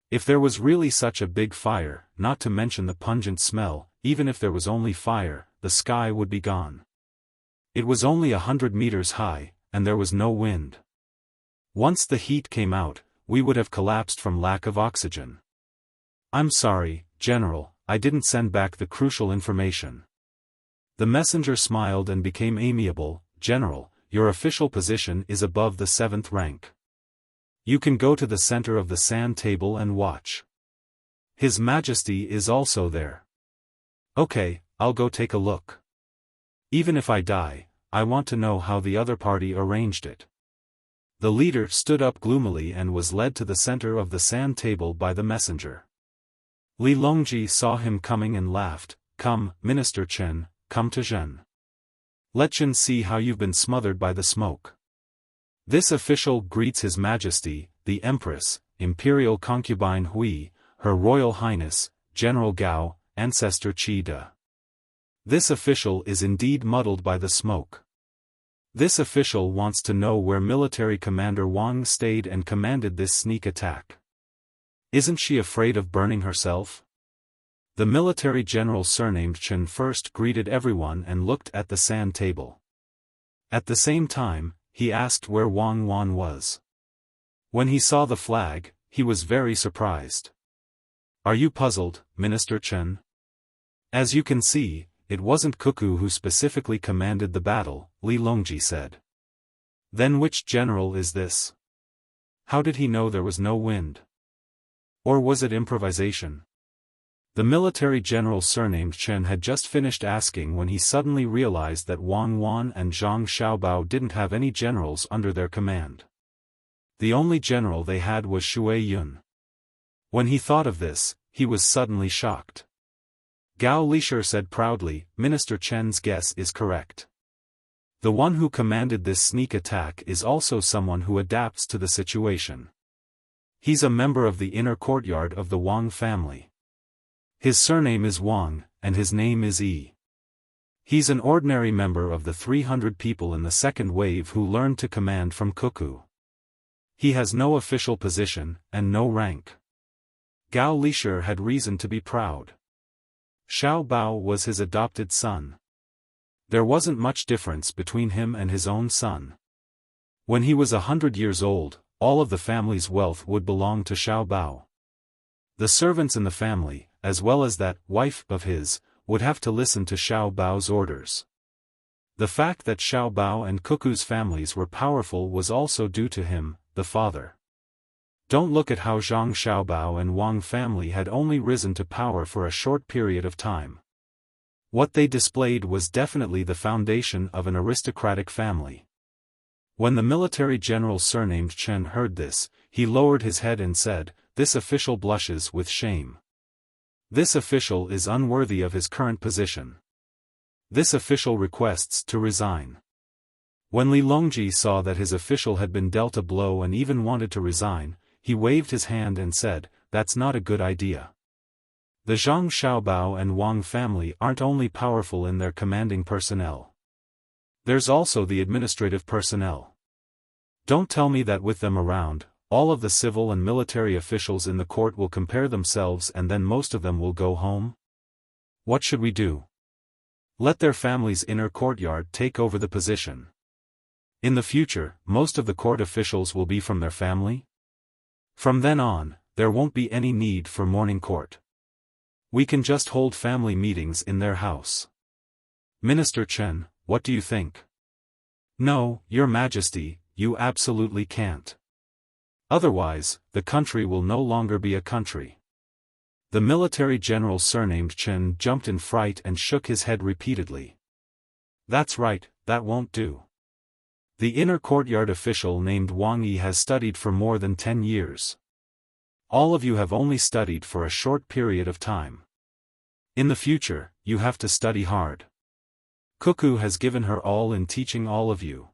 If there was really such a big fire, not to mention the pungent smell, even if there was only fire, the sky would be gone. It was only 100 meters high, and there was no wind. Once the heat came out, we would have collapsed from lack of oxygen. I'm sorry, General, I didn't send back the crucial information." The messenger smiled and became amiable. "General, your official position is above the 7th rank. You can go to the center of the sand table and watch. His Majesty is also there." "Okay, I'll go take a look. Even if I die, I want to know how the other party arranged it." The leader stood up gloomily and was led to the center of the sand table by the messenger. Li Longji saw him coming and laughed, "Come, Minister Chen, come to Zhen. Let Chen see how you've been smothered by the smoke." This official greets His Majesty, the Empress, Imperial Concubine Hui, Her Royal Highness, General Gao, Ancestor Qi De. This official is indeed muddled by the smoke. This official wants to know where military commander Wang stayed and commanded this sneak attack. Isn't she afraid of burning herself? The military general surnamed Chen first greeted everyone and looked at the sand table. At the same time, he asked where Wang Wan was. When he saw the flag, he was very surprised. Are you puzzled, Minister Chen? As you can see, it wasn't Cuckoo who specifically commanded the battle, Li Longji said. Then which general is this? How did he know there was no wind? Or was it improvisation? The military general surnamed Chen had just finished asking when he suddenly realized that Wang Wan and Zhang Xiaobao didn't have any generals under their command. The only general they had was Shui Yun. When he thought of this, he was suddenly shocked. Gao Lishir said proudly, Minister Chen's guess is correct. The one who commanded this sneak attack is also someone who adapts to the situation. He's a member of the inner courtyard of the Wang family. His surname is Wang, and his name is Yi. He's an ordinary member of the 300 people in the second wave who learned to command from Cuckoo. He has no official position, and no rank. Gao Lishir had reason to be proud. Xiao Bao was his adopted son. There wasn't much difference between him and his own son. When he was 100 years old, all of the family's wealth would belong to Xiao Bao. The servants in the family, as well as that wife of his, would have to listen to Xiao Bao's orders. The fact that Xiao Bao and Cuckoo's families were powerful was also due to him, the father. Don't look at how Zhang Xiaobao and Wang family had only risen to power for a short period of time. What they displayed was definitely the foundation of an aristocratic family. When the military general surnamed Chen heard this, he lowered his head and said, "This official blushes with shame. This official is unworthy of his current position. This official requests to resign." When Li Longji saw that his official had been dealt a blow and even wanted to resign, he waved his hand and said, "That's not a good idea. The Zhang Xiaobao and Wang family aren't only powerful in their commanding personnel. There's also the administrative personnel. Don't tell me that with them around, all of the civil and military officials in the court will compare themselves and then most of them will go home? What should we do? Let their family's inner courtyard take over the position. In the future, most of the court officials will be from their family? From then on, there won't be any need for morning court. We can just hold family meetings in their house. Minister Chen, what do you think?" "No, Your Majesty, you absolutely can't. Otherwise, the country will no longer be a country." The military general surnamed Chen jumped in fright and shook his head repeatedly. "That's right, that won't do. The inner courtyard official named Wang Yi has studied for more than 10 years. All of you have only studied for a short period of time. In the future, you have to study hard. Cuckoo has given her all in teaching all of you.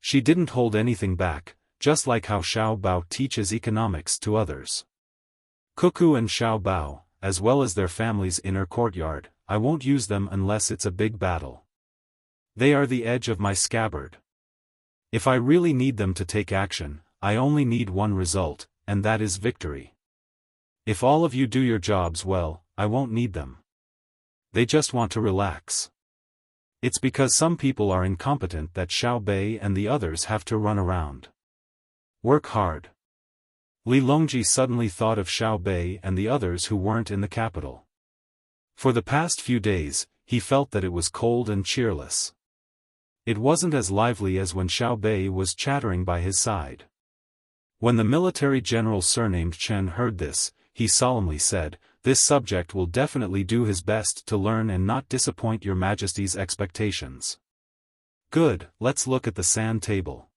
She didn't hold anything back, just like how Xiao Bao teaches economics to others. Cuckoo and Xiao Bao, as well as their family's inner courtyard, I won't use them unless it's a big battle. They are the edge of my scabbard. If I really need them to take action, I only need one result, and that is victory. If all of you do your jobs well, I won't need them. They just want to relax. It's because some people are incompetent that Xiao Bei and the others have to run around. Work hard." Li Longji suddenly thought of Xiao Bei and the others who weren't in the capital. For the past few days, he felt that it was cold and cheerless. It wasn't as lively as when Xiao Bei was chattering by his side. When the military general surnamed Chen heard this, he solemnly said, "This subject will definitely do his best to learn and not disappoint Your Majesty's expectations." "Good, let's look at the sand table.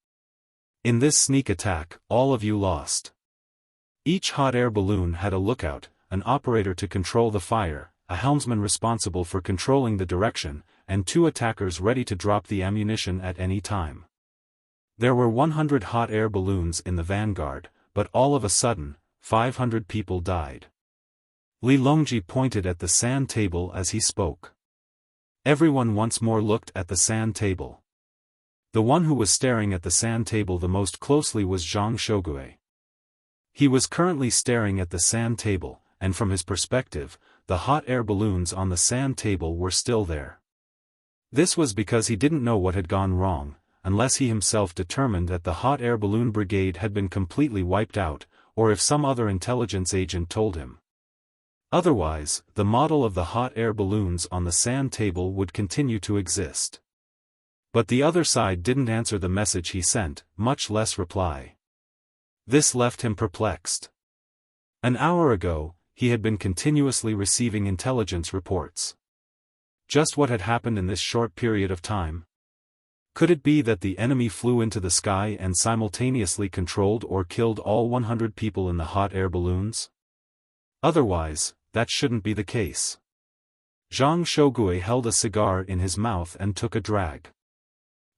In this sneak attack, all of you lost. Each hot air balloon had a lookout, an operator to control the fire, a helmsman responsible for controlling the direction, and 2 attackers ready to drop the ammunition at any time. There were 100 hot air balloons in the vanguard, but all of a sudden, 500 people died. Li Longji pointed at the sand table as he spoke. Everyone once more looked at the sand table. The one who was staring at the sand table the most closely was Zhang Shogui. He was currently staring at the sand table, and from his perspective, the hot air balloons on the sand table were still there. This was because he didn't know what had gone wrong, unless he himself determined that the hot air balloon brigade had been completely wiped out, or if some other intelligence agent told him. Otherwise, the model of the hot air balloons on the sand table would continue to exist. But the other side didn't answer the message he sent, much less reply. This left him perplexed. An hour ago, he had been continuously receiving intelligence reports. Just what had happened in this short period of time? Could it be that the enemy flew into the sky and simultaneously controlled or killed all 100 people in the hot air balloons? Otherwise, that shouldn't be the case. Zhang Shogui held a cigar in his mouth and took a drag.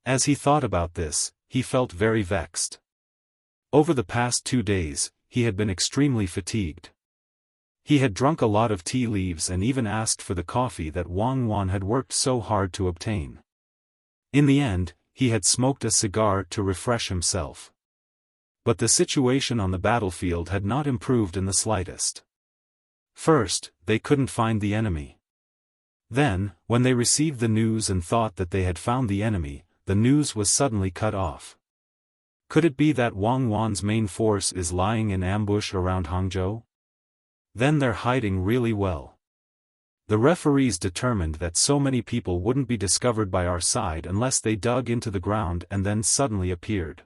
As he thought about this, he felt very vexed. Over the past 2 days, he had been extremely fatigued. He had drunk a lot of tea leaves and even asked for the coffee that Wang Wan had worked so hard to obtain. In the end, he had smoked a cigar to refresh himself. But the situation on the battlefield had not improved in the slightest. First, they couldn't find the enemy. Then, when they received the news and thought that they had found the enemy, the news was suddenly cut off. Could it be that Wang Wan's main force is lying in ambush around Hangzhou? Then they're hiding really well. The referees determined that so many people wouldn't be discovered by our side unless they dug into the ground and then suddenly appeared.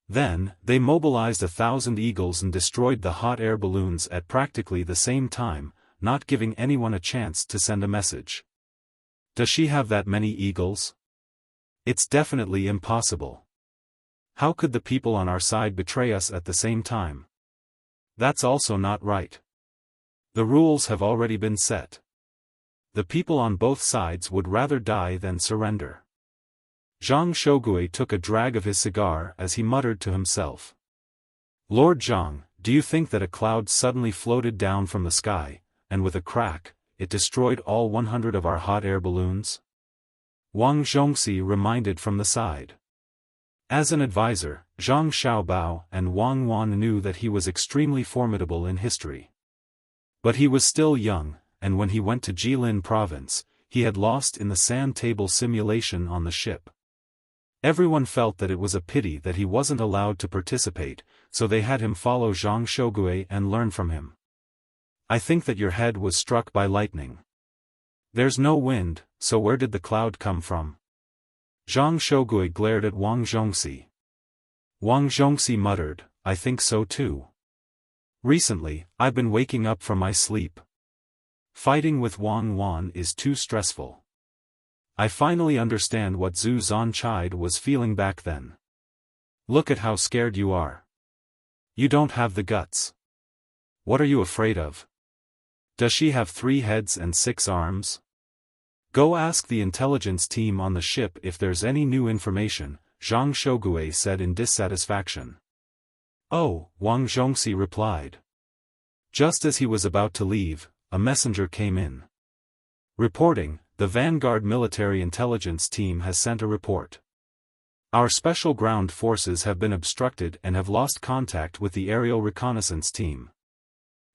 Then, they mobilized 1,000 eagles and destroyed the hot air balloons at practically the same time, not giving anyone a chance to send a message. Does she have that many eagles? It's definitely impossible. How could the people on our side betray us at the same time? That's also not right. The rules have already been set. The people on both sides would rather die than surrender. Zhang Shogui took a drag of his cigar as he muttered to himself. Lord Zhang, do you think that a cloud suddenly floated down from the sky, and with a crack, it destroyed all 100 of our hot air balloons? Wang Zhongxi reminded from the side. As an advisor, Zhang Xiaobao and Wang Wan knew that he was extremely formidable in history. But he was still young, and when he went to Jilin province, he had lost in the sand table simulation on the ship. Everyone felt that it was a pity that he wasn't allowed to participate, so they had him follow Zhang Shogui and learn from him. I think that your head was struck by lightning. There's no wind, so where did the cloud come from? Zhang Shogui glared at Wang Zhongxi. Wang Zhongxi muttered, I think so too. Recently, I've been waking up from my sleep. Fighting with Wang Wan is too stressful. I finally understand what Zhu Zanchide was feeling back then. Look at how scared you are. You don't have the guts. What are you afraid of? Does she have 3 heads and 6 arms? Go ask the intelligence team on the ship if there's any new information, Zhang Shogui said in dissatisfaction. Oh, Wang Zhongxi replied. Just as he was about to leave, a messenger came in. Reporting, the Vanguard military intelligence team has sent a report. Our special ground forces have been obstructed and have lost contact with the aerial reconnaissance team.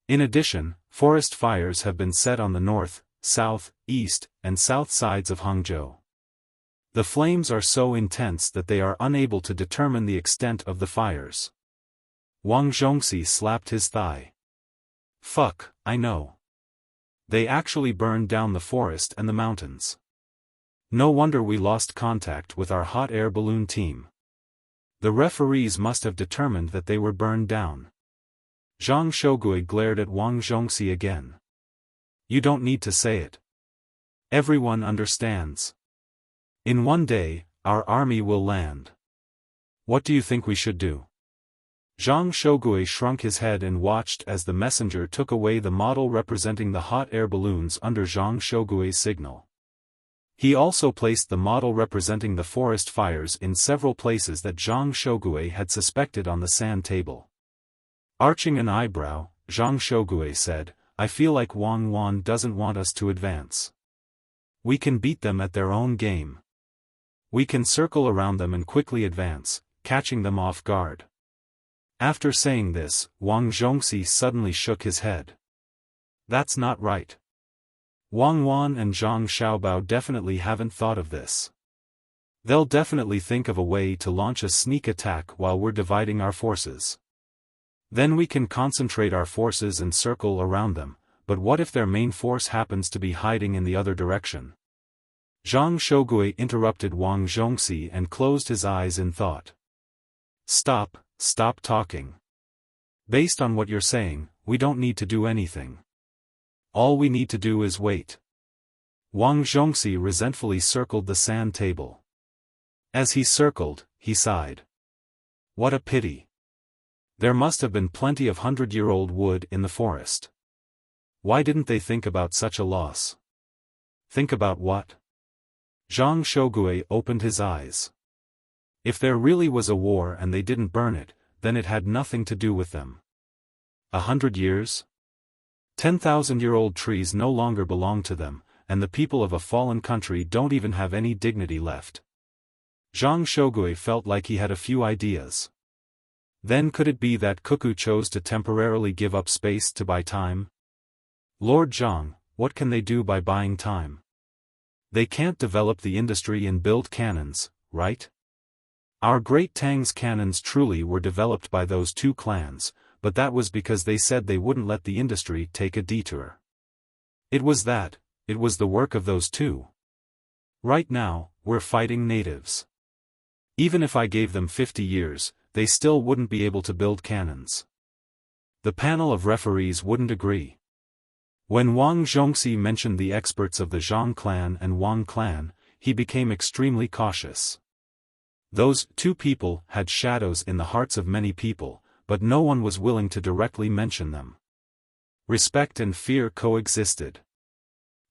In addition, forest fires have been set on the north, south, east, and south sides of Hangzhou. The flames are so intense that they are unable to determine the extent of the fires. Wang Zhongxi slapped his thigh. Fuck, I know. They actually burned down the forest and the mountains. No wonder we lost contact with our hot air balloon team. The referees must have determined that they were burned down. Zhang Shogui glared at Wang Zhongxi again. You don't need to say it. Everyone understands. In one day, our army will land. What do you think we should do? Zhang Shogui shrunk his head and watched as the messenger took away the model representing the hot air balloons under Zhang Shogui's signal. He also placed the model representing the forest fires in several places that Zhang Shogui had suspected on the sand table. Arching an eyebrow, Zhang Shogui said, I feel like Wang Wan doesn't want us to advance. We can beat them at their own game. We can circle around them and quickly advance, catching them off guard. After saying this, Wang Zhongxi suddenly shook his head. That's not right. Wang Wan and Zhang Xiaobao definitely haven't thought of this. They'll definitely think of a way to launch a sneak attack while we're dividing our forces. Then we can concentrate our forces and circle around them, but what if their main force happens to be hiding in the other direction? Zhang Shogui interrupted Wang Zhongxi and closed his eyes in thought. Stop talking. Based on what you're saying, we don't need to do anything. All we need to do is wait. Wang Zhongxi resentfully circled the sand table. As he circled, he sighed. What a pity. There must have been plenty of 100-year-old wood in the forest. Why didn't they think about such a loss? Think about what? Zhang Shogui opened his eyes. If there really was a war and they didn't burn it, then it had nothing to do with them. 100 years? 10,000-year-old trees no longer belong to them, and the people of a fallen country don't even have any dignity left. Zhang Shogui felt like he had a few ideas. Then could it be that Cuckoo chose to temporarily give up space to buy time? Lord Zhang, what can they do by buying time? They can't develop the industry and build cannons, right? Our great Tang's cannons truly were developed by those two clans, but that was because they said they wouldn't let the industry take a detour. It was the work of those two. Right now, we're fighting natives. Even if I gave them 50 years, they still wouldn't be able to build cannons. The panel of referees wouldn't agree. When Wang Zhongxi mentioned the experts of the Zhang clan and Wang clan, he became extremely cautious. Those two people had shadows in the hearts of many people, but no one was willing to directly mention them. Respect and fear coexisted.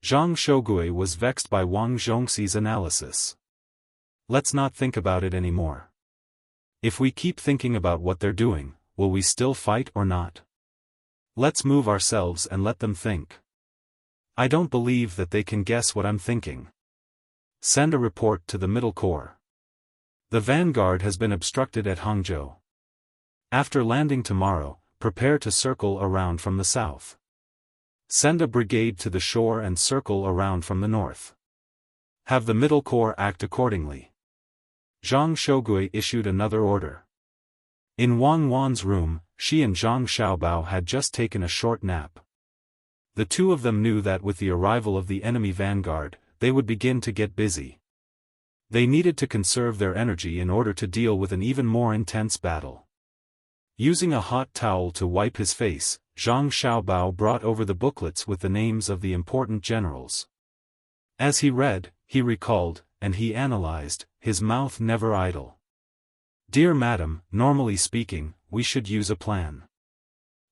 Zhang Shogui was vexed by Wang Zhongxi's analysis. Let's not think about it anymore. If we keep thinking about what they're doing, will we still fight or not? Let's move ourselves and let them think. I don't believe that they can guess what I'm thinking. Send a report to the Middle Corps. The vanguard has been obstructed at Hangzhou. After landing tomorrow, prepare to circle around from the south. Send a brigade to the shore and circle around from the north. Have the Middle Corps act accordingly. Zhang Shogui issued another order. In Wang Wan's room, she and Zhang Xiaobao had just taken a short nap. The two of them knew that with the arrival of the enemy vanguard, they would begin to get busy. They needed to conserve their energy in order to deal with an even more intense battle. Using a hot towel to wipe his face, Zhang Xiaobao brought over the booklets with the names of the important generals. As he read, he recalled, and he analyzed, his mouth never idle. Dear Madam, normally speaking, we should use a plan.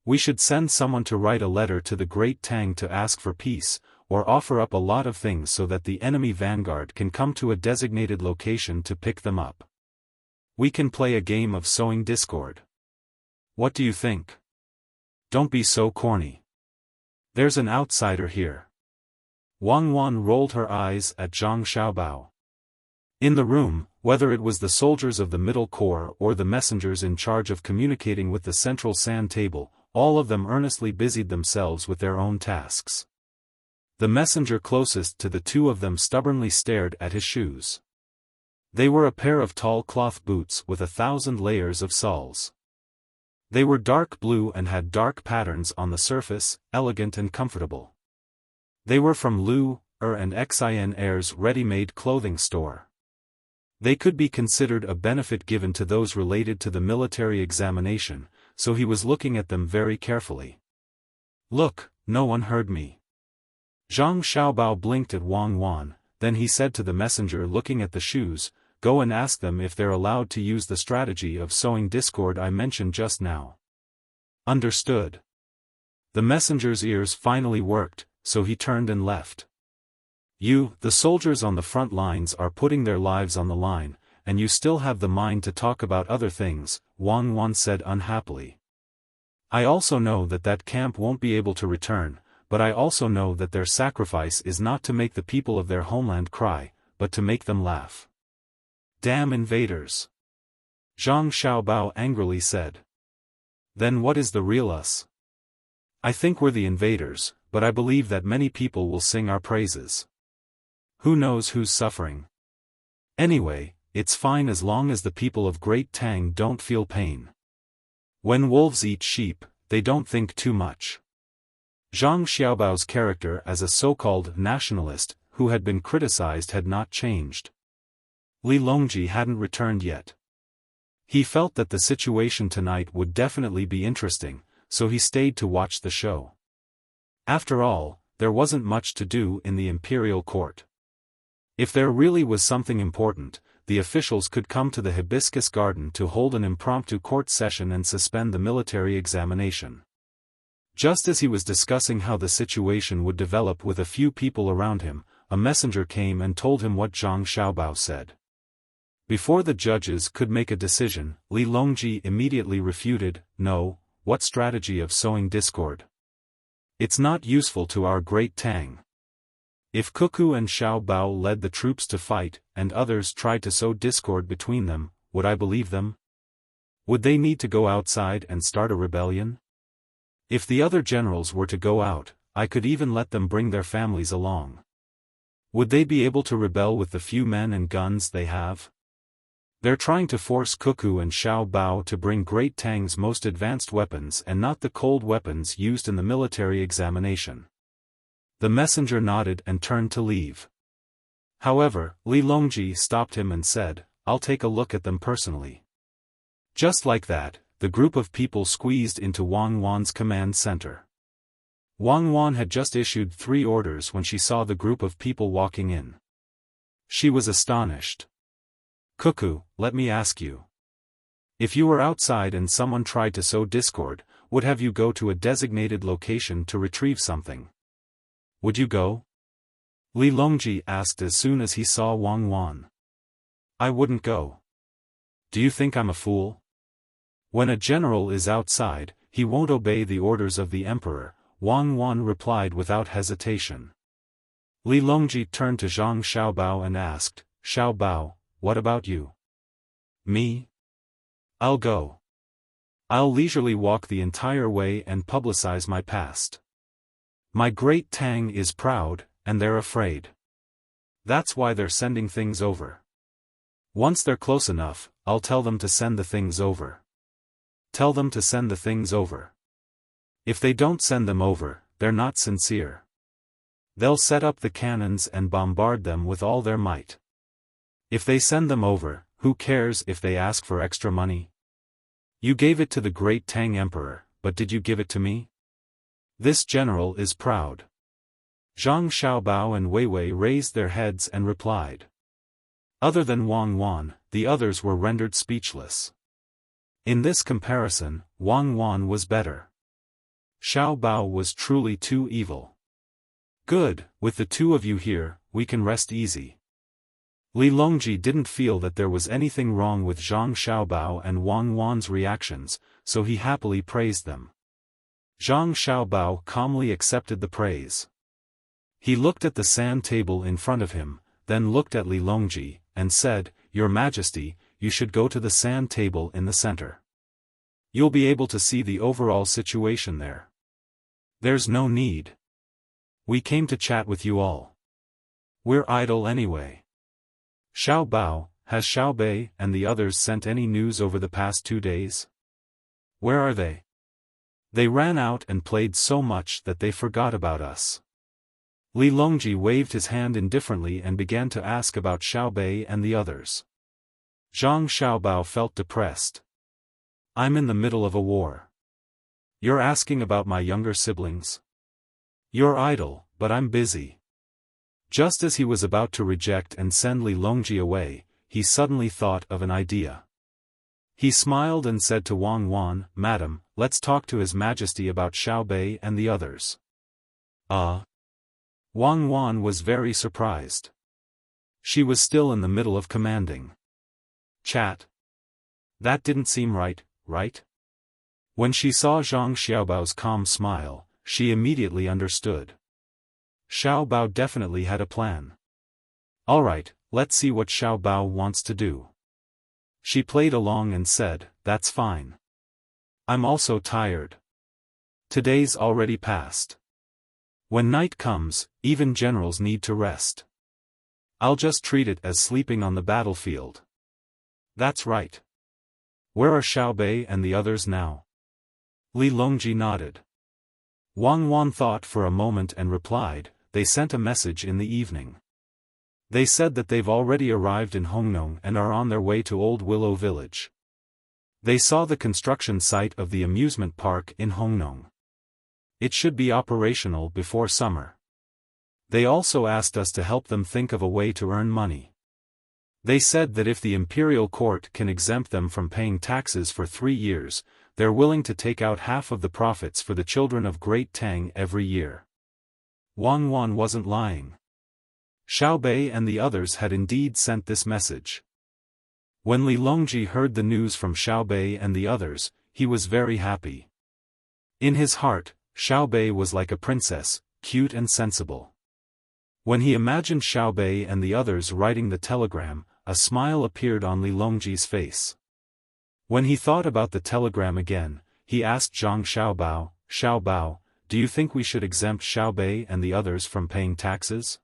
We should send someone to write a letter to the great Tang to ask for peace, or offer up a lot of things so that the enemy vanguard can come to a designated location to pick them up. We can play a game of sowing discord. What do you think? Don't be so corny. There's an outsider here. Wang Wan rolled her eyes at Zhang Xiaobao. In the room, whether it was the soldiers of the Middle Corps or the messengers in charge of communicating with the central sand table, all of them earnestly busied themselves with their own tasks. The messenger closest to the two of them stubbornly stared at his shoes. They were a pair of tall cloth boots with 1,000 layers of soles. They were dark blue and had dark patterns on the surface, elegant and comfortable. They were from Lu and Xin Air's ready-made clothing store. They could be considered a benefit given to those related to the military examination, so he was looking at them very carefully. Look, no one heard me. Zhang Xiaobao blinked at Wang Wan, then he said to the messenger looking at the shoes, go and ask them if they're allowed to use the strategy of sowing discord I mentioned just now. Understood. The messenger's ears finally worked, so he turned and left. The soldiers on the front lines are putting their lives on the line, and you still have the mind to talk about other things, Wang Wan said unhappily. I also know that camp won't be able to return, but I also know that their sacrifice is not to make the people of their homeland cry, but to make them laugh. Damn invaders! Zhang Xiaobao angrily said. Then what is the real us? I think we're the invaders, but I believe that many people will sing our praises. Who knows who's suffering? Anyway, it's fine as long as the people of Great Tang don't feel pain. When wolves eat sheep, they don't think too much. Zhang Xiaobao's character as a so-called nationalist, who had been criticized, had not changed. Li Longji hadn't returned yet. He felt that the situation tonight would definitely be interesting, so he stayed to watch the show. After all, there wasn't much to do in the imperial court. If there really was something important, the officials could come to the Hibiscus Garden to hold an impromptu court session and suspend the military examination. Just as he was discussing how the situation would develop with a few people around him, a messenger came and told him what Zhang Xiaobao said. Before the judges could make a decision, Li Longji immediately refuted, "No, what strategy of sowing discord? It's not useful to our Great Tang. If Cuckoo and Xiao Bao led the troops to fight, and others tried to sow discord between them, would I believe them? Would they need to go outside and start a rebellion? If the other generals were to go out, I could even let them bring their families along. Would they be able to rebel with the few men and guns they have? They're trying to force Cuckoo and Xiao Bao to bring Great Tang's most advanced weapons and not the cold weapons used in the military examination." The messenger nodded and turned to leave. However, Li Longji stopped him and said, "I'll take a look at them personally." Just like that, the group of people squeezed into Wang Wan's command center. Wang Wan had just issued 3 orders when she saw the group of people walking in. She was astonished. "Cuckoo, let me ask you. If you were outside and someone tried to sow discord, would have you go to a designated location to retrieve something? Would you go?" Li Longji asked as soon as he saw Wang Wan. "I wouldn't go. Do you think I'm a fool? When a general is outside, he won't obey the orders of the emperor," Wang Wan replied without hesitation. Li Longji turned to Zhang Xiaobao and asked, "Xiao Bao, what about you?" "Me? I'll go. I'll leisurely walk the entire way and publicize my past. My Great Tang is proud, and they're afraid. That's why they're sending things over. Once they're close enough, I'll tell them to send the things over. Tell them to send the things over. If they don't send them over, they're not sincere. They'll set up the cannons and bombard them with all their might. If they send them over, who cares if they ask for extra money? You gave it to the Great Tang Emperor, but did you give it to me? This general is proud." Zhang Xiaobao and Wei Wei raised their heads and replied. Other than Wang Wan, the others were rendered speechless. In this comparison, Wang Wan was better. Xiao Bao was truly too evil. "Good, with the 2 of you here, we can rest easy." Li Longji didn't feel that there was anything wrong with Zhang Xiaobao and Wang Wan's reactions, so he happily praised them. Zhang Xiaobao calmly accepted the praise. He looked at the sand table in front of him, then looked at Li Longji, and said, "Your Majesty, you should go to the sand table in the center. You'll be able to see the overall situation there." "There's no need. We came to chat with you all. We're idle anyway." "Xiao Bao, has Xiao Bei and the others sent any news over the past 2 days? Where are they? They ran out and played so much that they forgot about us." Li Longji waved his hand indifferently and began to ask about Xiao Bei and the others. Zhang Xiaobao felt depressed. "I'm in the middle of a war. You're asking about my younger siblings? You're idle, but I'm busy." Just as he was about to reject and send Li Longji away, he suddenly thought of an idea. He smiled and said to Wang Wan, "Madam, let's talk to His Majesty about Xiao Bei and the others." Wang Wan was very surprised. She was still in the middle of commanding. Chat. That didn't seem right, right? When she saw Zhang Xiaobao's calm smile, she immediately understood. Xiao Bao definitely had a plan. Alright, let's see what Xiao Bao wants to do. She played along and said, that's fine. I'm also tired. Today's already past. When night comes, even generals need to rest. I'll just treat it as sleeping on the battlefield. That's right. Where are Xiaobei and the others now? Li Longji nodded. Wang Wan thought for a moment and replied, they sent a message in the evening. They said that they've already arrived in Hongnong and are on their way to Old Willow Village. They saw the construction site of the amusement park in Hongnong. It should be operational before summer. They also asked us to help them think of a way to earn money. They said that if the imperial court can exempt them from paying taxes for 3 years, they're willing to take out half of the profits for the children of Great Tang every year. Wang Wan wasn't lying. Xiaobei and the others had indeed sent this message. When Li Longji heard the news from Xiaobei and the others, he was very happy. In his heart, Xiaobei was like a princess, cute and sensible. When he imagined Xiaobei and the others writing the telegram, a smile appeared on Li Longji's face. When he thought about the telegram again, he asked Zhang Xiaobao, Xiaobao, do you think we should exempt Xiaobei and the others from paying taxes?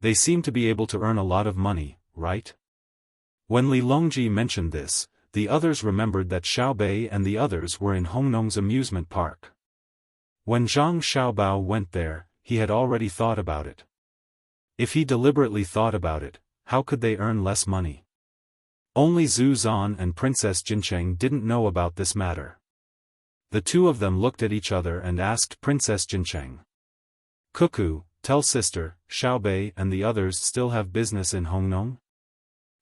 They seem to be able to earn a lot of money, right? When Li Longji mentioned this, the others remembered that Xiaobei and the others were in Hongnong's amusement park. When Zhang Xiaobao went there, he had already thought about it. If he deliberately thought about it, how could they earn less money? Only Zhu Zan and Princess Jincheng didn't know about this matter. The two of them looked at each other and asked Princess Jincheng. Cuckoo, tell sister, Xiaobei and the others still have business in Hongnong?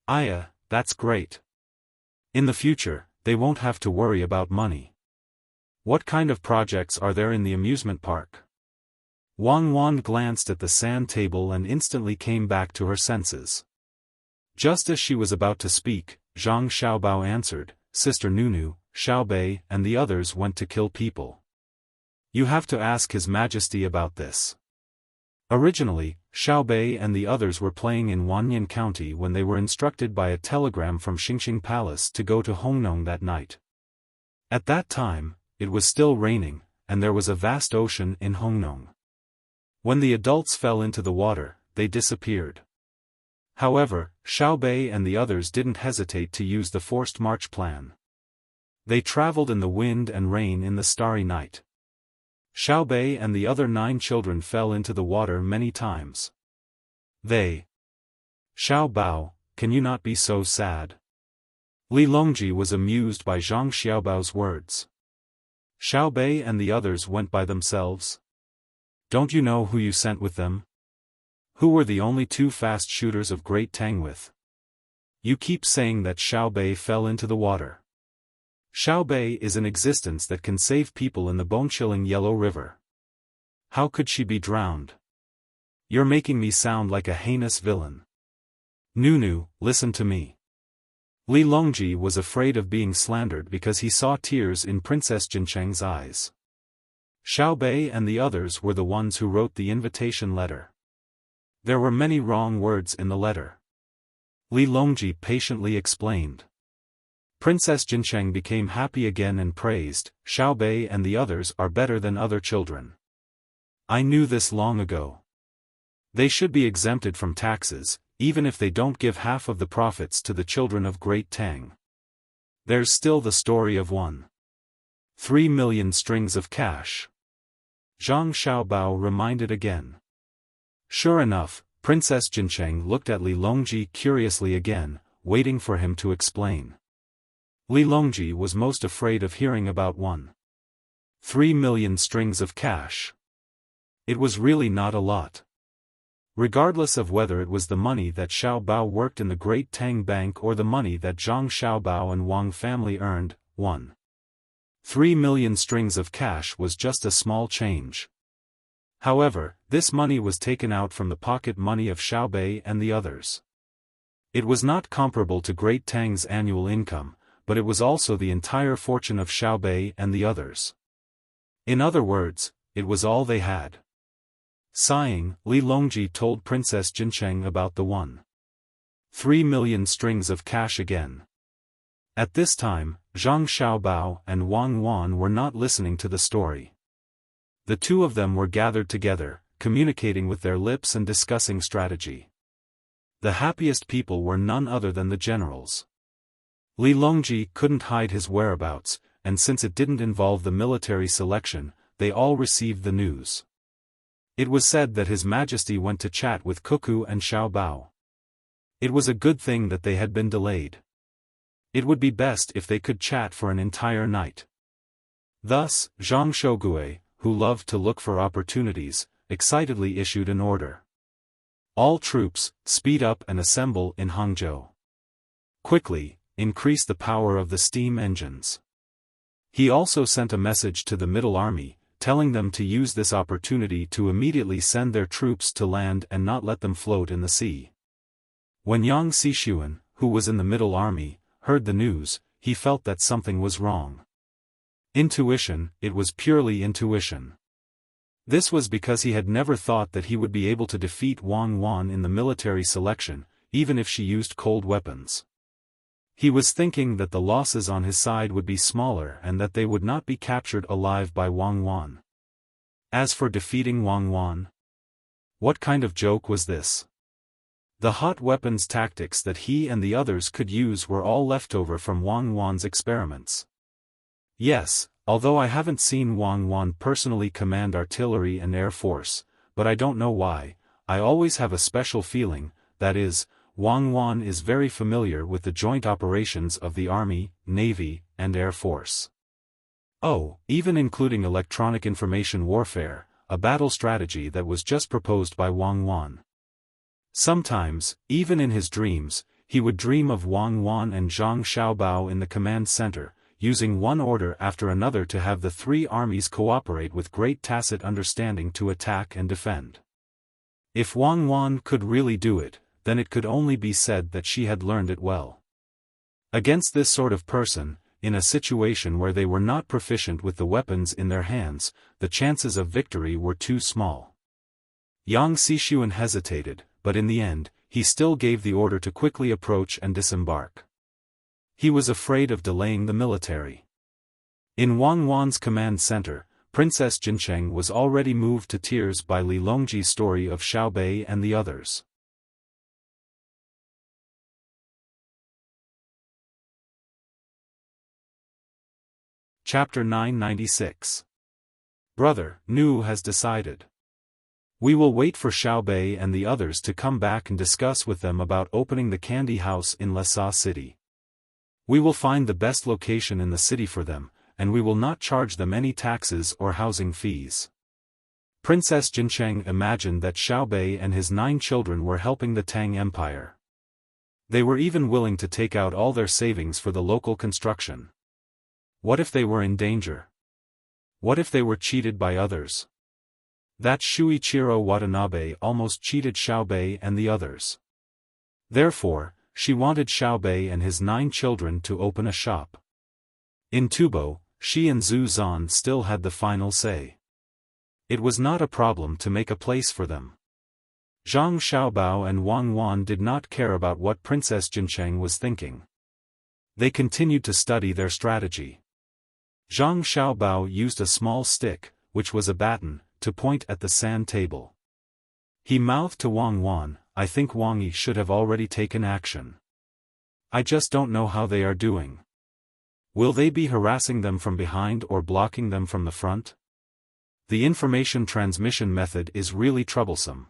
Aya, that's great. In the future, they won't have to worry about money. What kind of projects are there in the amusement park? Wang Wan glanced at the sand table and instantly came back to her senses. Just as she was about to speak, Zhang Xiaobao answered, Sister Nunu, Xiaobei and the others went to kill people. You have to ask His Majesty about this. Originally, Xiaobei and the others were playing in Wanyan County when they were instructed by a telegram from Xingxing Palace to go to Hongnong that night. At that time, it was still raining, and there was a vast ocean in Hongnong. When the adults fell into the water, they disappeared. However, Xiaobei and the others didn't hesitate to use the forced march plan. They traveled in the wind and rain in the starry night. Xiaobei and the other 9 children fell into the water many times. Xiao Bao, can you not be so sad? Li Longji was amused by Zhang Xiaobao's words. Xiaobei and the others went by themselves? Don't you know who you sent with them? Who were the only 2 fast shooters of Great Tang with? You keep saying that Xiaobei fell into the water. Xiaobei is an existence that can save people in the bone-chilling Yellow River. How could she be drowned? You're making me sound like a heinous villain. Nunu, listen to me. Li Longji was afraid of being slandered because he saw tears in Princess Jincheng's eyes. Xiaobei and the others were the ones who wrote the invitation letter. There were many wrong words in the letter. Li Longji patiently explained. Princess Jincheng became happy again and praised, Xiaobei and the others are better than other children. I knew this long ago. They should be exempted from taxes, even if they don't give half of the profits to the children of Great Tang. There's still the story of 1.3 million strings of cash. Zhang Xiaobao reminded again. Sure enough, Princess Jincheng looked at Li Longji curiously again, waiting for him to explain. Li Longji was most afraid of hearing about 1.3 million strings of cash. It was really not a lot. Regardless of whether it was the money that Xiao Bao worked in the Great Tang Bank or the money that Zhang Xiaobao and Wang family earned, 1.3 million strings of cash was just a small change. However, this money was taken out from the pocket money of Xiaobei and the others. It was not comparable to Great Tang's annual income, but it was also the entire fortune of Xiaobei and the others. In other words, it was all they had. Sighing, Li Longji told Princess Jincheng about the 1.3 million strings of cash again. At this time, Zhang Xiaobao and Wang Wan were not listening to the story. The two of them were gathered together, communicating with their lips and discussing strategy. The happiest people were none other than the generals. Li Longji couldn't hide his whereabouts, and since it didn't involve the military selection, they all received the news. It was said that His Majesty went to chat with Cuckoo and Xiaobao. It was a good thing that they had been delayed. It would be best if they could chat for an entire night. Thus, Zhang Shogui, who loved to look for opportunities, excitedly issued an order. All troops, speed up and assemble in Hangzhou. Quickly, increase the power of the steam engines. He also sent a message to the Middle Army, telling them to use this opportunity to immediately send their troops to land and not let them float in the sea. When Yang Xixuan, who was in the Middle Army, heard the news, he felt that something was wrong. Intuition, it was purely intuition. This was because he had never thought that he would be able to defeat Wang Wan in the military selection, even if she used cold weapons. He was thinking that the losses on his side would be smaller and that they would not be captured alive by Wang Wan. As for defeating Wang Wan, what kind of joke was this? The hot weapons tactics that he and the others could use were all leftover from Wang Wan's experiments. Yes, although I haven't seen Wang Wan personally command artillery and air force, but I don't know why, I always have a special feeling, that is, Wang Wan is very familiar with the joint operations of the Army, Navy, and Air Force. Oh, even including electronic information warfare, a battle strategy that was just proposed by Wang Wan. Sometimes, even in his dreams, he would dream of Wang Wan and Zhang Xiaobao in the command center, using one order after another to have the three armies cooperate with great tacit understanding to attack and defend. If Wang Wan could really do it, then it could only be said that she had learned it well. Against this sort of person, in a situation where they were not proficient with the weapons in their hands, the chances of victory were too small. Yang Xixuan hesitated, but in the end, he still gave the order to quickly approach and disembark. He was afraid of delaying the military. In Wang Wan's command center, Princess Jincheng was already moved to tears by Li Longji's story of Xiaobei and the others. Chapter 996. Brother, Nu has decided. We will wait for Xiaobei and the others to come back and discuss with them about opening the candy house in Lhasa City. We will find the best location in the city for them, and we will not charge them any taxes or housing fees. Princess Jincheng imagined that Xiaobei and his 9 children were helping the Tang Empire. They were even willing to take out all their savings for the local construction. What if they were in danger? What if they were cheated by others? That Shuichiro Watanabe almost cheated Xiaobei and the others. Therefore, she wanted Xiaobei and his 9 children to open a shop. In Tubo, she and Zhu Zan still had the final say. It was not a problem to make a place for them. Zhang Xiaobao and Wang Wan did not care about what Princess Jincheng was thinking. They continued to study their strategy. Zhang Xiaobao used a small stick, which was a baton, to point at the sand table. He mouthed to Wang Wan, I think Wang Yi should have already taken action. I just don't know how they are doing. Will they be harassing them from behind or blocking them from the front? The information transmission method is really troublesome.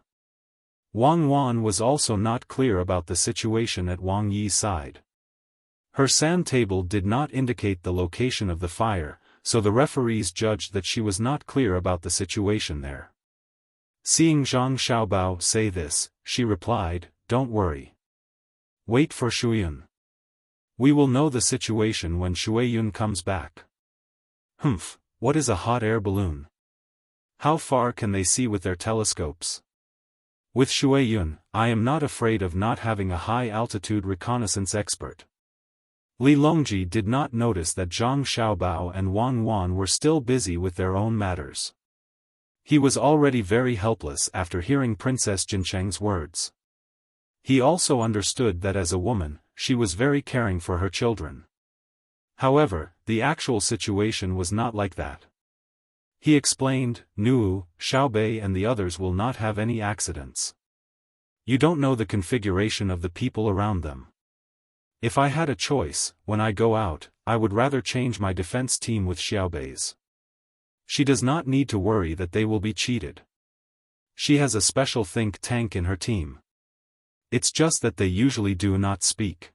Wang Wan was also not clear about the situation at Wang Yi's side. Her sand table did not indicate the location of the fire, so the referees judged that she was not clear about the situation there. Seeing Zhang Xiaobao say this, she replied, Don't worry. Wait for Shuiyun. We will know the situation when Shuiyun comes back. Humph, what is a hot air balloon? How far can they see with their telescopes? With Shuiyun, I am not afraid of not having a high-altitude reconnaissance expert. Li Longji did not notice that Zhang Xiaobao and Wang Wan were still busy with their own matters. He was already very helpless after hearing Princess Jincheng's words. He also understood that as a woman, she was very caring for her children. However, the actual situation was not like that. He explained, "Nuu, Xiaobei and the others will not have any accidents. You don't know the configuration of the people around them. If I had a choice, when I go out, I would rather change my defense team with Xiaobei's. She does not need to worry that they will be cheated. She has a special think tank in her team. It's just that they usually do not speak.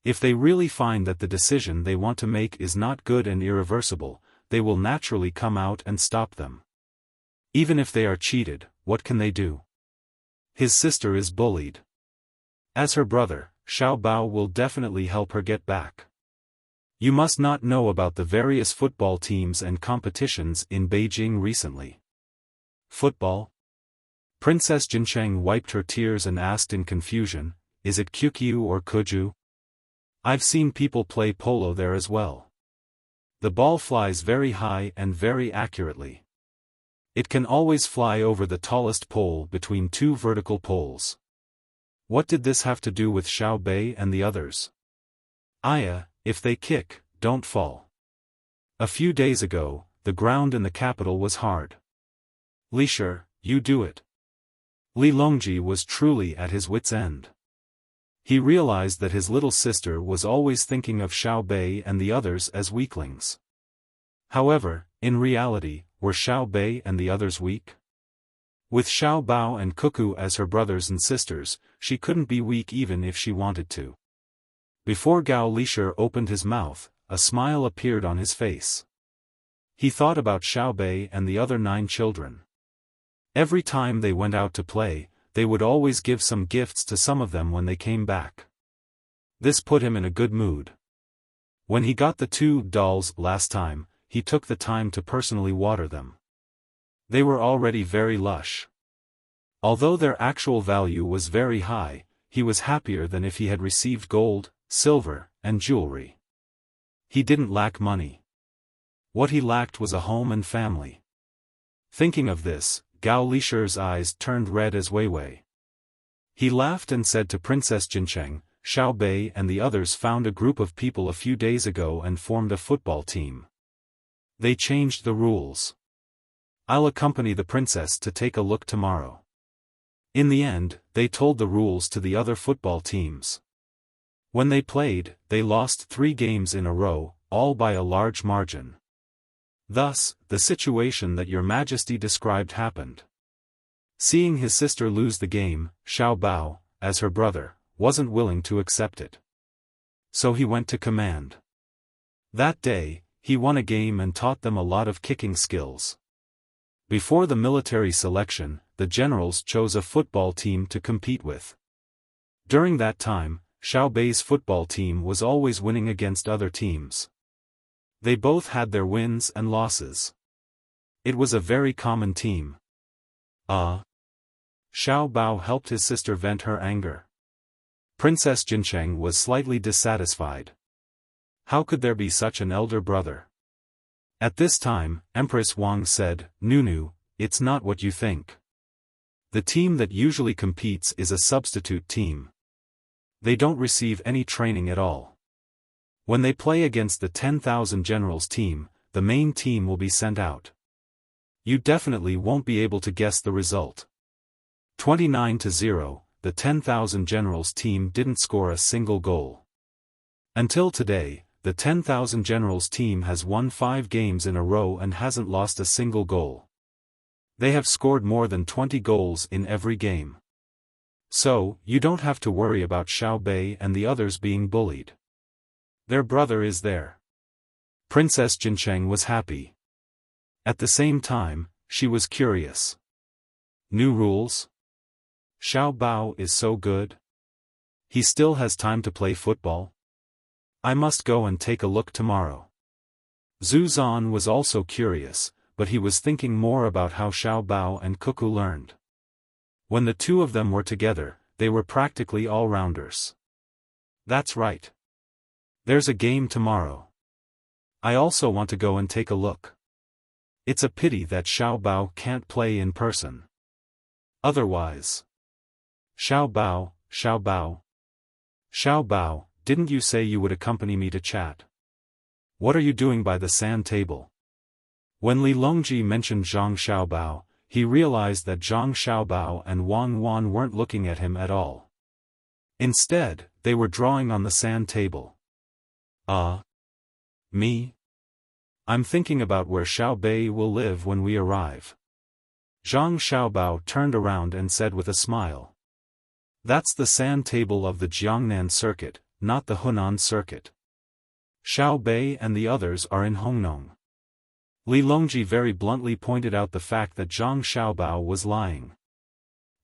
If they really find that the decision they want to make is not good and irreversible, they will naturally come out and stop them. Even if they are cheated, what can they do? His sister is bullied. As her brother, Xiao Bao will definitely help her get back. You must not know about the various football teams and competitions in Beijing recently." "Football?" Princess Jincheng wiped her tears and asked in confusion, "Is it QQ or Kuju? I've seen people play polo there as well. The ball flies very high and very accurately. It can always fly over the tallest pole between two vertical poles. What did this have to do with Xiao Bei and the others? Aya, if they kick, don't fall. A few days ago, the ground in the capital was hard. Li Shi, you do it." Li Longji was truly at his wit's end. He realized that his little sister was always thinking of Xiao Bei and the others as weaklings. However, in reality, were Xiao Bei and the others weak? With Xiao Bao and Cuckoo as her brothers and sisters, she couldn't be weak even if she wanted to. Before Gao Lisher opened his mouth, a smile appeared on his face. He thought about Xiao Bei and the other 9 children. Every time they went out to play, they would always give some gifts to some of them when they came back. This put him in a good mood. When he got the 2 dolls last time, he took the time to personally water them. They were already very lush. Although their actual value was very high, he was happier than if he had received gold, silver, and jewelry. He didn't lack money. What he lacked was a home and family. Thinking of this, Gao Lisher's eyes turned red as Weiwei. He laughed and said to Princess Jincheng, "Xiao Bei and the others found a group of people a few days ago and formed a football team. They changed the rules. I'll accompany the princess to take a look tomorrow." In the end, they told the rules to the other football teams. When they played, they lost 3 games in a row, all by a large margin. Thus, the situation that Your Majesty described happened. Seeing his sister lose the game, Xiao Bao, as her brother, wasn't willing to accept it. So he went to command. That day, he won a game and taught them a lot of kicking skills. Before the military selection, the generals chose a football team to compete with. During that time, Xiao Bei's football team was always winning against other teams. They both had their wins and losses. It was a very common team. Xiao Bao helped his sister vent her anger. Princess Jincheng was slightly dissatisfied. How could there be such an elder brother? At this time, Empress Wang said, "Nunu, it's not what you think. The team that usually competes is a substitute team. They don't receive any training at all. When they play against the 10,000 generals team, the main team will be sent out. You definitely won't be able to guess the result." 29-0, the 10,000 generals team didn't score a single goal. Until today, the 10,000 generals team has won 5 games in a row and hasn't lost a single goal. They have scored more than 20 goals in every game. So, you don't have to worry about Xiao Bei and the others being bullied. Their brother is there. Princess Jincheng was happy. At the same time, she was curious. New rules? Xiao Bao is so good. He still has time to play football? I must go and take a look tomorrow. Zhu Zan was also curious, but he was thinking more about how Xiao Bao and Cuckoo learned. When the 2 of them were together, they were practically all-rounders. That's right. There's a game tomorrow. I also want to go and take a look. It's a pity that Xiao Bao can't play in person. Otherwise. Xiao Bao, Xiao Bao. Xiao Bao, didn't you say you would accompany me to chat? What are you doing by the sand table? When Li Longji mentioned Zhang Xiaobao, he realized that Zhang Xiaobao and Wang Wan weren't looking at him at all. Instead, they were drawing on the sand table. Me? I'm thinking about where Xiao Bei will live when we arrive. Zhang Xiaobao turned around and said with a smile. That's the sand table of the Jiangnan circuit, not the Hunan circuit. Xiao Bei and the others are in Hongnong. Li Longji very bluntly pointed out the fact that Zhang Xiaobao was lying.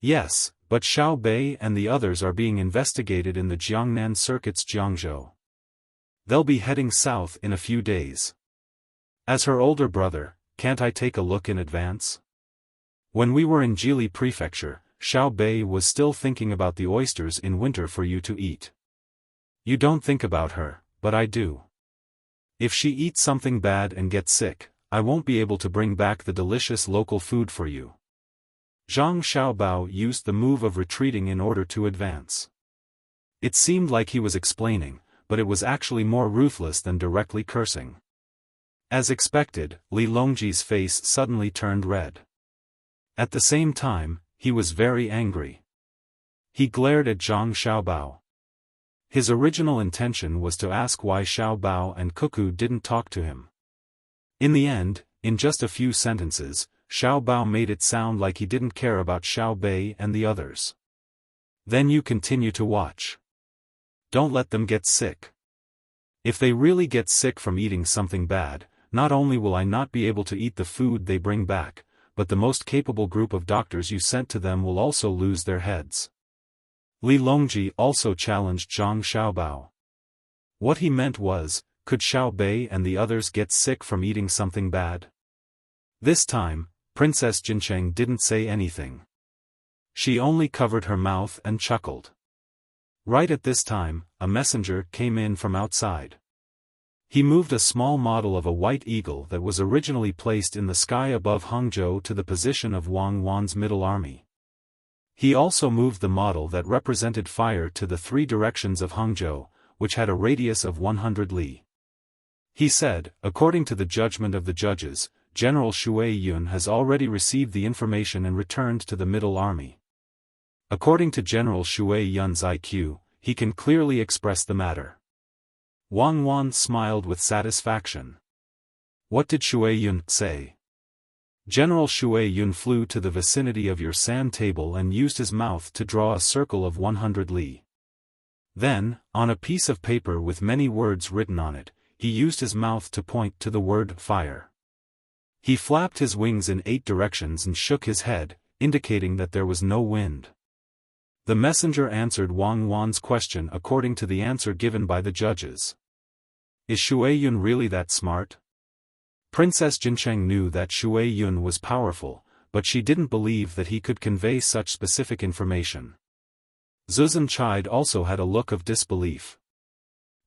Yes, but Xiao Bei and the others are being investigated in the Jiangnan circuit's Jiangzhou. They'll be heading south in a few days. As her older brother, can't I take a look in advance? When we were in Jili Prefecture, Xiao Bei was still thinking about the oysters in winter for you to eat. You don't think about her, but I do. If she eats something bad and gets sick, I won't be able to bring back the delicious local food for you. Zhang Xiaobao used the move of retreating in order to advance. It seemed like he was explaining, but it was actually more ruthless than directly cursing. As expected, Li Longji's face suddenly turned red. At the same time, he was very angry. He glared at Zhang Xiaobao. His original intention was to ask why Xiaobao and Cuckoo didn't talk to him. In the end, in just a few sentences, Xiaobao made it sound like he didn't care about Xiao Bei and the others. Then you continue to watch. Don't let them get sick. If they really get sick from eating something bad, not only will I not be able to eat the food they bring back, but the most capable group of doctors you sent to them will also lose their heads. Li Longji also challenged Zhang Xiaobao. What he meant was, could Xiao Bei and the others get sick from eating something bad? This time, Princess Jincheng didn't say anything. She only covered her mouth and chuckled. Right at this time, a messenger came in from outside. He moved a small model of a white eagle that was originally placed in the sky above Hangzhou to the position of Wang Wan's middle army. He also moved the model that represented fire to the three directions of Hangzhou, which had a radius of 100 li. He said, according to the judgment of the judges, General Shui Yun has already received the information and returned to the middle army. According to General Shui Yun's IQ, he can clearly express the matter. Wang Wan smiled with satisfaction. What did Shui Yun say? General Shui Yun flew to the vicinity of your sand table and used his mouth to draw a circle of 100 li. Then, on a piece of paper with many words written on it, he used his mouth to point to the word fire. He flapped his wings in 8 directions and shook his head, indicating that there was no wind. The messenger answered Wang Wan's question according to the answer given by the judges. Is Shui Yun really that smart? Princess Jincheng knew that Shui Yun was powerful, but she didn't believe that he could convey such specific information. Zuzan Chide also had a look of disbelief.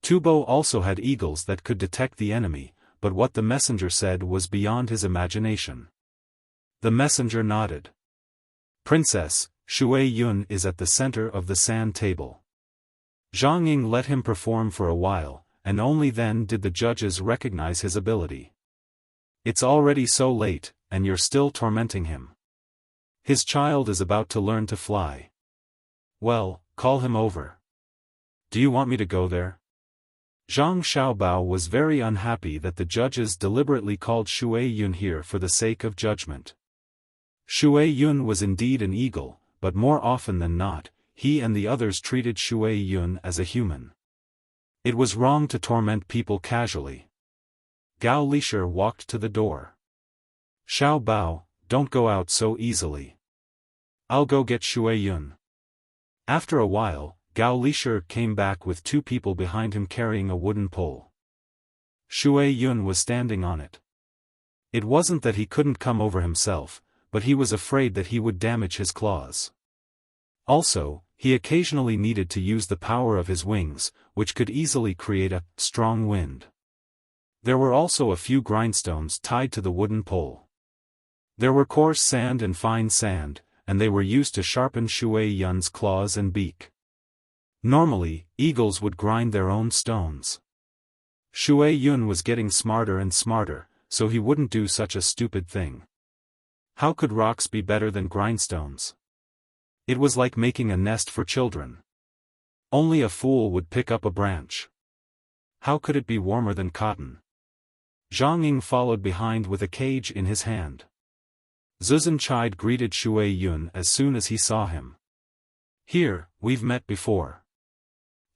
Tubo also had eagles that could detect the enemy, but what the messenger said was beyond his imagination. The messenger nodded. Princess, Shui Yun is at the center of the sand table. Zhang Ying let him perform for a while, and only then did the judges recognize his ability. It's already so late, and you're still tormenting him. His child is about to learn to fly. Well, call him over. Do you want me to go there? Zhang Xiaobao was very unhappy that the judges deliberately called Shui Yun here for the sake of judgment. Shui Yun was indeed an eagle, but more often than not, he and the others treated Shui Yun as a human. It was wrong to torment people casually. Gao Lisher walked to the door. Xiao Bao, don't go out so easily. I'll go get Shui Yun. After a while, Gao Lisher came back with 2 people behind him carrying a wooden pole. Shui Yun was standing on it. It wasn't that he couldn't come over himself, but he was afraid that he would damage his claws. Also, he occasionally needed to use the power of his wings, which could easily create a strong wind. There were also a few grindstones tied to the wooden pole. There were coarse sand and fine sand, and they were used to sharpen Shui Yun's claws and beak. Normally, eagles would grind their own stones. Shui Yun was getting smarter and smarter, so he wouldn't do such a stupid thing. How could rocks be better than grindstones? It was like making a nest for children. Only a fool would pick up a branch. How could it be warmer than cotton? Zhang Ying followed behind with a cage in his hand. Zuzan Chide greeted Shui Yun as soon as he saw him. "Here, we've met before.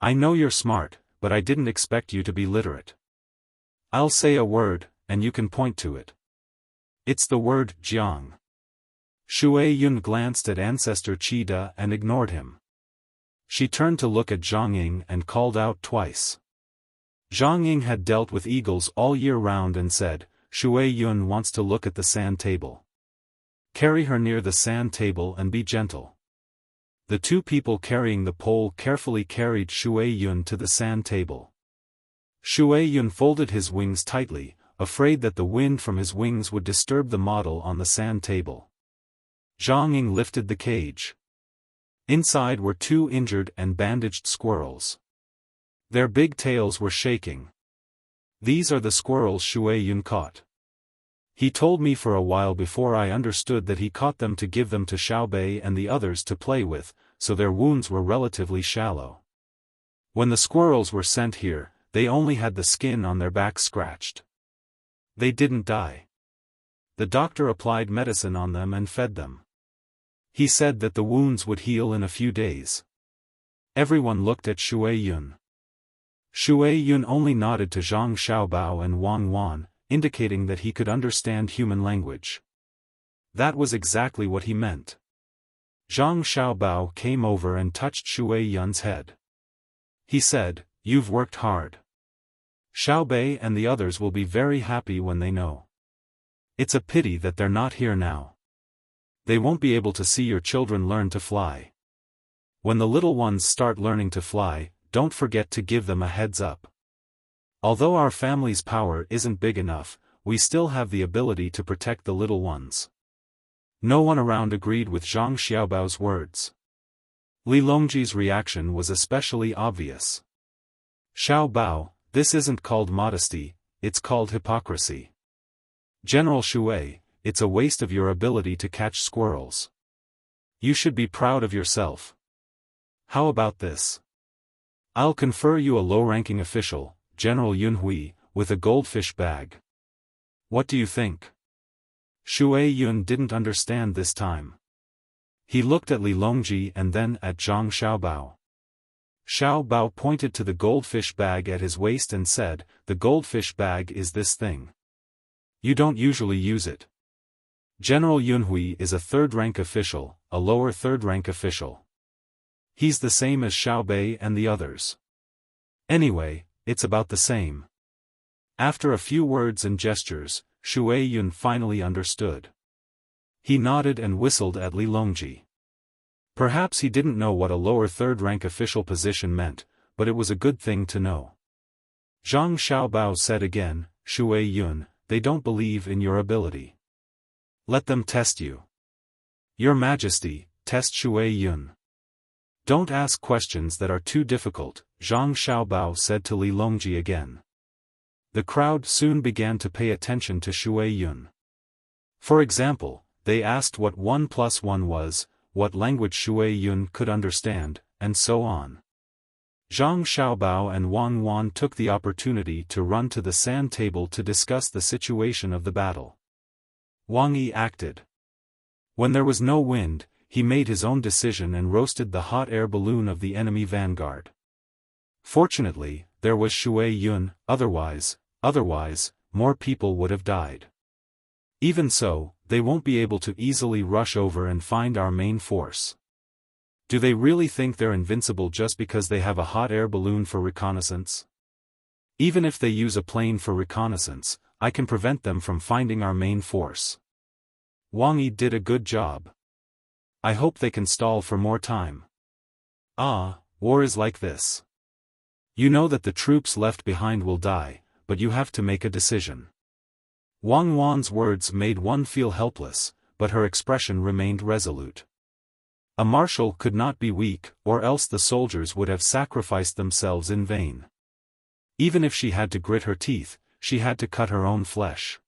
I know you're smart, but I didn't expect you to be literate. I'll say a word, and you can point to it. It's the word Jiang." Shui Yun glanced at Ancestor Qida and ignored him. She turned to look at Zhang Ying and called out twice. Zhang Ying had dealt with eagles all year round and said, "Shui Yun wants to look at the sand table. Carry her near the sand table and be gentle." The two people carrying the pole carefully carried Shui Yun to the sand table. Shui Yun folded his wings tightly, afraid that the wind from his wings would disturb the model on the sand table. Zhang Ying lifted the cage. Inside were two injured and bandaged squirrels. Their big tails were shaking. "These are the squirrels Shui Yun caught. He told me for a while before I understood that he caught them to give them to Xiaobei and the others to play with, so their wounds were relatively shallow. When the squirrels were sent here, they only had the skin on their backs scratched. They didn't die. The doctor applied medicine on them and fed them. He said that the wounds would heal in a few days." Everyone looked at Shui Yun. Shui Yun only nodded to Zhang Xiaobao and Wang Wan, indicating that he could understand human language. That was exactly what he meant. Zhang Xiaobao came over and touched Shui Yun's head. He said, "You've worked hard. Xiaobei and the others will be very happy when they know. It's a pity that they're not here now. They won't be able to see your children learn to fly. When the little ones start learning to fly, don't forget to give them a heads up. Although our family's power isn't big enough, we still have the ability to protect the little ones." No one around agreed with Zhang Xiaobao's words. Li Longji's reaction was especially obvious. "Xiaobao, this isn't called modesty, it's called hypocrisy. General Shui, it's a waste of your ability to catch squirrels. You should be proud of yourself. How about this? I'll confer you a low-ranking official, General Yunhui, with a goldfish bag. What do you think?" Shui Yun didn't understand this time. He looked at Li Longji and then at Zhang Xiaobao. Xiaobao pointed to the goldfish bag at his waist and said, "The goldfish bag is this thing. You don't usually use it. General Yunhui is a third-rank official, a lower third-rank official. He's the same as Xiaobei and the others. Anyway, it's about the same." After a few words and gestures, Shui Yun finally understood. He nodded and whistled at Li Longji. Perhaps he didn't know what a lower third-rank official position meant, but it was a good thing to know. Zhang Xiaobao said again, "Shui Yun, they don't believe in your ability. Let them test you. Your Majesty, test Shui Yun. Don't ask questions that are too difficult," Zhang Xiaobao said to Li Longji again. The crowd soon began to pay attention to Shui Yun. For example, they asked what 1 + 1 was, what language Shui Yun could understand, and so on. Zhang Xiaobao and Wang Wan took the opportunity to run to the sand table to discuss the situation of the battle. Wang Yi acted. When there was no wind, he made his own decision and roasted the hot air balloon of the enemy vanguard. Fortunately, there was Shui Yun, otherwise, more people would have died. Even so, they won't be able to easily rush over and find our main force. Do they really think they're invincible just because they have a hot air balloon for reconnaissance? Even if they use a plane for reconnaissance, I can prevent them from finding our main force. Wang Yi did a good job. I hope they can stall for more time. War is like this. You know that the troops left behind will die, but you have to make a decision. Wang Wan's words made one feel helpless, but her expression remained resolute. A marshal could not be weak, or else the soldiers would have sacrificed themselves in vain. Even if she had to grit her teeth, she had to cut her own flesh.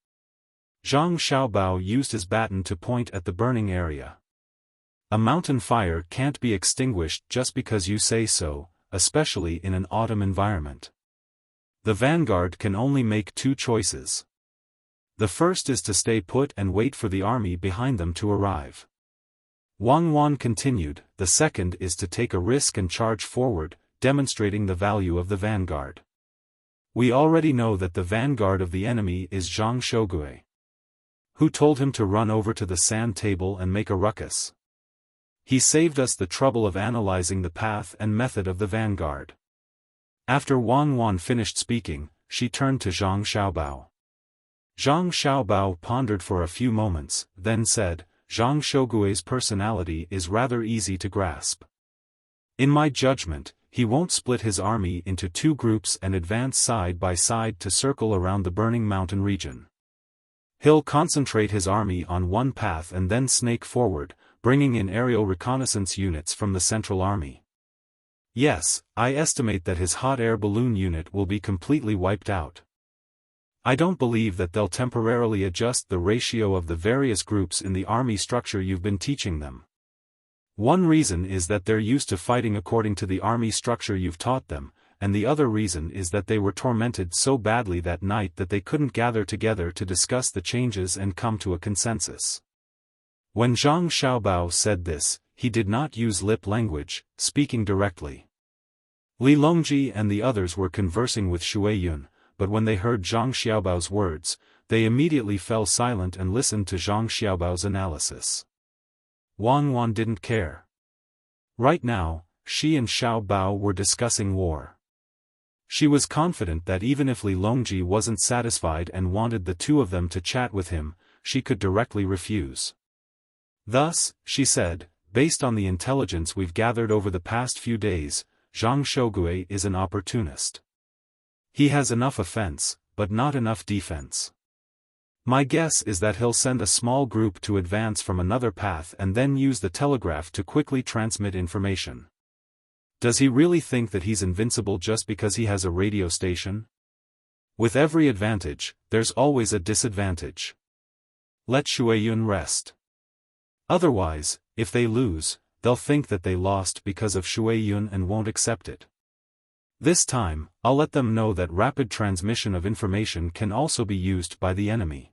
Zhang Xiaobao used his baton to point at the burning area. A mountain fire can't be extinguished just because you say so, especially in an autumn environment. The vanguard can only make two choices. The first is to stay put and wait for the army behind them to arrive. Wang Wan continued, the second is to take a risk and charge forward, demonstrating the value of the vanguard. We already know that the vanguard of the enemy is Zhang Shogui. Who told him to run over to the sand table and make a ruckus? He saved us the trouble of analyzing the path and method of the vanguard. After Wang Wan finished speaking, she turned to Zhang Xiaobao. Zhang Xiaobao pondered for a few moments, then said, Zhang Shogui's personality is rather easy to grasp. In my judgment, he won't split his army into two groups and advance side by side to circle around the burning mountain region. He'll concentrate his army on one path and then snake forward, bringing in aerial reconnaissance units from the central army. Yes, I estimate that his hot air balloon unit will be completely wiped out. I don't believe that they'll temporarily adjust the ratio of the various groups in the army structure you've been teaching them. One reason is that they're used to fighting according to the army structure you've taught them, and the other reason is that they were tormented so badly that night that they couldn't gather together to discuss the changes and come to a consensus. When Zhang Xiaobao said this, he did not use lip language, speaking directly. Li Longji and the others were conversing with Shui Yun, but when they heard Zhang Xiaobao's words, they immediately fell silent and listened to Zhang Xiaobao's analysis. Wang Wan didn't care. Right now, she and Xiaobao were discussing war. She was confident that even if Li Longji wasn't satisfied and wanted the two of them to chat with him, she could directly refuse. Thus, she said, based on the intelligence we've gathered over the past few days, Zhang Shogui is an opportunist. He has enough offense, but not enough defense. My guess is that he'll send a small group to advance from another path and then use the telegraph to quickly transmit information. Does he really think that he's invincible just because he has a radio station? With every advantage, there's always a disadvantage. Let Shuiyun rest. Otherwise, if they lose, they'll think that they lost because of Shuiyun and won't accept it. This time, I'll let them know that rapid transmission of information can also be used by the enemy.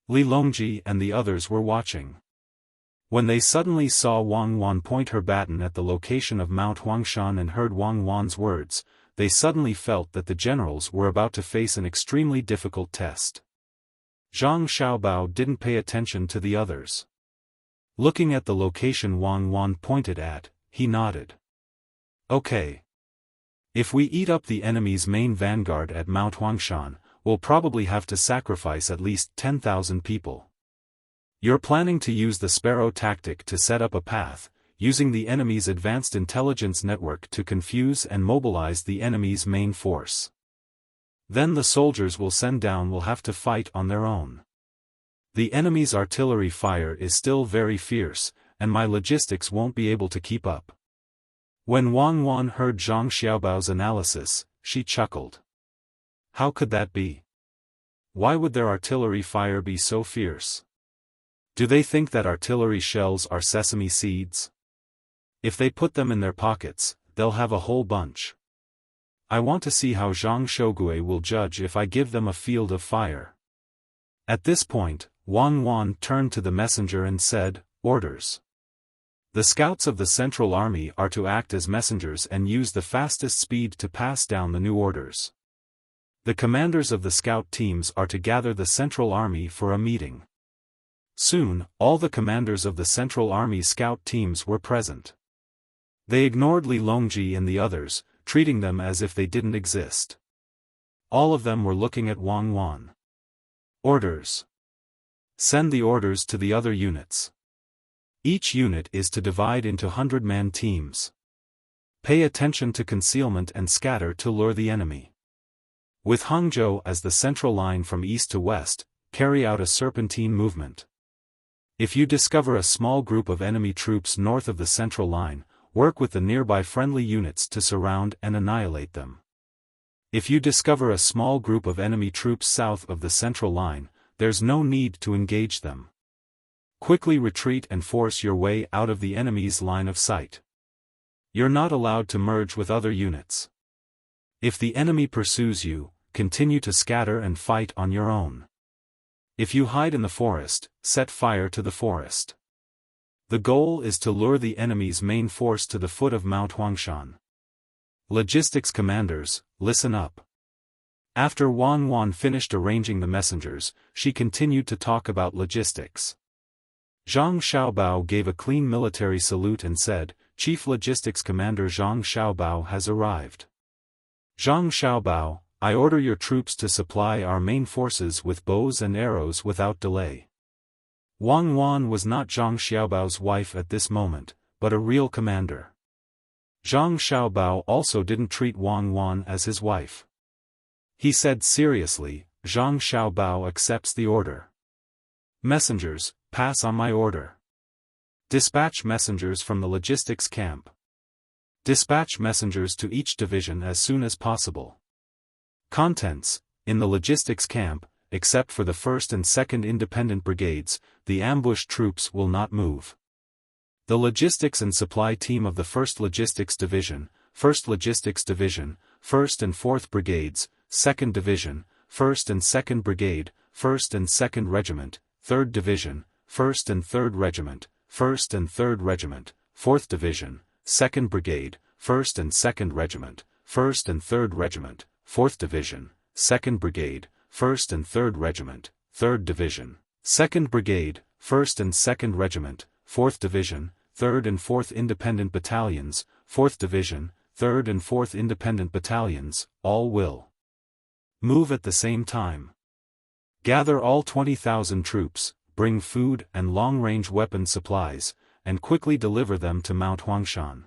Li Longji and the others were watching. When they suddenly saw Wang Wan point her baton at the location of Mount Huangshan and heard Wang Wan's words, they suddenly felt that the generals were about to face an extremely difficult test. Zhang Xiaobao didn't pay attention to the others. Looking at the location Wang Wan pointed at, he nodded. Okay. If we eat up the enemy's main vanguard at Mount Huangshan, we'll probably have to sacrifice at least 10,000 people. You're planning to use the sparrow tactic to set up a path, using the enemy's advanced intelligence network to confuse and mobilize the enemy's main force. Then the soldiers we'll send down will have to fight on their own. The enemy's artillery fire is still very fierce, and my logistics won't be able to keep up. When Wang Wan heard Zhang Xiaobao's analysis, she chuckled. How could that be? Why would their artillery fire be so fierce? Do they think that artillery shells are sesame seeds? If they put them in their pockets, they'll have a whole bunch. I want to see how Zhang Shogui will judge if I give them a field of fire. At this point, Wang Wan turned to the messenger and said, "Orders." The scouts of the Central Army are to act as messengers and use the fastest speed to pass down the new orders. The commanders of the scout teams are to gather the Central Army for a meeting. Soon, all the commanders of the Central Army scout teams were present. They ignored Li Longji and the others, treating them as if they didn't exist. All of them were looking at Wang Wan. Orders. Send the orders to the other units. Each unit is to divide into 100-man teams. Pay attention to concealment and scatter to lure the enemy. With Hangzhou as the central line from east to west, carry out a serpentine movement. If you discover a small group of enemy troops north of the central line, work with the nearby friendly units to surround and annihilate them. If you discover a small group of enemy troops south of the central line, there's no need to engage them. Quickly retreat and force your way out of the enemy's line of sight. You're not allowed to merge with other units. If the enemy pursues you, continue to scatter and fight on your own. If you hide in the forest, set fire to the forest. The goal is to lure the enemy's main force to the foot of Mount Huangshan. Logistics commanders, listen up. After Wang Wan finished arranging the messengers, she continued to talk about logistics. Zhang Xiaobao gave a clean military salute and said, Chief Logistics Commander Zhang Xiaobao has arrived. Zhang Xiaobao, I order your troops to supply our main forces with bows and arrows without delay. Wang Wan was not Zhang Xiaobao's wife at this moment, but a real commander. Zhang Xiaobao also didn't treat Wang Wan as his wife. He said seriously, Zhang Xiaobao accepts the order. Messengers, pass on my order. Dispatch messengers from the logistics camp. Dispatch messengers to each division as soon as possible. Contents: in the logistics camp, except for the 1st and 2nd Independent Brigades, the ambush troops will not move. The logistics and supply team of the 1st Logistics Division, 1st Logistics Division, 1st and 4th Brigades, 2nd Division, 1st and 2nd Brigade, 1st and 2nd Regiment, 3rd Division, 1st and 3rd Regiment, 1st and 3rd Regiment, 4th Division, 2nd Brigade, 1st and 2nd Regiment, 1st and 3rd Regiment, 4th Division, 2nd Brigade, 1st and 3rd Regiment, 3rd Division, 2nd Brigade, 1st and 2nd Regiment, 4th Division, 3rd and 4th Independent Battalions, 4th Division, 3rd and 4th Independent Battalions, all will move at the same time. Gather all 20,000 troops, bring food and long-range weapon supplies, and quickly deliver them to Mount Huangshan.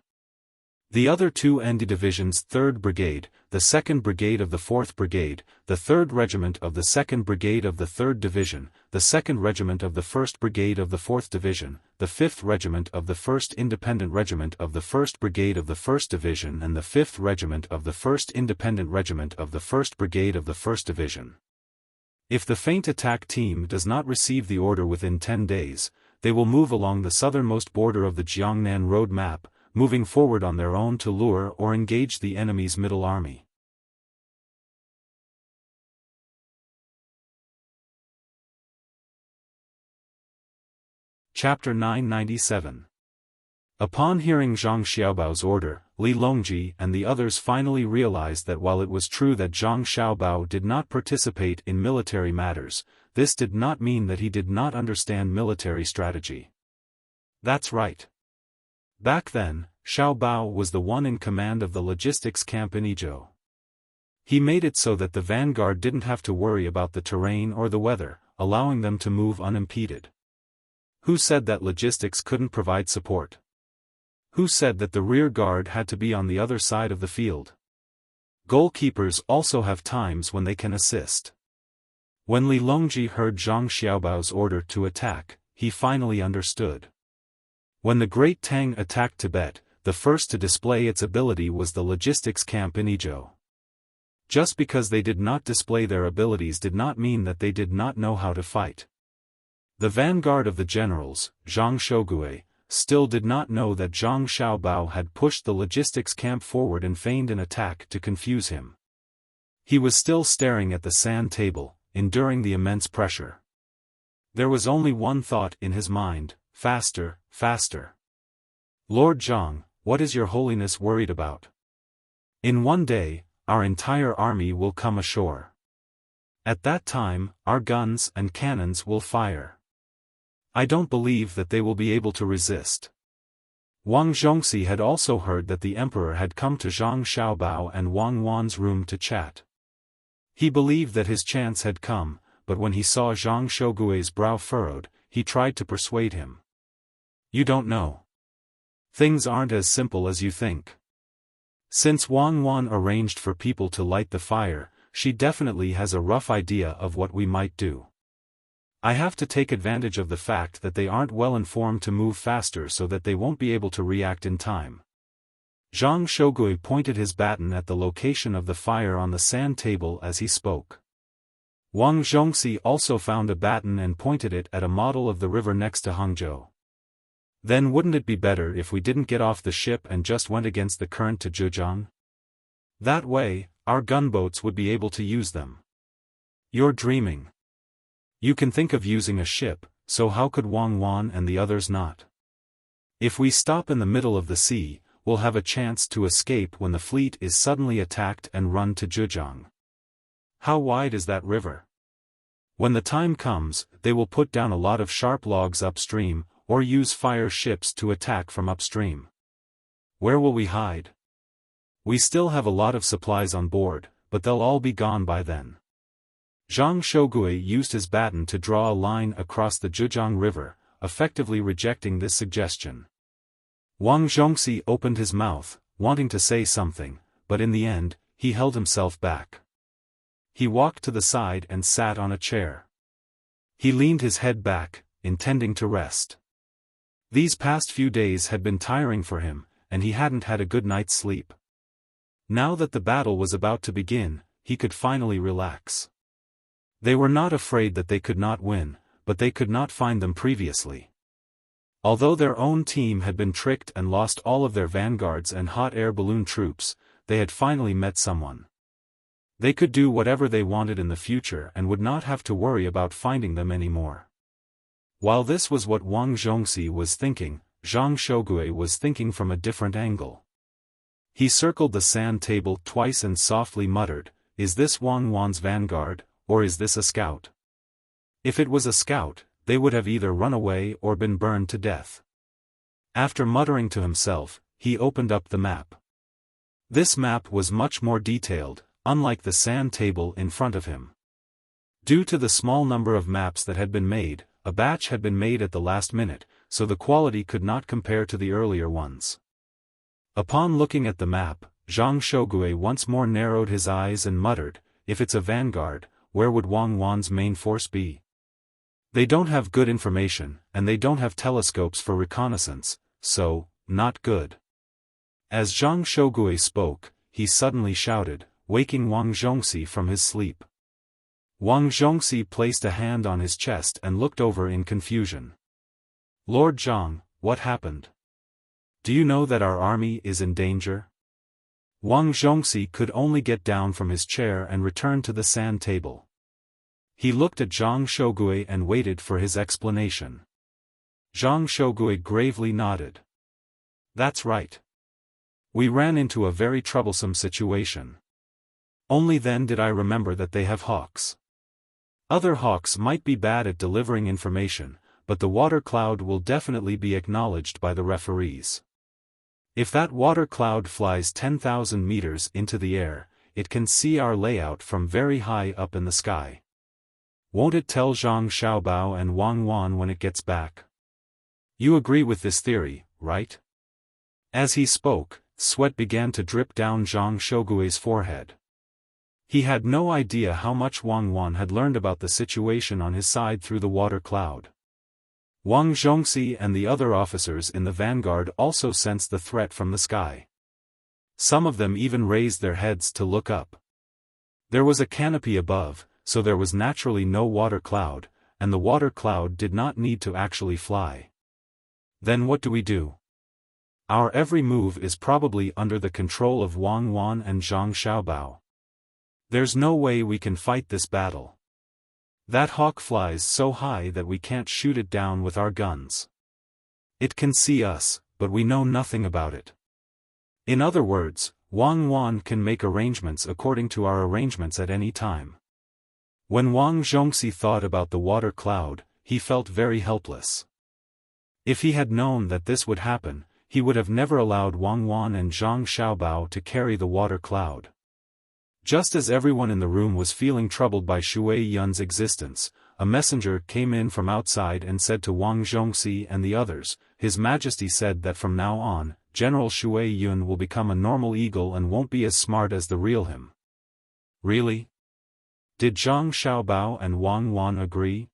The other two ND Division's 3rd Brigade, the 2nd Brigade of the 4th Brigade, the 3rd Regiment of the 2nd Brigade of the 3rd Division, the 2nd Regiment of the 1st Brigade of the 4th Division, the 5th Regiment of the 1st Independent Regiment of the 1st Brigade of the 1st Division and the 5th Regiment of the 1st Independent Regiment of the 1st Brigade of the 1st Division. If the feint attack team does not receive the order within 10 days, they will move along the southernmost border of the Jiangnan road map, moving forward on their own to lure or engage the enemy's middle army. Chapter 997. Upon hearing Zhang Xiaobao's order, Li Longji and the others finally realized that while it was true that Zhang Xiaobao did not participate in military matters, this did not mean that he did not understand military strategy. That's right. Back then, Xiaobao was the one in command of the logistics camp in Izhou. He made it so that the vanguard didn't have to worry about the terrain or the weather, allowing them to move unimpeded. Who said that logistics couldn't provide support? Who said that the rear guard had to be on the other side of the field? Goalkeepers also have times when they can assist. When Li Longji heard Zhang Xiaobao's order to attack, he finally understood. When the Great Tang attacked Tibet, the first to display its ability was the logistics camp in Izhou. Just because they did not display their abilities did not mean that they did not know how to fight. The vanguard of the generals, Zhang Shogui, still did not know that Zhang Xiaobao had pushed the logistics camp forward and feigned an attack to confuse him. He was still staring at the sand table, enduring the immense pressure. There was only one thought in his mind: faster, faster. Lord Zhang, what is your holiness worried about? In one day, our entire army will come ashore. At that time, our guns and cannons will fire. I don't believe that they will be able to resist. Wang Zhongxi had also heard that the emperor had come to Zhang Xiaobao and Wang Wan's room to chat. He believed that his chance had come, but when he saw Zhang Shogui's brow furrowed, he tried to persuade him. You don't know. Things aren't as simple as you think. Since Wang Wan arranged for people to light the fire, she definitely has a rough idea of what we might do. I have to take advantage of the fact that they aren't well informed to move faster so that they won't be able to react in time. Zhang Shougui pointed his baton at the location of the fire on the sand table as he spoke. Wang Zhongxi also found a baton and pointed it at a model of the river next to Hangzhou. Then wouldn't it be better if we didn't get off the ship and just went against the current to Zhejiang? That way, our gunboats would be able to use them. You're dreaming. You can think of using a ship, so how could Wang Wan and the others not? If we stop in the middle of the sea, we'll have a chance to escape when the fleet is suddenly attacked and run to Zhejiang. How wide is that river? When the time comes, they will put down a lot of sharp logs upstream, or use fire ships to attack from upstream. Where will we hide? We still have a lot of supplies on board, but they'll all be gone by then. Zhang Shougui used his baton to draw a line across the Zhejiang River, effectively rejecting this suggestion. Wang Zhongxi opened his mouth, wanting to say something, but in the end, he held himself back. He walked to the side and sat on a chair. He leaned his head back, intending to rest. These past few days had been tiring for him, and he hadn't had a good night's sleep. Now that the battle was about to begin, he could finally relax. They were not afraid that they could not win, but they could not find them previously. Although their own team had been tricked and lost all of their vanguards and hot air balloon troops, they had finally met someone. They could do whatever they wanted in the future and would not have to worry about finding them anymore. While this was what Wang Zhongxi was thinking, Zhang Shougui was thinking from a different angle. He circled the sand table twice and softly muttered, "Is this Wang Wan's vanguard, or is this a scout?" If it was a scout, they would have either run away or been burned to death. After muttering to himself, he opened up the map. This map was much more detailed, unlike the sand table in front of him. Due to the small number of maps that had been made, a batch had been made at the last minute, so the quality could not compare to the earlier ones. Upon looking at the map, Zhang Shougui once more narrowed his eyes and muttered, "If it's a vanguard, where would Wang Wan's main force be? They don't have good information, and they don't have telescopes for reconnaissance, so, not good." As Zhang Shougui spoke, he suddenly shouted, waking Wang Zhongxi from his sleep. Wang Zhongxi placed a hand on his chest and looked over in confusion. "Lord Zhang, what happened? Do you know that our army is in danger?" Wang Zhongxi could only get down from his chair and return to the sand table. He looked at Zhang Shougui and waited for his explanation. Zhang Shougui gravely nodded. "That's right. We ran into a very troublesome situation. Only then did I remember that they have hawks. Other hawks might be bad at delivering information, but the water cloud will definitely be acknowledged by the referees. If that water cloud flies 10,000 meters into the air, it can see our layout from very high up in the sky. Won't it tell Zhang Xiaobao and Wang Wan when it gets back? You agree with this theory, right?" As he spoke, sweat began to drip down Zhang Shougui's forehead. He had no idea how much Wang Wan had learned about the situation on his side through the water cloud. Wang Zhongxi and the other officers in the vanguard also sensed the threat from the sky. Some of them even raised their heads to look up. There was a canopy above, so there was naturally no water cloud, and the water cloud did not need to actually fly. Then what do we do? Our every move is probably under the control of Wang Wan and Zhang Xiaobao. There's no way we can fight this battle. That hawk flies so high that we can't shoot it down with our guns. It can see us, but we know nothing about it. In other words, Wang Wan can make arrangements according to our arrangements at any time." When Wang Zhongxi thought about the water cloud, he felt very helpless. If he had known that this would happen, he would have never allowed Wang Wan and Zhang Xiaobao to carry the water cloud. Just as everyone in the room was feeling troubled by Shui Yun's existence, a messenger came in from outside and said to Wang Zhongxi and the others, "His Majesty said that from now on, General Shui Yun will become a normal eagle and won't be as smart as the real him." "Really? Did Zhang Xiaobao and Wang Wan agree?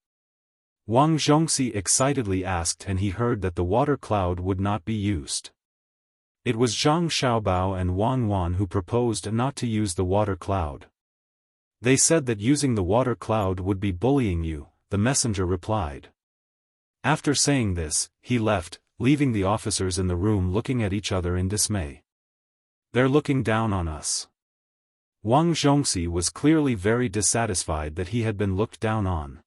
Wang Zhongxi excitedly asked, and he heard that the water cloud would not be used. It was Zhang Xiaobao and Wang Wan who proposed not to use the water cloud. They said that using the water cloud would be bullying you, the messenger replied. After saying this, he left, leaving the officers in the room looking at each other in dismay. They're looking down on us. Wang Zhongxi was clearly very dissatisfied that he had been looked down on.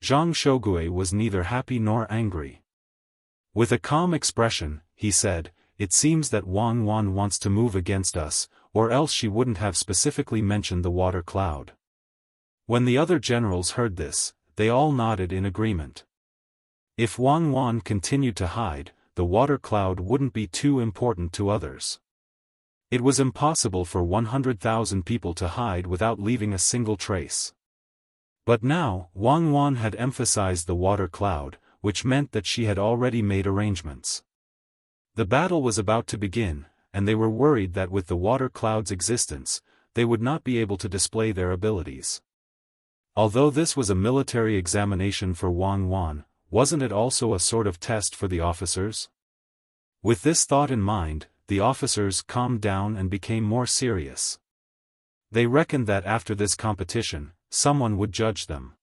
Zhang Shogui was neither happy nor angry. With a calm expression, he said, "It seems that Wang Wan wants to move against us, or else she wouldn't have specifically mentioned the water cloud." When the other generals heard this, they all nodded in agreement. If Wang Wan continued to hide, the water cloud wouldn't be too important to others. It was impossible for 100,000 people to hide without leaving a single trace. But now, Wang Wan had emphasized the water cloud, which meant that she had already made arrangements. The battle was about to begin, and they were worried that with the water cloud's existence, they would not be able to display their abilities. Although this was a military examination for Wang Wan, wasn't it also a sort of test for the officers? With this thought in mind, the officers calmed down and became more serious. They reckoned that after this competition, someone would judge them.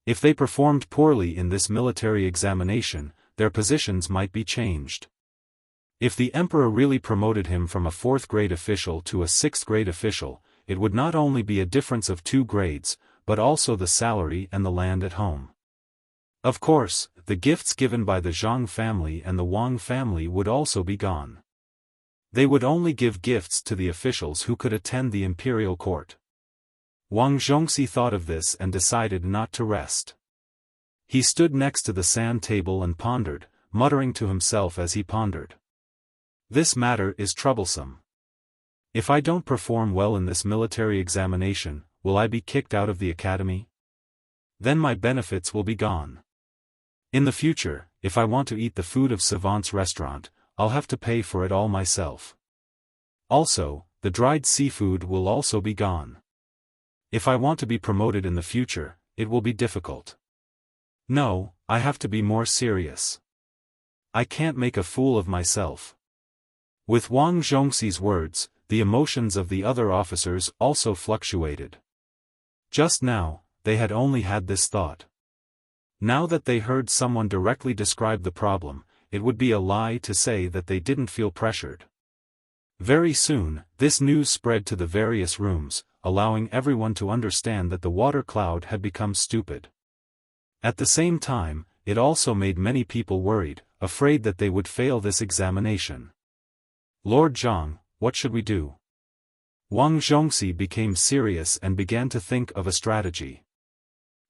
If they performed poorly in this military examination, their positions might be changed. If the emperor really promoted him from a 4th-grade official to a 6th-grade official, it would not only be a difference of 2 grades, but also the salary and the land at home. Of course, the gifts given by the Zhang family and the Wang family would also be gone. They would only give gifts to the officials who could attend the imperial court. Wang Zhongxi thought of this and decided not to rest. He stood next to the sand table and pondered, muttering to himself as he pondered. This matter is troublesome. If I don't perform well in this military examination, will I be kicked out of the academy? Then my benefits will be gone. In the future, if I want to eat the food of Savant's restaurant, I'll have to pay for it all myself. Also, the dried seafood will also be gone. If I want to be promoted in the future, it will be difficult. No, I have to be more serious. I can't make a fool of myself. With Wang Zhongxi's words, the emotions of the other officers also fluctuated. Just now, they had only had this thought. Now that they heard someone directly describe the problem, it would be a lie to say that they didn't feel pressured. Very soon, this news spread to the various rooms, allowing everyone to understand that the water cloud had become stupid. At the same time, it also made many people worried, afraid that they would fail this examination. Lord Zhang, what should we do? Wang Zhongxi became serious and began to think of a strategy.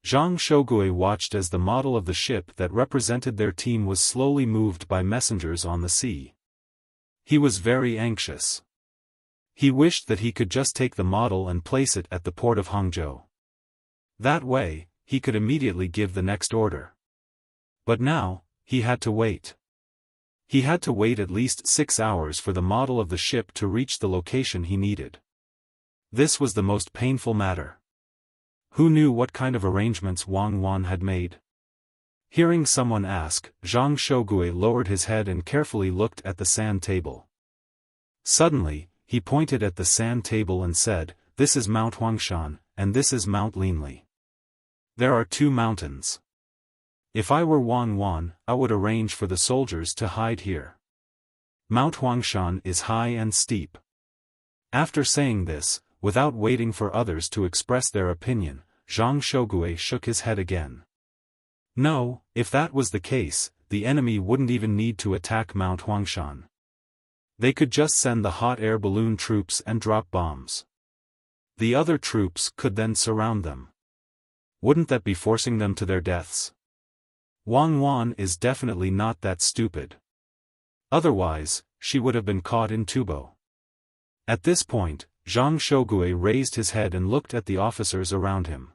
Zhang Shogui watched as the model of the ship that represented their team was slowly moved by messengers on the sea. He was very anxious. He wished that he could just take the model and place it at the port of Hangzhou. That way, he could immediately give the next order. But now, he had to wait. He had to wait at least 6 hours for the model of the ship to reach the location he needed. This was the most painful matter. Who knew what kind of arrangements Wang Wan had made? Hearing someone ask, Zhang Shogui lowered his head and carefully looked at the sand table. Suddenly, he pointed at the sand table and said, "This is Mount Huangshan, and this is Mount Linli. There are 2 mountains. If I were Wang Wan, I would arrange for the soldiers to hide here. Mount Huangshan is high and steep." After saying this, without waiting for others to express their opinion, Zhang Shogui shook his head again. No, if that was the case, the enemy wouldn't even need to attack Mount Huangshan. They could just send the hot air balloon troops and drop bombs. The other troops could then surround them. Wouldn't that be forcing them to their deaths? Wang Wan is definitely not that stupid. Otherwise, she would have been caught in Tubo. At this point, Zhang Shogui raised his head and looked at the officers around him.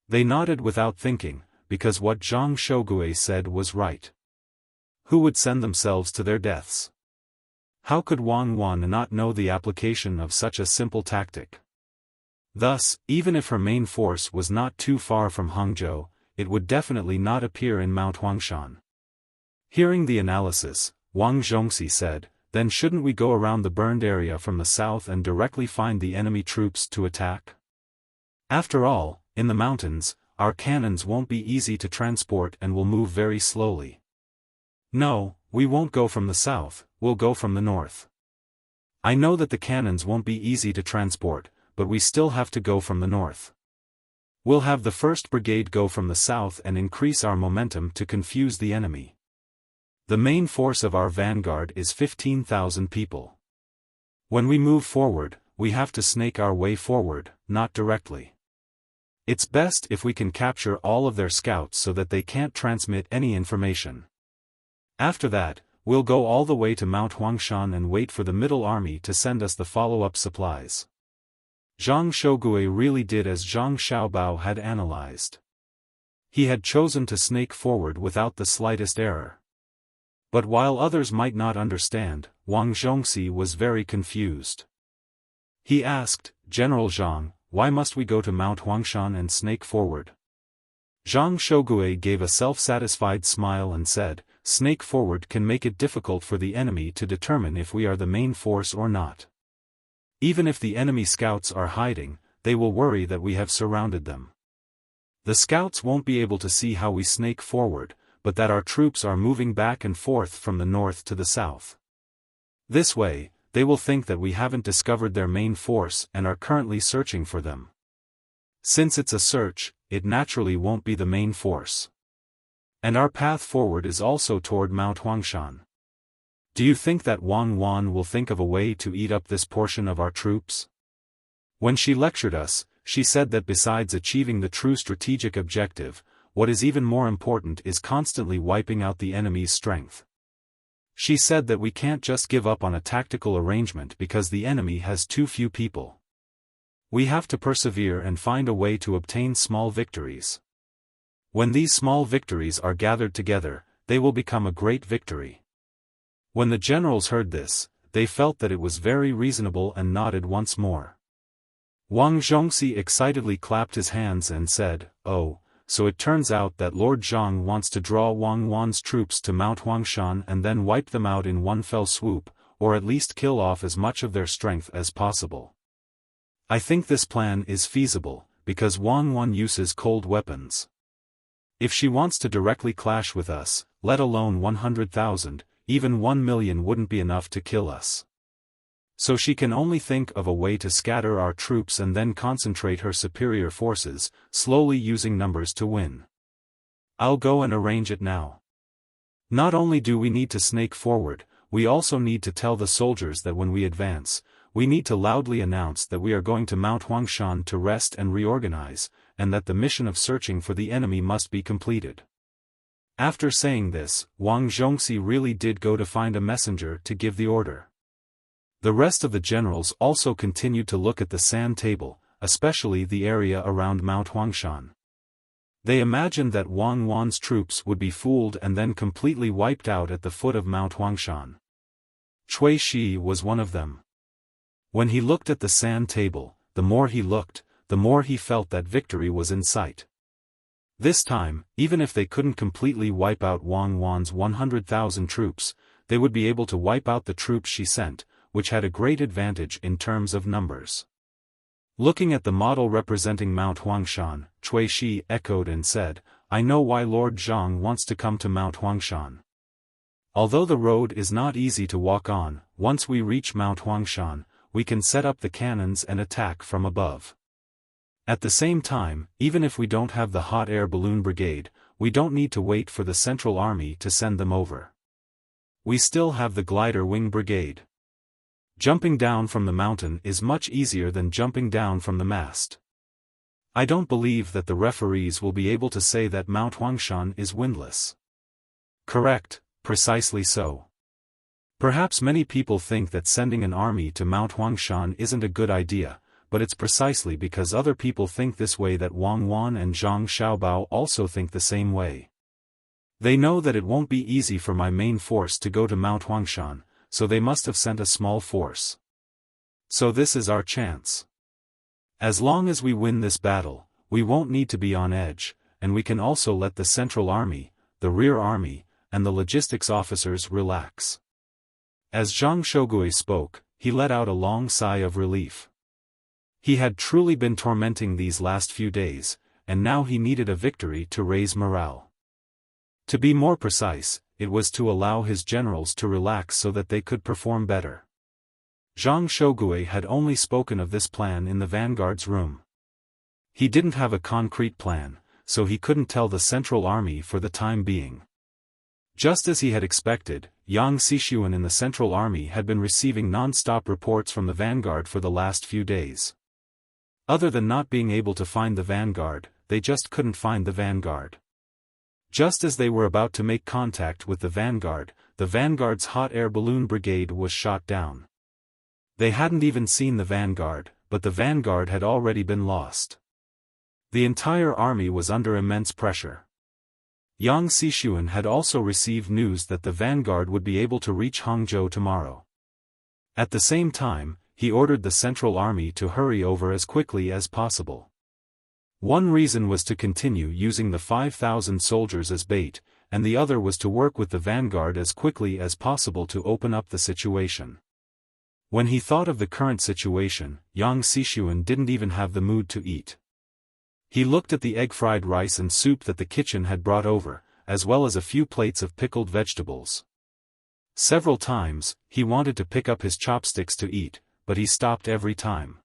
They nodded without thinking, because what Zhang Shogui said was right. Who would send themselves to their deaths? How could Wang Wan not know the application of such a simple tactic? Thus, even if her main force was not too far from Hangzhou, it would definitely not appear in Mount Huangshan. Hearing the analysis, Wang Zhongxi said, "Then shouldn't we go around the burned area from the south and directly find the enemy troops to attack? After all, in the mountains, our cannons won't be easy to transport and will move very slowly." "No, we won't go from the south, we'll go from the north. I know that the cannons won't be easy to transport, but we still have to go from the north. We'll have the 1st Brigade go from the south and increase our momentum to confuse the enemy. The main force of our vanguard is 15,000 people. When we move forward, we have to snake our way forward, not directly. It's best if we can capture all of their scouts so that they can't transmit any information. After that, we'll go all the way to Mount Huangshan and wait for the Middle Army to send us the follow-up supplies." Zhang Shougue really did as Zhang Xiaobao had analyzed. He had chosen to snake forward without the slightest error. But while others might not understand, Wang Zhongxi was very confused. He asked, "General Zhang, why must we go to Mount Huangshan and snake forward?" Zhang Shougue gave a self-satisfied smile and said, "Snake forward can make it difficult for the enemy to determine if we are the main force or not. Even if the enemy scouts are hiding, they will worry that we have surrounded them. The scouts won't be able to see how we snake forward, but that our troops are moving back and forth from the north to the south. This way, they will think that we haven't discovered their main force and are currently searching for them. Since it's a search, it naturally won't be the main force. And our path forward is also toward Mount Huangshan. Do you think that Wang Wan will think of a way to eat up this portion of our troops?" When she lectured us, she said that besides achieving the true strategic objective, what is even more important is constantly wiping out the enemy's strength. She said that we can't just give up on a tactical arrangement because the enemy has too few people. We have to persevere and find a way to obtain small victories. When these small victories are gathered together, they will become a great victory. When the generals heard this, they felt that it was very reasonable and nodded once more. Wang Zhongxi excitedly clapped his hands and said, "Oh, so it turns out that Lord Zhang wants to draw Wang Wan's troops to Mount Huangshan and then wipe them out in one fell swoop, or at least kill off as much of their strength as possible. I think this plan is feasible, because Wang Wan uses cold weapons. If she wants to directly clash with us, let alone 100,000, even 1 million wouldn't be enough to kill us. So she can only think of a way to scatter our troops and then concentrate her superior forces, slowly using numbers to win. I'll go and arrange it now. Not only do we need to snake forward, we also need to tell the soldiers that when we advance, we need to loudly announce that we are going to Mount Huangshan to rest and reorganize, and that the mission of searching for the enemy must be completed." After saying this, Wang Zhongxi really did go to find a messenger to give the order. The rest of the generals also continued to look at the sand table, especially the area around Mount Huangshan. They imagined that Wang Wan's troops would be fooled and then completely wiped out at the foot of Mount Huangshan. Cui Shi was one of them. When he looked at the sand table, the more he looked, the more he felt that victory was in sight. This time, even if they couldn't completely wipe out Wang Wan's 100,000 troops, they would be able to wipe out the troops she sent, which had a great advantage in terms of numbers. Looking at the model representing Mount Huangshan, Cui Shi echoed and said, "I know why Lord Zhang wants to come to Mount Huangshan. Although the road is not easy to walk on, once we reach Mount Huangshan, we can set up the cannons and attack from above. At the same time, even if we don't have the hot air balloon brigade, we don't need to wait for the Central Army to send them over. We still have the glider wing brigade. Jumping down from the mountain is much easier than jumping down from the mast. I don't believe that the referees will be able to say that Mount Huangshan is windless." Correct, precisely so. Perhaps many people think that sending an army to Mount Huangshan isn't a good idea, but it's precisely because other people think this way that Wang Wan and Zhang Xiaobao also think the same way. They know that it won't be easy for my main force to go to Mount Huangshan, so they must have sent a small force. So this is our chance. As long as we win this battle, we won't need to be on edge, and we can also let the Central Army, the Rear Army, and the logistics officers relax. As Zhang Shogui spoke, he let out a long sigh of relief. He had truly been tormenting these last few days, and now he needed a victory to raise morale. To be more precise, it was to allow his generals to relax so that they could perform better. Zhang Shogui had only spoken of this plan in the vanguard's room. He didn't have a concrete plan, so he couldn't tell the Central Army for the time being. Just as he had expected, Yang Xishuan in the Central Army had been receiving non-stop reports from the vanguard for the last few days. Other than not being able to find the vanguard, they just couldn't find the vanguard. Just as they were about to make contact with the vanguard's hot air balloon brigade was shot down. They hadn't even seen the vanguard, but the vanguard had already been lost. The entire army was under immense pressure. Yang Xishuan had also received news that the vanguard would be able to reach Hangzhou tomorrow. At the same time, he ordered the Central Army to hurry over as quickly as possible. One reason was to continue using the 5,000 soldiers as bait, and the other was to work with the vanguard as quickly as possible to open up the situation. When he thought of the current situation, Yang Xishuan didn't even have the mood to eat. He looked at the egg-fried rice and soup that the kitchen had brought over, as well as a few plates of pickled vegetables. Several times, he wanted to pick up his chopsticks to eat, but he stopped every time.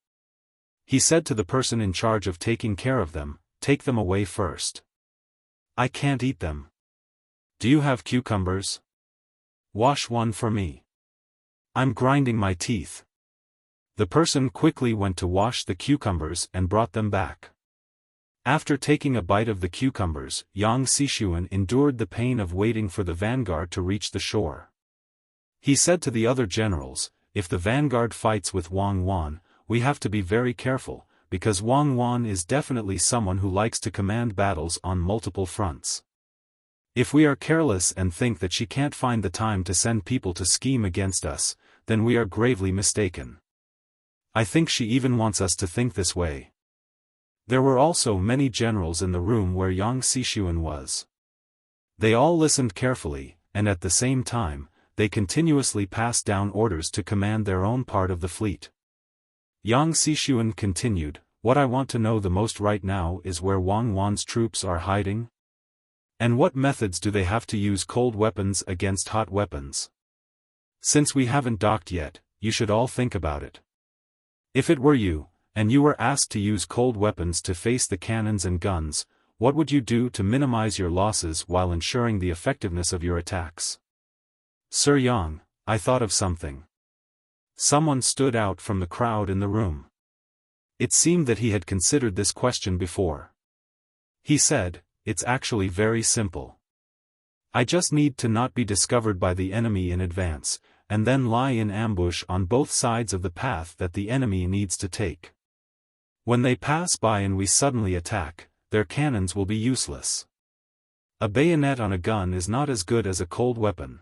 He said to the person in charge of taking care of them, "Take them away first. I can't eat them. Do you have cucumbers? Wash one for me. I'm grinding my teeth." The person quickly went to wash the cucumbers and brought them back. After taking a bite of the cucumbers, Yang Xishuan endured the pain of waiting for the vanguard to reach the shore. He said to the other generals, "If the vanguard fights with Wang Wan, we have to be very careful, because Wang Wan is definitely someone who likes to command battles on multiple fronts. If we are careless and think that she can't find the time to send people to scheme against us, then we are gravely mistaken. I think she even wants us to think this way." There were also many generals in the room where Yang Xishuan was. They all listened carefully, and at the same time, they continuously passed down orders to command their own part of the fleet. Yang Xishuan continued, "What I want to know the most right now is where Wang Wan's troops are hiding? And what methods do they have to use cold weapons against hot weapons? Since we haven't docked yet, you should all think about it. If it were you, and you were asked to use cold weapons to face the cannons and guns, what would you do to minimize your losses while ensuring the effectiveness of your attacks?" "Sir Yang, I thought of something." Someone stood out from the crowd in the room. It seemed that he had considered this question before. He said, "It's actually very simple. I just need to not be discovered by the enemy in advance, and then lie in ambush on both sides of the path that the enemy needs to take. When they pass by and we suddenly attack, their cannons will be useless. A bayonet on a gun is not as good as a cold weapon.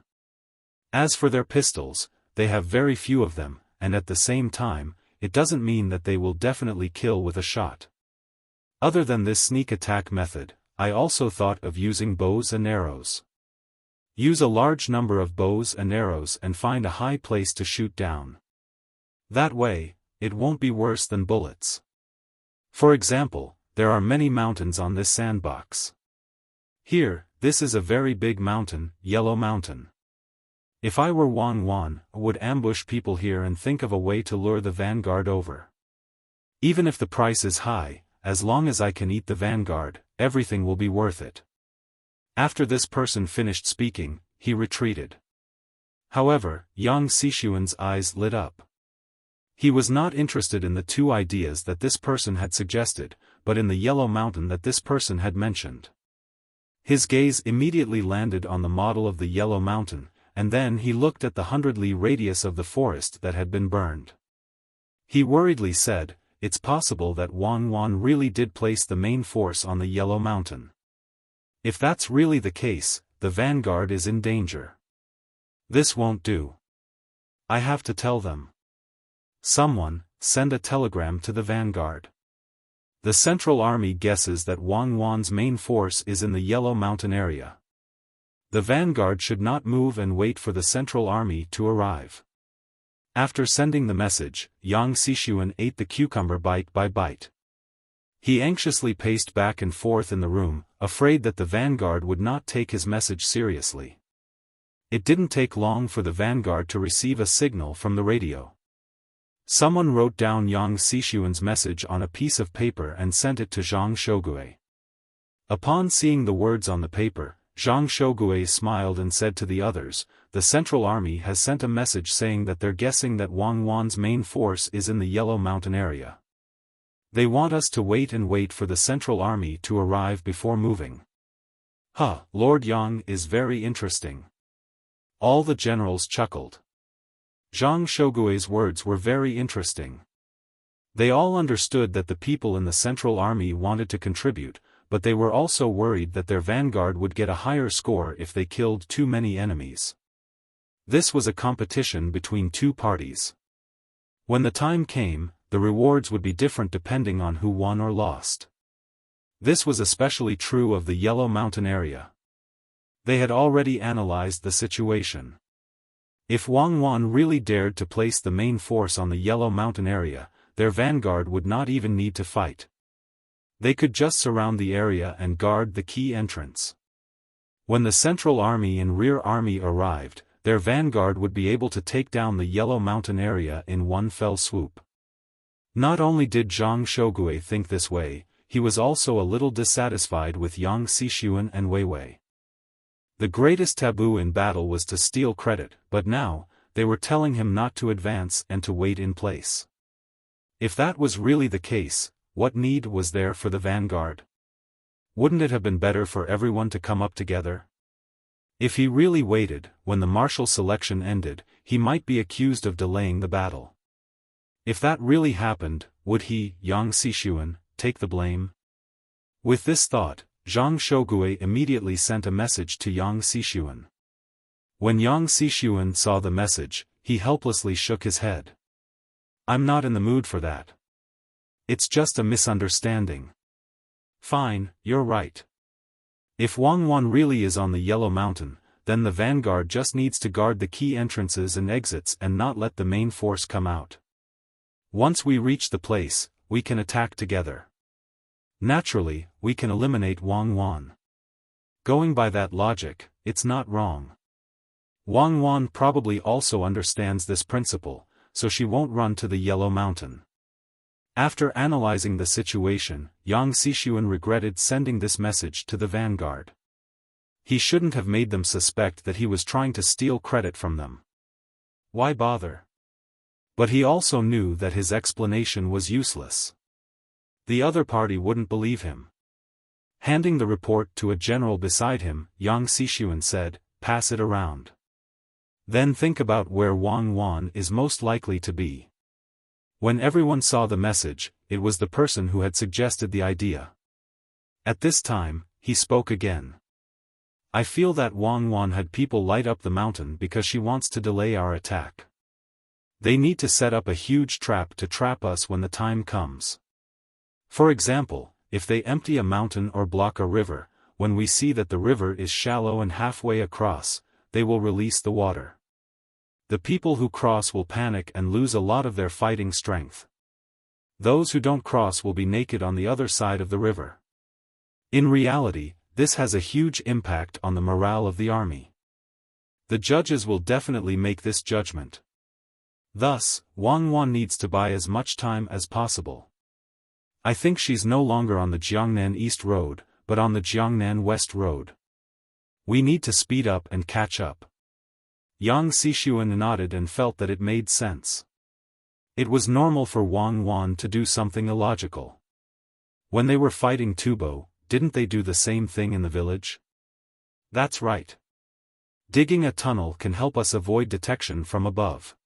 As for their pistols, they have very few of them, and at the same time, it doesn't mean that they will definitely kill with a shot. Other than this sneak attack method, I also thought of using bows and arrows. Use a large number of bows and arrows and find a high place to shoot down. That way, it won't be worse than bullets. For example, there are many mountains on this sandbox. Here, this is a very big mountain, Yellow Mountain. If I were Wang Wan, I would ambush people here and think of a way to lure the vanguard over. Even if the price is high, as long as I can eat the vanguard, everything will be worth it." After this person finished speaking, he retreated. However, Yang Xishuan's eyes lit up. He was not interested in the two ideas that this person had suggested, but in the Yellow Mountain that this person had mentioned. His gaze immediately landed on the model of the Yellow Mountain, and then he looked at the 100-li radius of the forest that had been burned. He worriedly said, "It's possible that Wang Wan really did place the main force on the Yellow Mountain. If that's really the case, the vanguard is in danger. This won't do. I have to tell them. Someone, send a telegram to the vanguard." The Central Army guesses that Wang Wan's main force is in the Yellow Mountain area. The vanguard should not move and wait for the Central Army to arrive. After sending the message, Yang Xixuan ate the cucumber bite by bite. He anxiously paced back and forth in the room, afraid that the vanguard would not take his message seriously. It didn't take long for the vanguard to receive a signal from the radio. Someone wrote down Yang Xixuan's message on a piece of paper and sent it to Zhang Shougue. Upon seeing the words on the paper, Zhang Shougue smiled and said to the others, "The Central Army has sent a message saying that they're guessing that Wang Wan's main force is in the Yellow Mountain area. They want us to wait and wait for the Central Army to arrive before moving." "Huh, Lord Yang is very interesting." All the generals chuckled. Zhang Shougue's words were very interesting. They all understood that the people in the Central Army wanted to contribute, but they were also worried that their vanguard would get a higher score if they killed too many enemies. This was a competition between two parties. When the time came, the rewards would be different depending on who won or lost. This was especially true of the Yellow Mountain area. They had already analyzed the situation. If Wang Wan really dared to place the main force on the Yellow Mountain area, their vanguard would not even need to fight. They could just surround the area and guard the key entrance. When the Central Army and Rear Army arrived, their vanguard would be able to take down the Yellow Mountain area in one fell swoop. Not only did Zhang Shougue think this way, he was also a little dissatisfied with Yang Xixuan and Wei Wei. The greatest taboo in battle was to steal credit, but now, they were telling him not to advance and to wait in place. If that was really the case, what need was there for the vanguard? Wouldn't it have been better for everyone to come up together? If he really waited, when the martial selection ended, he might be accused of delaying the battle. If that really happened, would he, Yang Xixuan, take the blame? With this thought, Zhang Shougue immediately sent a message to Yang Xixuan. When Yang Xixuan saw the message, he helplessly shook his head. "I'm not in the mood for that. It's just a misunderstanding." "Fine, you're right. If Wang Wan really is on the Yellow Mountain, then the vanguard just needs to guard the key entrances and exits and not let the main force come out. Once we reach the place, we can attack together. Naturally, we can eliminate Wang Wan. Going by that logic, it's not wrong. Wang Wan probably also understands this principle, so she won't run to the Yellow Mountain." After analyzing the situation, Yang Xixuan regretted sending this message to the vanguard. He shouldn't have made them suspect that he was trying to steal credit from them. Why bother? But he also knew that his explanation was useless. The other party wouldn't believe him. Handing the report to a general beside him, Yang Xixuan said, "Pass it around. Then think about where Wang Wan is most likely to be." When everyone saw the message, it was the person who had suggested the idea. At this time, he spoke again. "I feel that Wang Wan had people light up the mountain because she wants to delay our attack. They need to set up a huge trap to trap us when the time comes. For example, if they empty a mountain or block a river, when we see that the river is shallow and halfway across, they will release the water. The people who cross will panic and lose a lot of their fighting strength. Those who don't cross will be naked on the other side of the river. In reality, this has a huge impact on the morale of the army. The judges will definitely make this judgment. Thus, Wang Wan needs to buy as much time as possible. I think she's no longer on the Jiangnan East Road, but on the Jiangnan West Road. We need to speed up and catch up." Yang Xixuan nodded and felt that it made sense. It was normal for Wang Wan to do something illogical. When they were fighting Tubo, didn't they do the same thing in the village? That's right. Digging a tunnel can help us avoid detection from above.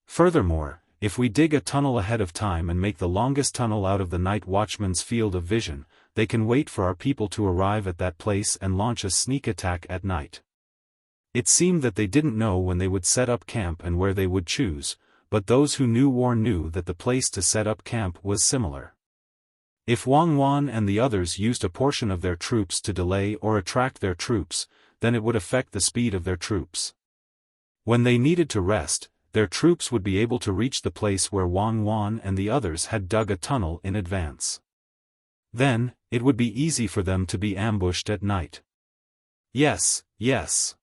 Furthermore, if we dig a tunnel ahead of time and make the longest tunnel out of the night watchman's field of vision, they can wait for our people to arrive at that place and launch a sneak attack at night. It seemed that they didn't know when they would set up camp and where they would choose, but those who knew that the place to set up camp was similar. If Wang Wan and the others used a portion of their troops to delay or attract their troops, then it would affect the speed of their troops. When they needed to rest, their troops would be able to reach the place where Wang Wan and the others had dug a tunnel in advance. Then, it would be easy for them to be ambushed at night. Yes, yes.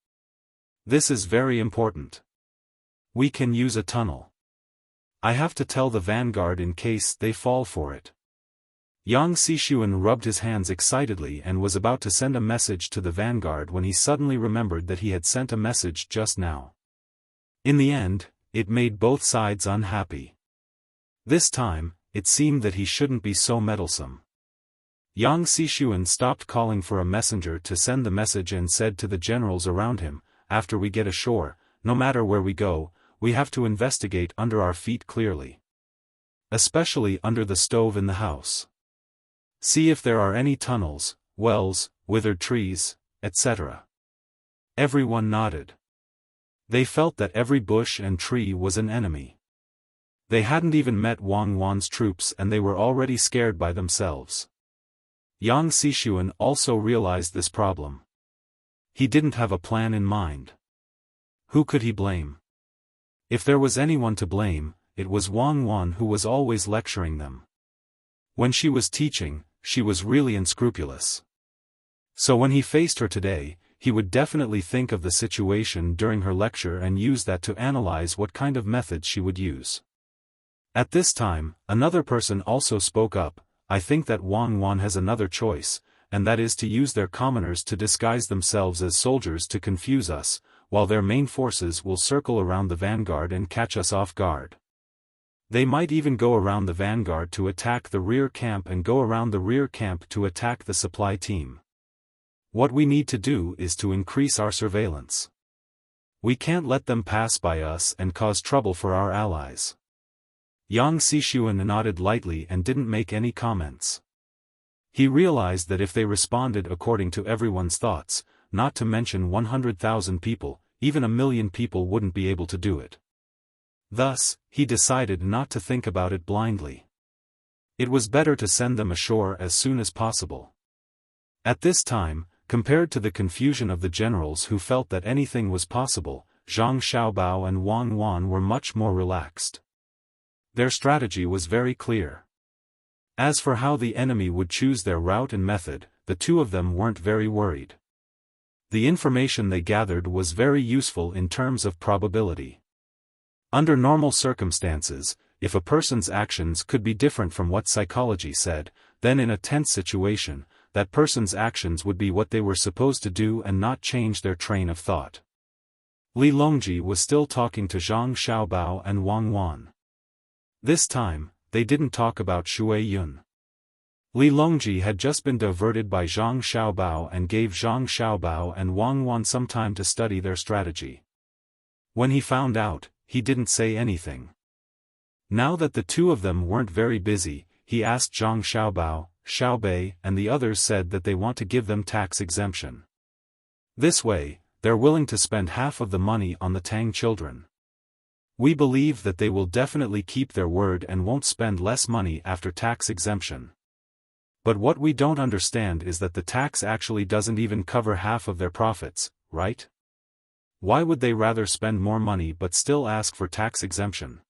This is very important. We can use a tunnel. I have to tell the vanguard in case they fall for it. Yang Xishuan rubbed his hands excitedly and was about to send a message to the vanguard when he suddenly remembered that he had sent a message just now. In the end, it made both sides unhappy. This time, it seemed that he shouldn't be so meddlesome. Yang Xishuan stopped calling for a messenger to send the message and said to the generals around him, "After we get ashore, no matter where we go, we have to investigate under our feet clearly. Especially under the stove in the house. See if there are any tunnels, wells, withered trees, etc." Everyone nodded. They felt that every bush and tree was an enemy. They hadn't even met Wang Wan's troops and they were already scared by themselves. Yang Xishuan also realized this problem. He didn't have a plan in mind. Who could he blame? If there was anyone to blame, it was Wang Wan who was always lecturing them. When she was teaching, she was really unscrupulous. So when he faced her today, he would definitely think of the situation during her lecture and use that to analyze what kind of methods she would use. At this time, another person also spoke up. "I think that Wang Wan has another choice, and that is to use their commoners to disguise themselves as soldiers to confuse us, while their main forces will circle around the vanguard and catch us off guard. They might even go around the vanguard to attack the rear camp and go around the rear camp to attack the supply team. What we need to do is to increase our surveillance. We can't let them pass by us and cause trouble for our allies." Yang Xishuan nodded lightly and didn't make any comments. He realized that if they responded according to everyone's thoughts, not to mention 100,000 people, even 1,000,000 people wouldn't be able to do it. Thus, he decided not to think about it blindly. It was better to send them ashore as soon as possible. At this time, compared to the confusion of the generals who felt that anything was possible, Zhang Xiaobao and Wang Wan were much more relaxed. Their strategy was very clear. As for how the enemy would choose their route and method, the two of them weren't very worried. The information they gathered was very useful in terms of probability. Under normal circumstances, if a person's actions could be different from what psychology said, then in a tense situation, that person's actions would be what they were supposed to do and not change their train of thought. Li Longji was still talking to Zhang Xiaobao and Wang Wan. This time, they didn't talk about Shui Yun. Li Longji had just been diverted by Zhang Xiaobao and gave Zhang Xiaobao and Wang Wan some time to study their strategy. When he found out, he didn't say anything. Now that the two of them weren't very busy, he asked Zhang Xiaobao, Xiaobei and the others said that they want to give them tax exemption. This way, they're willing to spend half of the money on the Tang children. We believe that they will definitely keep their word and won't spend less money after tax exemption. But what we don't understand is that the tax actually doesn't even cover half of their profits, right? Why would they rather spend more money but still ask for tax exemption?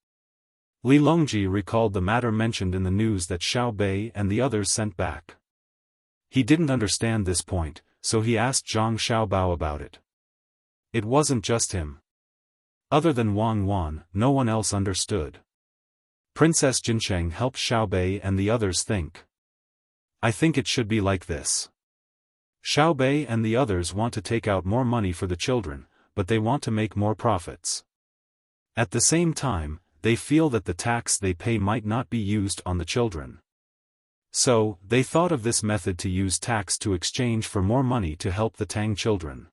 Li Longji recalled the matter mentioned in the news that Xiaobei and the others sent back. He didn't understand this point, so he asked Zhang Xiaobao about it. It wasn't just him. Other than Wang Wan, no one else understood. Princess Jinsheng helped Xiaobei and the others think. I think it should be like this. Xiaobei and the others want to take out more money for the children, but they want to make more profits. At the same time, they feel that the tax they pay might not be used on the children. So, they thought of this method to use tax to exchange for more money to help the Tang children.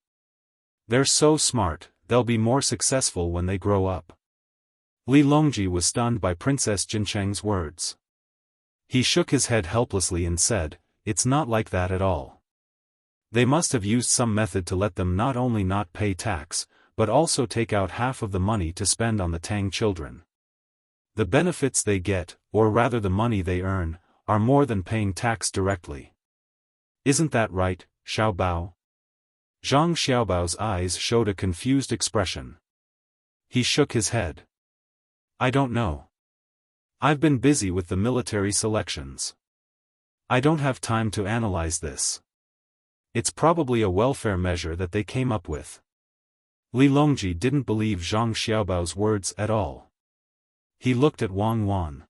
They're so smart, they'll be more successful when they grow up. Li Longji was stunned by Princess Jinsheng's words. He shook his head helplessly and said, "It's not like that at all. They must have used some method to let them not only not pay tax, but also take out half of the money to spend on the Tang children. The benefits they get, or rather the money they earn, are more than paying tax directly. Isn't that right, Xiaobao? Zhang Xiaobao's eyes showed a confused expression. He shook his head. I don't know. I've been busy with the military selections. I don't have time to analyze this. It's probably a welfare measure that they came up with. Li Longji didn't believe Zhang Xiaobao's words at all. He looked at Wang Wan.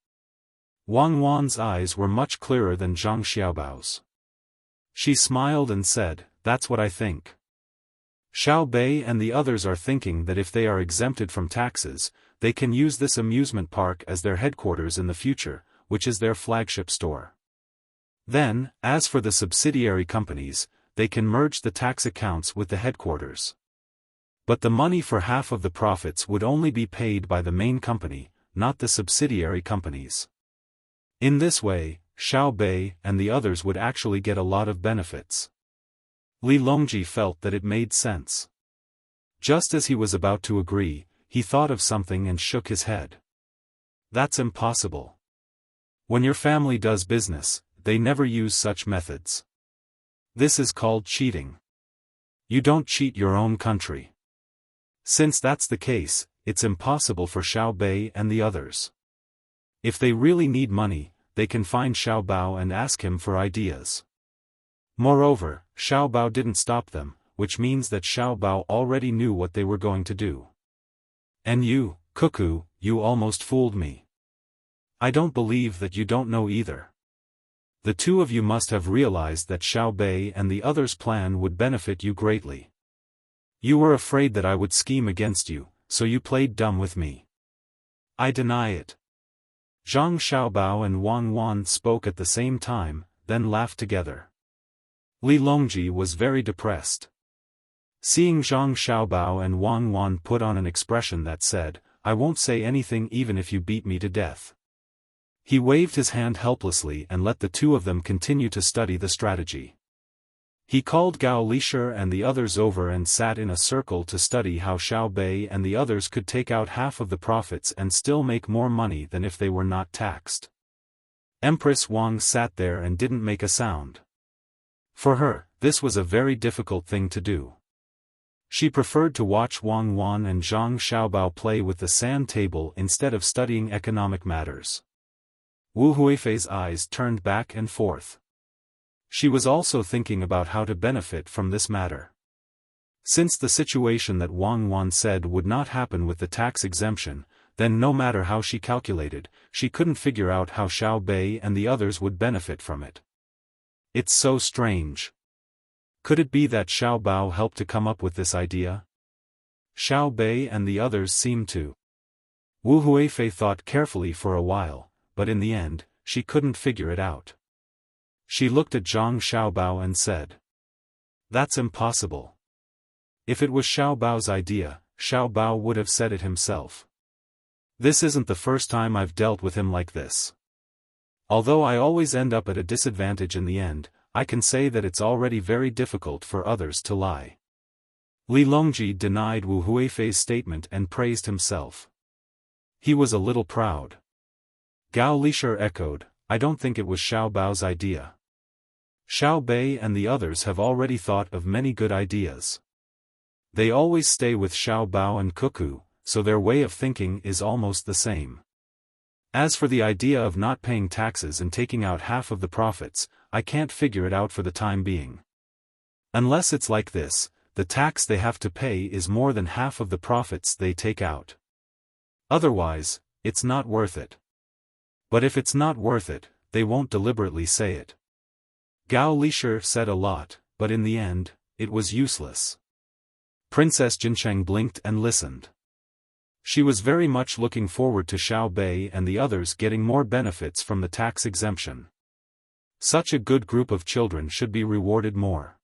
Wang Wan's eyes were much clearer than Zhang Xiaobao's. She smiled and said, "That's what I think. Xiao Bei and the others are thinking that if they are exempted from taxes, they can use this amusement park as their headquarters in the future, which is their flagship store. Then, as for the subsidiary companies, they can merge the tax accounts with the headquarters. But the money for half of the profits would only be paid by the main company, not the subsidiary companies. In this way, Xiao Bei and the others would actually get a lot of benefits." Li Longji felt that it made sense. Just as he was about to agree, he thought of something and shook his head. "That's impossible. When your family does business, they never use such methods. This is called cheating. You don't cheat your own country. Since that's the case, it's impossible for Xiao Bei and the others. If they really need money, they can find Xiao Bao and ask him for ideas." Moreover, Xiao Bao didn't stop them, which means that Xiao Bao already knew what they were going to do. "And you, Cuckoo, you almost fooled me. I don't believe that you don't know either. The two of you must have realized that Xiao Bei and the others' plan would benefit you greatly. You were afraid that I would scheme against you, so you played dumb with me." "I deny it." Zhang Xiaobao and Wang Wan spoke at the same time, then laughed together. Li Longji was very depressed. Seeing Zhang Xiaobao and Wang Wan put on an expression that said, "I won't say anything even if you beat me to death." He waved his hand helplessly and let the two of them continue to study the strategy. He called Gao Lishir and the others over and sat in a circle to study how Xiao Bei and the others could take out half of the profits and still make more money than if they were not taxed. Empress Wang sat there and didn't make a sound. For her, this was a very difficult thing to do. She preferred to watch Wang Wan and Zhang Xiaobao play with the sand table instead of studying economic matters. Wu Huifei's eyes turned back and forth. She was also thinking about how to benefit from this matter. Since the situation that Wang Wan said would not happen with the tax exemption, then no matter how she calculated, she couldn't figure out how Xiao Bei and the others would benefit from it. It's so strange. Could it be that Xiao Bao helped to come up with this idea? Xiao Bei and the others seemed to. Wu Huifei thought carefully for a while, but in the end, she couldn't figure it out. She looked at Zhang Xiaobao and said, "That's impossible. If it was Xiao Bao's idea, Xiao Bao would have said it himself. This isn't the first time I've dealt with him like this. Although I always end up at a disadvantage in the end, I can say that it's already very difficult for others to lie." Li Longji denied Wu Huifei's statement and praised himself. He was a little proud. Gao Lishir echoed, "I don't think it was Xiao Bao's idea. Xiao Bei and the others have already thought of many good ideas. They always stay with Xiao Bao and Cuckoo, so their way of thinking is almost the same. As for the idea of not paying taxes and taking out half of the profits, I can't figure it out for the time being. Unless it's like this, the tax they have to pay is more than half of the profits they take out. Otherwise, it's not worth it. But if it's not worth it, they won't deliberately say it." Gao Lishir said a lot, but in the end, it was useless. Princess Jincheng blinked and listened. She was very much looking forward to Xiao Bei and the others getting more benefits from the tax exemption. Such a good group of children should be rewarded more.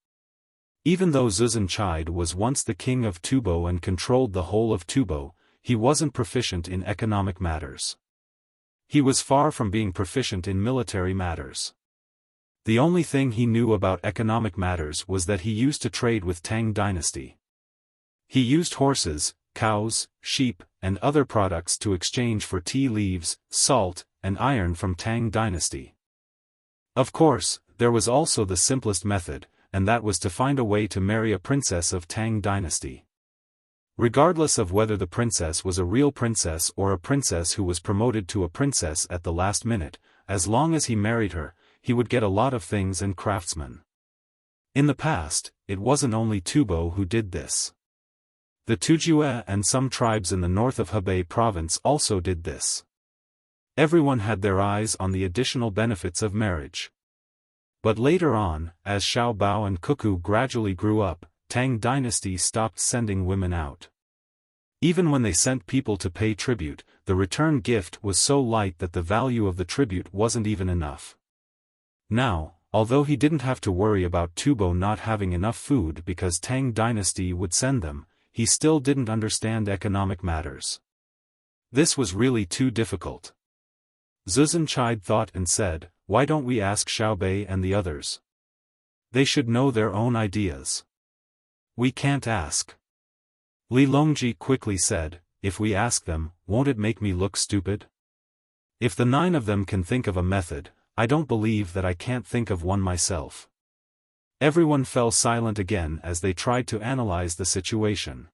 Even though Zuzan Chide was once the king of Tubo and controlled the whole of Tubo, he wasn't proficient in economic matters. He was far from being proficient in military matters. The only thing he knew about economic matters was that he used to trade with Tang Dynasty. He used horses, cows, sheep, and other products to exchange for tea leaves, salt, and iron from Tang Dynasty. Of course, there was also the simplest method, and that was to find a way to marry a princess of Tang Dynasty. Regardless of whether the princess was a real princess or a princess who was promoted to a princess at the last minute, as long as he married her, he would get a lot of things and craftsmen. In the past, it wasn't only Tubo who did this. The Tujue and some tribes in the north of Hebei province also did this. Everyone had their eyes on the additional benefits of marriage. But later on, as Xiao Bao and Cuckoo gradually grew up, Tang Dynasty stopped sending women out. Even when they sent people to pay tribute, the return gift was so light that the value of the tribute wasn't even enough. Now, although he didn't have to worry about Tubo not having enough food because Tang Dynasty would send them, he still didn't understand economic matters. This was really too difficult. Zuzan thought and said, "Why don't we ask Xiaobei and the others? They should know their own ideas." "We can't ask." Li Longji quickly said, "If we ask them, won't it make me look stupid? If the 9 of them can think of a method, I don't believe that I can't think of one myself." Everyone fell silent again as they tried to analyze the situation.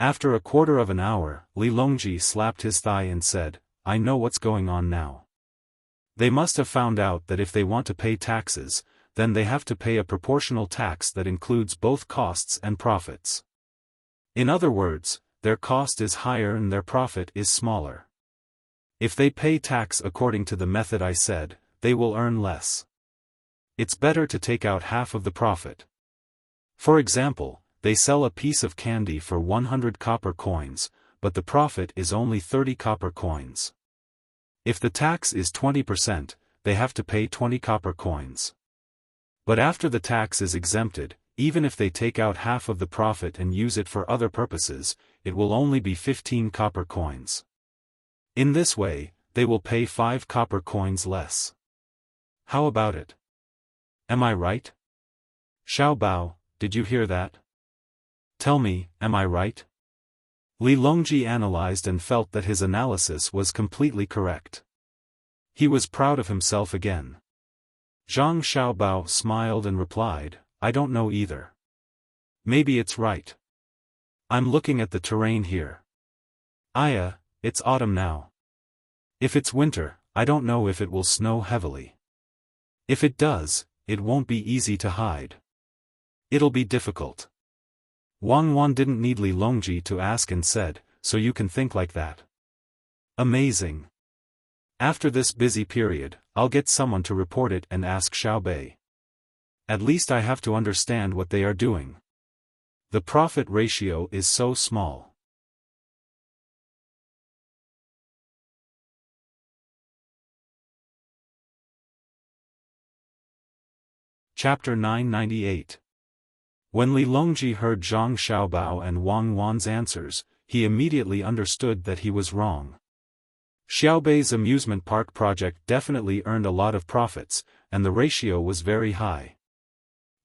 After a quarter of an hour, Li Longji slapped his thigh and said, "I know what's going on now. They must have found out that if they want to pay taxes, then they have to pay a proportional tax that includes both costs and profits. In other words, their cost is higher and their profit is smaller. If they pay tax according to the method I said, they will earn less. It's better to take out half of the profit. For example, they sell a piece of candy for 100 copper coins, but the profit is only 30 copper coins. If the tax is 20%, they have to pay 20 copper coins. But after the tax is exempted, even if they take out half of the profit and use it for other purposes, it will only be 15 copper coins. In this way, they will pay 5 copper coins less. How about it? Am I right? Xiao Bao, did you hear that? Tell me, am I right?" Li Longji analyzed and felt that his analysis was completely correct. He was proud of himself again. Zhang Xiaobao smiled and replied, "I don't know either. Maybe it's right. I'm looking at the terrain here. It's autumn now. If it's winter, I don't know if it will snow heavily. If it does, it won't be easy to hide. It'll be difficult." Wang Wan didn't need Li Longji to ask and said, "So you can think like that? Amazing. After this busy period, I'll get someone to report it and ask Xiaobei. At least I have to understand what they are doing. The profit ratio is so small." Chapter 998. When Li Longji heard Zhang Xiaobao and Wang Wan's answers, he immediately understood that he was wrong. Xiaobei's amusement park project definitely earned a lot of profits, and the ratio was very high.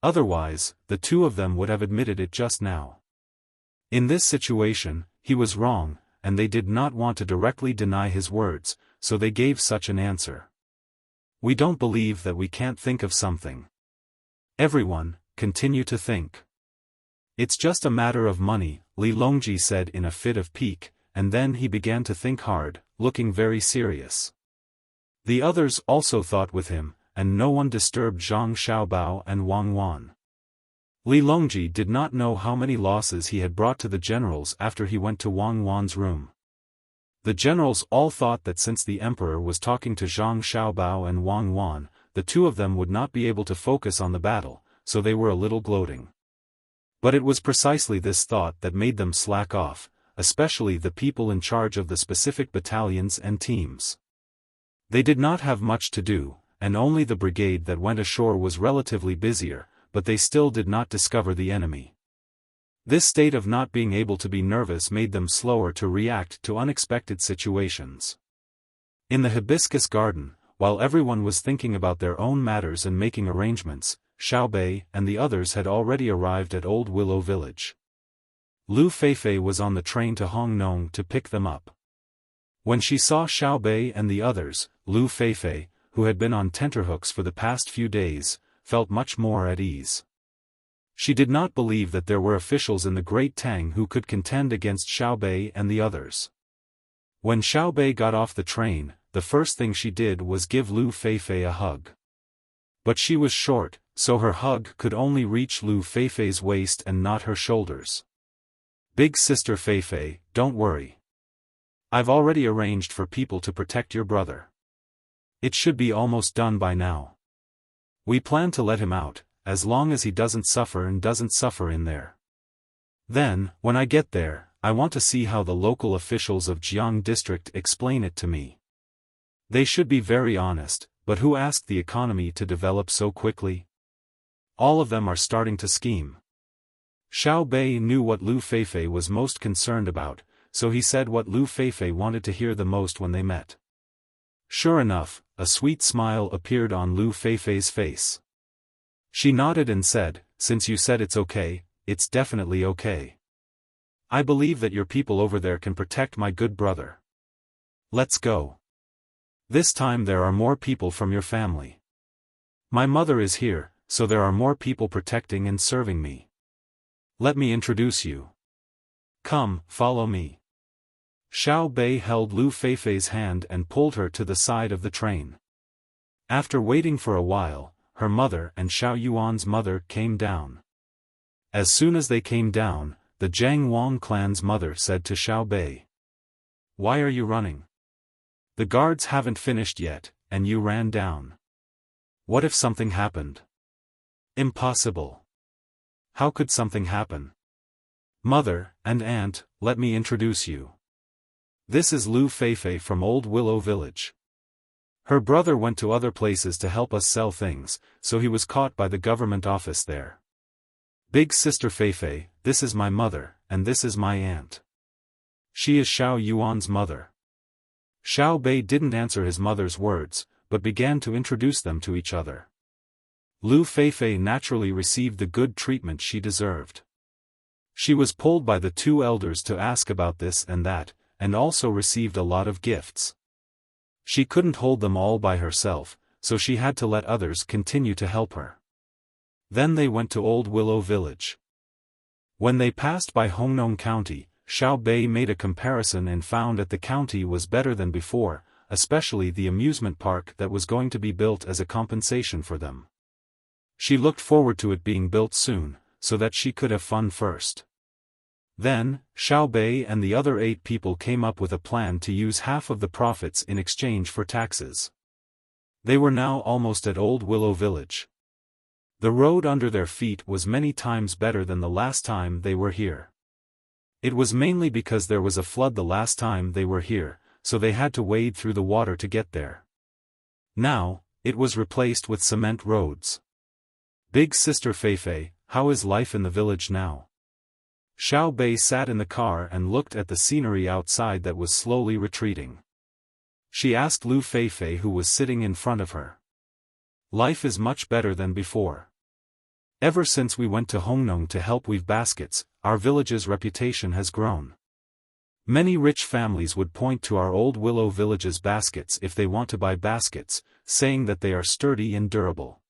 Otherwise, the 2 of them would have admitted it just now. In this situation, he was wrong, and they did not want to directly deny his words, so they gave such an answer. "We don't believe that we can't think of something. Everyone, continue to think. It's just a matter of money," Li Longji said in a fit of pique, and then he began to think hard, looking very serious. The others also thought with him, and no one disturbed Zhang Xiaobao and Wang Wan. Li Longji did not know how many losses he had brought to the generals after he went to Wang Wan's room. The generals all thought that since the emperor was talking to Zhang Xiaobao and Wang Wan, the 2 of them would not be able to focus on the battle, so they were a little gloating. But it was precisely this thought that made them slack off, especially the people in charge of the specific battalions and teams. They did not have much to do, and only the brigade that went ashore was relatively busier, but they still did not discover the enemy. This state of not being able to be nervous made them slower to react to unexpected situations. In the hibiscus garden, while everyone was thinking about their own matters and making arrangements, Xiaobei and the others had already arrived at Old Willow Village. Lu Feifei was on the train to Hongnong to pick them up. When she saw Xiaobei and the others, Lu Feifei, who had been on tenterhooks for the past few days, felt much more at ease. She did not believe that there were officials in the Great Tang who could contend against Xiaobei and the others. When Xiaobei got off the train, the first thing she did was give Lu Feifei a hug. But she was short, so her hug could only reach Lu Feifei's waist and not her shoulders. "Big sister Feifei, don't worry. I've already arranged for people to protect your brother. It should be almost done by now. We plan to let him out, as long as he doesn't suffer in there. Then, when I get there, I want to see how the local officials of Jiang district explain it to me. They should be very honest, but who asked the economy to develop so quickly? All of them are starting to scheme." Xiaobei knew what Lu Feifei was most concerned about, so he said what Lu Feifei wanted to hear the most when they met. Sure enough, a sweet smile appeared on Lu Feifei's face. She nodded and said, "Since you said it's okay, it's definitely okay. I believe that your people over there can protect my good brother. Let's go. This time there are more people from your family. My mother is here, so there are more people protecting and serving me. Let me introduce you. Come, follow me." Xiaobei held Lu Feifei's hand and pulled her to the side of the train. After waiting for a while, her mother and Xiao Yuan's mother came down. As soon as they came down, the Zhang Wang clan's mother said to Xiaobei, "Why are you running? The guards haven't finished yet, and you ran down. What if something happened?" "Impossible. How could something happen? Mother and aunt, let me introduce you. This is Lu Feifei from Old Willow Village. Her brother went to other places to help us sell things, so he was caught by the government office there. Big sister Feifei, this is my mother, and this is my aunt. She is Xiao Yuan's mother." Xiaobei didn't answer his mother's words, but began to introduce them to each other. Lu Feifei naturally received the good treatment she deserved. She was pulled by the two elders to ask about this and that, and also received a lot of gifts. She couldn't hold them all by herself, so she had to let others continue to help her. Then they went to Old Willow Village. When they passed by Hongnong County, Xiaobei made a comparison and found that the county was better than before, especially the amusement park that was going to be built as a compensation for them. She looked forward to it being built soon, so that she could have fun first. Then, Xiaobei and the other 8 people came up with a plan to use half of the profits in exchange for taxes. They were now almost at Old Willow Village. The road under their feet was many times better than the last time they were here. It was mainly because there was a flood the last time they were here, so they had to wade through the water to get there. Now, it was replaced with cement roads. "Big sister Feifei, how is life in the village now?" Xiaobei sat in the car and looked at the scenery outside that was slowly retreating. She asked Lu Feifei, who was sitting in front of her. "Life is much better than before. Ever since we went to Hongnong to help weave baskets, our village's reputation has grown. Many rich families would point to our Old Willow Village's baskets if they want to buy baskets, saying that they are sturdy and durable.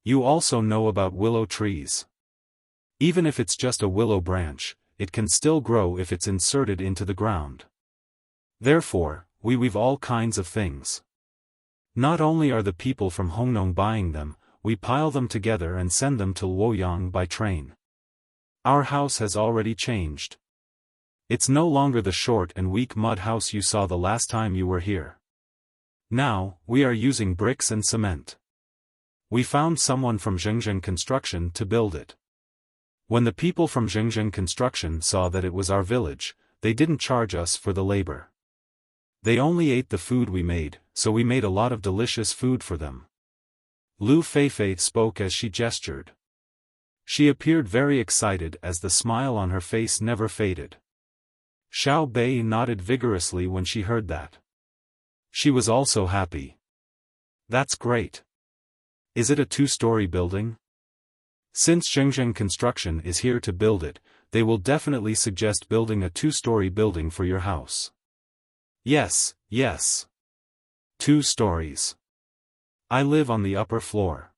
You also know about willow trees. Even if it's just a willow branch, it can still grow if it's inserted into the ground. Therefore, we weave all kinds of things. Not only are the people from Hongnong buying them, we pile them together and send them to Luoyang by train. Our house has already changed. It's no longer the short and weak mud house you saw the last time you were here. Now, we are using bricks and cement. We found someone from Zhengzheng Construction to build it. When the people from Zhengzheng Construction saw that it was our village, they didn't charge us for the labor. They only ate the food we made, so we made a lot of delicious food for them." Lu Feifei spoke as she gestured. She appeared very excited as the smile on her face never faded. Xiaobei nodded vigorously when she heard that. She was also happy. "That's great. Is it a 2-story building? Since Zhengzheng Construction is here to build it, they will definitely suggest building a 2-story building for your house." Yes. 2 stories. I live on the upper floor.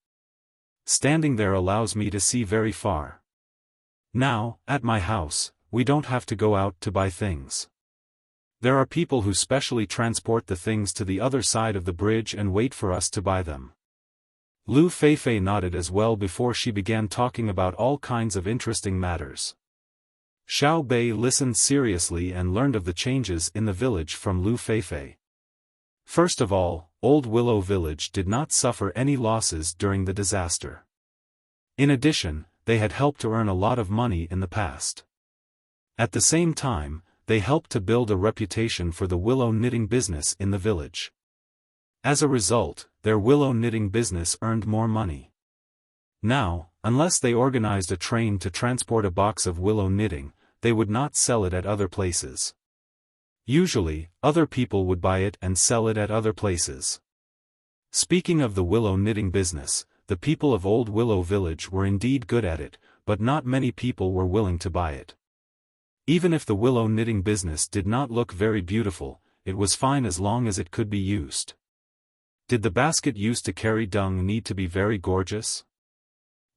Standing there allows me to see very far. Now, at my house, we don't have to go out to buy things. There are people who specially transport the things to the other side of the bridge and wait for us to buy them. Lu Feifei nodded as well before she began talking about all kinds of interesting matters. Xiao Bei listened seriously and learned of the changes in the village from Lu Feifei. First of all, Old Willow Village did not suffer any losses during the disaster. In addition, they had helped to earn a lot of money in the past. At the same time, they helped to build a reputation for the willow knitting business in the village. As a result, their willow knitting business earned more money. Now, unless they organized a train to transport a box of willow knitting, they would not sell it at other places. Usually, other people would buy it and sell it at other places. Speaking of the willow knitting business, the people of Old Willow Village were indeed good at it, but not many people were willing to buy it. Even if the willow knitting business did not look very beautiful, it was fine as long as it could be used. Did the basket used to carry dung need to be very gorgeous?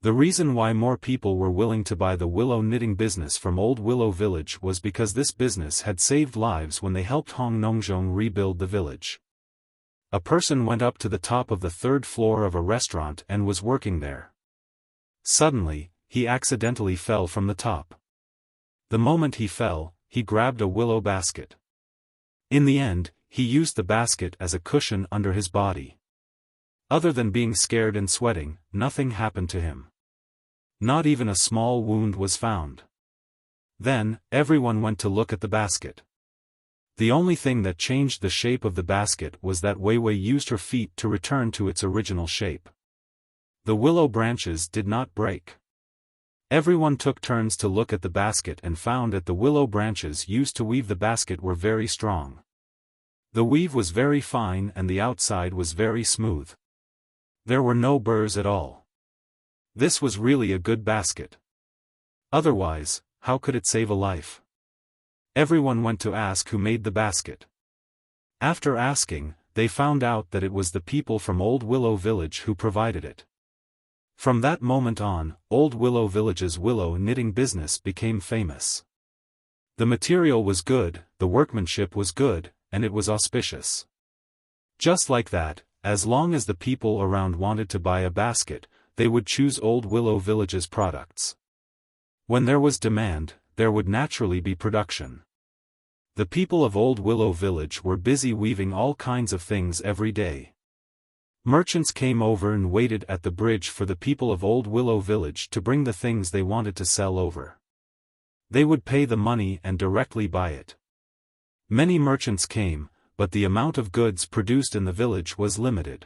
The reason why more people were willing to buy the willow knitting business from Old Willow Village was because this business had saved lives when they helped Hong Nongzhong rebuild the village. A person went up to the top of the third floor of a restaurant and was working there. Suddenly, he accidentally fell from the top. The moment he fell, he grabbed a willow basket. In the end, he used the basket as a cushion under his body. Other than being scared and sweating, nothing happened to him. Not even a small wound was found. Then, everyone went to look at the basket. The only thing that changed the shape of the basket was that Weiwei used her feet to return to its original shape. The willow branches did not break. Everyone took turns to look at the basket and found that the willow branches used to weave the basket were very strong. The weave was very fine and the outside was very smooth. There were no burrs at all. This was really a good basket. Otherwise, how could it save a life? Everyone went to ask who made the basket. After asking, they found out that it was the people from Old Willow Village who provided it. From that moment on, Old Willow Village's willow knitting business became famous. The material was good, the workmanship was good, and it was auspicious. Just like that, as long as the people around wanted to buy a basket, they would choose Old Willow Village's products. When there was demand, there would naturally be production. The people of Old Willow Village were busy weaving all kinds of things every day. Merchants came over and waited at the bridge for the people of Old Willow Village to bring the things they wanted to sell over. They would pay the money and directly buy it. Many merchants came, but the amount of goods produced in the village was limited.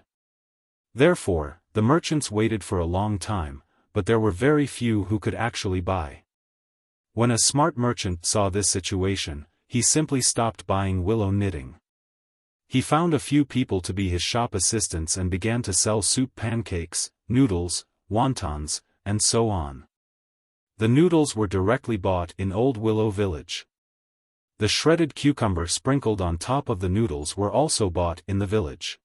Therefore, the merchants waited for a long time, but there were very few who could actually buy. When a smart merchant saw this situation, he simply stopped buying willow knitting. He found a few people to be his shop assistants and began to sell soup pancakes, noodles, wontons, and so on. The noodles were directly bought in Old Willow Village. The shredded cucumber sprinkled on top of the noodles were also bought in the village.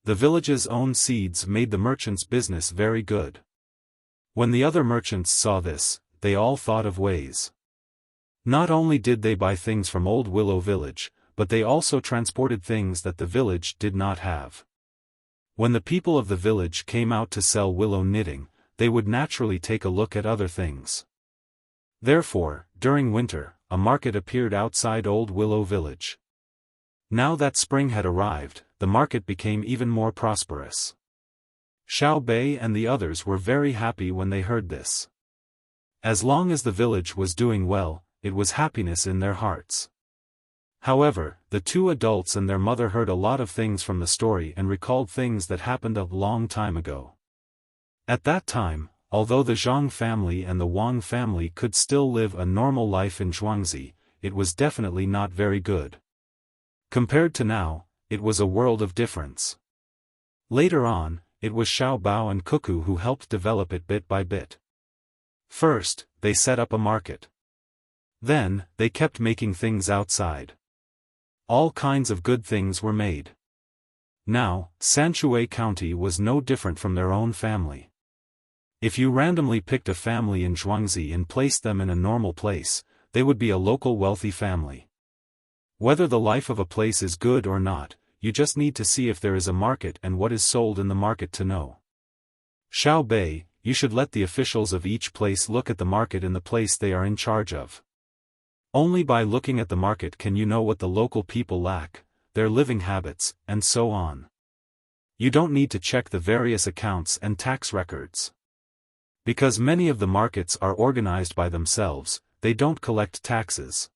The village's own seeds made the merchant's business very good. When the other merchants saw this, they all thought of ways. Not only did they buy things from Old Willow Village, but they also transported things that the village did not have. When the people of the village came out to sell willow knitting, they would naturally take a look at other things. Therefore, during winter, a market appeared outside Old Willow Village. Now that spring had arrived, the market became even more prosperous. Xiao Bei and the others were very happy when they heard this. As long as the village was doing well, it was happiness in their hearts. However, the two adults and their mother heard a lot of things from the story and recalled things that happened a long time ago. At that time, although the Zhang family and the Wang family could still live a normal life in Zhuangzi, it was definitely not very good. Compared to now, it was a world of difference. Later on, it was Xiao Bao and Cuckoo who helped develop it bit by bit. First, they set up a market. Then, they kept making things outside. All kinds of good things were made. Now, Sanshui County was no different from their own family. If you randomly picked a family in Zhuangzi and placed them in a normal place, they would be a local wealthy family. Whether the life of a place is good or not, you just need to see if there is a market and what is sold in the market to know. Xiao Bei, you should let the officials of each place look at the market in the place they are in charge of. Only by looking at the market can you know what the local people lack, their living habits, and so on. You don't need to check the various accounts and tax records. Because many of the markets are organized by themselves, they don't collect taxes.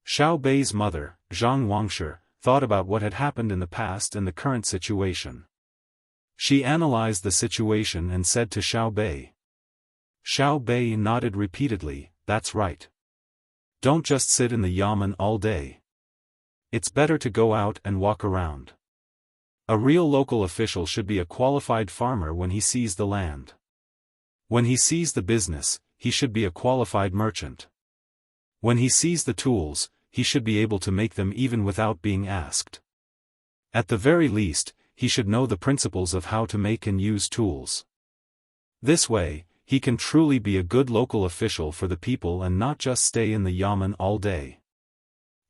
Xiao Bei's mother, Zhang Wangshi, thought about what had happened in the past and the current situation. She analyzed the situation and said to Xiao Bei. Xiao Bei nodded repeatedly, "That's right. Don't just sit in the yamen all day. It's better to go out and walk around. A real local official should be a qualified farmer when he sees the land. When he sees the business, he should be a qualified merchant. When he sees the tools, he should be able to make them even without being asked. At the very least, he should know the principles of how to make and use tools. This way, he can truly be a good local official for the people and not just stay in the yamen all day.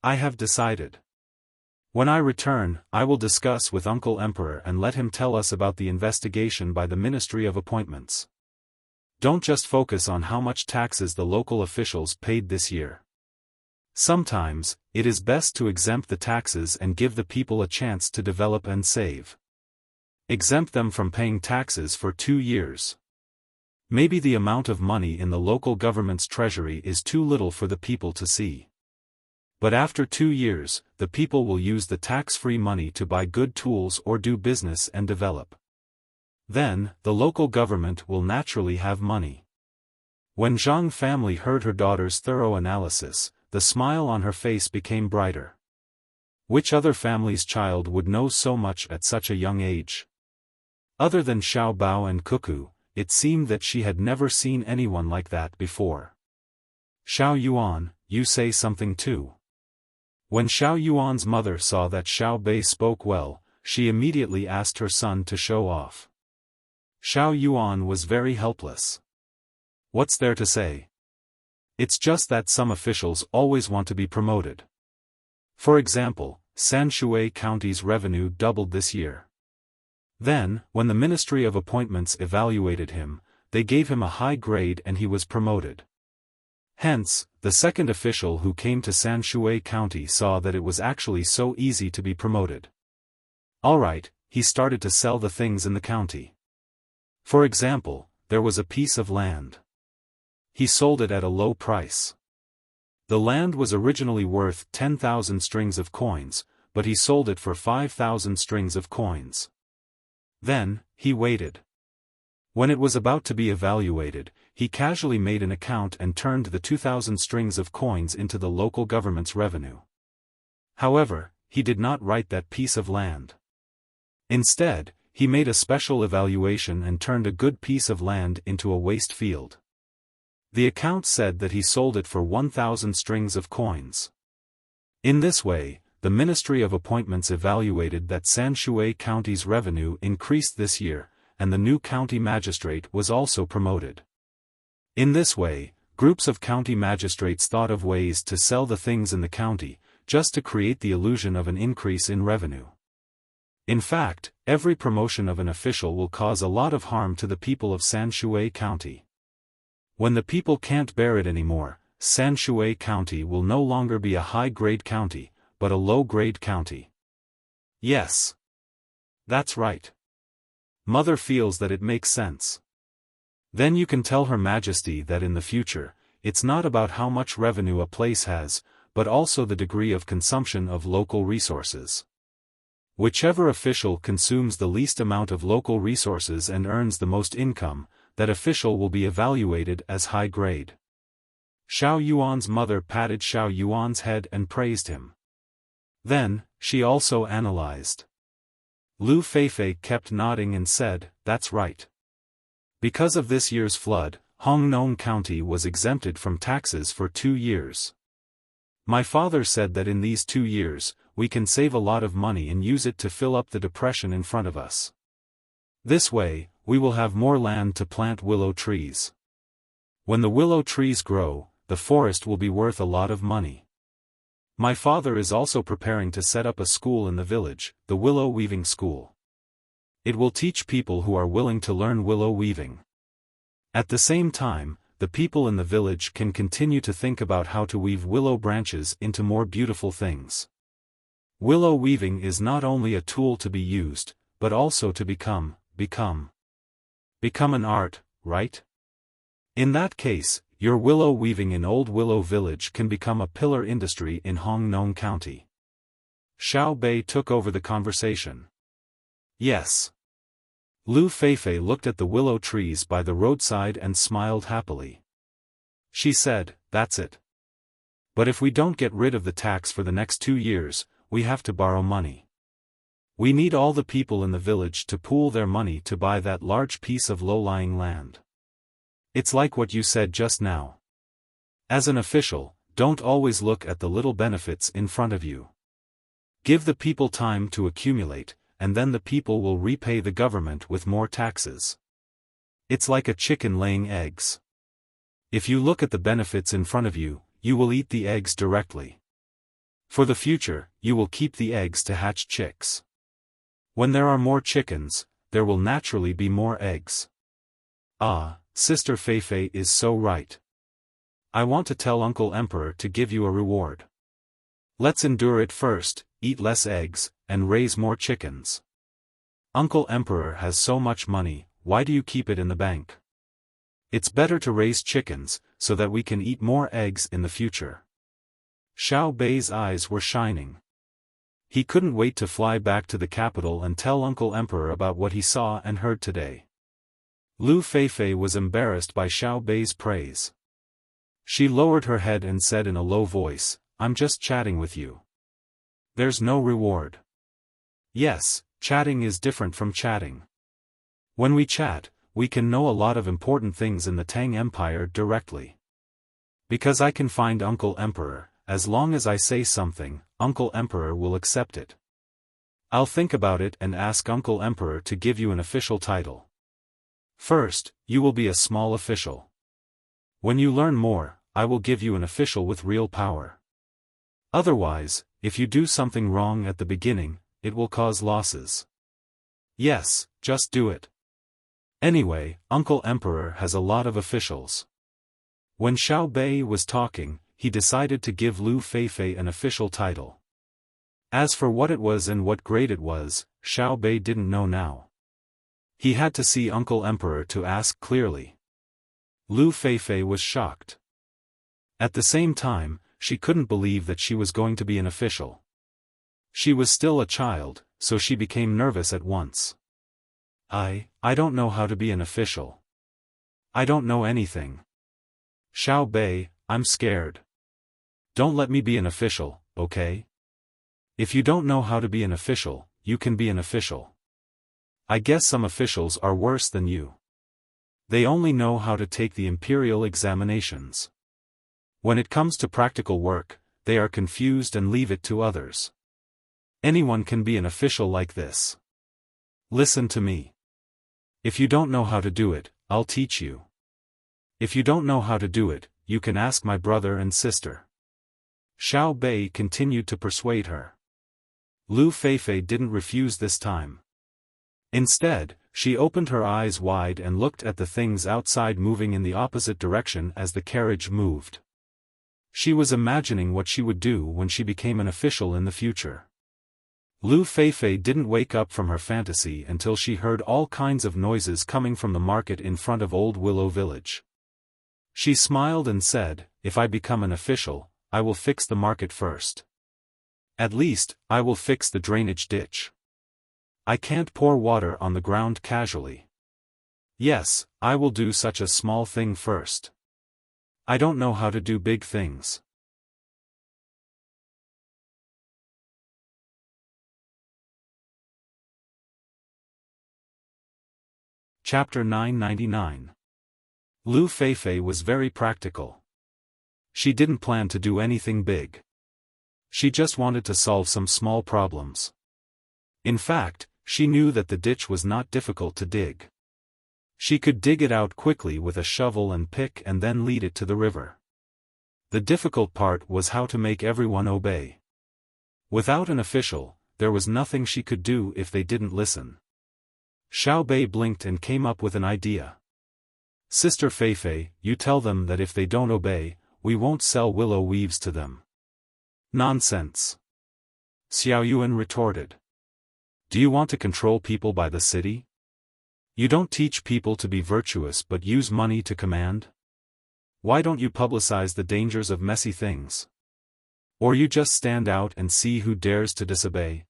I have decided. When I return, I will discuss with Uncle Emperor and let him tell us about the investigation by the Ministry of Appointments. Don't just focus on how much taxes the local officials paid this year. Sometimes, it is best to exempt the taxes and give the people a chance to develop and save. Exempt them from paying taxes for 2 years. Maybe the amount of money in the local government's treasury is too little for the people to see. But after 2 years, the people will use the tax-free money to buy good tools or do business and develop. Then, the local government will naturally have money. When Zhang family heard her daughter's thorough analysis, the smile on her face became brighter. Which other family's child would know so much at such a young age? Other than Xiao Bao and Cuckoo, it seemed that she had never seen anyone like that before. Xiao Yuan, you say something too. When Xiao Yuan's mother saw that Xiao Bei spoke well, she immediately asked her son to show off. Xiao Yuan was very helpless. What's there to say? It's just that some officials always want to be promoted. For example, Sanshui County's revenue doubled this year. Then, when the Ministry of Appointments evaluated him, they gave him a high grade and he was promoted. Hence, the second official who came to Sanshui County saw that it was actually so easy to be promoted. Alright, he started to sell the things in the county. For example, there was a piece of land. He sold it at a low price. The land was originally worth 10,000 strings of coins, but he sold it for 5,000 strings of coins. Then, he waited. When it was about to be evaluated, he casually made an account and turned the 2,000 strings of coins into the local government's revenue. However, he did not write that piece of land. Instead, he made a special evaluation and turned a good piece of land into a waste field. The account said that he sold it for 1,000 strings of coins. In this way, the Ministry of Appointments evaluated that Sanshui County's revenue increased this year, and the new county magistrate was also promoted. In this way, groups of county magistrates thought of ways to sell the things in the county, just to create the illusion of an increase in revenue. In fact, every promotion of an official will cause a lot of harm to the people of Sanshui County. When the people can't bear it anymore, Sanshui County will no longer be a high-grade county, but a low-grade county. Yes. That's right. Mother feels that it makes sense. Then you can tell Her Majesty that in the future, it's not about how much revenue a place has, but also the degree of consumption of local resources. Whichever official consumes the least amount of local resources and earns the most income, that official will be evaluated as high grade. Xiao Yuan's mother patted Xiao Yuan's head and praised him. Then, she also analyzed. Lu Feifei kept nodding and said, "That's right. Because of this year's flood, Hongnon County was exempted from taxes for 2 years. My father said that in these 2 years, we can save a lot of money and use it to fill up the depression in front of us. This way, we will have more land to plant willow trees. When the willow trees grow, the forest will be worth a lot of money. My father is also preparing to set up a school in the village, the willow weaving school. It will teach people who are willing to learn willow weaving. At the same time, the people in the village can continue to think about how to weave willow branches into more beautiful things. Willow weaving is not only a tool to be used, but also to become an art, right? In that case, your willow weaving in Old Willow Village can become a pillar industry in Hongnong County. Xiao Bei took over the conversation. Yes. Lu Feifei looked at the willow trees by the roadside and smiled happily. She said, "That's it. But if we don't get rid of the tax for the next 2 years, we have to borrow money. We need all the people in the village to pool their money to buy that large piece of low-lying land." It's like what you said just now. As an official, don't always look at the little benefits in front of you. Give the people time to accumulate, and then the people will repay the government with more taxes. It's like a chicken laying eggs. If you look at the benefits in front of you, you will eat the eggs directly. For the future, you will keep the eggs to hatch chicks. When there are more chickens, there will naturally be more eggs. Ah, Sister Feifei is so right. I want to tell Uncle Emperor to give you a reward. Let's endure it first, eat less eggs, and raise more chickens. Uncle Emperor has so much money, why do you keep it in the bank? It's better to raise chickens, so that we can eat more eggs in the future. Xiao Bei's eyes were shining. He couldn't wait to fly back to the capital and tell Uncle Emperor about what he saw and heard today. Lu Feifei was embarrassed by Xiao Bei's praise. She lowered her head and said in a low voice, "I'm just chatting with you. There's no reward." Yes, chatting is different from chatting. When we chat, we can know a lot of important things in the Tang Empire directly. Because I can find Uncle Emperor, as long as I say something, Uncle Emperor will accept it. I'll think about it and ask Uncle Emperor to give you an official title. First, you will be a small official. When you learn more, I will give you an official with real power. Otherwise, if you do something wrong at the beginning, it will cause losses. Yes, just do it. Anyway, Uncle Emperor has a lot of officials. When Xiao Bei was talking, he decided to give Lu Feifei an official title. As for what it was and what grade it was, Xiao Bei didn't know now. He had to see Uncle Emperor to ask clearly. Lu Feifei was shocked. At the same time, she couldn't believe that she was going to be an official. She was still a child, so she became nervous at once. I don't know how to be an official. I don't know anything. Xiao Bei, I'm scared. Don't let me be an official, okay? If you don't know how to be an official, you can be an official. I guess some officials are worse than you. They only know how to take the imperial examinations. When it comes to practical work, they are confused and leave it to others. Anyone can be an official like this. Listen to me. If you don't know how to do it, I'll teach you. If you don't know how to do it, you can ask my brother and sister. Xiao Bei continued to persuade her. Lu Feifei didn't refuse this time. Instead, she opened her eyes wide and looked at the things outside moving in the opposite direction as the carriage moved. She was imagining what she would do when she became an official in the future. Lu Feifei didn't wake up from her fantasy until she heard all kinds of noises coming from the market in front of Old Willow Village. She smiled and said, "If I become an official, I will fix the market first. At least, I will fix the drainage ditch. I can't pour water on the ground casually. Yes, I will do such a small thing first. I don't know how to do big things." Chapter 999. Lu Feifei was very practical. She didn't plan to do anything big. She just wanted to solve some small problems. In fact, she knew that the ditch was not difficult to dig. She could dig it out quickly with a shovel and pick and then lead it to the river. The difficult part was how to make everyone obey. Without an official, there was nothing she could do if they didn't listen. Xiao Bei blinked and came up with an idea. Sister Feifei, you tell them that if they don't obey, we won't sell willow weaves to them. Nonsense. Xiao Yuan retorted. Do you want to control people by the city? You don't teach people to be virtuous but use money to command? Why don't you publicize the dangers of messy things? Or you just stand out and see who dares to disobey?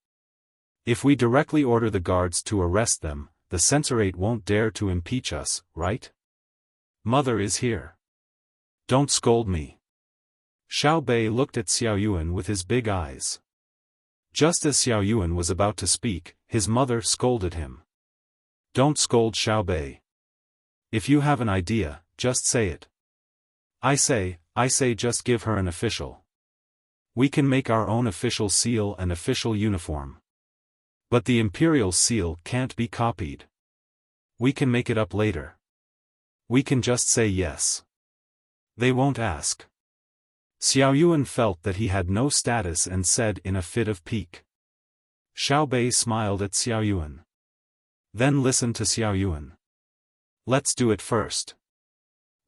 If we directly order the guards to arrest them, the censorate won't dare to impeach us, right? Mother is here. Don't scold me. Xiao Bei looked at Xiao Yuan with his big eyes. Just as Xiao Yuan was about to speak, his mother scolded him. Don't scold Xiao Bei. If you have an idea, just say it. I say just give her an official. We can make our own official seal and official uniform. But the imperial seal can't be copied. We can make it up later. We can just say yes. They won't ask. Xiao Yuan felt that he had no status and said in a fit of pique. Xiao Bei smiled at Xiao Yuan. Then listened to Xiao Yuan. Let's do it first.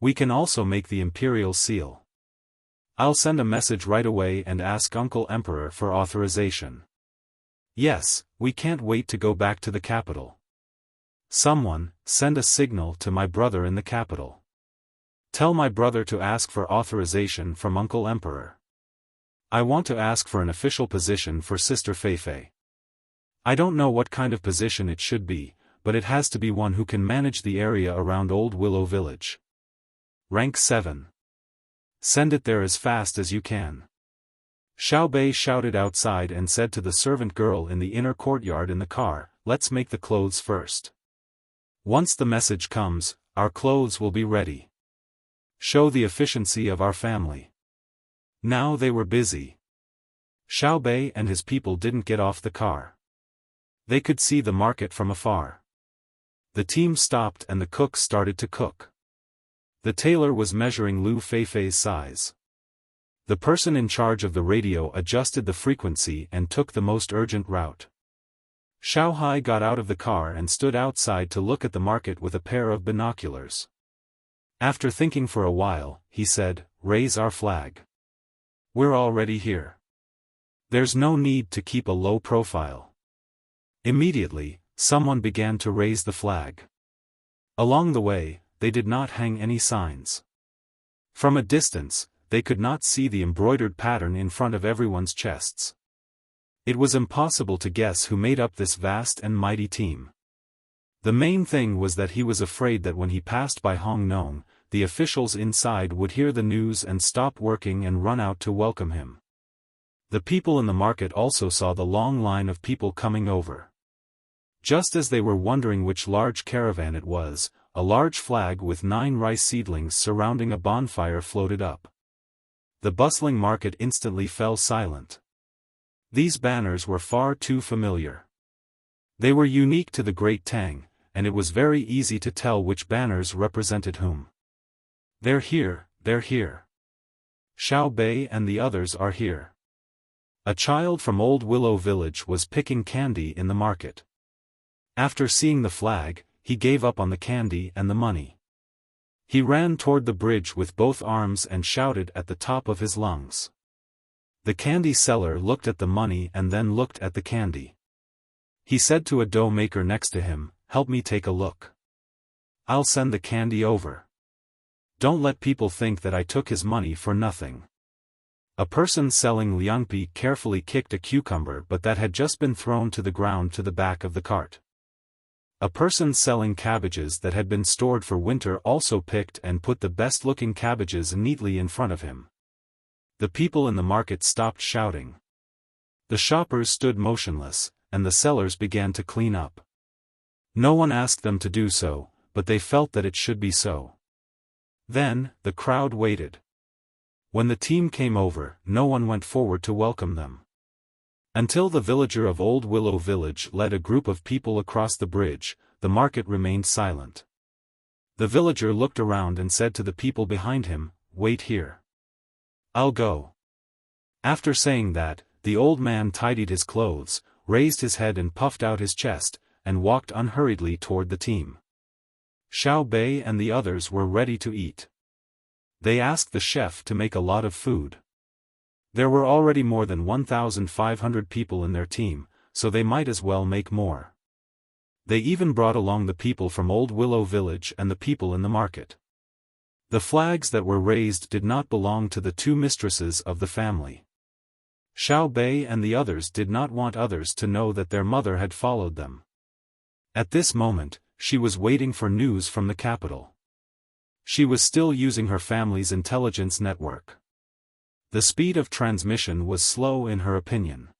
We can also make the imperial seal. I'll send a message right away and ask Uncle Emperor for authorization. Yes, we can't wait to go back to the capital. Someone, send a signal to my brother in the capital. Tell my brother to ask for authorization from Uncle Emperor. I want to ask for an official position for Sister Feifei. I don't know what kind of position it should be, but it has to be one who can manage the area around Old Willow Village. Rank 7. Send it there as fast as you can. Xiao Bei shouted outside and said to the servant girl in the inner courtyard in the car, let's make the clothes first. Once the message comes, our clothes will be ready. Show the efficiency of our family. Now they were busy. Xiao Bei and his people didn't get off the car. They could see the market from afar. The team stopped and the cook started to cook. The tailor was measuring Lu Feifei's size. The person in charge of the radio adjusted the frequency and took the most urgent route. Xiao Hai got out of the car and stood outside to look at the market with a pair of binoculars. After thinking for a while, he said, raise our flag. We're already here. There's no need to keep a low profile. Immediately, someone began to raise the flag. Along the way, they did not hang any signs. From a distance, they could not see the embroidered pattern in front of everyone's chests. It was impossible to guess who made up this vast and mighty team. The main thing was that he was afraid that when he passed by Hong Nong, the officials inside would hear the news and stop working and run out to welcome him. The people in the market also saw the long line of people coming over. Just as they were wondering which large caravan it was, a large flag with 9 rice seedlings surrounding a bonfire floated up. The bustling market instantly fell silent. These banners were far too familiar. They were unique to the Great Tang, and it was very easy to tell which banners represented whom. They're here, they're here. Xiao Bei and the others are here. A child from Old Willow Village was picking candy in the market. After seeing the flag, he gave up on the candy and the money. He ran toward the bridge with both arms and shouted at the top of his lungs. The candy seller looked at the money and then looked at the candy. He said to a dough maker next to him, help me take a look. I'll send the candy over. Don't let people think that I took his money for nothing. A person selling liangpi carefully kicked a cucumber but that had just been thrown to the ground to the back of the cart. A person selling cabbages that had been stored for winter also picked and put the best-looking cabbages neatly in front of him. The people in the market stopped shouting. The shoppers stood motionless, and the sellers began to clean up. No one asked them to do so, but they felt that it should be so. Then, the crowd waited. When the team came over, no one went forward to welcome them. Until the villager of Old Willow Village led a group of people across the bridge, the market remained silent. The villager looked around and said to the people behind him, "Wait here. I'll go." After saying that, the old man tidied his clothes, raised his head and puffed out his chest, and walked unhurriedly toward the team. Xiao Bei and the others were ready to eat. They asked the chef to make a lot of food. There were already more than 1,500 people in their team, so they might as well make more. They even brought along the people from Old Willow Village and the people in the market. The flags that were raised did not belong to the two mistresses of the family. Xiao Bei and the others did not want others to know that their mother had followed them. At this moment, she was waiting for news from the capital. She was still using her family's intelligence network. The speed of transmission was slow in her opinion.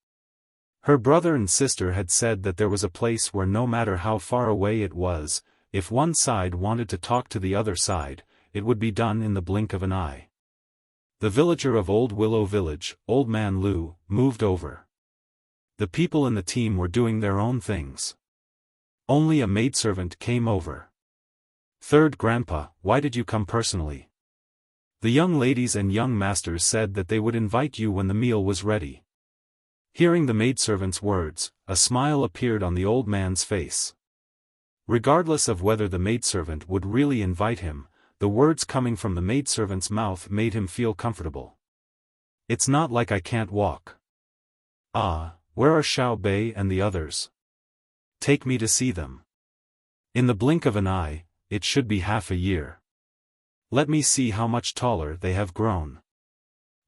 Her brother and sister had said that there was a place where no matter how far away it was, if one side wanted to talk to the other side, it would be done in the blink of an eye. The villager of Old Willow Village, Old Man Lu, moved over. The people in the team were doing their own things. Only a maidservant came over. "Third Grandpa, why did you come personally?" The young ladies and young masters said that they would invite you when the meal was ready. Hearing the maidservant's words, a smile appeared on the old man's face. Regardless of whether the maidservant would really invite him, the words coming from the maidservant's mouth made him feel comfortable. "It's not like I can't walk." "Ah, where are Xiao Bei and the others? Take me to see them." "In the blink of an eye, it should be half a year. Let me see how much taller they have grown."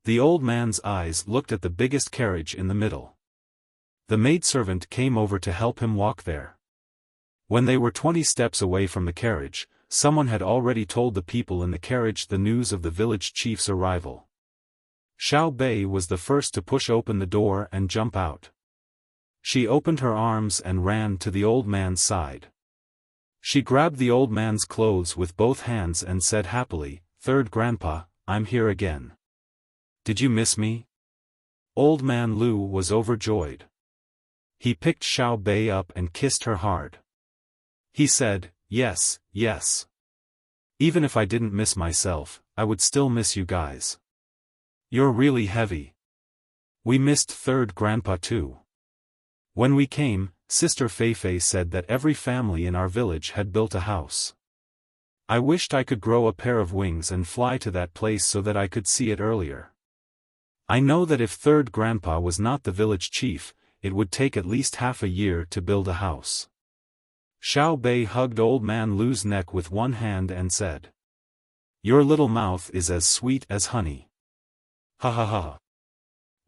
The old man's eyes looked at the biggest carriage in the middle. The maidservant came over to help him walk there. When they were 20 steps away from the carriage, someone had already told the people in the carriage the news of the village chief's arrival. Xiao Bei was the first to push open the door and jump out. She opened her arms and ran to the old man's side. She grabbed the old man's clothes with both hands and said happily, "Third Grandpa, I'm here again. Did you miss me?" Old Man Lu was overjoyed. He picked Xiao Bei up and kissed her hard. He said, "Yes, yes. Even if I didn't miss myself, I would still miss you guys. You're really heavy. We missed Third Grandpa too. When we came, Sister Feifei said that every family in our village had built a house. I wished I could grow a pair of wings and fly to that place so that I could see it earlier. I know that if Third Grandpa was not the village chief, it would take at least half a year to build a house." Xiao Bei hugged Old Man Lu's neck with one hand and said, "Your little mouth is as sweet as honey. Ha ha ha."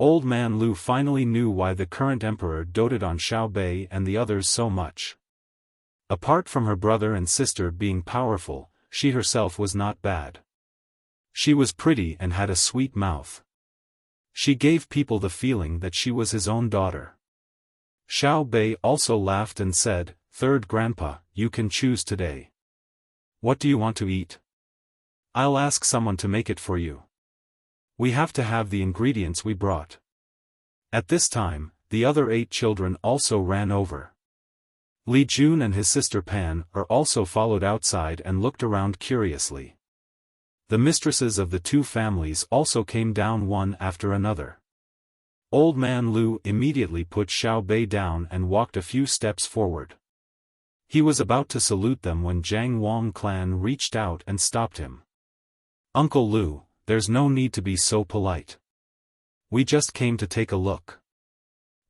Old Man Lu finally knew why the current emperor doted on Xiao Bei and the others so much. Apart from her brother and sister being powerful, she herself was not bad. She was pretty and had a sweet mouth. She gave people the feeling that she was his own daughter. Xiao Bei also laughed and said, "Third Grandpa, you can choose today. What do you want to eat? I'll ask someone to make it for you. We have to have the ingredients we brought." At this time, the other 8 children also ran over. Li Jun and his sister Pan are also followed outside and looked around curiously. The mistresses of the two families also came down one after another. Old Man Lu immediately put Xiao Bei down and walked a few steps forward. He was about to salute them when Jiang Wang clan reached out and stopped him. "Uncle Lu, there's no need to be so polite. We just came to take a look."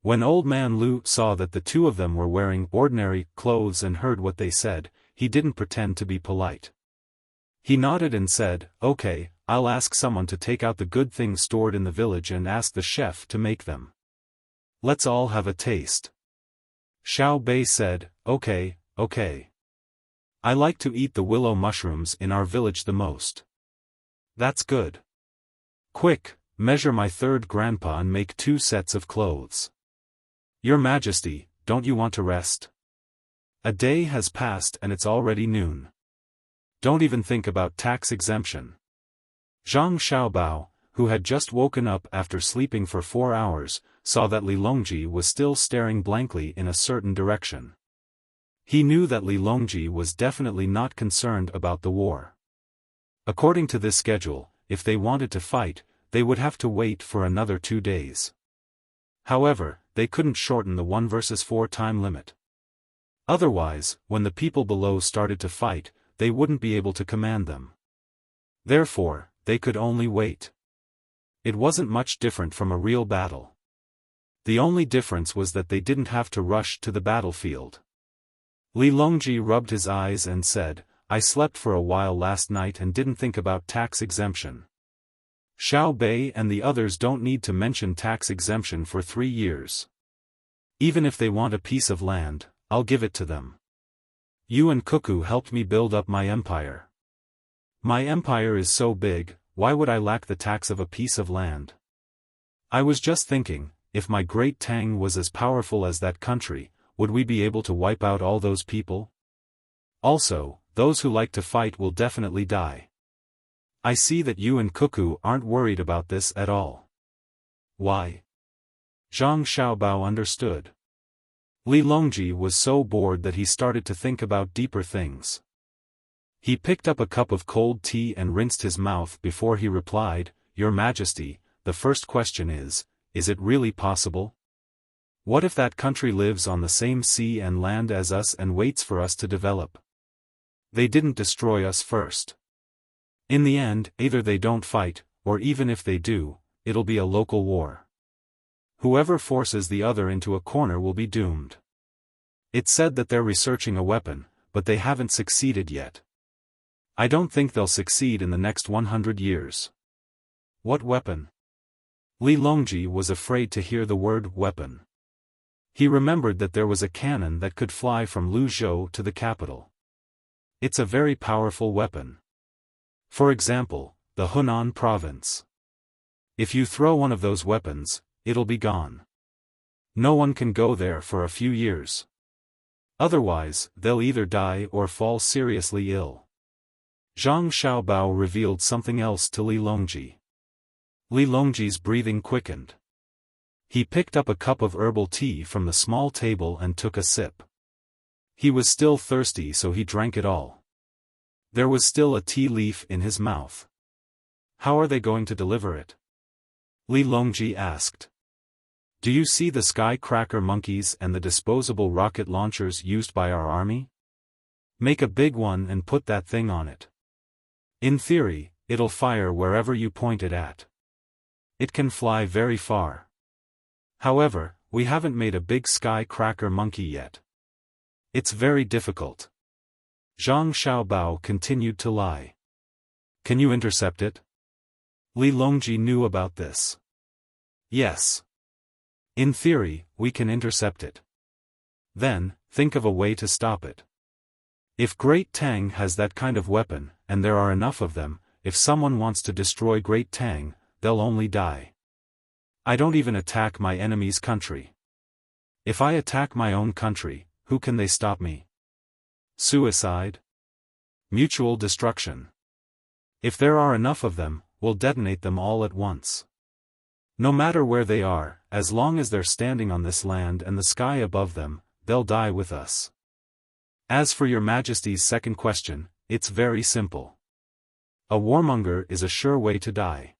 When Old Man Lu saw that the two of them were wearing ordinary clothes and heard what they said, he didn't pretend to be polite. He nodded and said, "Okay, I'll ask someone to take out the good things stored in the village and ask the chef to make them. Let's all have a taste." Xiao Bei said, "Okay, okay. I like to eat the willow mushrooms in our village the most." "That's good. Quick, measure my Third Grandpa and make 2 sets of clothes. Your Majesty, don't you want to rest? A day has passed and it's already noon. Don't even think about tax exemption." Zhang Xiaobao, who had just woken up after sleeping for 4 hours, saw that Li Longji was still staring blankly in a certain direction. He knew that Li Longji was definitely not concerned about the war. According to this schedule, if they wanted to fight, they would have to wait for another 2 days. However, they couldn't shorten the 1 versus 4 time limit. Otherwise, when the people below started to fight, they wouldn't be able to command them. Therefore, they could only wait. It wasn't much different from a real battle. The only difference was that they didn't have to rush to the battlefield. Li Longji rubbed his eyes and said, "I slept for a while last night and didn't think about tax exemption. Xiao Bei and the others don't need to mention tax exemption for 3 years. Even if they want a piece of land, I'll give it to them. You and Cuckoo helped me build up my empire. My empire is so big, why would I lack the tax of a piece of land? I was just thinking, if my great Tang was as powerful as that country, would we be able to wipe out all those people? Also, those who like to fight will definitely die. I see that you and Cuckoo aren't worried about this at all." "Why?" Zhang Xiaobao understood. Li Longji was so bored that he started to think about deeper things. He picked up a cup of cold tea and rinsed his mouth before he replied, "Your Majesty, the first question is it really possible? What if that country lives on the same sea and land as us and waits for us to develop? They didn't destroy us first. In the end, either they don't fight, or even if they do, it'll be a local war. Whoever forces the other into a corner will be doomed. It's said that they're researching a weapon, but they haven't succeeded yet. I don't think they'll succeed in the next 100 years. What weapon?" Li Longji was afraid to hear the word weapon. He remembered that there was a cannon that could fly from Luzhou to the capital. It's a very powerful weapon. For example, the Hunan province. If you throw one of those weapons, it'll be gone. No one can go there for a few years. Otherwise, they'll either die or fall seriously ill. Zhang Xiaobao revealed something else to Li Longji. Li Longji's breathing quickened. He picked up a cup of herbal tea from the small table and took a sip. He was still thirsty, so he drank it all. There was still a tea leaf in his mouth. "How are they going to deliver it?" Li Longji asked. "Do you see the sky cracker monkeys and the disposable rocket launchers used by our army? Make a big one and put that thing on it. In theory, it'll fire wherever you point it at. It can fly very far. However, we haven't made a big sky cracker monkey yet. It's very difficult." Zhang Xiaobao continued to lie. "Can you intercept it?" Li Longji knew about this. "Yes. In theory, we can intercept it. Then, think of a way to stop it. If Great Tang has that kind of weapon, and there are enough of them, if someone wants to destroy Great Tang, they'll only die. I don't even attack my enemy's country. If I attack my own country, who can they stop me? Suicide? Mutual destruction. If there are enough of them, we'll detonate them all at once. No matter where they are, as long as they're standing on this land and the sky above them, they'll die with us. As for your Majesty's second question, it's very simple. A warmonger is a sure way to die.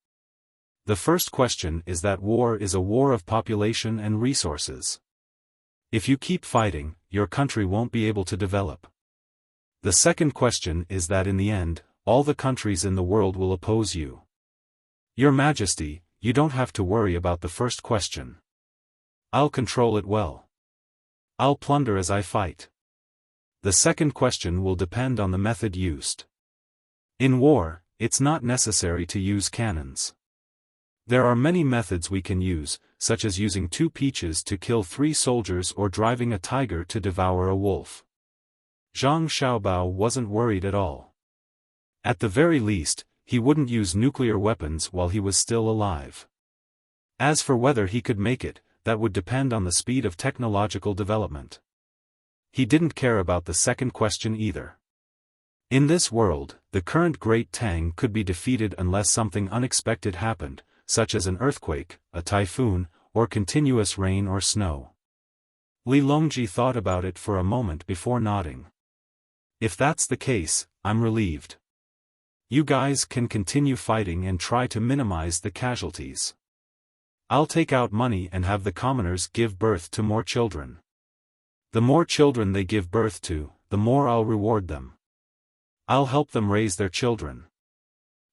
The first question is that war is a war of population and resources. If you keep fighting, your country won't be able to develop. The second question is that in the end, all the countries in the world will oppose you. Your Majesty, you don't have to worry about the first question. I'll control it well. I'll plunder as I fight. The second question will depend on the method used. In war, it's not necessary to use cannons. There are many methods we can use, such as using 2 peaches to kill 3 soldiers or driving a tiger to devour a wolf. Zhang Xiaobao wasn't worried at all. At the very least, he wouldn't use nuclear weapons while he was still alive. As for whether he could make it, that would depend on the speed of technological development. He didn't care about the second question either. In this world, the current Great Tang could be defeated unless something unexpected happened, such as an earthquake, a typhoon, or continuous rain or snow. Li Longji thought about it for a moment before nodding. If that's the case, I'm relieved. You guys can continue fighting and try to minimize the casualties. I'll take out money and have the commoners give birth to more children. The more children they give birth to, the more I'll reward them. I'll help them raise their children.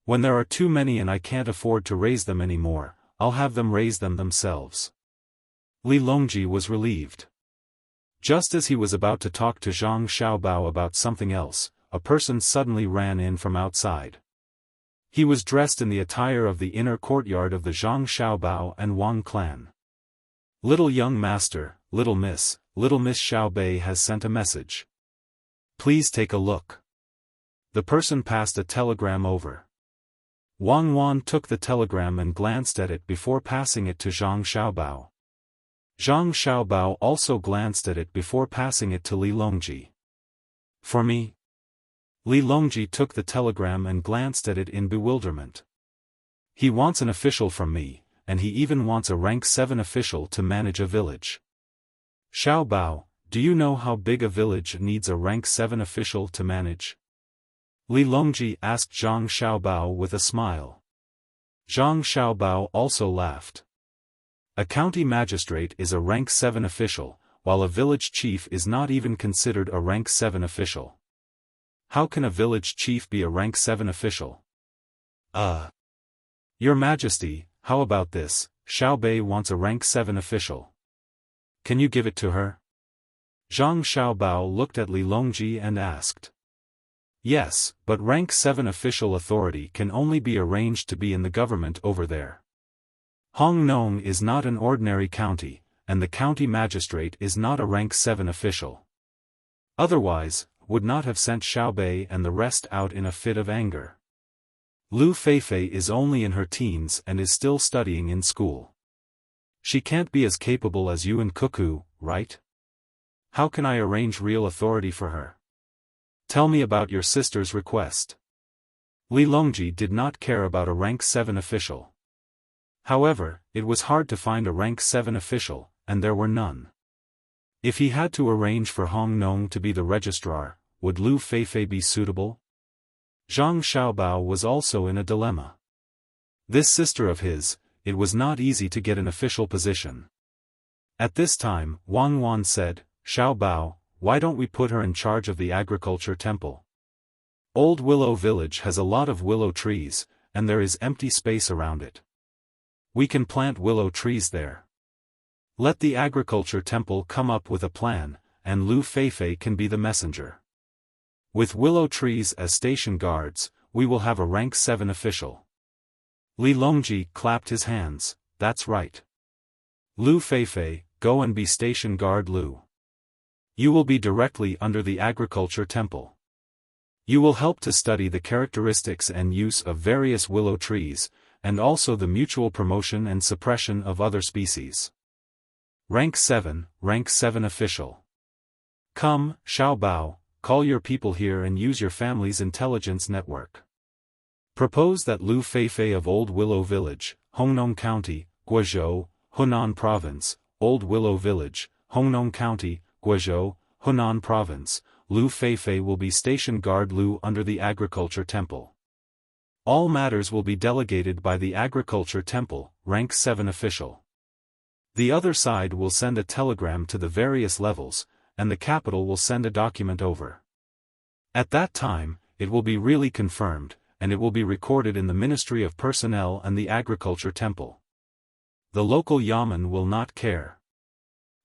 When there are too many and I can't afford to raise them anymore, I'll have them raise them themselves. Li Longji was relieved. Just as he was about to talk to Zhang Xiaobao about something else, a person suddenly ran in from outside. He was dressed in the attire of the inner courtyard of the Zhang Xiaobao and Wang clan. Little young master, little Miss Xiaobei has sent a message. Please take a look. The person passed a telegram over. Wang Wan took the telegram and glanced at it before passing it to Zhang Xiaobao. Zhang Xiaobao also glanced at it before passing it to Li Longji. For me? Li Longji took the telegram and glanced at it in bewilderment. He wants an official from me, and he even wants a rank 7 official to manage a village. Xiaobao, do you know how big a village needs a rank 7 official to manage? Li Longji asked Zhang Xiaobao with a smile. Zhang Xiaobao also laughed. A county magistrate is a rank 7 official, while a village chief is not even considered a rank 7 official. How can a village chief be a rank 7 official? Your Majesty, how about this? Xiaobei wants a rank 7 official. Can you give it to her? Zhang Xiaobao looked at Li Longji and asked. Yes, but rank 7 official authority can only be arranged to be in the government over there. Hongnong is not an ordinary county, and the county magistrate is not a rank 7 official. Otherwise, would not have sent Xiaobei and the rest out in a fit of anger. Lu Feifei is only in her teens and is still studying in school. She can't be as capable as you and Cuckoo, right? How can I arrange real authority for her? Tell me about your sister's request. Li Longji did not care about a rank 7 official. However, it was hard to find a rank 7 official, and there were none. If he had to arrange for Hongnong to be the registrar, would Lu Feifei be suitable? Zhang Xiaobao was also in a dilemma. This sister of his, it was not easy to get an official position. At this time, Wang Wan said, Xiaobao, why don't we put her in charge of the agriculture temple? Old Willow Village has a lot of willow trees, and there is empty space around it. We can plant willow trees there. Let the agriculture temple come up with a plan, and Lu Feifei can be the messenger. With willow trees as station guards, we will have a rank 7 official. Li Longji clapped his hands, that's right. Lu Feifei, go and be station guard Lu. You will be directly under the agriculture temple. You will help to study the characteristics and use of various willow trees, and also the mutual promotion and suppression of other species. Rank 7 official. Come, Xiaobao, call your people here and use your family's intelligence network. Propose that Lu Feifei of Old Willow Village, Hongnong County, Guizhou, Hunan Province, Old Willow Village, Hongnong County, Guizhou, Hunan Province, Lu Feifei will be station guard Lu under the agriculture temple. All matters will be delegated by the agriculture temple, rank 7 official. The other side will send a telegram to the various levels, and the capital will send a document over. At that time, it will be really confirmed, and it will be recorded in the Ministry of Personnel and the Agriculture Temple. The local yamen will not care.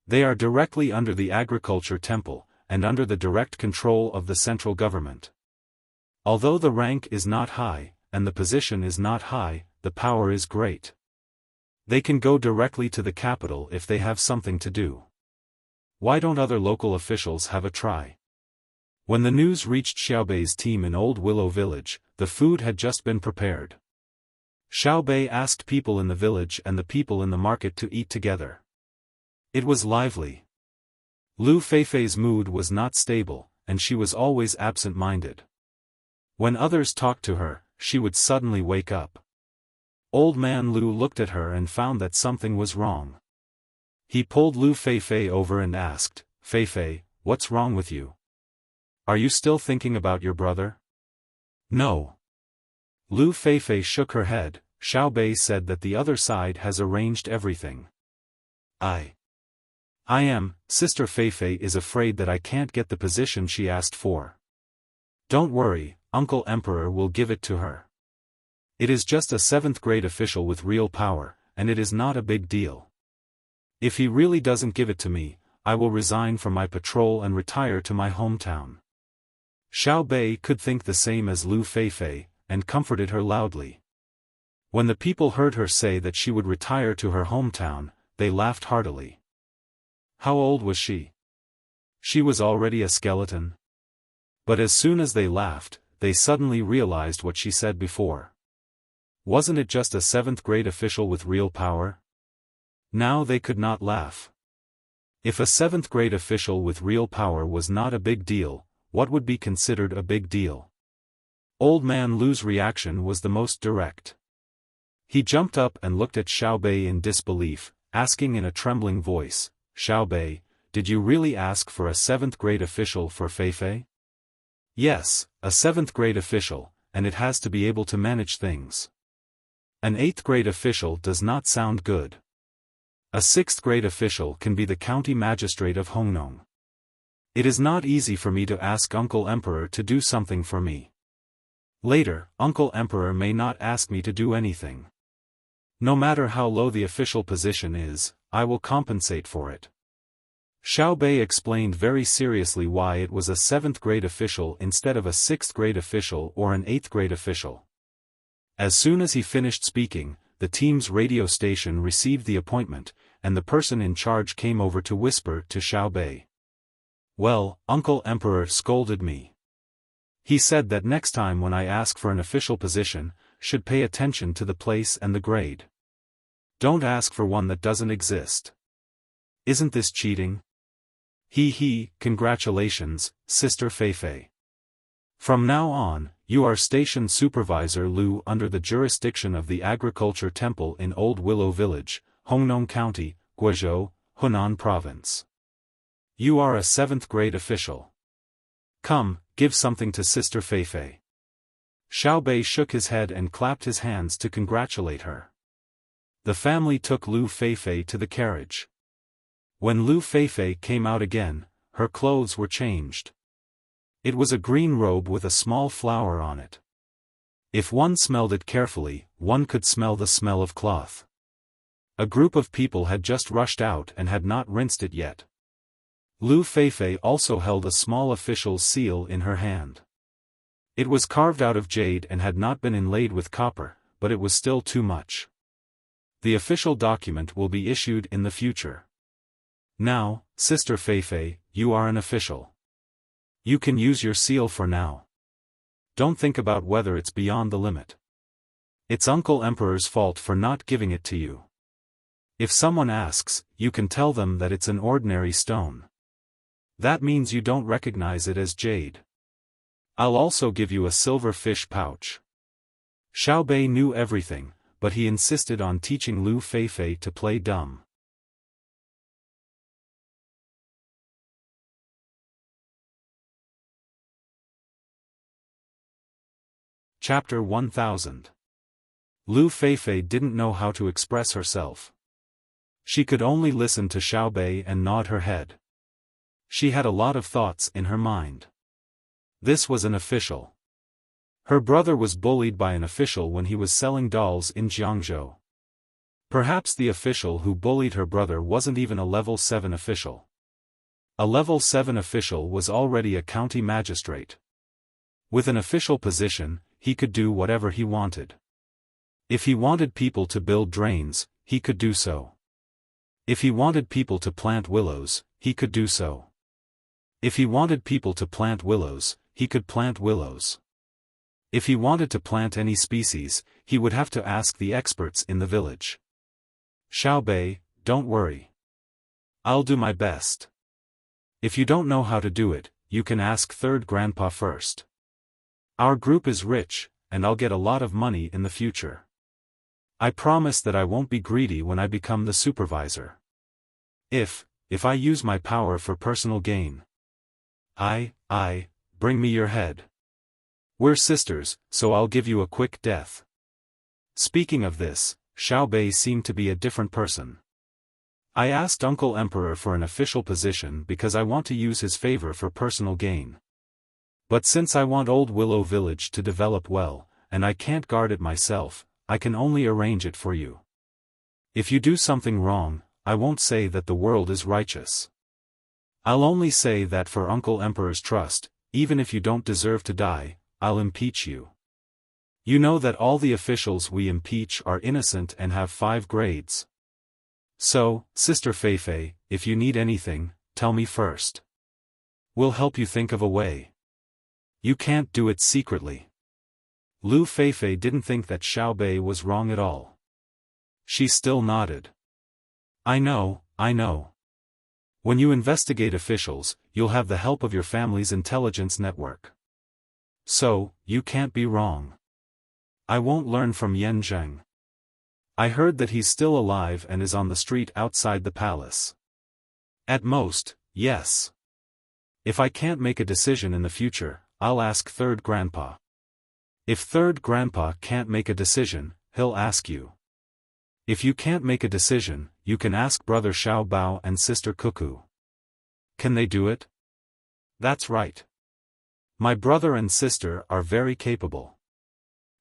They are directly under the Agriculture Temple, and under the direct control of the central government. Although the rank is not high, and the position is not high, the power is great. They can go directly to the capital if they have something to do. Why don't other local officials have a try? When the news reached Xiaobei's team in Old Willow Village, the food had just been prepared. Xiaobei asked people in the village and the people in the market to eat together. It was lively. Lu Feifei's mood was not stable, and she was always absent-minded. When others talked to her, she would suddenly wake up. Old man Lu looked at her and found that something was wrong. He pulled Lu Feifei over and asked, "Feifei, what's wrong with you? Are you still thinking about your brother?" "No." Lu Feifei shook her head. Xiao Bei said that the other side has arranged everything. I am, Sister Feifei is afraid that I can't get the position she asked for. Don't worry, Uncle Emperor will give it to her. It is just a 7th grade official with real power, and it is not a big deal. If he really doesn't give it to me, I will resign from my patrol and retire to my hometown. Xiao Bei could think the same as Lu Feifei, and comforted her loudly. When the people heard her say that she would retire to her hometown, they laughed heartily. How old was she? She was already a skeleton. But as soon as they laughed, they suddenly realized what she said before. Wasn't it just a 7th grade official with real power? Now they could not laugh. If a 7th grade official with real power was not a big deal, what would be considered a big deal? Old man Lu's reaction was the most direct. He jumped up and looked at Xiao Bei in disbelief, asking in a trembling voice, "Xiao Bei, did you really ask for a 7th grade official for Feifei?" "Yes, a 7th grade official, and it has to be able to manage things. An 8th grade official does not sound good. A 6th grade official can be the county magistrate of Hongnong. It is not easy for me to ask Uncle Emperor to do something for me. Later, Uncle Emperor may not ask me to do anything. No matter how low the official position is, I will compensate for it." Xiao Bei explained very seriously why it was a 7th grade official instead of a 6th grade official or an 8th grade official. As soon as he finished speaking, the team's radio station received the appointment, and the person in charge came over to whisper to Xiao Bei. "Well, Uncle Emperor scolded me. He said that next time when I ask for an official position, should pay attention to the place and the grade. Don't ask for one that doesn't exist. Isn't this cheating?" Congratulations, Sister Feifei. From now on, you are Station Supervisor Lu under the jurisdiction of the Agriculture Temple in Old Willow Village, Hongnong County, Guizhou, Hunan Province. You are a 7th grade official. Come, give something to Sister Feifei." Xiao Bei shook his head and clapped his hands to congratulate her. The family took Lu Feifei to the carriage. When Lu Feifei came out again, her clothes were changed. It was a green robe with a small flower on it. If one smelled it carefully, one could smell the smell of cloth. A group of people had just rushed out and had not rinsed it yet. Lu Feifei also held a small official's seal in her hand. It was carved out of jade and had not been inlaid with copper, but it was still too much. The official document will be issued in the future. Now, Sister Feifei, you are an official. You can use your seal for now. Don't think about whether it's beyond the limit. It's Uncle Emperor's fault for not giving it to you. If someone asks, you can tell them that it's an ordinary stone. That means you don't recognize it as jade. I'll also give you a silver fish pouch." Xiao Bei knew everything, but he insisted on teaching Lu Feifei to play dumb. Chapter 1000. Lu Feifei didn't know how to express herself. She could only listen to Xiao Bei and nod her head. She had a lot of thoughts in her mind. This was an official. Her brother was bullied by an official when he was selling dolls in Jiangzhou. Perhaps the official who bullied her brother wasn't even a level 7 official. A level 7 official was already a county magistrate. With an official position, he could do whatever he wanted. If he wanted people to build drains, he could do so. If he wanted people to plant willows, he could do so. If he wanted people to plant willows, he could plant willows. If he wanted to plant any species, he would have to ask the experts in the village. Xiao Bei, don't worry. I'll do my best. If you don't know how to do it, you can ask Third Grandpa first. Our group is rich, and I'll get a lot of money in the future. I promise that I won't be greedy when I become the supervisor. If I use my power for personal gain. Bring me your head. We're sisters, so I'll give you a quick death. Speaking of this, Xiaobei seemed to be a different person. I asked Uncle Emperor for an official position because I want to use his favor for personal gain. But since I want Old Willow Village to develop well, and I can't guard it myself, I can only arrange it for you. If you do something wrong, I won't say that the world is righteous. I'll only say that for Uncle Emperor's trust, even if you don't deserve to die, I'll impeach you. You know that all the officials we impeach are innocent and have 5 grades. So, Sister Feifei, if you need anything, tell me first. We'll help you think of a way. You can't do it secretly. Lu Feifei didn't think that Xiaobei was wrong at all. She still nodded. I know. When you investigate officials, you'll have the help of your family's intelligence network. So, you can't be wrong. I won't learn from Yan Zheng. I heard that he's still alive and is on the street outside the palace. At most, yes. If I can't make a decision in the future, I'll ask Third Grandpa. If Third Grandpa can't make a decision, he'll ask you. If you can't make a decision, you can ask Brother Xiao Bao and Sister Cuckoo. Can they do it? That's right. My brother and sister are very capable.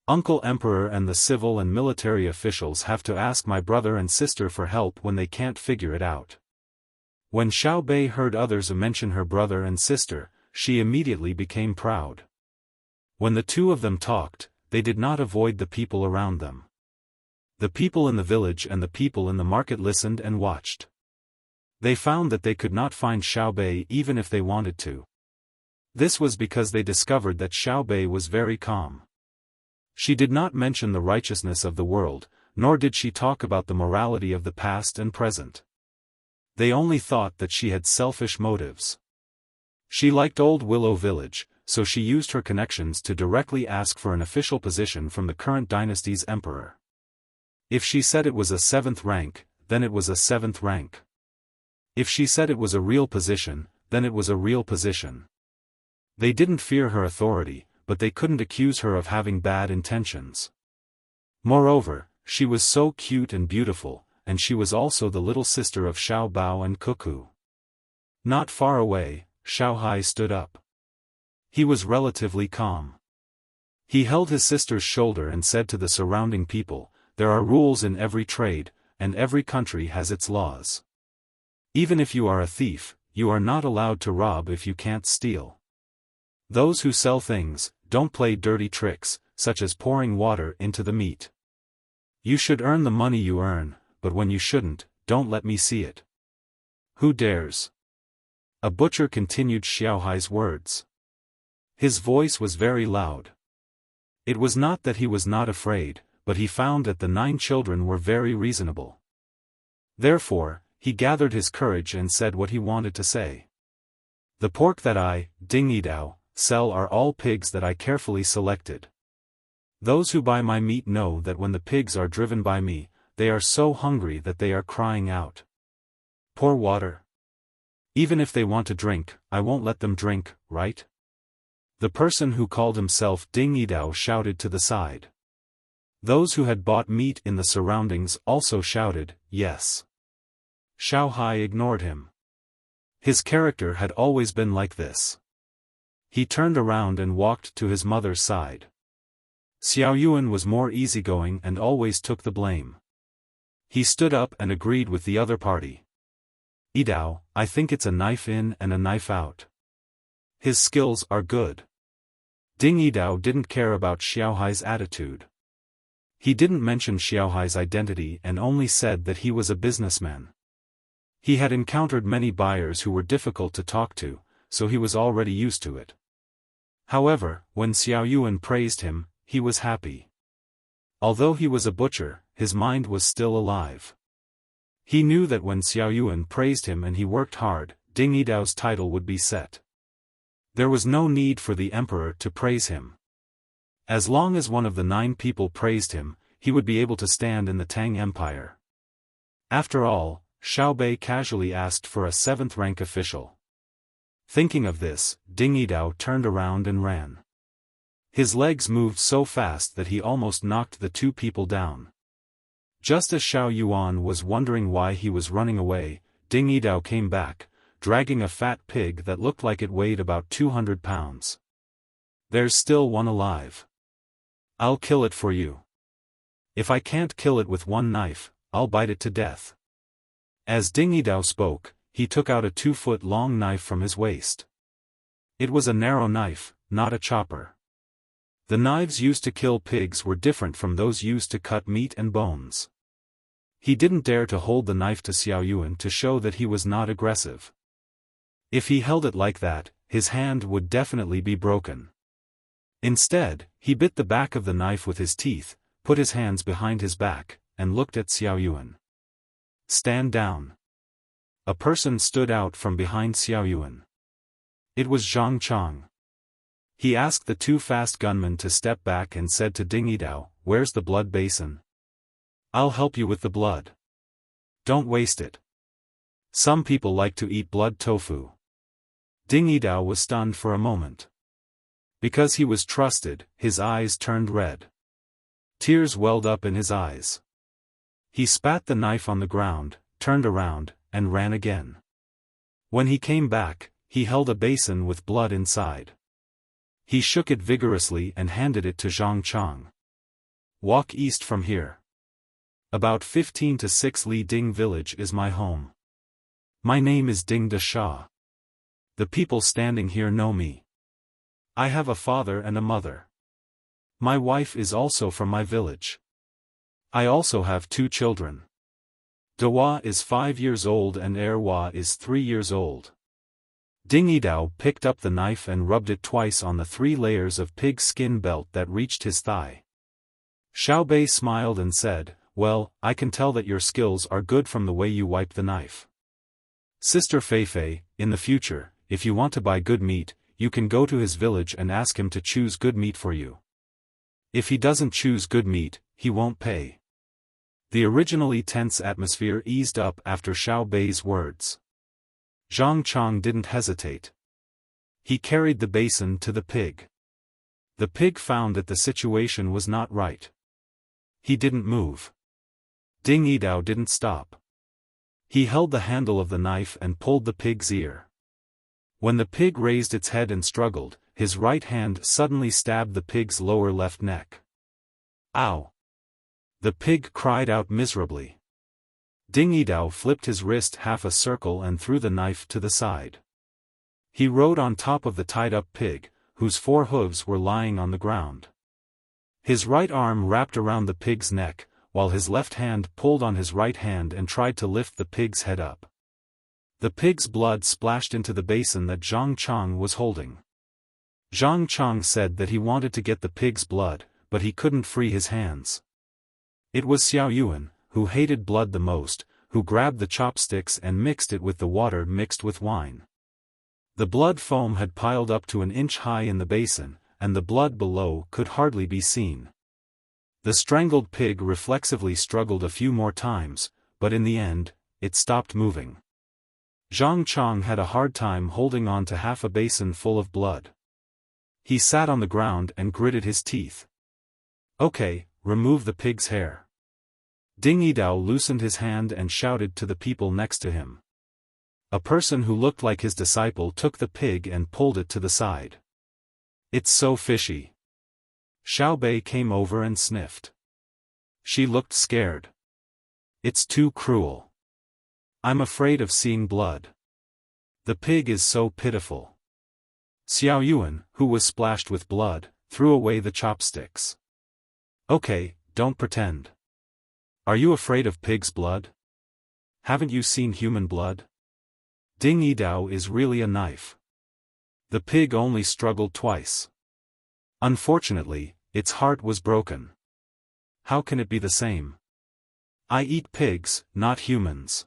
Uncle Emperor and the civil and military officials have to ask my brother and sister for help when they can't figure it out. When Xiaobei heard others mention her brother and sister, she immediately became proud. When the two of them talked, they did not avoid the people around them. The people in the village and the people in the market listened and watched. They found that they could not find Xiaobei even if they wanted to. This was because they discovered that Xiaobei was very calm. She did not mention the righteousness of the world, nor did she talk about the morality of the past and present. They only thought that she had selfish motives. She liked Old Willow Village, so she used her connections to directly ask for an official position from the current dynasty's emperor. If she said it was a 7th rank, then it was a 7th rank. If she said it was a real position, then it was a real position. They didn't fear her authority, but they couldn't accuse her of having bad intentions. Moreover, she was so cute and beautiful, and she was also the little sister of Xiao Bao and Cuckoo. Not far away, Xiao Hai stood up. He was relatively calm. He held his sister's shoulder and said to the surrounding people, "There are rules in every trade, and every country has its laws. Even if you are a thief, you are not allowed to rob if you can't steal. Those who sell things, don't play dirty tricks, such as pouring water into the meat. You should earn the money you earn, but when you shouldn't, don't let me see it." Who dares? A butcher continued Xiaohai's words. His voice was very loud. It was not that he was not afraid, but he found that the 9 children were very reasonable. Therefore, he gathered his courage and said what he wanted to say. The pork that I, Ding Yidao, sell are all pigs that I carefully selected. Those who buy my meat know that when the pigs are driven by me, they are so hungry that they are crying out. Pour water. Even if they want to drink, I won't let them drink, right? The person who called himself Ding Yidao shouted to the side. Those who had bought meat in the surroundings also shouted, yes. Xiao Hai ignored him. His character had always been like this. He turned around and walked to his mother's side. Xiao Yuan was more easygoing and always took the blame. He stood up and agreed with the other party. Yidao, I think it's a knife in and a knife out. His skills are good. Ding Yidao didn't care about Xiaohai's attitude. He didn't mention Xiaohai's identity and only said that he was a businessman. He had encountered many buyers who were difficult to talk to, so he was already used to it. However, when Xiao Yuan praised him, he was happy. Although he was a butcher, his mind was still alive. He knew that when Xiao Yuan praised him and he worked hard, Ding Yidao's title would be set. There was no need for the emperor to praise him. As long as one of the 9 people praised him, he would be able to stand in the Tang Empire. After all, Xiaobei casually asked for a 7th-rank official. Thinking of this, Ding Yidao turned around and ran. His legs moved so fast that he almost knocked the 2 people down. Just as Xiao Yuan was wondering why he was running away, Ding Yidao came back, dragging a fat pig that looked like it weighed about 200 pounds. "There's still one alive. I'll kill it for you. If I can't kill it with one knife, I'll bite it to death." As Ding Yidao spoke, he took out a 2-foot-long knife from his waist. It was a narrow knife, not a chopper. The knives used to kill pigs were different from those used to cut meat and bones. He didn't dare to hold the knife to Xiao Yuan to show that he was not aggressive. If he held it like that, his hand would definitely be broken. Instead, he bit the back of the knife with his teeth, put his hands behind his back, and looked at Xiao Yuan. "Stand down." A person stood out from behind Xiao Yuan. It was Zhang Chang. He asked the 2 fast gunmen to step back and said to Ding Yidao, "Where's the blood basin? I'll help you with the blood. Don't waste it. Some people like to eat blood tofu." Ding Yidao was stunned for a moment. Because he was trusted, his eyes turned red. Tears welled up in his eyes. He spat the knife on the ground, turned around, and ran again. When he came back, he held a basin with blood inside. He shook it vigorously and handed it to Zhang Chang. "Walk east from here. About 15 to 6 Li Ding village is my home. My name is Ding De Sha. The people standing here know me. I have a father and a mother. My wife is also from my village. I also have 2 children. Dewa is 5 years old and Erwa is 3 years old." Ding Yidao picked up the knife and rubbed it twice on the 3 layers of pig skin belt that reached his thigh. Xiaobei smiled and said, "Well, I can tell that your skills are good from the way you wipe the knife. Sister Feifei, in the future, if you want to buy good meat, you can go to his village and ask him to choose good meat for you. If he doesn't choose good meat, he won't pay." The originally tense atmosphere eased up after Xiaobei's words. Zhang Chang didn't hesitate. He carried the basin to the pig. The pig found that the situation was not right. He didn't move. Ding Yidao didn't stop. He held the handle of the knife and pulled the pig's ear. When the pig raised its head and struggled, his right hand suddenly stabbed the pig's lower left neck. "Ow!" The pig cried out miserably. Ding Yidao flipped his wrist half a circle and threw the knife to the side. He rode on top of the tied-up pig, whose 4 hooves were lying on the ground. His right arm wrapped around the pig's neck, while his left hand pulled on his right hand and tried to lift the pig's head up. The pig's blood splashed into the basin that Zhang Chang was holding. Zhang Chang said that he wanted to get the pig's blood, but he couldn't free his hands. It was Xiao Yuan, who hated blood the most, who grabbed the chopsticks and mixed it with the water mixed with wine. The blood foam had piled up to an inch high in the basin, and the blood below could hardly be seen. The strangled pig reflexively struggled a few more times, but in the end, it stopped moving. Zhang Chang had a hard time holding on to half a basin full of blood. He sat on the ground and gritted his teeth. "Okay, remove the pig's hair." Ding Yidao loosened his hand and shouted to the people next to him. A person who looked like his disciple took the pig and pulled it to the side. "It's so fishy." Xiaobei came over and sniffed. She looked scared. "It's too cruel. I'm afraid of seeing blood. The pig is so pitiful." Xiao Yuan, who was splashed with blood, threw away the chopsticks. "Okay, don't pretend. Are you afraid of pig's blood? Haven't you seen human blood? Ding Yidao is really a knife." The pig only struggled twice. Unfortunately, its heart was broken. How can it be the same? I eat pigs, not humans.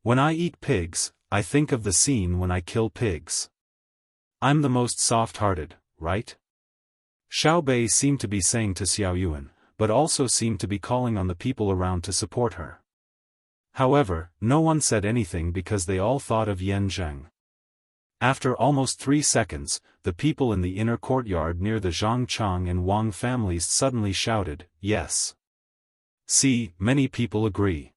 When I eat pigs, I think of the scene when I kill pigs. I'm the most soft-hearted, right? Xiaobei seemed to be saying to Xiao Yuan, but also seemed to be calling on the people around to support her. However, no one said anything because they all thought of Yan Zheng. After almost 3 seconds, the people in the inner courtyard near the Zhang Chang and Wang families suddenly shouted, "Yes." See, many people agree.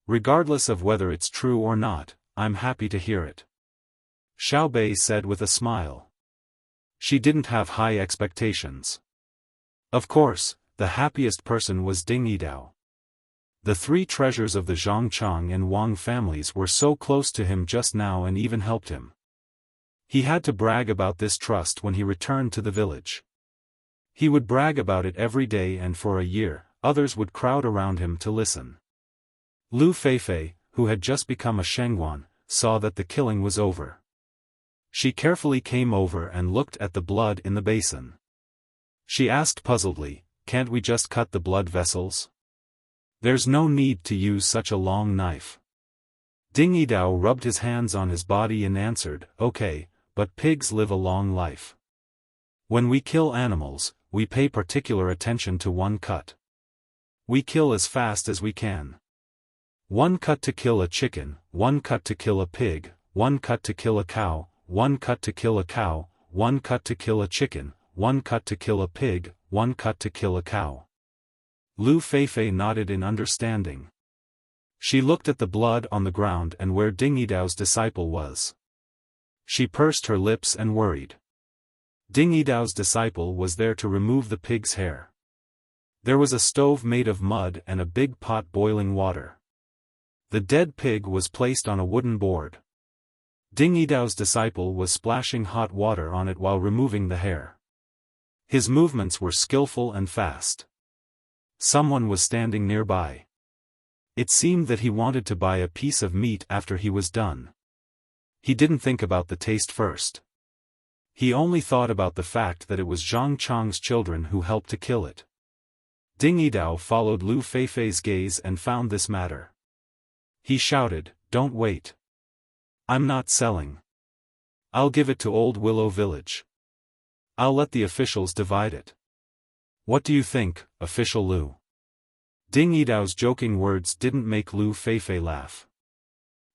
Regardless of whether it's true or not, I'm happy to hear it. Xiao Bei said with a smile. She didn't have high expectations. Of course, the happiest person was Ding Yidao. The 3 treasures of the Zhangchang and Wang families were so close to him just now and even helped him. He had to brag about this trust when he returned to the village. He would brag about it every day, and for a year, others would crowd around him to listen. Lu Feifei, who had just become a Shengguan, saw that the killing was over. She carefully came over and looked at the blood in the basin. She asked puzzledly, "Can't we just cut the blood vessels? There's no need to use such a long knife." Ding Yidao rubbed his hands on his body and answered, "Okay, but pigs live a long life. When we kill animals, we pay particular attention to one cut. We kill as fast as we can. 1 cut to kill a chicken, 1 cut to kill a pig, 1 cut to kill a cow, 1 cut to kill a cow, 1 cut to kill a chicken, 1 cut to kill a pig, 1 cut to kill a cow." Lu Feifei nodded in understanding. She looked at the blood on the ground and where Ding Yidao's disciple was. She pursed her lips and worried. Ding Yidao's disciple was there to remove the pig's hair. There was a stove made of mud and a big pot boiling water. The dead pig was placed on a wooden board. Ding Yidao's disciple was splashing hot water on it while removing the hair. His movements were skillful and fast. Someone was standing nearby. It seemed that he wanted to buy a piece of meat after he was done. He didn't think about the taste first. He only thought about the fact that it was Zhang Chang's children who helped to kill it. Ding Yidao followed Lu Feifei's gaze and found this matter. He shouted, "Don't wait. I'm not selling. I'll give it to Old Willow Village. I'll let the officials divide it. What do you think, Official Lu?" Ding Yidao's joking words didn't make Lu Feifei laugh.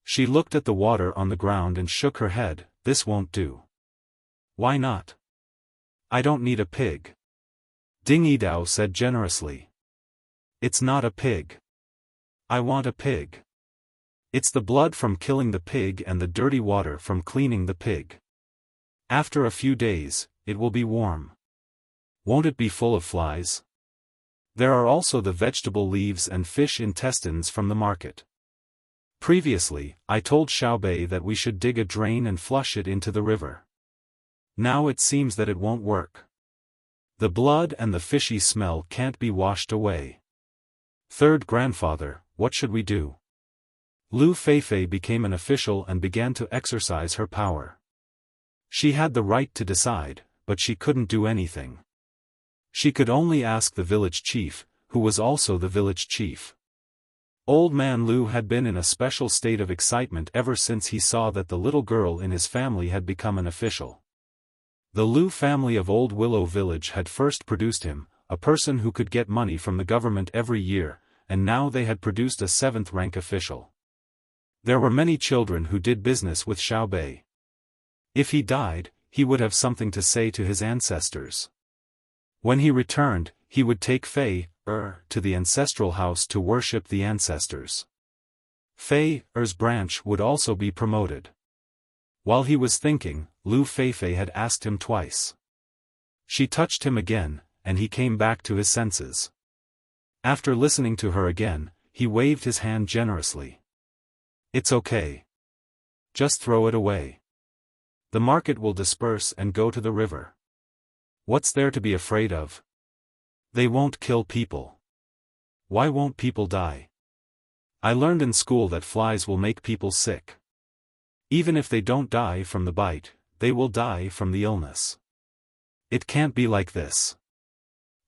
She looked at the water on the ground and shook her head, "This won't do." "Why not?" "I don't need a pig." Ding Yidao said generously. "It's not a pig. I want a pig. It's the blood from killing the pig and the dirty water from cleaning the pig. After a few days, it will be warm. Won't it be full of flies? There are also the vegetable leaves and fish intestines from the market. Previously, I told Xiao Bei that we should dig a drain and flush it into the river. Now it seems that it won't work. The blood and the fishy smell can't be washed away. Third grandfather, what should we do?" Lu Feifei became an official and began to exercise her power. She had the right to decide, but she couldn't do anything. She could only ask the village chief, who was also the village chief. Old man Lu had been in a special state of excitement ever since he saw that the little girl in his family had become an official. The Lu family of Old Willow Village had first produced him, a person who could get money from the government every year, and now they had produced a 7th-rank official. There were many children who did business with Xiao Bei. If he died, he would have something to say to his ancestors. When he returned, he would take to the ancestral house to worship the ancestors. Fei's branch would also be promoted. While he was thinking, Lu Feifei had asked him twice. She touched him again, and he came back to his senses. After listening to her again, he waved his hand generously. "It's okay. Just throw it away. The market will disperse and go to the river. What's there to be afraid of? They won't kill people. Why won't people die? I learned in school that flies will make people sick. Even if they don't die from the bite, they will die from the illness. It can't be like this.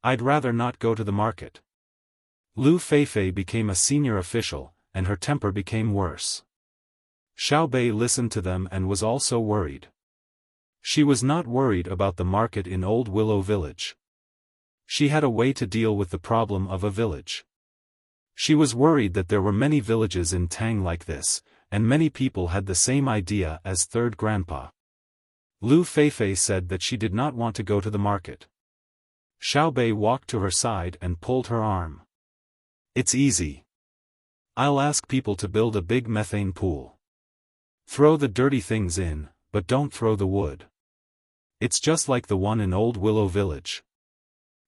I'd rather not go to the market." Lu Feifei became a senior official, and her temper became worse. Xiao Bei listened to them and was also worried. She was not worried about the market in Old Willow Village. She had a way to deal with the problem of a village. She was worried that there were many villages in Tang like this, and many people had the same idea as Third Grandpa. Lu Feifei said that she did not want to go to the market. Xiaobei walked to her side and pulled her arm. It's easy. I'll ask people to build a big methane pool. Throw the dirty things in, but don't throw the wood. It's just like the one in Old Willow Village.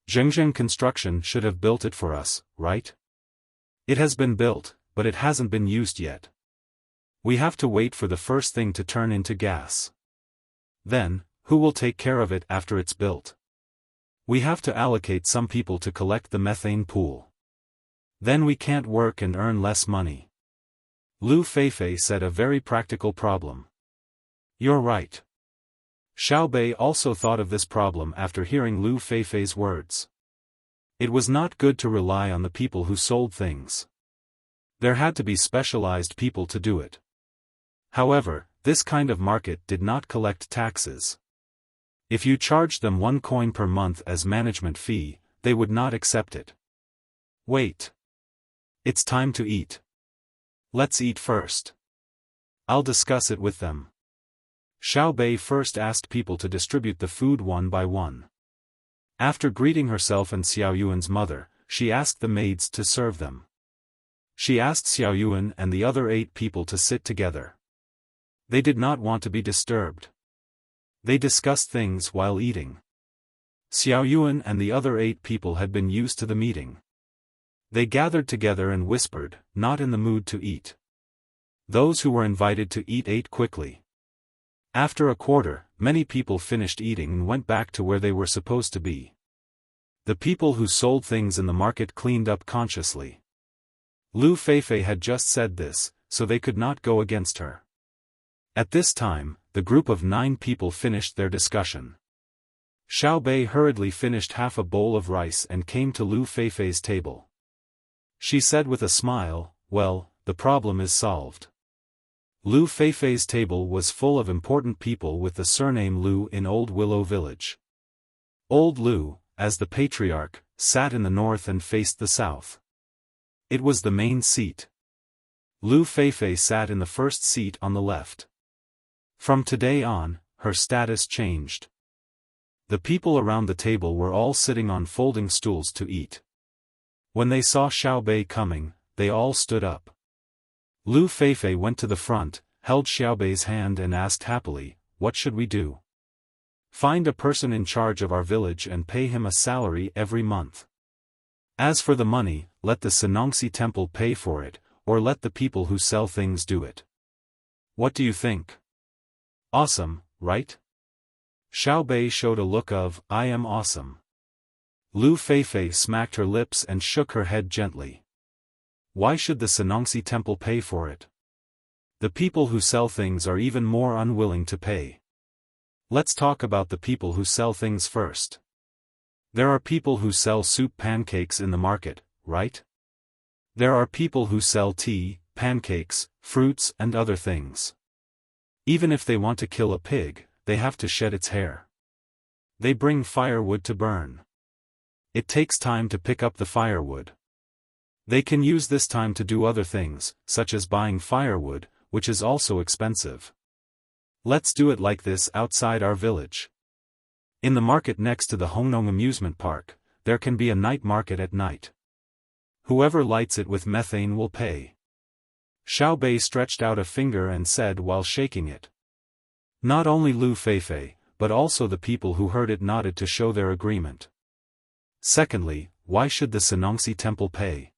Zhengzheng Construction should have built it for us, right? It has been built, but it hasn't been used yet. We have to wait for the first thing to turn into gas. Then, who will take care of it after it's built? We have to allocate some people to collect the methane pool. Then we can't work and earn less money. Lu Feifei said a very practical problem. You're right. Xiaobei also thought of this problem after hearing Lu Feifei's words. It was not good to rely on the people who sold things. There had to be specialized people to do it. However, this kind of market did not collect taxes. If you charged them 1 coin per month as management fee, they would not accept it. Wait. It's time to eat. Let's eat first. I'll discuss it with them. Xiaobei first asked people to distribute the food one by one. After greeting herself and Xiaoyuan's mother, she asked the maids to serve them. She asked Xiaoyuan and the other 8 people to sit together. They did not want to be disturbed. They discussed things while eating. Xiaoyuan and the other 8 people had been used to the meeting. They gathered together and whispered, not in the mood to eat. Those who were invited to eat ate quickly. After a quarter, many people finished eating and went back to where they were supposed to be. The people who sold things in the market cleaned up consciously. Lu Feifei had just said this, so they could not go against her. At this time, the group of 9 people finished their discussion. Xiaobei hurriedly finished half a bowl of rice and came to Lu Feifei's table. She said with a smile, "Well, the problem is solved." Lu Feifei's table was full of important people with the surname Lu in Old Willow Village. Old Lu, as the patriarch, sat in the north and faced the south. It was the main seat. Lu Feifei sat in the first seat on the left. From today on, her status changed. The people around the table were all sitting on folding stools to eat. When they saw Xiaobei coming, they all stood up. Lu Feifei went to the front, held Xiaobei's hand and asked happily, "What should we do?" "Find a person in charge of our village and pay him a salary every month. As for the money, let the Sanongxi temple pay for it, or let the people who sell things do it. What do you think? Awesome, right?" Xiaobei showed a look of, "I am awesome." Lu Feifei smacked her lips and shook her head gently. Why should the Sanongxi temple pay for it? The people who sell things are even more unwilling to pay. Let's talk about the people who sell things first. There are people who sell soup pancakes in the market, right? There are people who sell tea, pancakes, fruits and other things. Even if they want to kill a pig, they have to shed its hair. They bring firewood to burn. It takes time to pick up the firewood. They can use this time to do other things, such as buying firewood, which is also expensive. Let's do it like this outside our village. In the market next to the Hongnong amusement park, there can be a night market at night. Whoever lights it with methane will pay. Xiaobei stretched out a finger and said while shaking it. Not only Lu Feifei, but also the people who heard it nodded to show their agreement. Secondly, why should the Sanongxi temple pay?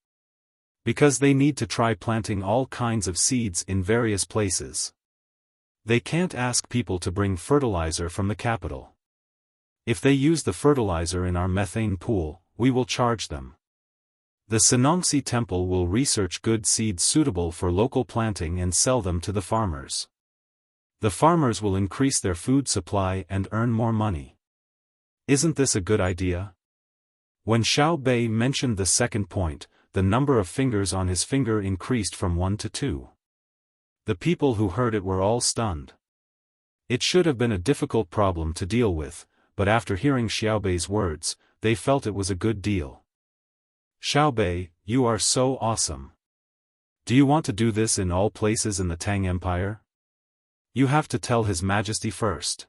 Because they need to try planting all kinds of seeds in various places. They can't ask people to bring fertilizer from the capital. If they use the fertilizer in our methane pool, we will charge them. The Sanongxi temple will research good seeds suitable for local planting and sell them to the farmers. The farmers will increase their food supply and earn more money. Isn't this a good idea? When Xiaobei mentioned the second point, the number of fingers on his finger increased from 1 to 2. The people who heard it were all stunned. It should have been a difficult problem to deal with, but after hearing Xiaobei's words, they felt it was a good deal. Xiaobei, you are so awesome. Do you want to do this in all places in the Tang Empire? You have to tell His Majesty first.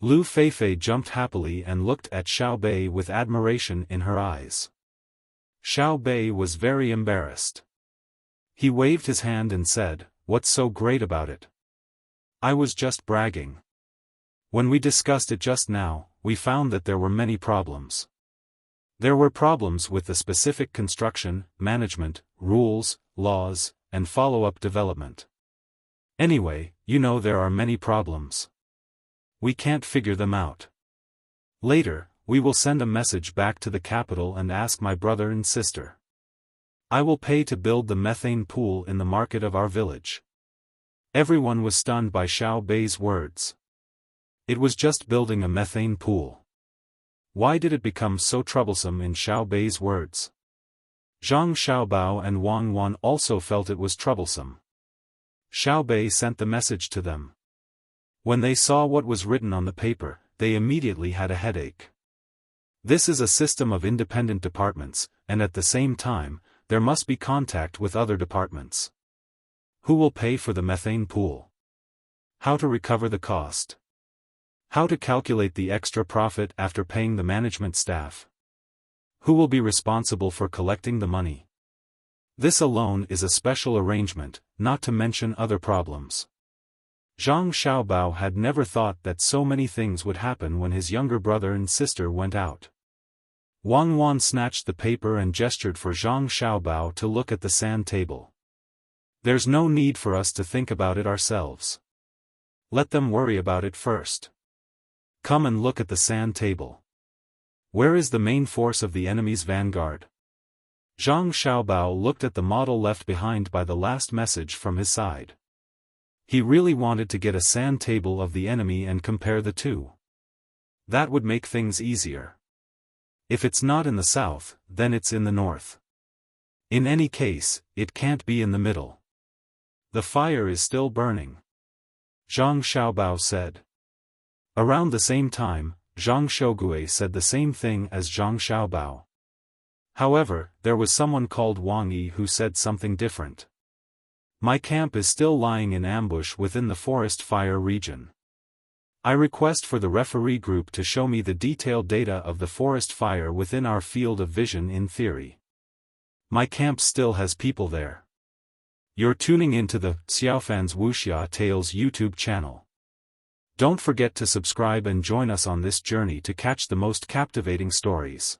Lu Feifei jumped happily and looked at Xiaobei with admiration in her eyes. Xiaobei was very embarrassed. He waved his hand and said, "What's so great about it? I was just bragging. When we discussed it just now, we found that there were many problems. There were problems with the specific construction, management, rules, laws, and follow-up development. Anyway, you know there are many problems. We can't figure them out. Later, we will send a message back to the capital and ask my brother and sister. I will pay to build the methane pool in the market of our village." Everyone was stunned by Xiaobei's words. It was just building a methane pool. Why did it become so troublesome in Xiaobei's words? Zhang Xiaobao and Wang Wan also felt it was troublesome. Xiaobei sent the message to them. When they saw what was written on the paper, they immediately had a headache. This is a system of independent departments, and at the same time, there must be contact with other departments. Who will pay for the methane pool? How to recover the cost? How to calculate the extra profit after paying the management staff? Who will be responsible for collecting the money? This alone is a special arrangement, not to mention other problems. Zhang Xiaobao had never thought that so many things would happen when his younger brother and sister went out. Wang Wan snatched the paper and gestured for Zhang Xiaobao to look at the sand table. There's no need for us to think about it ourselves. Let them worry about it first. Come and look at the sand table. Where is the main force of the enemy's vanguard? Zhang Xiaobao looked at the model left behind by the last message from his side. He really wanted to get a sand table of the enemy and compare the two. That would make things easier. If it's not in the south, then it's in the north. In any case, it can't be in the middle. The fire is still burning. Zhang Xiaobao said. Around the same time, Zhang Shogui said the same thing as Zhang Xiaobao. However, there was someone called Wang Yi who said something different. My camp is still lying in ambush within the forest fire region. I request for the referee group to show me the detailed data of the forest fire within our field of vision in theory. My camp still has people there. You're tuning into the Xiaofan's Wuxia Tales YouTube channel. Don't forget to subscribe and join us on this journey to catch the most captivating stories.